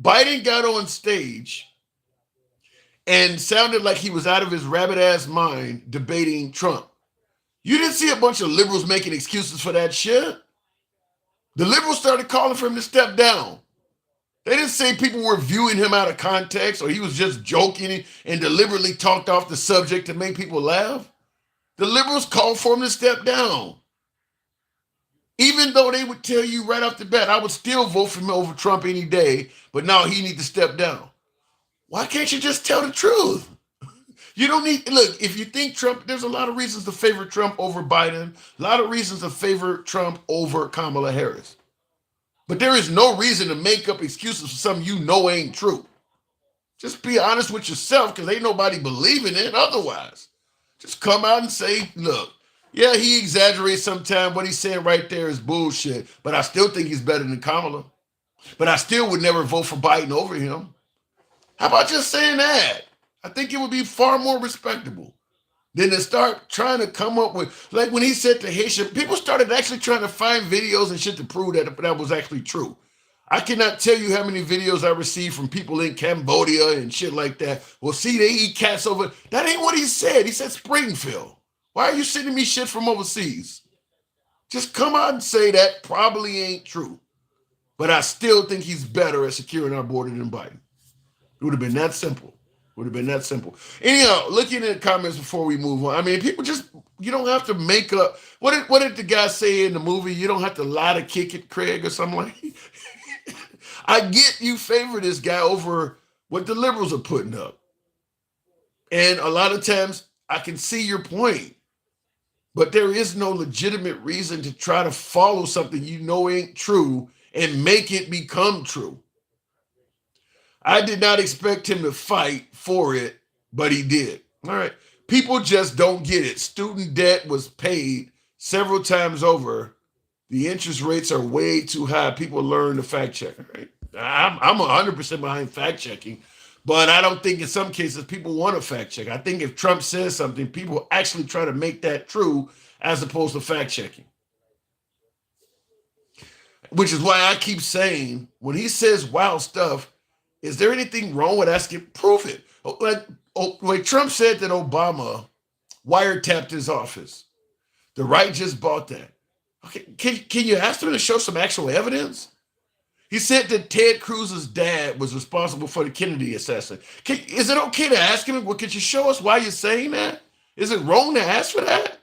[SPEAKER 1] Biden got on stage and sounded like he was out of his rabbit ass mind debating Trump, you didn't see a bunch of liberals making excuses for that shit. The liberals started calling for him to step down. They didn't say people were viewing him out of context or he was just joking and deliberately talked off the subject to make people laugh. The liberals called for him to step down. Even though they would tell you right off the bat, I would still vote for him over Trump any day, but now he needs to step down. Why can't you just tell the truth? You don't need, look, if you think Trump, there's a lot of reasons to favor Trump over Biden, a lot of reasons to favor Trump over Kamala Harris. But there is no reason to make up excuses for something you know ain't true. Just be honest with yourself, because ain't nobody believing it otherwise. Just come out and say, look, yeah, he exaggerates sometimes. What he's saying right there is bullshit, but I still think he's better than Kamala. But I still would never vote for Biden over him. How about just saying that? I think it would be far more respectable than to start trying to come up with, like when he said to Haitian, people started actually trying to find videos and shit to prove that was actually true. I cannot tell you how many videos I received from people in Cambodia and shit like that. Well, see, they eat cats over. That ain't what he said. He said Springfield. Why are you sending me shit from overseas? Just come out and say that probably ain't true. But I still think he's better at securing our border than Biden. It would have been that simple. Would have been that simple. Anyhow, looking at the comments before we move on. I mean, people just, you don't have to make up. What did the guy say in the movie? You don't have to lie to kick it, Craig, or something like that. I get you favor this guy over what the liberals are putting up. And a lot of times I can see your point. But there is no legitimate reason to try to follow something you know ain't true and make it become true. I did not expect him to fight for it, but he did. All right. People just don't get it. Student debt was paid several times over. The interest rates are way too high. People learn to fact check. Right? I'm 100% behind fact checking, but I don't think in some cases people want to fact check. I think if Trump says something, people actually try to make that true as opposed to fact checking. Which is why I keep saying when he says wild stuff, is there anything wrong with asking? Prove it. Like Trump said that Obama wiretapped his office. The right just bought that. Okay, can you ask them to show some actual evidence? He said that Ted Cruz's dad was responsible for the Kennedy assassination. Is it okay to ask him? Well, could you show us why you're saying that? Is it wrong to ask for that?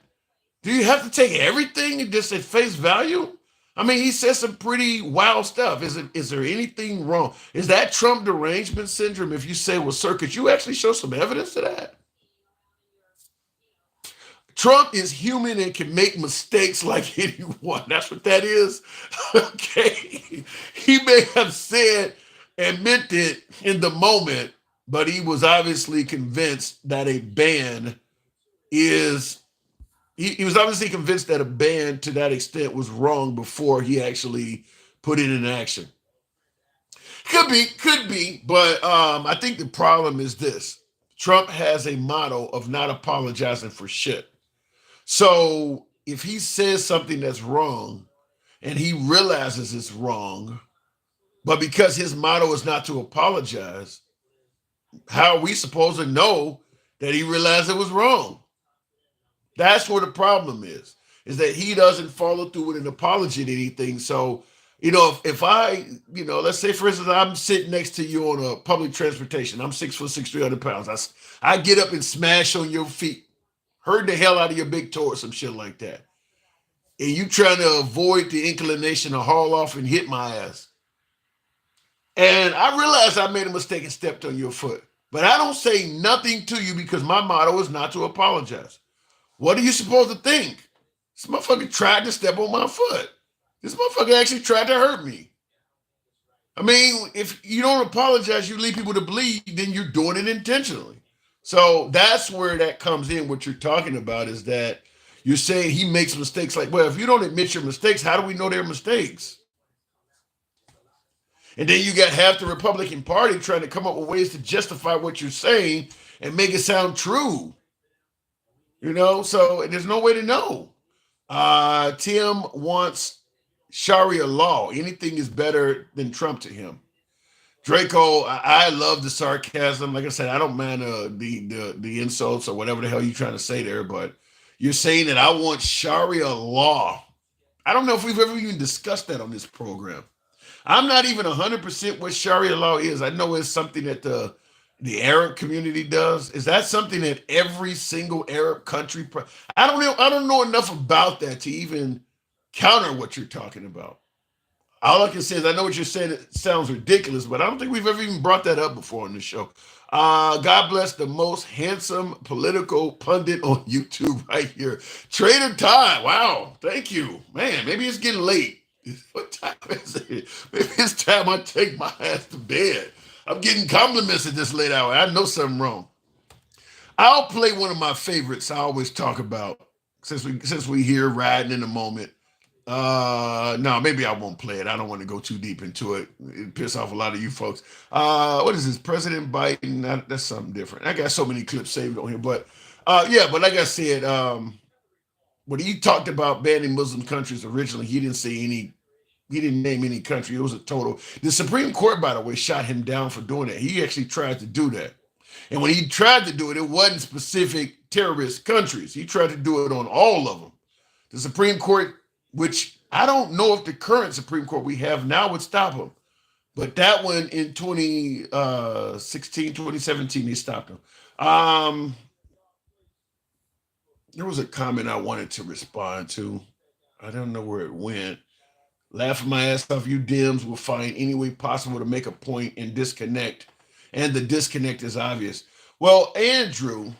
[SPEAKER 1] Do you have to take everything just at face value? I mean, he said some pretty wild stuff. Is there anything wrong? Is that Trump derangement syndrome? If you say, well, sir, could you actually show some evidence to that? Trump is human and can make mistakes like anyone. That's what that is. Okay. He may have said and meant it in the moment, but he was obviously convinced that a ban is, he was obviously convinced that a ban to that extent was wrong before he actually put it in action. Could be, but I think the problem is this. Trump has a motto of not apologizing for shit. So if he says something that's wrong and he realizes it's wrong, but because his motto is not to apologize, how are we supposed to know that he realized it was wrong? That's where the problem is that he doesn't follow through with an apology to anything. So, if I, let's say, for instance, I'm sitting next to you on a public transportation. I'm 6'6", 300 pounds. I get up and smash on your feet. Hurt the hell out of your big toe or some shit like that. And you trying to avoid the inclination to haul off and hit my ass. And I realized I made a mistake and stepped on your foot. But I don't say nothing to you because my motto is not to apologize. What are you supposed to think? This motherfucker tried to step on my foot. This motherfucker actually tried to hurt me. I mean, if you don't apologize, you leave people to bleed, then you're doing it intentionally. So that's where that comes in. What you're talking about is that you're saying he makes mistakes. Like, well, if you don't admit your mistakes, how do we know they're mistakes? And then you got half the Republican Party trying to come up with ways to justify what you're saying and make it sound true. So there's no way to know. Tim wants Sharia law. Anything is better than Trump to him. Draco, I love the sarcasm. Like I said, I don't mind the insults or whatever the hell you're trying to say there, but you're saying that I want Sharia law. I don't know if we've ever even discussed that on this program. I'm not even 100% what Sharia law is. I know it's something that the Arab community does. Is that something that every single Arab country? I don't know enough about that to even counter what you're talking about. All I can say is I know what you're saying. It sounds ridiculous, but I don't think we've ever even brought that up before on the show. God bless the most handsome political pundit on YouTube right here. Trader Ty. Wow. Thank you. Man, maybe it's getting late. What time is it? Maybe it's time I take my ass to bed. I'm getting compliments at this late hour. I know something wrong. I'll play one of my favorites I always talk about since we here riding in the moment. No, maybe I won't play it. I don't want to go too deep into it. It piss off a lot of you folks. What is this? President Biden? That's something different. I got so many clips saved on here, but but like I said, when he talked about banning Muslim countries originally, he didn't say He didn't name any country. It was a total. The Supreme Court, by the way, shot him down for doing that. He actually tried to do that. And when he tried to do it, it wasn't specific terrorist countries. He tried to do it on all of them. The Supreme Court, which I don't know if the current Supreme Court we have now would stop him. But that one in 2016, 2017, they stopped him. There was a comment I wanted to respond to. I don't know where it went. Laughing my ass off, you Dems will find any way possible to make a point and disconnect. And the disconnect is obvious. Well, Andrew,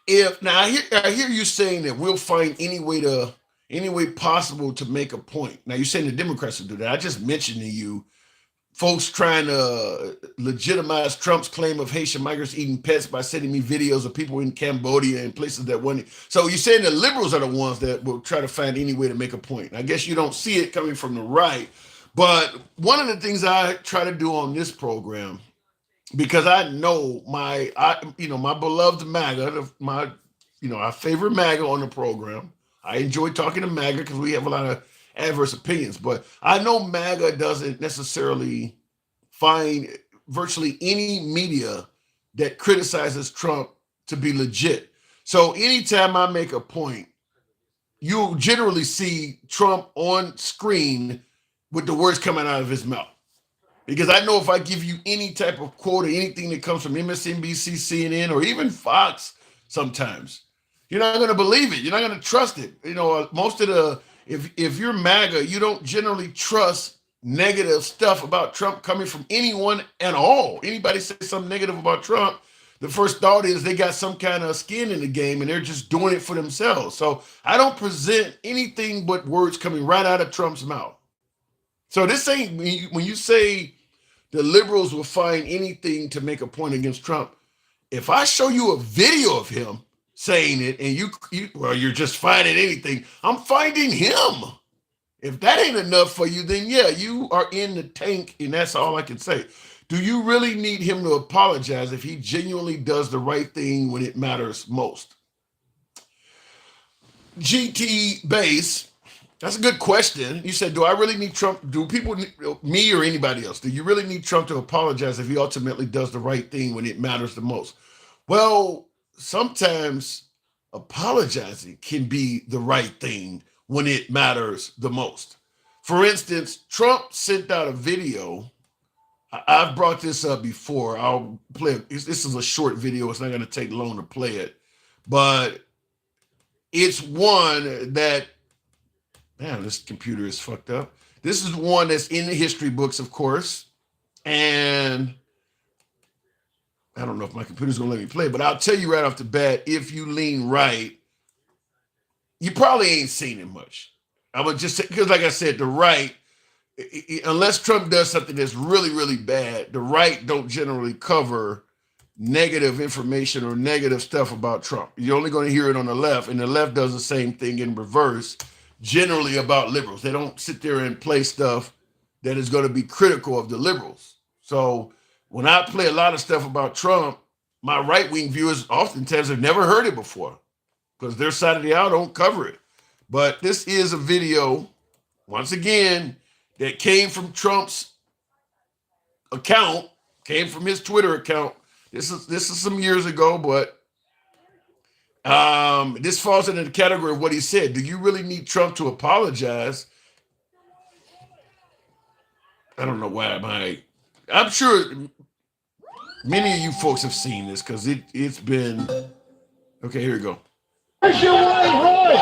[SPEAKER 1] if now I hear you saying that we'll find any way possible to make a point. Now you're saying the Democrats will do that. I just mentioned to you folks trying to legitimize Trump's claim of Haitian migrants eating pets by sending me videos of people in Cambodia and places that want. So you're saying the liberals are the ones that will try to find any way to make a point. I guess you don't see it coming from the right. But one of the things I try to do on this program, because I know my beloved MAGA, our favorite MAGA on the program. I enjoy talking to MAGA because we have a lot of adverse opinions, but I know MAGA doesn't necessarily find virtually any media that criticizes Trump to be legit. So anytime I make a point, you'll generally see Trump on screen with the words coming out of his mouth. Because I know if I give you any type of quote or anything that comes from MSNBC, CNN, or even Fox sometimes, you're not going to believe it. You're not going to trust it. Most of the if you're MAGA, you don't generally trust negative stuff about Trump coming from anyone at all. Anybody say something negative about Trump, the first thought is they got some kind of skin in the game and they're just doing it for themselves. So I don't present anything but words coming right out of Trump's mouth. So this ain't, when you say the liberals will find anything to make a point against Trump, if I show you a video of him saying it and you're just finding anything, I'm finding him. If that ain't enough for you, then yeah, you are in the tank, and that's all I can say. Do you really need him to apologize if he genuinely does the right thing when it matters most? GT Base, that's a good question. You said, do I really need Trump? Do people, me or anybody else, do you really need Trump to apologize if he ultimately does the right thing when it matters the most? Well, sometimes apologizing can be the right thing when it matters the most. For instance, Trump sent out a video. I've brought this up before. I'll play it. This is a short video. It's not going to take long to play it. But it's one that, man, this computer is fucked up. This is one that's in the history books, of course. And I don't know if my computer's going to let me play, but I'll tell you right off the bat, if you lean right, you probably ain't seen it much. I would just say, because like I said, the right, unless Trump does something that's really, really bad, the right don't generally cover negative information or negative stuff about Trump. You're only going to hear it on the left, and the left does the same thing in reverse, generally about liberals. They don't sit there and play stuff that is going to be critical of the liberals. So when I play a lot of stuff about Trump, my right-wing viewers oftentimes have never heard it before because their side of the aisle don't cover it. But this is a video, once again, that came from Trump's account, came from his Twitter account. This is some years ago, but this falls into the category of what he said. Do you really need Trump to apologize? I don't know why I'm sure many of you folks have seen this because it's been, okay, here we go.
[SPEAKER 10] Where's your white horse?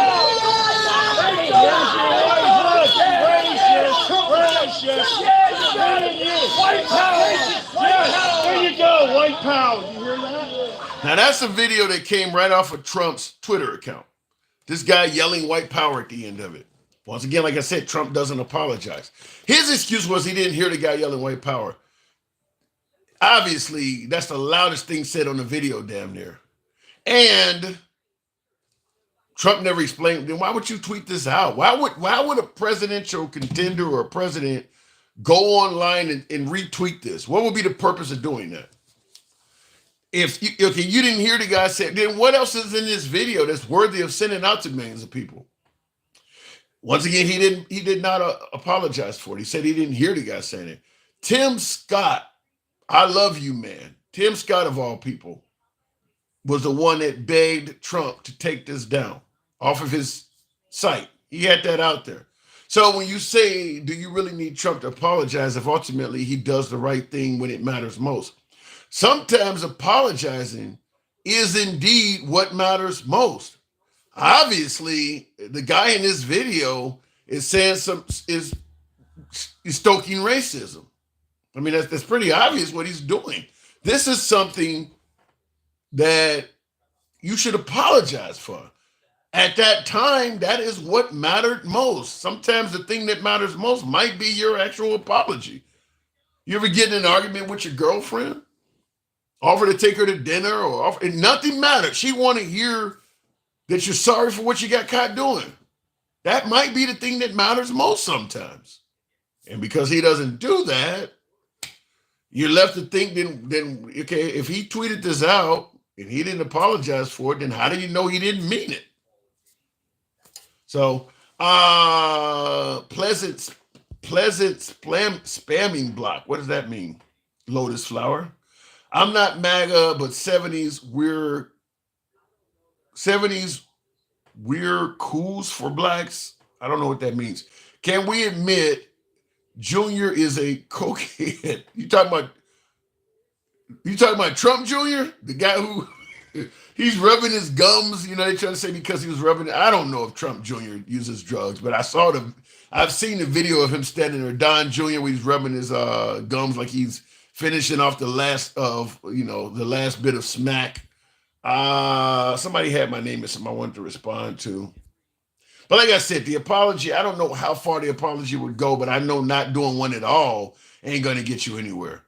[SPEAKER 10] White power! Yes, there you go, white power. You hear that?
[SPEAKER 1] Now that's a video that came right off of Trump's Twitter account. This guy yelling white power at the end of it. Once again, like I said, Trump doesn't apologize. His excuse was he didn't hear the guy yelling white power. Obviously, that's the loudest thing said on the video, damn near. And Trump never explained, then why would you tweet this out? Why would a presidential contender or a president go online and retweet this? What would be the purpose of doing that? If you didn't hear the guy say, then what else is in this video that's worthy of sending out to millions of people? Once again, he did not apologize for it. He said he didn't hear the guy saying it. Tim Scott, I love you, man. Tim Scott, of all people, was the one that begged Trump to take this down off of his site. He had that out there. So when you say, do you really need Trump to apologize if ultimately he does the right thing when it matters most? Sometimes apologizing is indeed what matters most. Obviously, the guy in this video is saying is stoking racism. I mean, that's pretty obvious what he's doing. This is something that you should apologize for. At that time, that is what mattered most. Sometimes the thing that matters most might be your actual apology. You ever get in an argument with your girlfriend? Offer to take her to dinner or offer, and nothing mattered. She want to hear that you're sorry for what you got caught doing. That might be the thing that matters most sometimes. And because he doesn't do that, you're left to think then okay, if he tweeted this out and he didn't apologize for it, then how do you know he didn't mean it? So, pleasant spamming block. What does that mean? Lotus flower. I'm not MAGA, but 70s we're cools for blacks. I don't know what that means. Can we admit Junior is a cokehead? You talking about Trump Jr., the guy who he's rubbing his gums? You know, they trying to say because he was rubbing. I don't know if Trump Jr. uses drugs, but I've seen the video of him standing there, Don Jr., where he's rubbing his gums like he's finishing off the last bit of smack. Somebody had my name as something I wanted to respond to. But like I said, the apology, I don't know how far the apology would go, but I know not doing one at all ain't going to get you anywhere.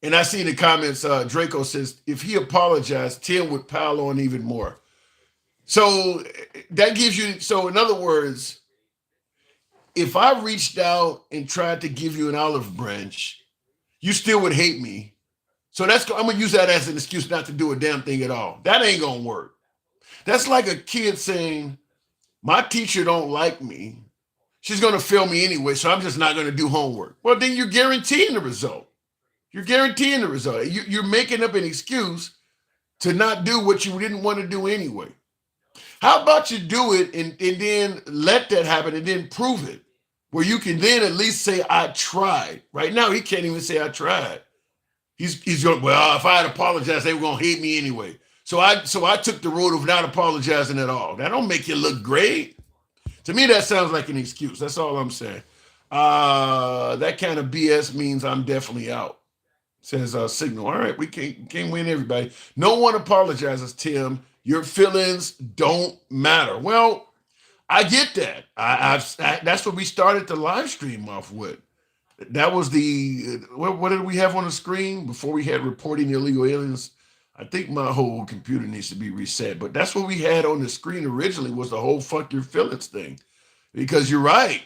[SPEAKER 1] And I see in the comments, Draco says, if he apologized, Tim would pile on even more. So that gives you, so in other words, if I reached out and tried to give you an olive branch, you still would hate me. So I'm going to use that as an excuse not to do a damn thing at all. That ain't going to work. That's like a kid saying, my teacher don't like me. She's going to fail me anyway, so I'm just not going to do homework. Well, then you're guaranteeing the result. You're guaranteeing the result. You're making up an excuse to not do what you didn't want to do anyway. How about you do it and then let that happen and then prove it, where you can then at least say, I tried. Right now, he can't even say I tried. He's going, well, if I had apologized, they were going to hate me anyway. So I took the road of not apologizing at all. That don't make you look great. To me, that sounds like an excuse. That's all I'm saying. That kind of BS means I'm definitely out. Says Signal. All right, we can't win everybody. No one apologizes, Tim. Your feelings don't matter. Well, I get that. That's what we started the live stream off with. That was what did we have on the screen before we had reporting illegal aliens? I think my whole computer needs to be reset, but that's what we had on the screen originally was the whole fuck your feelings thing. Because you're right.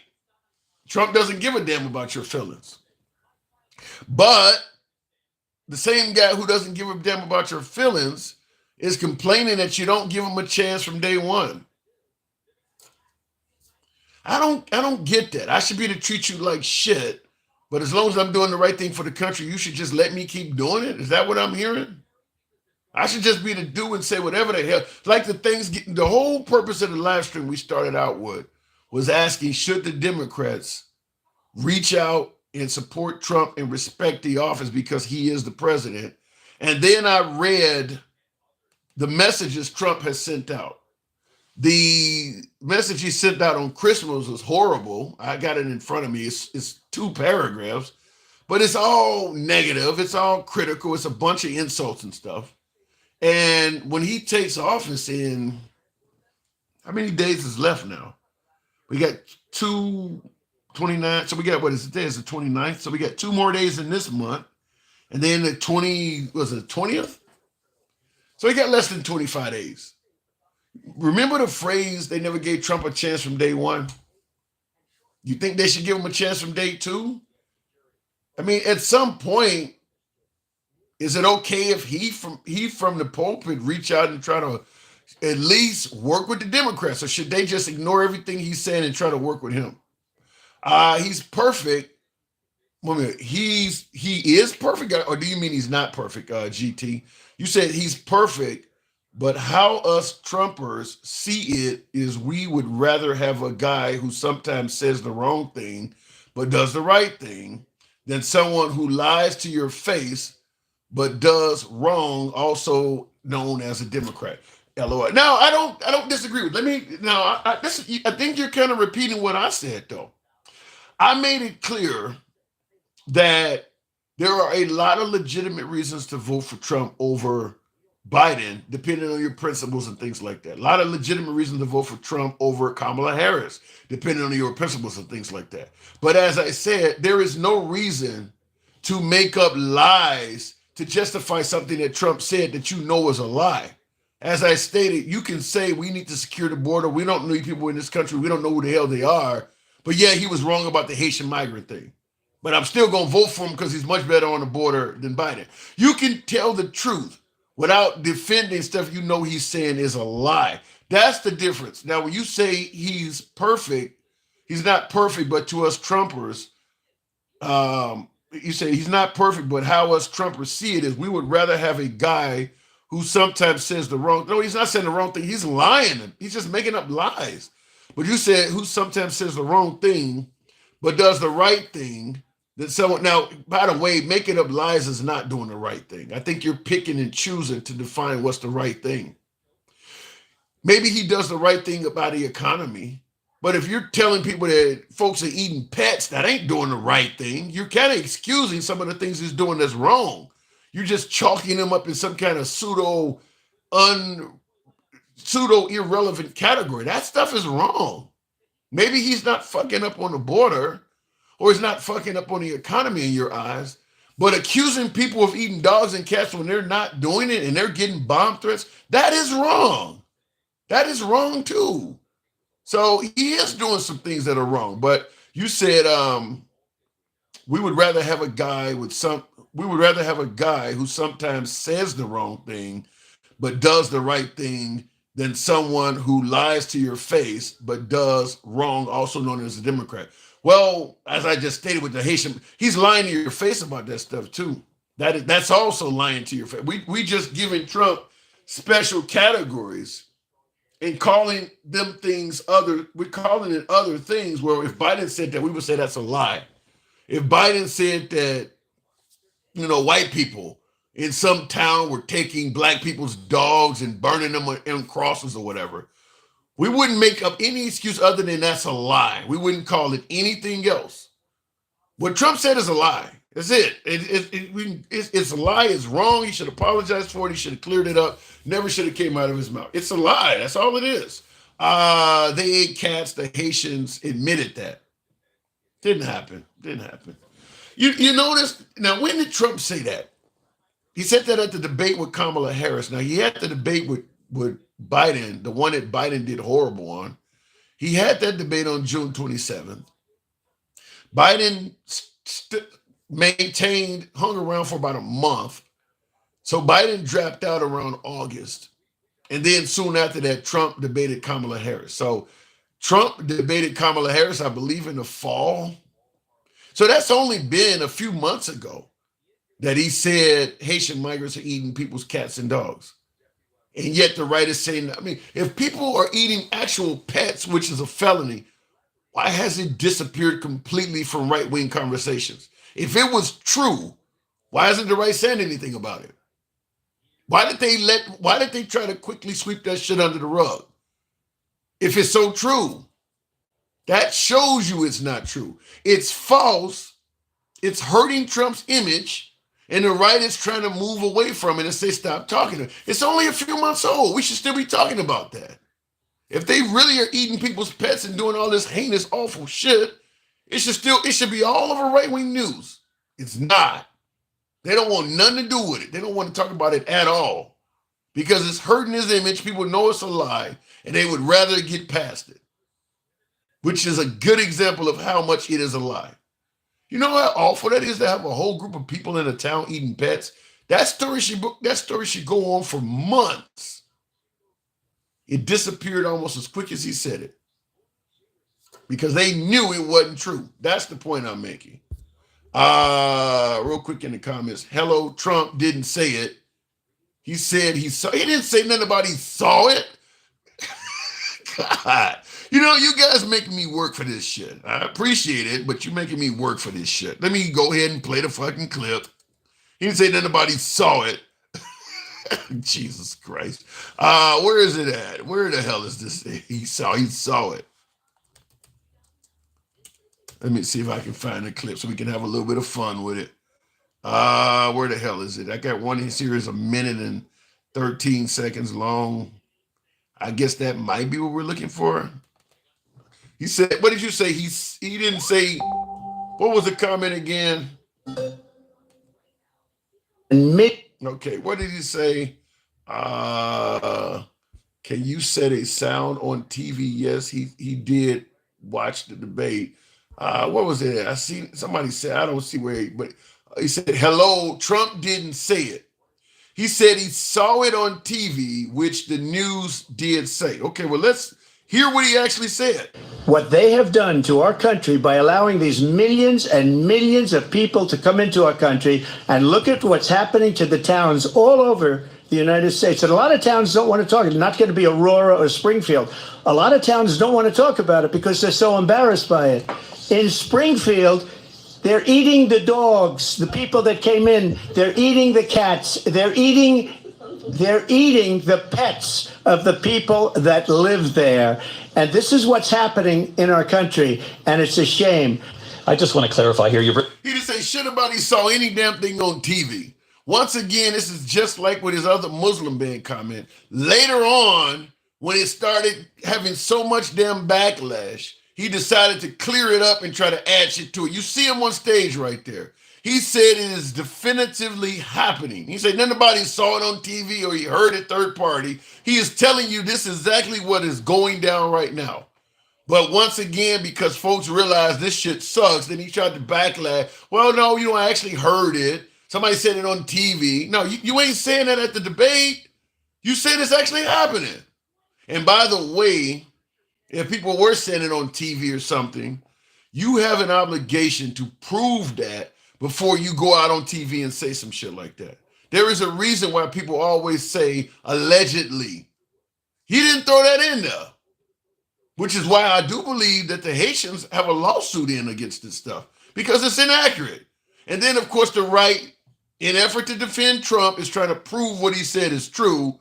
[SPEAKER 1] Trump doesn't give a damn about your feelings. But the same guy who doesn't give a damn about your feelings is complaining that you don't give him a chance from day one. I don't get that. I should be to treat you like shit, but as long as I'm doing the right thing for the country, you should just let me keep doing it. Is that what I'm hearing? I should just be to do and say whatever the hell. Like the whole purpose of the live stream we started out with was asking, should the Democrats reach out and support Trump and respect the office because he is the president? And then I read the messages Trump has sent out. The message he sent out on Christmas was horrible. I got it in front of me. It's 2 paragraphs, but it's all negative. It's all critical. It's a bunch of insults and stuff. And when he takes office in, how many days is left now? We got 29. So we got, what is it? Today is the 29th. So we got 2 more days in this month. And then the 20th? So we got less than 25 days. Remember the phrase, they never gave Trump a chance from day one? You think they should give him a chance from day 2? I mean, at some point, is it okay if he from the pulpit reach out and try to at least work with the Democrats, or should they just ignore everything he's saying and try to work with him? He's perfect. Wait a minute. He is perfect, or do you mean he's not perfect, GT? You said he's perfect, but how us Trumpers see it is we would rather have a guy who sometimes says the wrong thing but does the right thing than someone who lies to your face but does wrong, also known as a Democrat. LOL. Now I don't disagree with. Let me now. I think you're kind of repeating what I said though. I made it clear that there are a lot of legitimate reasons to vote for Trump over Biden, depending on your principles and things like that. A lot of legitimate reasons to vote for Trump over Kamala Harris, depending on your principles and things like that. But as I said, there is no reason to make up lies to justify something that Trump said that you know is a lie. As I stated, you can say we need to secure the border. We don't know people in this country. We don't know who the hell they are. But yeah, he was wrong about the Haitian migrant thing. But I'm still going to vote for him because he's much better on the border than Biden. You can tell the truth without defending stuff you know he's saying is a lie. That's the difference. Now, when you say he's perfect, he's not perfect, but to us Trumpers, you say he's not perfect, but how us Trumpers see it is we would rather have a guy who sometimes says the wrong. No, he's not saying the wrong thing. He's lying. He's just making up lies. But you said who sometimes says the wrong thing, but does the right thing. That someone now, by the way, making up lies is not doing the right thing. I think you're picking and choosing to define what's the right thing. Maybe he does the right thing about the economy, but if you're telling people that folks are eating pets, that ain't doing the right thing. You're kind of excusing some of the things he's doing that's wrong. You're just chalking him up in some kind of pseudo irrelevant category. That stuff is wrong. Maybe he's not fucking up on the border, or he's not fucking up on the economy in your eyes, but accusing people of eating dogs and cats when they're not doing it and they're getting bomb threats, that is wrong. That is wrong too. So he is doing some things that are wrong. But you said we would rather have a guy who sometimes says the wrong thing but does the right thing than someone who lies to your face but does wrong, also known as a Democrat. Well, as I just stated with the Haitian, he's lying to your face about that stuff too. That's also lying to your face. We just giving Trump special categories and calling them things we're calling it other things, where if Biden said that, we would say that's a lie. If Biden said that, white people in some town were taking black people's dogs and burning them on crosses or whatever, we wouldn't make up any excuse other than that's a lie. We wouldn't call it anything else. What Trump said is a lie. That's it. It's a lie. It's wrong. He should apologize for it. He should have cleared it up. Never should have came out of his mouth. It's a lie. That's all it is. They ate cats. The Haitians admitted that. Didn't happen. You notice, now when did Trump say that? He said that at the debate with Kamala Harris. Now he had the debate with Biden, the one that Biden did horrible on. He had that debate on June 27th. Biden hung around for about a month. So Biden dropped out around August. And then soon after that, Trump debated Kamala Harris. So Trump debated Kamala Harris, I believe, in the fall. So that's only been a few months ago that he said Haitian migrants are eating people's cats and dogs. And yet the right is saying, if people are eating actual pets, which is a felony, why has it disappeared completely from right-wing conversations? If it was true, why hasn't the right said anything about it? Why did they try to quickly sweep that shit under the rug? If it's so true, that shows you it's not true. It's false. It's hurting Trump's image. And the right is trying to move away from it and say, stop talking to it. It's only a few months old. We should still be talking about that. If they really are eating people's pets and doing all this heinous, awful shit, it should be all over right-wing news. It's not. They don't want nothing to do with it. They don't want to talk about it at all because it's hurting his image. People know it's a lie and they would rather get past it, which is a good example of how much it is a lie. You know how awful that is to have a whole group of people in a town eating pets? That story should go on for months. It disappeared almost as quick as he said it because they knew it wasn't true. That's the point I'm making. Real quick in the comments. Hello, Trump didn't say it. He said he saw. He didn't say nothing about he saw it. God. You know, you guys making me work for this shit. I appreciate it, but you're making me work for this shit. Let me go ahead and play the fucking clip. He didn't say nothing about he saw it. Jesus Christ. Where is it at? Where the hell is this? He saw it. Let me see if I can find the clip so we can have a little bit of fun with it. Where the hell is it? I got one here is 1 minute and 13 seconds long. I guess that might be what we're looking for. He said, what did you say? He didn't say, what was the comment again? Okay, what did he say? Can you set a sound on TV? Yes, he did watch the debate. What was it? I see somebody said, I don't see where, but he said, hello, Trump didn't say it. He said he saw it on TV, which the news did say. Okay, well, let's hear what he actually said.
[SPEAKER 10] What they have done to our country by allowing these millions and millions of people to come into our country, and look at what's happening to the towns all over the United States. And a lot of towns don't want to talk. It's not going to be Aurora or Springfield. A lot of towns don't want to talk about it because they're so embarrassed by it. In Springfield, they're eating the dogs, the people that came in. They're eating the cats. They're eating the pets of the people that live there. And this is what's happening in our country, and it's a shame.
[SPEAKER 11] I just want to clarify here.
[SPEAKER 1] He didn't say shit about he saw any damn thing on TV. Once again, this is just like with his other Muslim ban comment. Later on, when it started having so much damn backlash, he decided to clear it up and try to add shit to it. You see him on stage right there. He said it is definitively happening. He said nobody saw it on TV or he heard it third party. He is telling you this is exactly what is going down right now. But once again, because folks realize this shit sucks, then he tried to backlash. Well, no, I actually heard it. Somebody said it on TV. No, you ain't saying that at the debate. You said it's actually happening. And by the way, if people were saying it on TV or something, you have an obligation to prove that before you go out on TV and say some shit like that. There is a reason why people always say allegedly. He didn't throw that in there, which is why I do believe that the Haitians have a lawsuit in against this stuff because it's inaccurate. And then, of course, the right, in effort to defend Trump, is trying to prove what he said is true,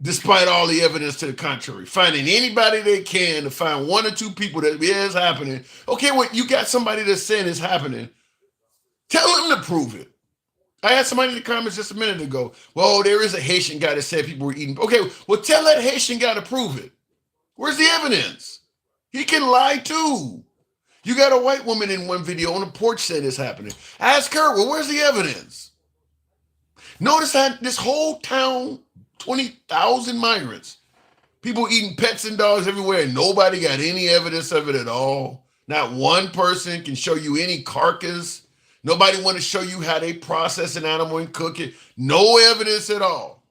[SPEAKER 1] despite all the evidence to the contrary. Finding anybody they can to find one or two people that it's happening. Okay, well, you got somebody that's saying it's happening. Tell them to prove it. I had somebody in the comments just a minute ago. Well, there is a Haitian guy that said people were eating. Okay, well, tell that Haitian guy to prove it. Where's the evidence? He can lie too. You got a white woman in one video on the porch saying it's happening. Ask her, well, where's the evidence? Notice that this whole town, 20,000 migrants, people eating pets and dogs everywhere, and nobody got any evidence of it at all. Not one person can show you any carcass. Nobody want to show you how they process an animal and cook it. No evidence at all.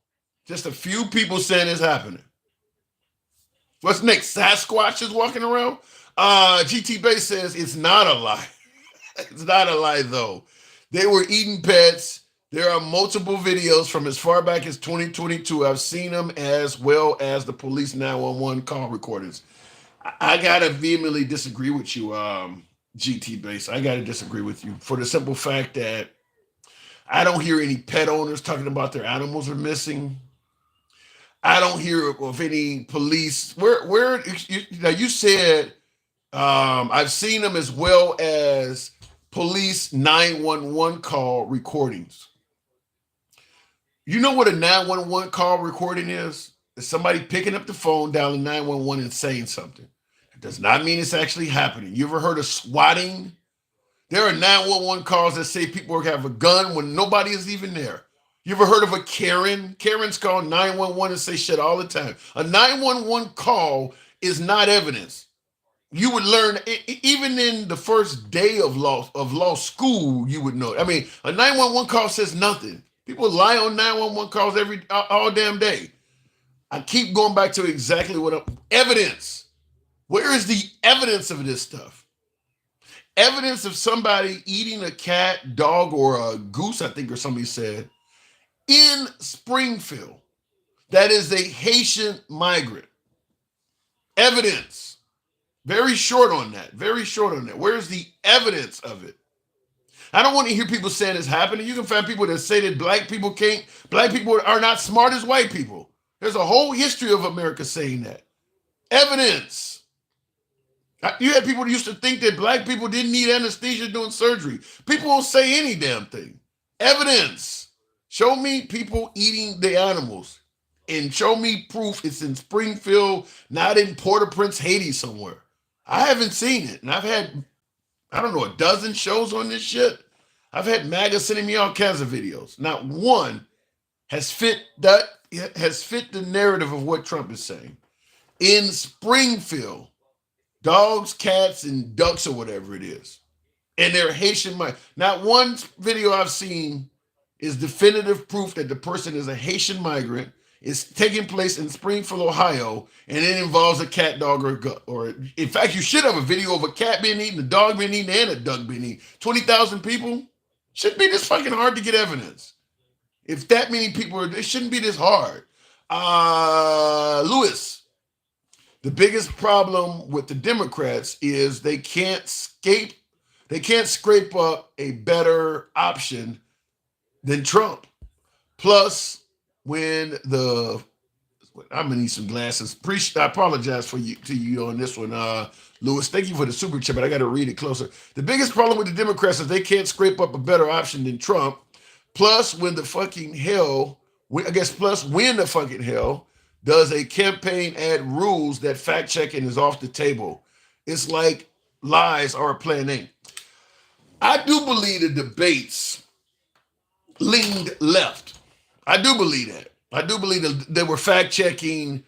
[SPEAKER 1] Just a few people saying it's happening. What's next? Sasquatch is walking around? GT Base says it's not a lie. It's not a lie, though. They were eating pets. There are multiple videos from as far back as 2022. I've seen them, as well as the police 911 call recordings. I got to vehemently disagree with you, GT Base. I got to disagree with you for the simple fact that I don't hear any pet owners talking about their animals are missing. I don't hear of any police. Where you said I've seen them, as well as police 911 call recordings. You know what a 911 call recording is? It's somebody picking up the phone, dialing 911 and saying something. It does not mean it's actually happening. You ever heard of swatting? There are 911 calls that say people have a gun when nobody is even there. You ever heard of a Karen? Karens call 911 and say shit all the time. A 911 call is not evidence. You would learn, even in the first day of law school, you would know. I mean, a 911 call says nothing. People lie on 911 calls all damn day. I keep going back to exactly evidence. Where is the evidence of this stuff? Evidence of somebody eating a cat, dog, or a goose, I think, or somebody said, in Springfield. That is a Haitian migrant. Evidence. Very short on that. Very short on that. Where's the evidence of it? I don't want to hear people saying it's happening. You can find people that say that black people are not smart as white people. There's a whole history of America saying that. Evidence. You had people that used to think that black people didn't need anesthesia doing surgery. People won't say any damn thing. Evidence. Show me people eating the animals and show me proof it's in Springfield, not in Port-au-Prince, Haiti somewhere. I haven't seen it. And I've had, I don't know, a dozen shows on this shit. I've had MAGA sending me all kinds of videos. Not one has fit the narrative of what Trump is saying. In Springfield, dogs, cats, and ducks or whatever it is. And they're Haitian. Not one video I've seen is definitive proof that the person is a Haitian migrant. It's taking place in Springfield, Ohio, and it involves a cat, dog, or in fact, you should have a video of a cat being eaten, a dog being eaten, and a duck being eaten. 20,000 people? Shouldn't be this fucking hard to get evidence. If that many people it shouldn't be this hard. Lewis, the biggest problem with the Democrats is they can't scrape up a better option than Trump. Plus, when I'm gonna need some glasses. I apologize to you on this one, Lewis. Thank you for the super chat, but I got to read it closer. The biggest problem with the Democrats is they can't scrape up a better option than Trump. Plus, when the fucking hell does a campaign add rules that fact checking is off the table? It's like lies are a plan A. I do believe the debates leaned left. I do believe that. I do believe that they were fact-checking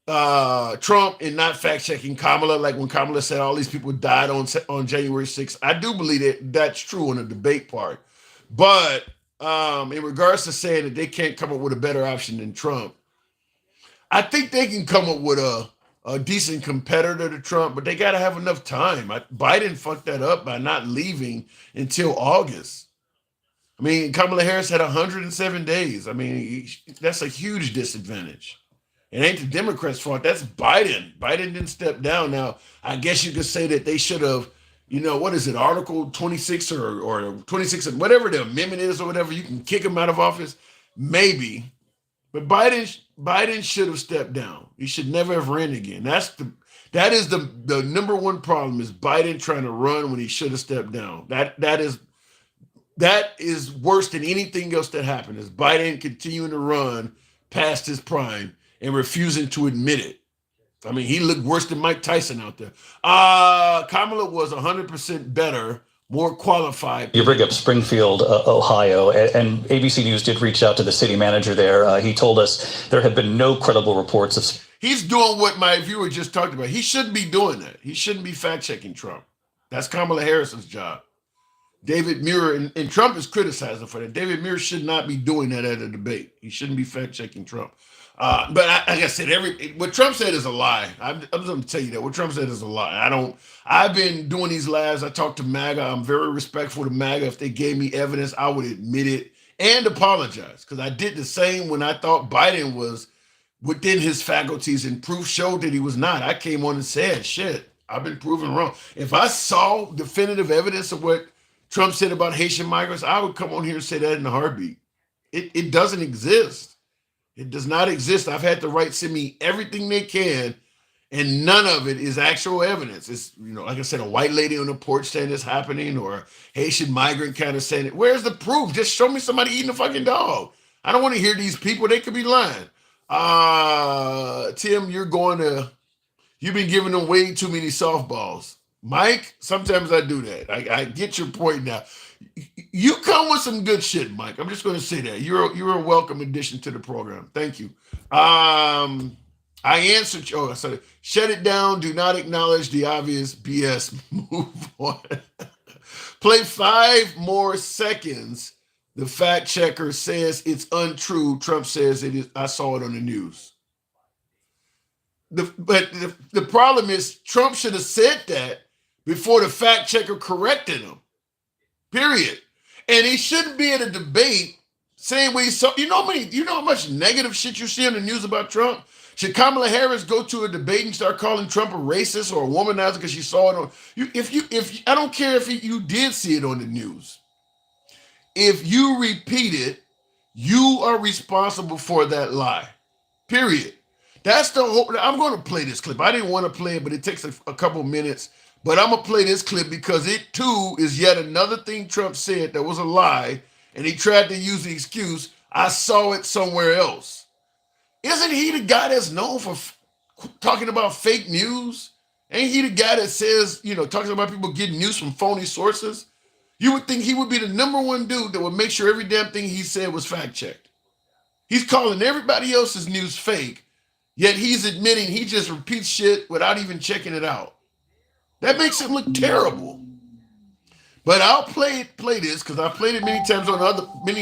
[SPEAKER 1] Trump and not fact-checking Kamala, like when Kamala said all these people died on January 6th. I do believe that's true on the debate part. But in regards to saying that they can't come up with a better option than Trump, I think they can come up with a decent competitor to Trump, but they got to have enough time. Biden fucked that up by not leaving until August. I mean, Kamala Harris had 107 days. I mean, that's a huge disadvantage. It ain't the Democrats' fault. That's Biden. Biden didn't step down. Now, I guess you could say that they should have, what is it, Article 26 or 26, whatever the amendment is or whatever, you can kick him out of office. Maybe. But Biden should have stepped down. He should never have ran again. That is the number one problem is Biden trying to run when he should have stepped down. That is worse than anything else that happened, is Biden continuing to run past his prime and refusing to admit it. I mean, he looked worse than Mike Tyson out there. Kamala was 100% better, more qualified.
[SPEAKER 11] You bring up Springfield, Ohio, and ABC News did reach out to the city manager there. He told us there have been no credible reports of...
[SPEAKER 1] He's doing what my viewer just talked about. He shouldn't be doing that. He shouldn't be fact-checking Trump. That's Kamala Harris's job. David Muir, and Trump is criticizing for that. David Muir should not be doing that at a debate. He shouldn't be fact-checking Trump. But like I said, what Trump said is a lie. I'm just going to tell you that. What Trump said is a lie. I've been doing these lives. I talk to MAGA. I'm very respectful to MAGA. If they gave me evidence, I would admit it and apologize, because I did the same when I thought Biden was within his faculties and proof showed that he was not. I came on and said, shit, I've been proven wrong. If I saw definitive evidence of what Trump said about Haitian migrants, I would come on here and say that in a heartbeat. It doesn't exist. It does not exist. I've had the right send me everything they can, and none of it is actual evidence. It's, like I said, a white lady on the porch saying it's happening, or a Haitian migrant kind of saying it. Where's the proof? Just show me somebody eating a fucking dog. I don't want to hear these people. They could be lying. Tim, you've been giving them way too many softballs. Mike, sometimes I do that. I get your point now. You come with some good shit, Mike. I'm just going to say that. You're a welcome addition to the program. Thank you. I answered. Oh, sorry. Shut it down. Do not acknowledge the obvious BS. Move on. Play 5 more seconds. The fact checker says it's untrue. Trump says it is. I saw it on the news. the problem is Trump should have said that before the fact checker corrected him. Period. And he shouldn't be in a debate saying what he saw. You know how much negative shit you see on the news about Trump? Should Kamala Harris go to a debate and start calling Trump a racist or a womanizer because she saw it on if I don't care if you did see it on the news. If you repeat it, you are responsible for that lie. Period. That's the whole. I'm going to play this clip. I didn't want to play it, but it takes a couple minutes. But I'm going to play this clip because it too is yet another thing Trump said that was a lie, and he tried to use the excuse, I saw it somewhere else. Isn't he the guy that's known for talking about fake news? Ain't he the guy that says, talks about people getting news from phony sources? You would think he would be the number one dude that would make sure every damn thing he said was fact-checked. He's calling everybody else's news fake, yet he's admitting he just repeats shit without even checking it out. That makes him look terrible. But I'll play this because I've played it many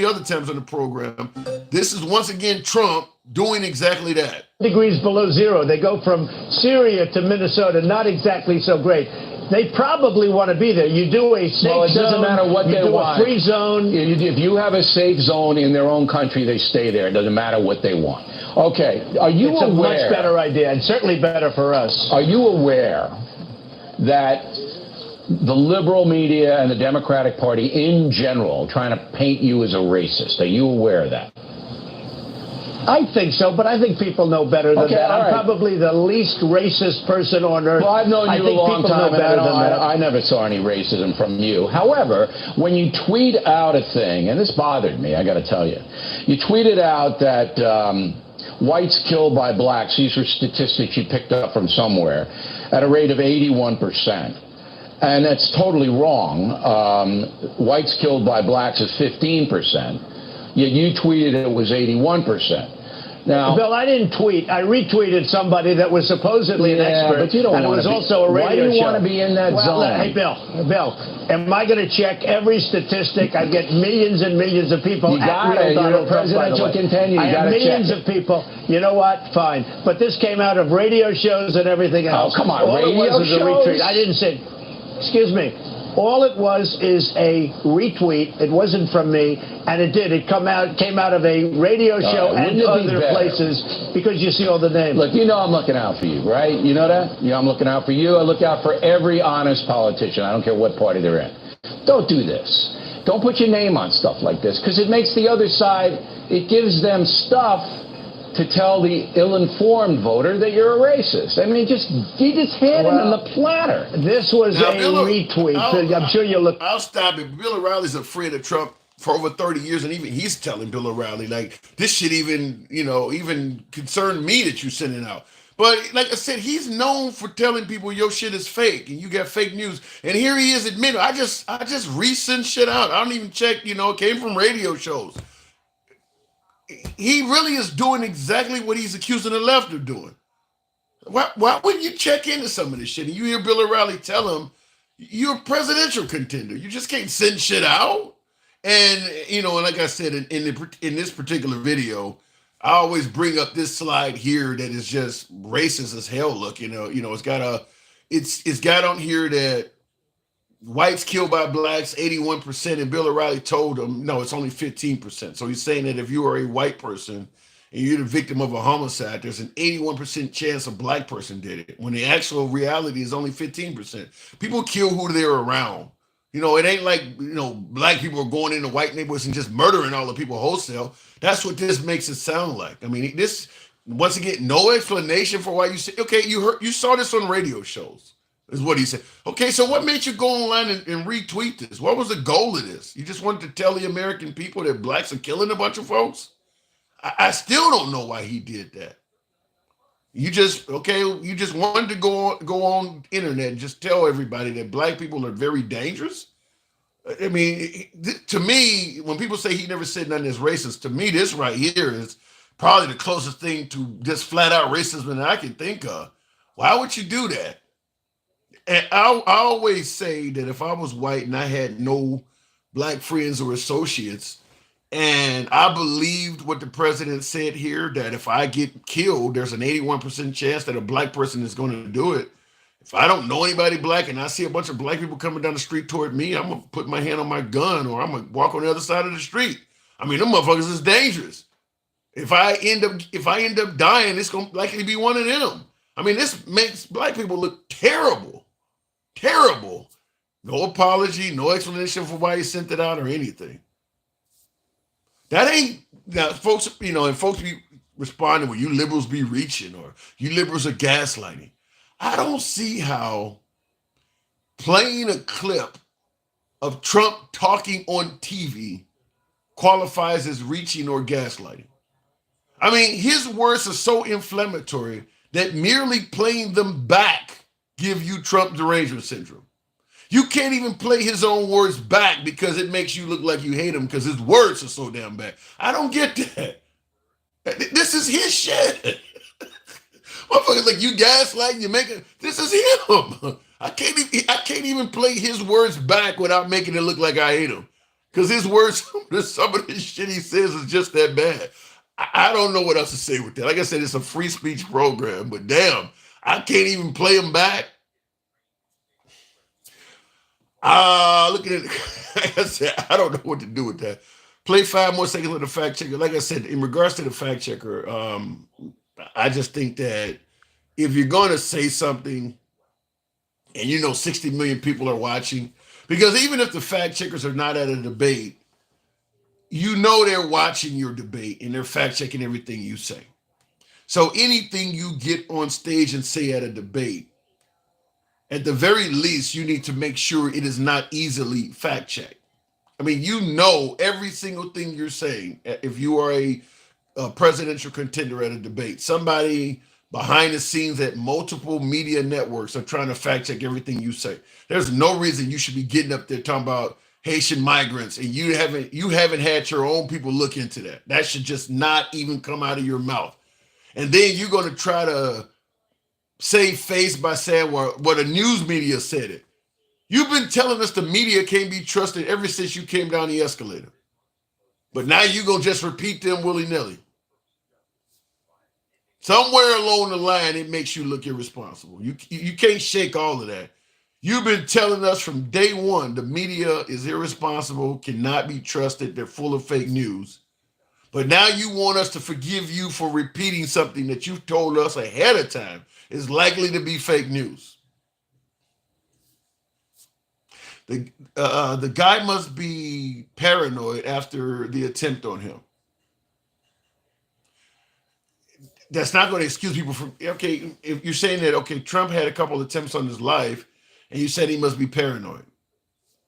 [SPEAKER 1] other times on the program. This is once again Trump doing exactly that.
[SPEAKER 10] Degrees below zero. They go from Syria to Minnesota, not exactly so great. They probably want to be there. You do a safe zone.
[SPEAKER 12] Well, it doesn't matter what they want.
[SPEAKER 10] A free zone.
[SPEAKER 12] If you have a safe zone in their own country, they stay there. It doesn't matter what they want. Okay, are you aware? It's a
[SPEAKER 10] much better idea, and certainly better for us.
[SPEAKER 12] Are you aware that the liberal media and the Democratic Party in general trying to paint you as a racist? Are you aware of that?
[SPEAKER 10] I think so, but I think people know better than that. I'm probably the least racist person on earth.
[SPEAKER 12] Well, I've known you a long time, and I never saw any racism from you. However, when you tweet out a thing, and this bothered me, I got to tell you, you tweeted out that whites killed by blacks, these were statistics you picked up from somewhere, at a rate of 81%. And that's totally wrong. Whites killed by blacks is 15%. Yet you tweeted it was 81%. Now,
[SPEAKER 10] Bill, I didn't tweet. I retweeted somebody that was supposedly an expert.
[SPEAKER 12] But you don't
[SPEAKER 10] and it was also a radio show.
[SPEAKER 12] Why do you want to be in that zone?
[SPEAKER 10] Hey, Bill, am I going to check every statistic? I get millions and millions of people.
[SPEAKER 12] You got it. You're a presidential contender.
[SPEAKER 10] I have millions of people. You know what? Fine. But this came out of radio shows and everything else.
[SPEAKER 12] Oh, come on.
[SPEAKER 10] All
[SPEAKER 12] Radio
[SPEAKER 10] it was
[SPEAKER 12] shows?
[SPEAKER 10] A retweet. I didn't say, excuse me. All it was is a retweet. It wasn't from me, and it came out of a radio show and other places because you see all the names.
[SPEAKER 12] Look, I'm looking out for you, right? You know that? I'm looking out for you. I look out for every honest politician. I don't care what party they're in. Don't do this. Don't put your name on stuff like this because it makes the other side, it gives them stuff to tell the ill-informed voter that you're a racist. I mean, you just hand him the platter.
[SPEAKER 10] This was a retweet. I'm sure you'll look.
[SPEAKER 1] I'll stop it. Bill O'Reilly's afraid of Trump for over 30 years, and even he's telling Bill O'Reilly, like, this shit even concerned me that you sent it out. But like I said, he's known for telling people your shit is fake and you got fake news. And here he is admitting, I just resend shit out. I don't even check, it came from radio shows. He really is doing exactly what he's accusing the left of doing. Why wouldn't you check into some of this shit? And you hear Bill O'Reilly tell him, you're a presidential contender. You just can't send shit out. And, and like I said, in this particular video, I always bring up this slide here that is just racist as hell. Look, it's got on here that whites killed by blacks, 81%, and Bill O'Reilly told him, no, it's only 15%. So he's saying that if you are a white person and you're the victim of a homicide, there's an 81% chance a black person did it, when the actual reality is only 15%. People kill who they're around. It ain't like, black people are going into white neighborhoods and just murdering all the people wholesale. That's what this makes it sound like. I mean, this, once again, no explanation for why you say, okay, you saw this on radio shows. Is what he said. Okay, so what made you go online and retweet this? What was the goal of this? You just wanted to tell the American people that blacks are killing a bunch of folks? I still don't know why he did that. You just wanted to go on internet and just tell everybody that black people are very dangerous? I mean, to me, when people say he never said nothing that's racist, to me, this right here is probably the closest thing to just flat out racism that I can think of. Why would you do that? And I always say that if I was white and I had no black friends or associates, And I believed what the president said here, that if I get killed, there's an 81% chance that a black person is going to do it. If I don't know anybody black and I see a bunch of black people coming down the street toward me, I'm going to put my hand on my gun or I'm going to walk on the other side of the street. I mean, them motherfuckers is dangerous. If I end up dying, it's going to likely be one of them. I mean, this makes black people look terrible. Terrible. No apology, no explanation for why he sent it out or anything. That ain't, now folks, and folks be responding, well, you liberals be reaching or you liberals are gaslighting. I don't see how playing a clip of Trump talking on TV qualifies as reaching or gaslighting. I mean, his words are so inflammatory that merely playing them back give you Trump derangement syndrome. You can't even play his own words back because it makes you look like you hate him because his words are so damn bad. I don't get that. This is his shit. Motherfuckers like, you gaslight, you make it. This is him. I can't even play his words back without making it look like I hate him. Because his words, some of the shit he says is just that bad. I don't know what else to say with that. Like I said, it's a free speech program, but damn, I can't even play him back. Look at it. Like I said, I don't know what to do with that. Play 5 more seconds of the fact checker. Like I said, in regards to the fact checker, I just think that if you're going to say something and 60 million people are watching, because even if the fact checkers are not at a debate, they're watching your debate and they're fact checking everything you say. So anything you get on stage and say at a debate, at the very least, you need to make sure it is not easily fact checked. I mean, every single thing you're saying. If you are a presidential contender at a debate, somebody behind the scenes at multiple media networks are trying to fact check everything you say. There's no reason you should be getting up there talking about Haitian migrants and you haven't had your own people look into that. That should just not even come out of your mouth. And then you're going to try to save face by saying what a news media said it. You've been telling us the media can't be trusted ever since you came down the escalator. But now you're going to just repeat them willy-nilly. Somewhere along the line, it makes you look irresponsible. You can't shake all of that. You've been telling us from day one the media is irresponsible, cannot be trusted, they're full of fake news. But now you want us to forgive you for repeating something that you told us ahead of time is likely to be fake news. The guy must be paranoid after the attempt on him. That's not going to excuse people from, okay, if you're saying that, okay, Trump had a couple of attempts on his life, and you said he must be paranoid.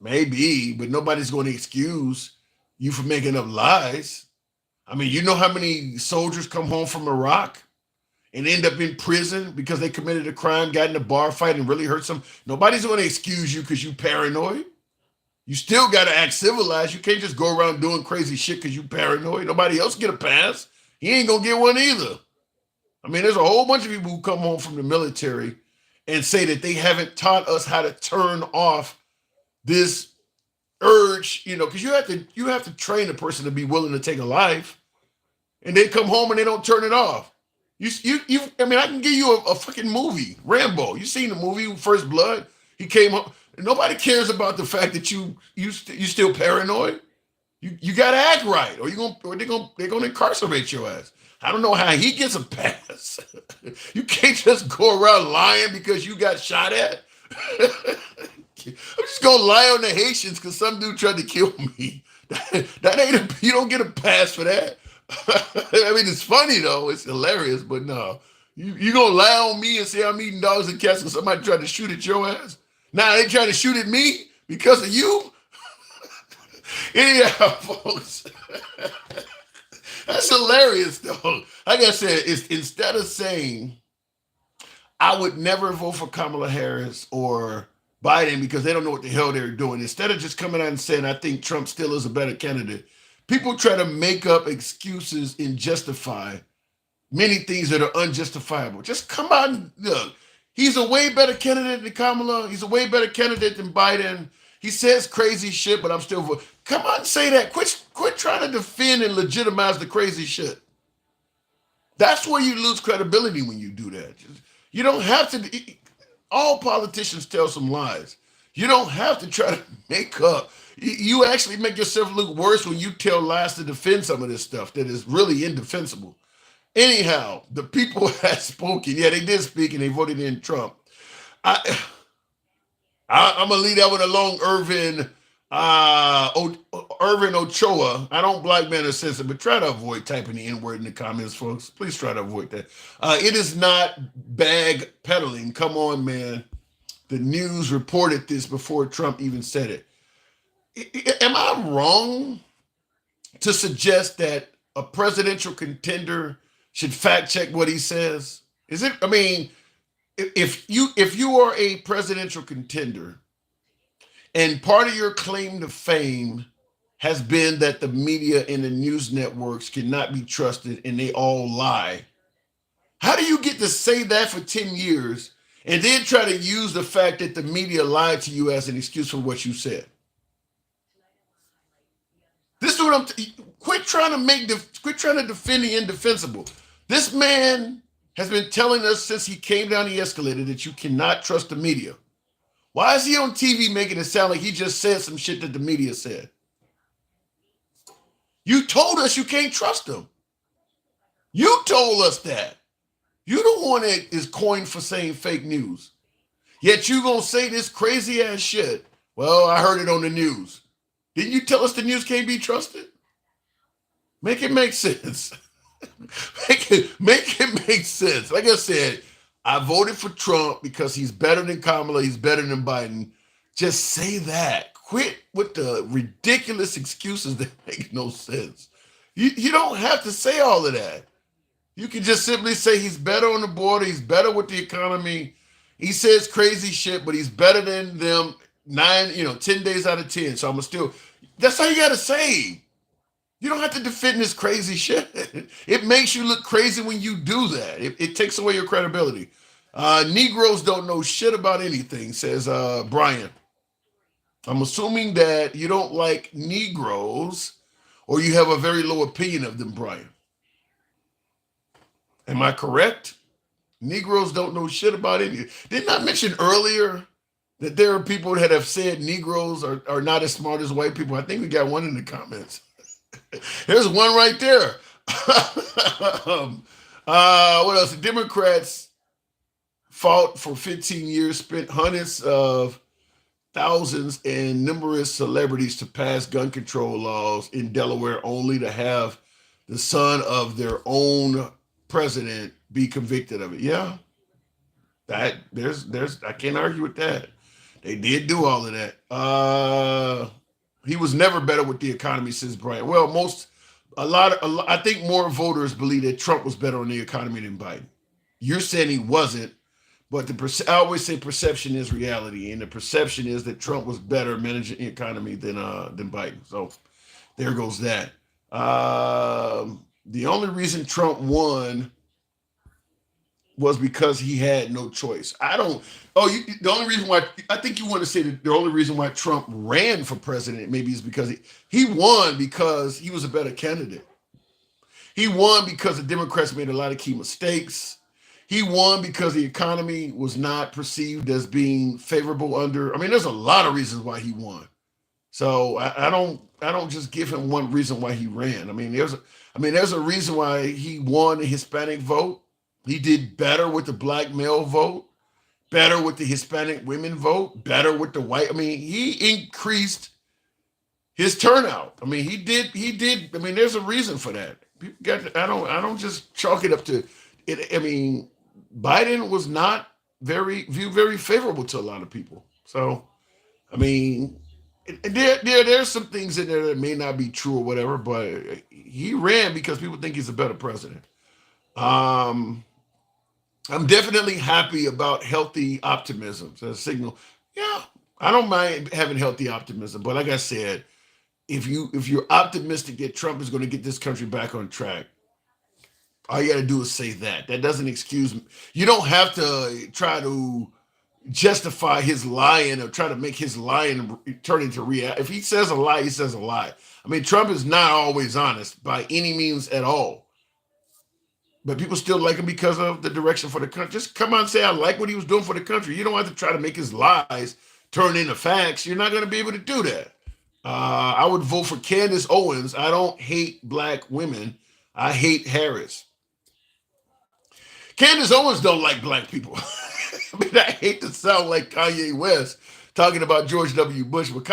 [SPEAKER 1] Maybe, but nobody's going to excuse you for making up lies. I mean, you know how many soldiers come home from Iraq and end up in prison because they committed a crime, got in a bar fight, and really hurt some. Nobody's going to excuse you because you paranoid. You still got to act civilized. You can't just go around doing crazy shit because you paranoid. Nobody else get a pass. He ain't going to get one either. I mean, there's a whole bunch of people who come home from the military and say that they haven't taught us how to turn off this urge, because you have to train a person to be willing to take a life, and they come home and they don't turn it off. I can give you a fucking movie, Rambo. You seen the movie First Blood? He came home. Nobody cares about the fact that you still paranoid. You gotta act right, or they're gonna incarcerate your ass. I don't know how he gets a pass. You can't just go around lying because you got shot at. I'm just gonna lie on the Haitians because some dude tried to kill me. That ain't you don't get a pass for that. I mean, it's funny though, it's hilarious, but no. You gonna lie on me and say I'm eating dogs and cats because somebody tried to shoot at your ass? Now they trying to shoot at me because of you? Anyhow, folks. That's hilarious, though. Like I said, instead of saying, I would never vote for Kamala Harris or Biden because they don't know what the hell they're doing, instead of just coming out and saying, I think Trump still is a better candidate, people try to make up excuses and justify many things that are unjustifiable. Just come out and look. He's a way better candidate than Kamala. He's a way better candidate than Biden. He says crazy shit, but I'm still come on, say that. Quit trying to defend and legitimize the crazy shit. That's where you lose credibility when you do that. You don't have to. All politicians tell some lies. You don't have to try to make up. You actually make yourself look worse when you tell lies to defend some of this stuff that is really indefensible. Anyhow, the people have spoken. Yeah, they did speak and they voted in Trump. I'm gonna leave that one alone, Irvin. Irvin Ochoa. I don't blackmail or censor, but try to avoid typing the N-word in the comments, folks. Please try to avoid that. It is not bag peddling. Come on, man. The news reported this before Trump even said it. Am I wrong to suggest that a presidential contender should fact check what he says? Is it? I mean, if you are a presidential contender and part of your claim to fame has been that the media and the news networks cannot be trusted and they all lie, how do you get to say that for 10 years and then try to use the fact that the media lied to you as an excuse for what you said? This is what quit trying to defend the indefensible. This man has been telling us since he came down the escalator that you cannot trust the media. Why is he on TV making it sound like he just said some shit that the media said? You told us you can't trust them. You told us that. You the one that is coined for saying fake news. Yet you gonna say this crazy ass shit. Well, I heard it on the news. Didn't you tell us the news can't be trusted? Make it make sense. make it make sense. Like I said, I voted for Trump because he's better than Kamala, he's better than Biden. Just say that. Quit with the ridiculous excuses that make no sense. You don't have to say all of that. You can just simply say he's better on the border, he's better with the economy. He says crazy shit, but he's better than them 10 days out of 10. So I'm still, that's all you got to say. You don't have to defend this crazy shit. It makes you look crazy when you do that. It takes away your credibility. Negroes don't know shit about anything, says Brian. I'm assuming that you don't like Negroes or you have a very low opinion of them, Brian. Am I correct? Negroes don't know shit about anything. Didn't I mention earlier that there are people that have said Negroes are not as smart as white people? I think we got one in the comments. There's one right there. What else? The Democrats fought for 15 years, spent hundreds of thousands and numerous celebrities to pass gun control laws in Delaware, only to have the son of their own president be convicted of it. Yeah, I can't argue with that. They did do all of that. He was never better with the economy, says Brian. Well, I think more voters believe that Trump was better on the economy than Biden. You're saying he wasn't, but I always say perception is reality, and the perception is that Trump was better managing the economy than Biden. So there goes that. The only reason Trump won was because he had no choice. The only reason why, I think you want to say that the only reason why Trump ran for president maybe is because he won because he was a better candidate. He won because the Democrats made a lot of key mistakes. He won because the economy was not perceived as being favorable there's a lot of reasons why he won. So I don't just give him one reason why he ran. There's a reason why he won the Hispanic vote. He did better with the black male vote, better with the Hispanic women vote, better with the white. He increased his turnout. He did. There's a reason for that. I don't just chalk it up to it. Biden was not viewed very favorable to a lot of people. So, there's some things in there that may not be true or whatever, but he ran because people think he's a better president. I'm definitely happy about healthy optimism. So a signal. Yeah, I don't mind having healthy optimism, but like I said, if you're optimistic that Trump is going to get this country back on track, all you got to do is say that. That doesn't excuse me. You don't have to try to justify his lying or try to make his lying turn into reality. If he says a lie, he says a lie. I mean, Trump is not always honest by any means at all. But people still like him because of the direction for the country. Just come out and say, I like what he was doing for the country. You don't have to try to make his lies turn into facts. You're not going to be able to do that. I would vote for Candace Owens. I don't hate black women. I hate Harris. Candace Owens don't like black people. I mean, I hate to sound like Kanye West talking about George W. Bush, but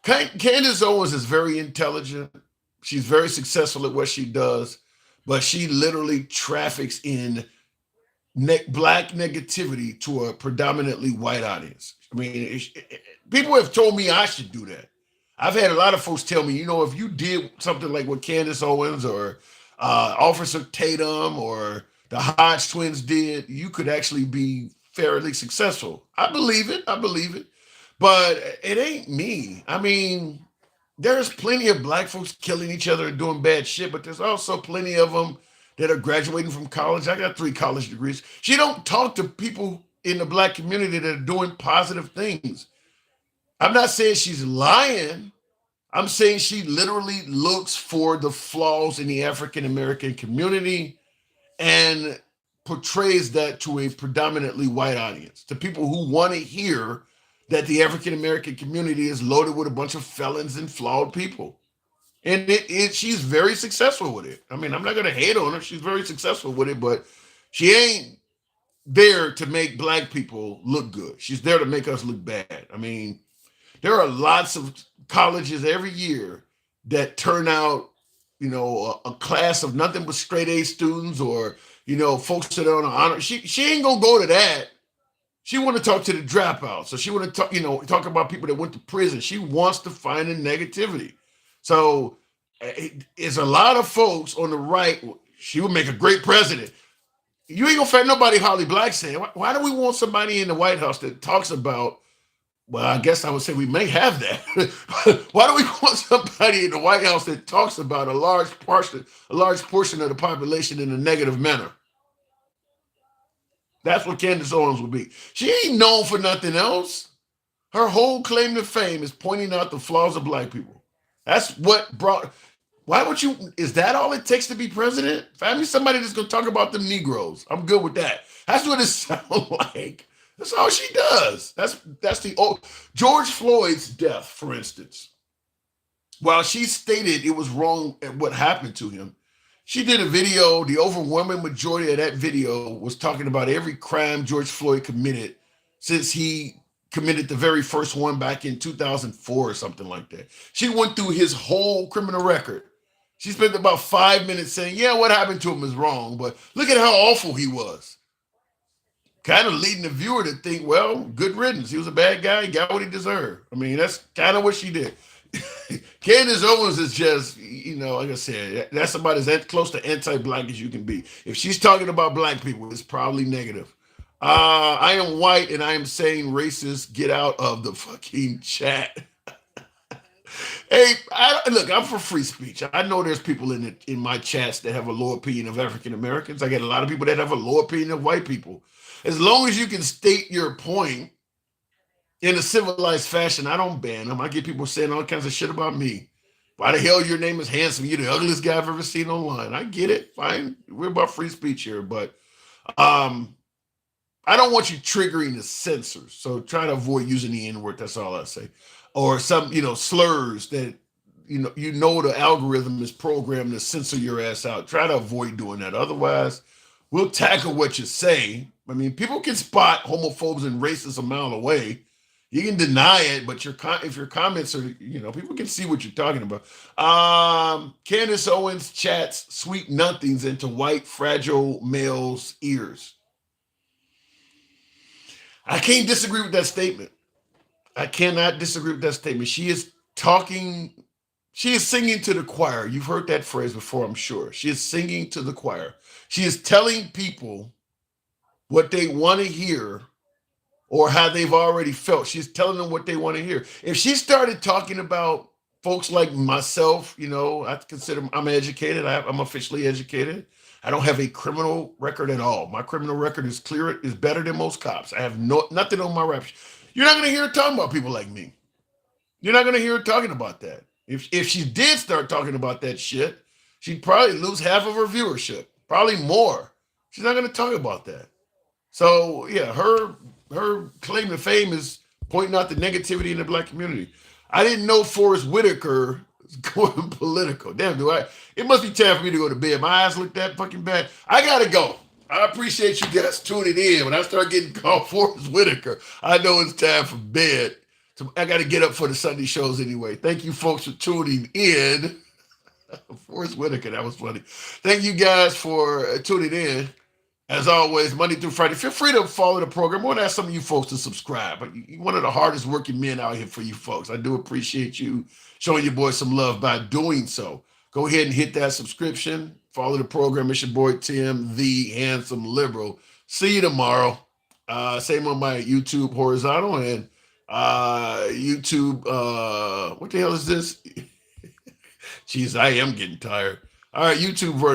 [SPEAKER 1] Candace Owens is very intelligent. She's very successful at what she does, but she literally traffics in black negativity to a predominantly white audience. I mean, people have told me I should do that. I've had a lot of folks tell me, if you did something like what Candace Owens or Officer Tatum or the Hodge twins did, you could actually be fairly successful. I believe it. But it ain't me. I mean, there's plenty of black folks killing each other and doing bad shit, but there's also plenty of them that are graduating from college. I got 3 college degrees. She don't talk to people in the black community that are doing positive things. I'm not saying she's lying. I'm saying she literally looks for the flaws in the African American community and portrays that to a predominantly white audience, to people who want to hear that the African American community is loaded with a bunch of felons and flawed people. And she's very successful with it. I mean, I'm not going to hate on her. She's very successful with it, but she ain't there to make black people look good. She's there to make us look bad. I mean, there are lots of colleges every year that turn out, a class of nothing but straight A students or, folks that are on an honor. She ain't going to go to that. She want to talk to the dropouts. So she want to talk, talk about people that went to prison. She wants to find the negativity. So it's a lot of folks on the right. She would make a great president. You ain't gonna find nobody Holly Black saying, why do we want somebody in the White House that talks about, well, I guess I would say we may have that. Why do we want somebody in the White House that talks about a large portion of the population in a negative manner? That's what Candace Owens would be. She ain't known for nothing else. Her whole claim to fame is pointing out the flaws of black people. That's what brought. Why would you? Is that all it takes to be president? Find me somebody that's gonna talk about them Negroes. I'm good with that. That's what it sounds like. That's all she does. That's the old George Floyd's death, for instance. While she stated it was wrong at what happened to him, she did a video. The overwhelming majority of that video was talking about every crime George Floyd committed since he committed the very first one back in 2004 or something like that. She went through his whole criminal record. She spent about 5 minutes saying, yeah, what happened to him is wrong, but look at how awful he was. Kind of leading the viewer to think, well, good riddance. He was a bad guy. He got what he deserved. I mean, that's kind of what she did. Candace Owens is just, like I said, that's about as close to anti-black as you can be. If she's talking about black people, it's probably negative. I am white and I am saying racist, get out of the fucking chat. Hey, look, I'm for free speech. I know there's people in my chats that have a low opinion of African Americans. I get a lot of people that have a low opinion of white people. As long as you can state your point in a civilized fashion, I don't ban them. I get people saying all kinds of shit about me. Why the hell your name is handsome? You're the ugliest guy I've ever seen online. I get it. Fine. We're about free speech here, but I don't want you triggering the censors. So try to avoid using the N-word. That's all I say. Or some, slurs that, the algorithm is programmed to censor your ass out. Try to avoid doing that. Otherwise, we'll tackle what you say. I mean, people can spot homophobes and racists a mile away. You can deny it, but if your comments are, people can see what you're talking about. Candace Owens chats sweet nothings into white fragile males' ears. I can't disagree with that statement. I cannot disagree with that statement. She is singing to the choir. You've heard that phrase before, I'm sure. She is singing to the choir. She is telling people what they want to hear or how they've already felt. She's telling them what they want to hear. If she started talking about folks like myself, I consider I'm educated. I'm officially educated. I don't have a criminal record at all. My criminal record is better than most cops. I have nothing on my rap. You're not going to hear her talking about people like me. You're not going to hear her talking about that. If she did start talking about that shit, she'd probably lose half of her viewership, probably more. She's not going to talk about that. So yeah, her claim to fame is pointing out the negativity in the black community. I didn't know Forrest Whitaker was going political. Damn, it must be time for me to go to bed. My eyes look that fucking bad. I gotta go. I appreciate you guys tuning in. When I start getting called Forrest Whitaker, I know it's time for bed. So I got to get up for the Sunday shows anyway. Thank you folks for tuning in. Forrest Whitaker, that was funny. Thank you guys for tuning in. As always, Monday through Friday. Feel free to follow the program. I want to ask some of you folks to subscribe. You're one of the hardest working men out here for you folks. I do appreciate you showing your boy some love by doing so. Go ahead and hit that subscription. Follow the program. It's your boy Tim, the Handsome Liberal. See you tomorrow. Same on my YouTube horizontal and YouTube. What the hell is this? Jeez, I am getting tired. All right, YouTube version.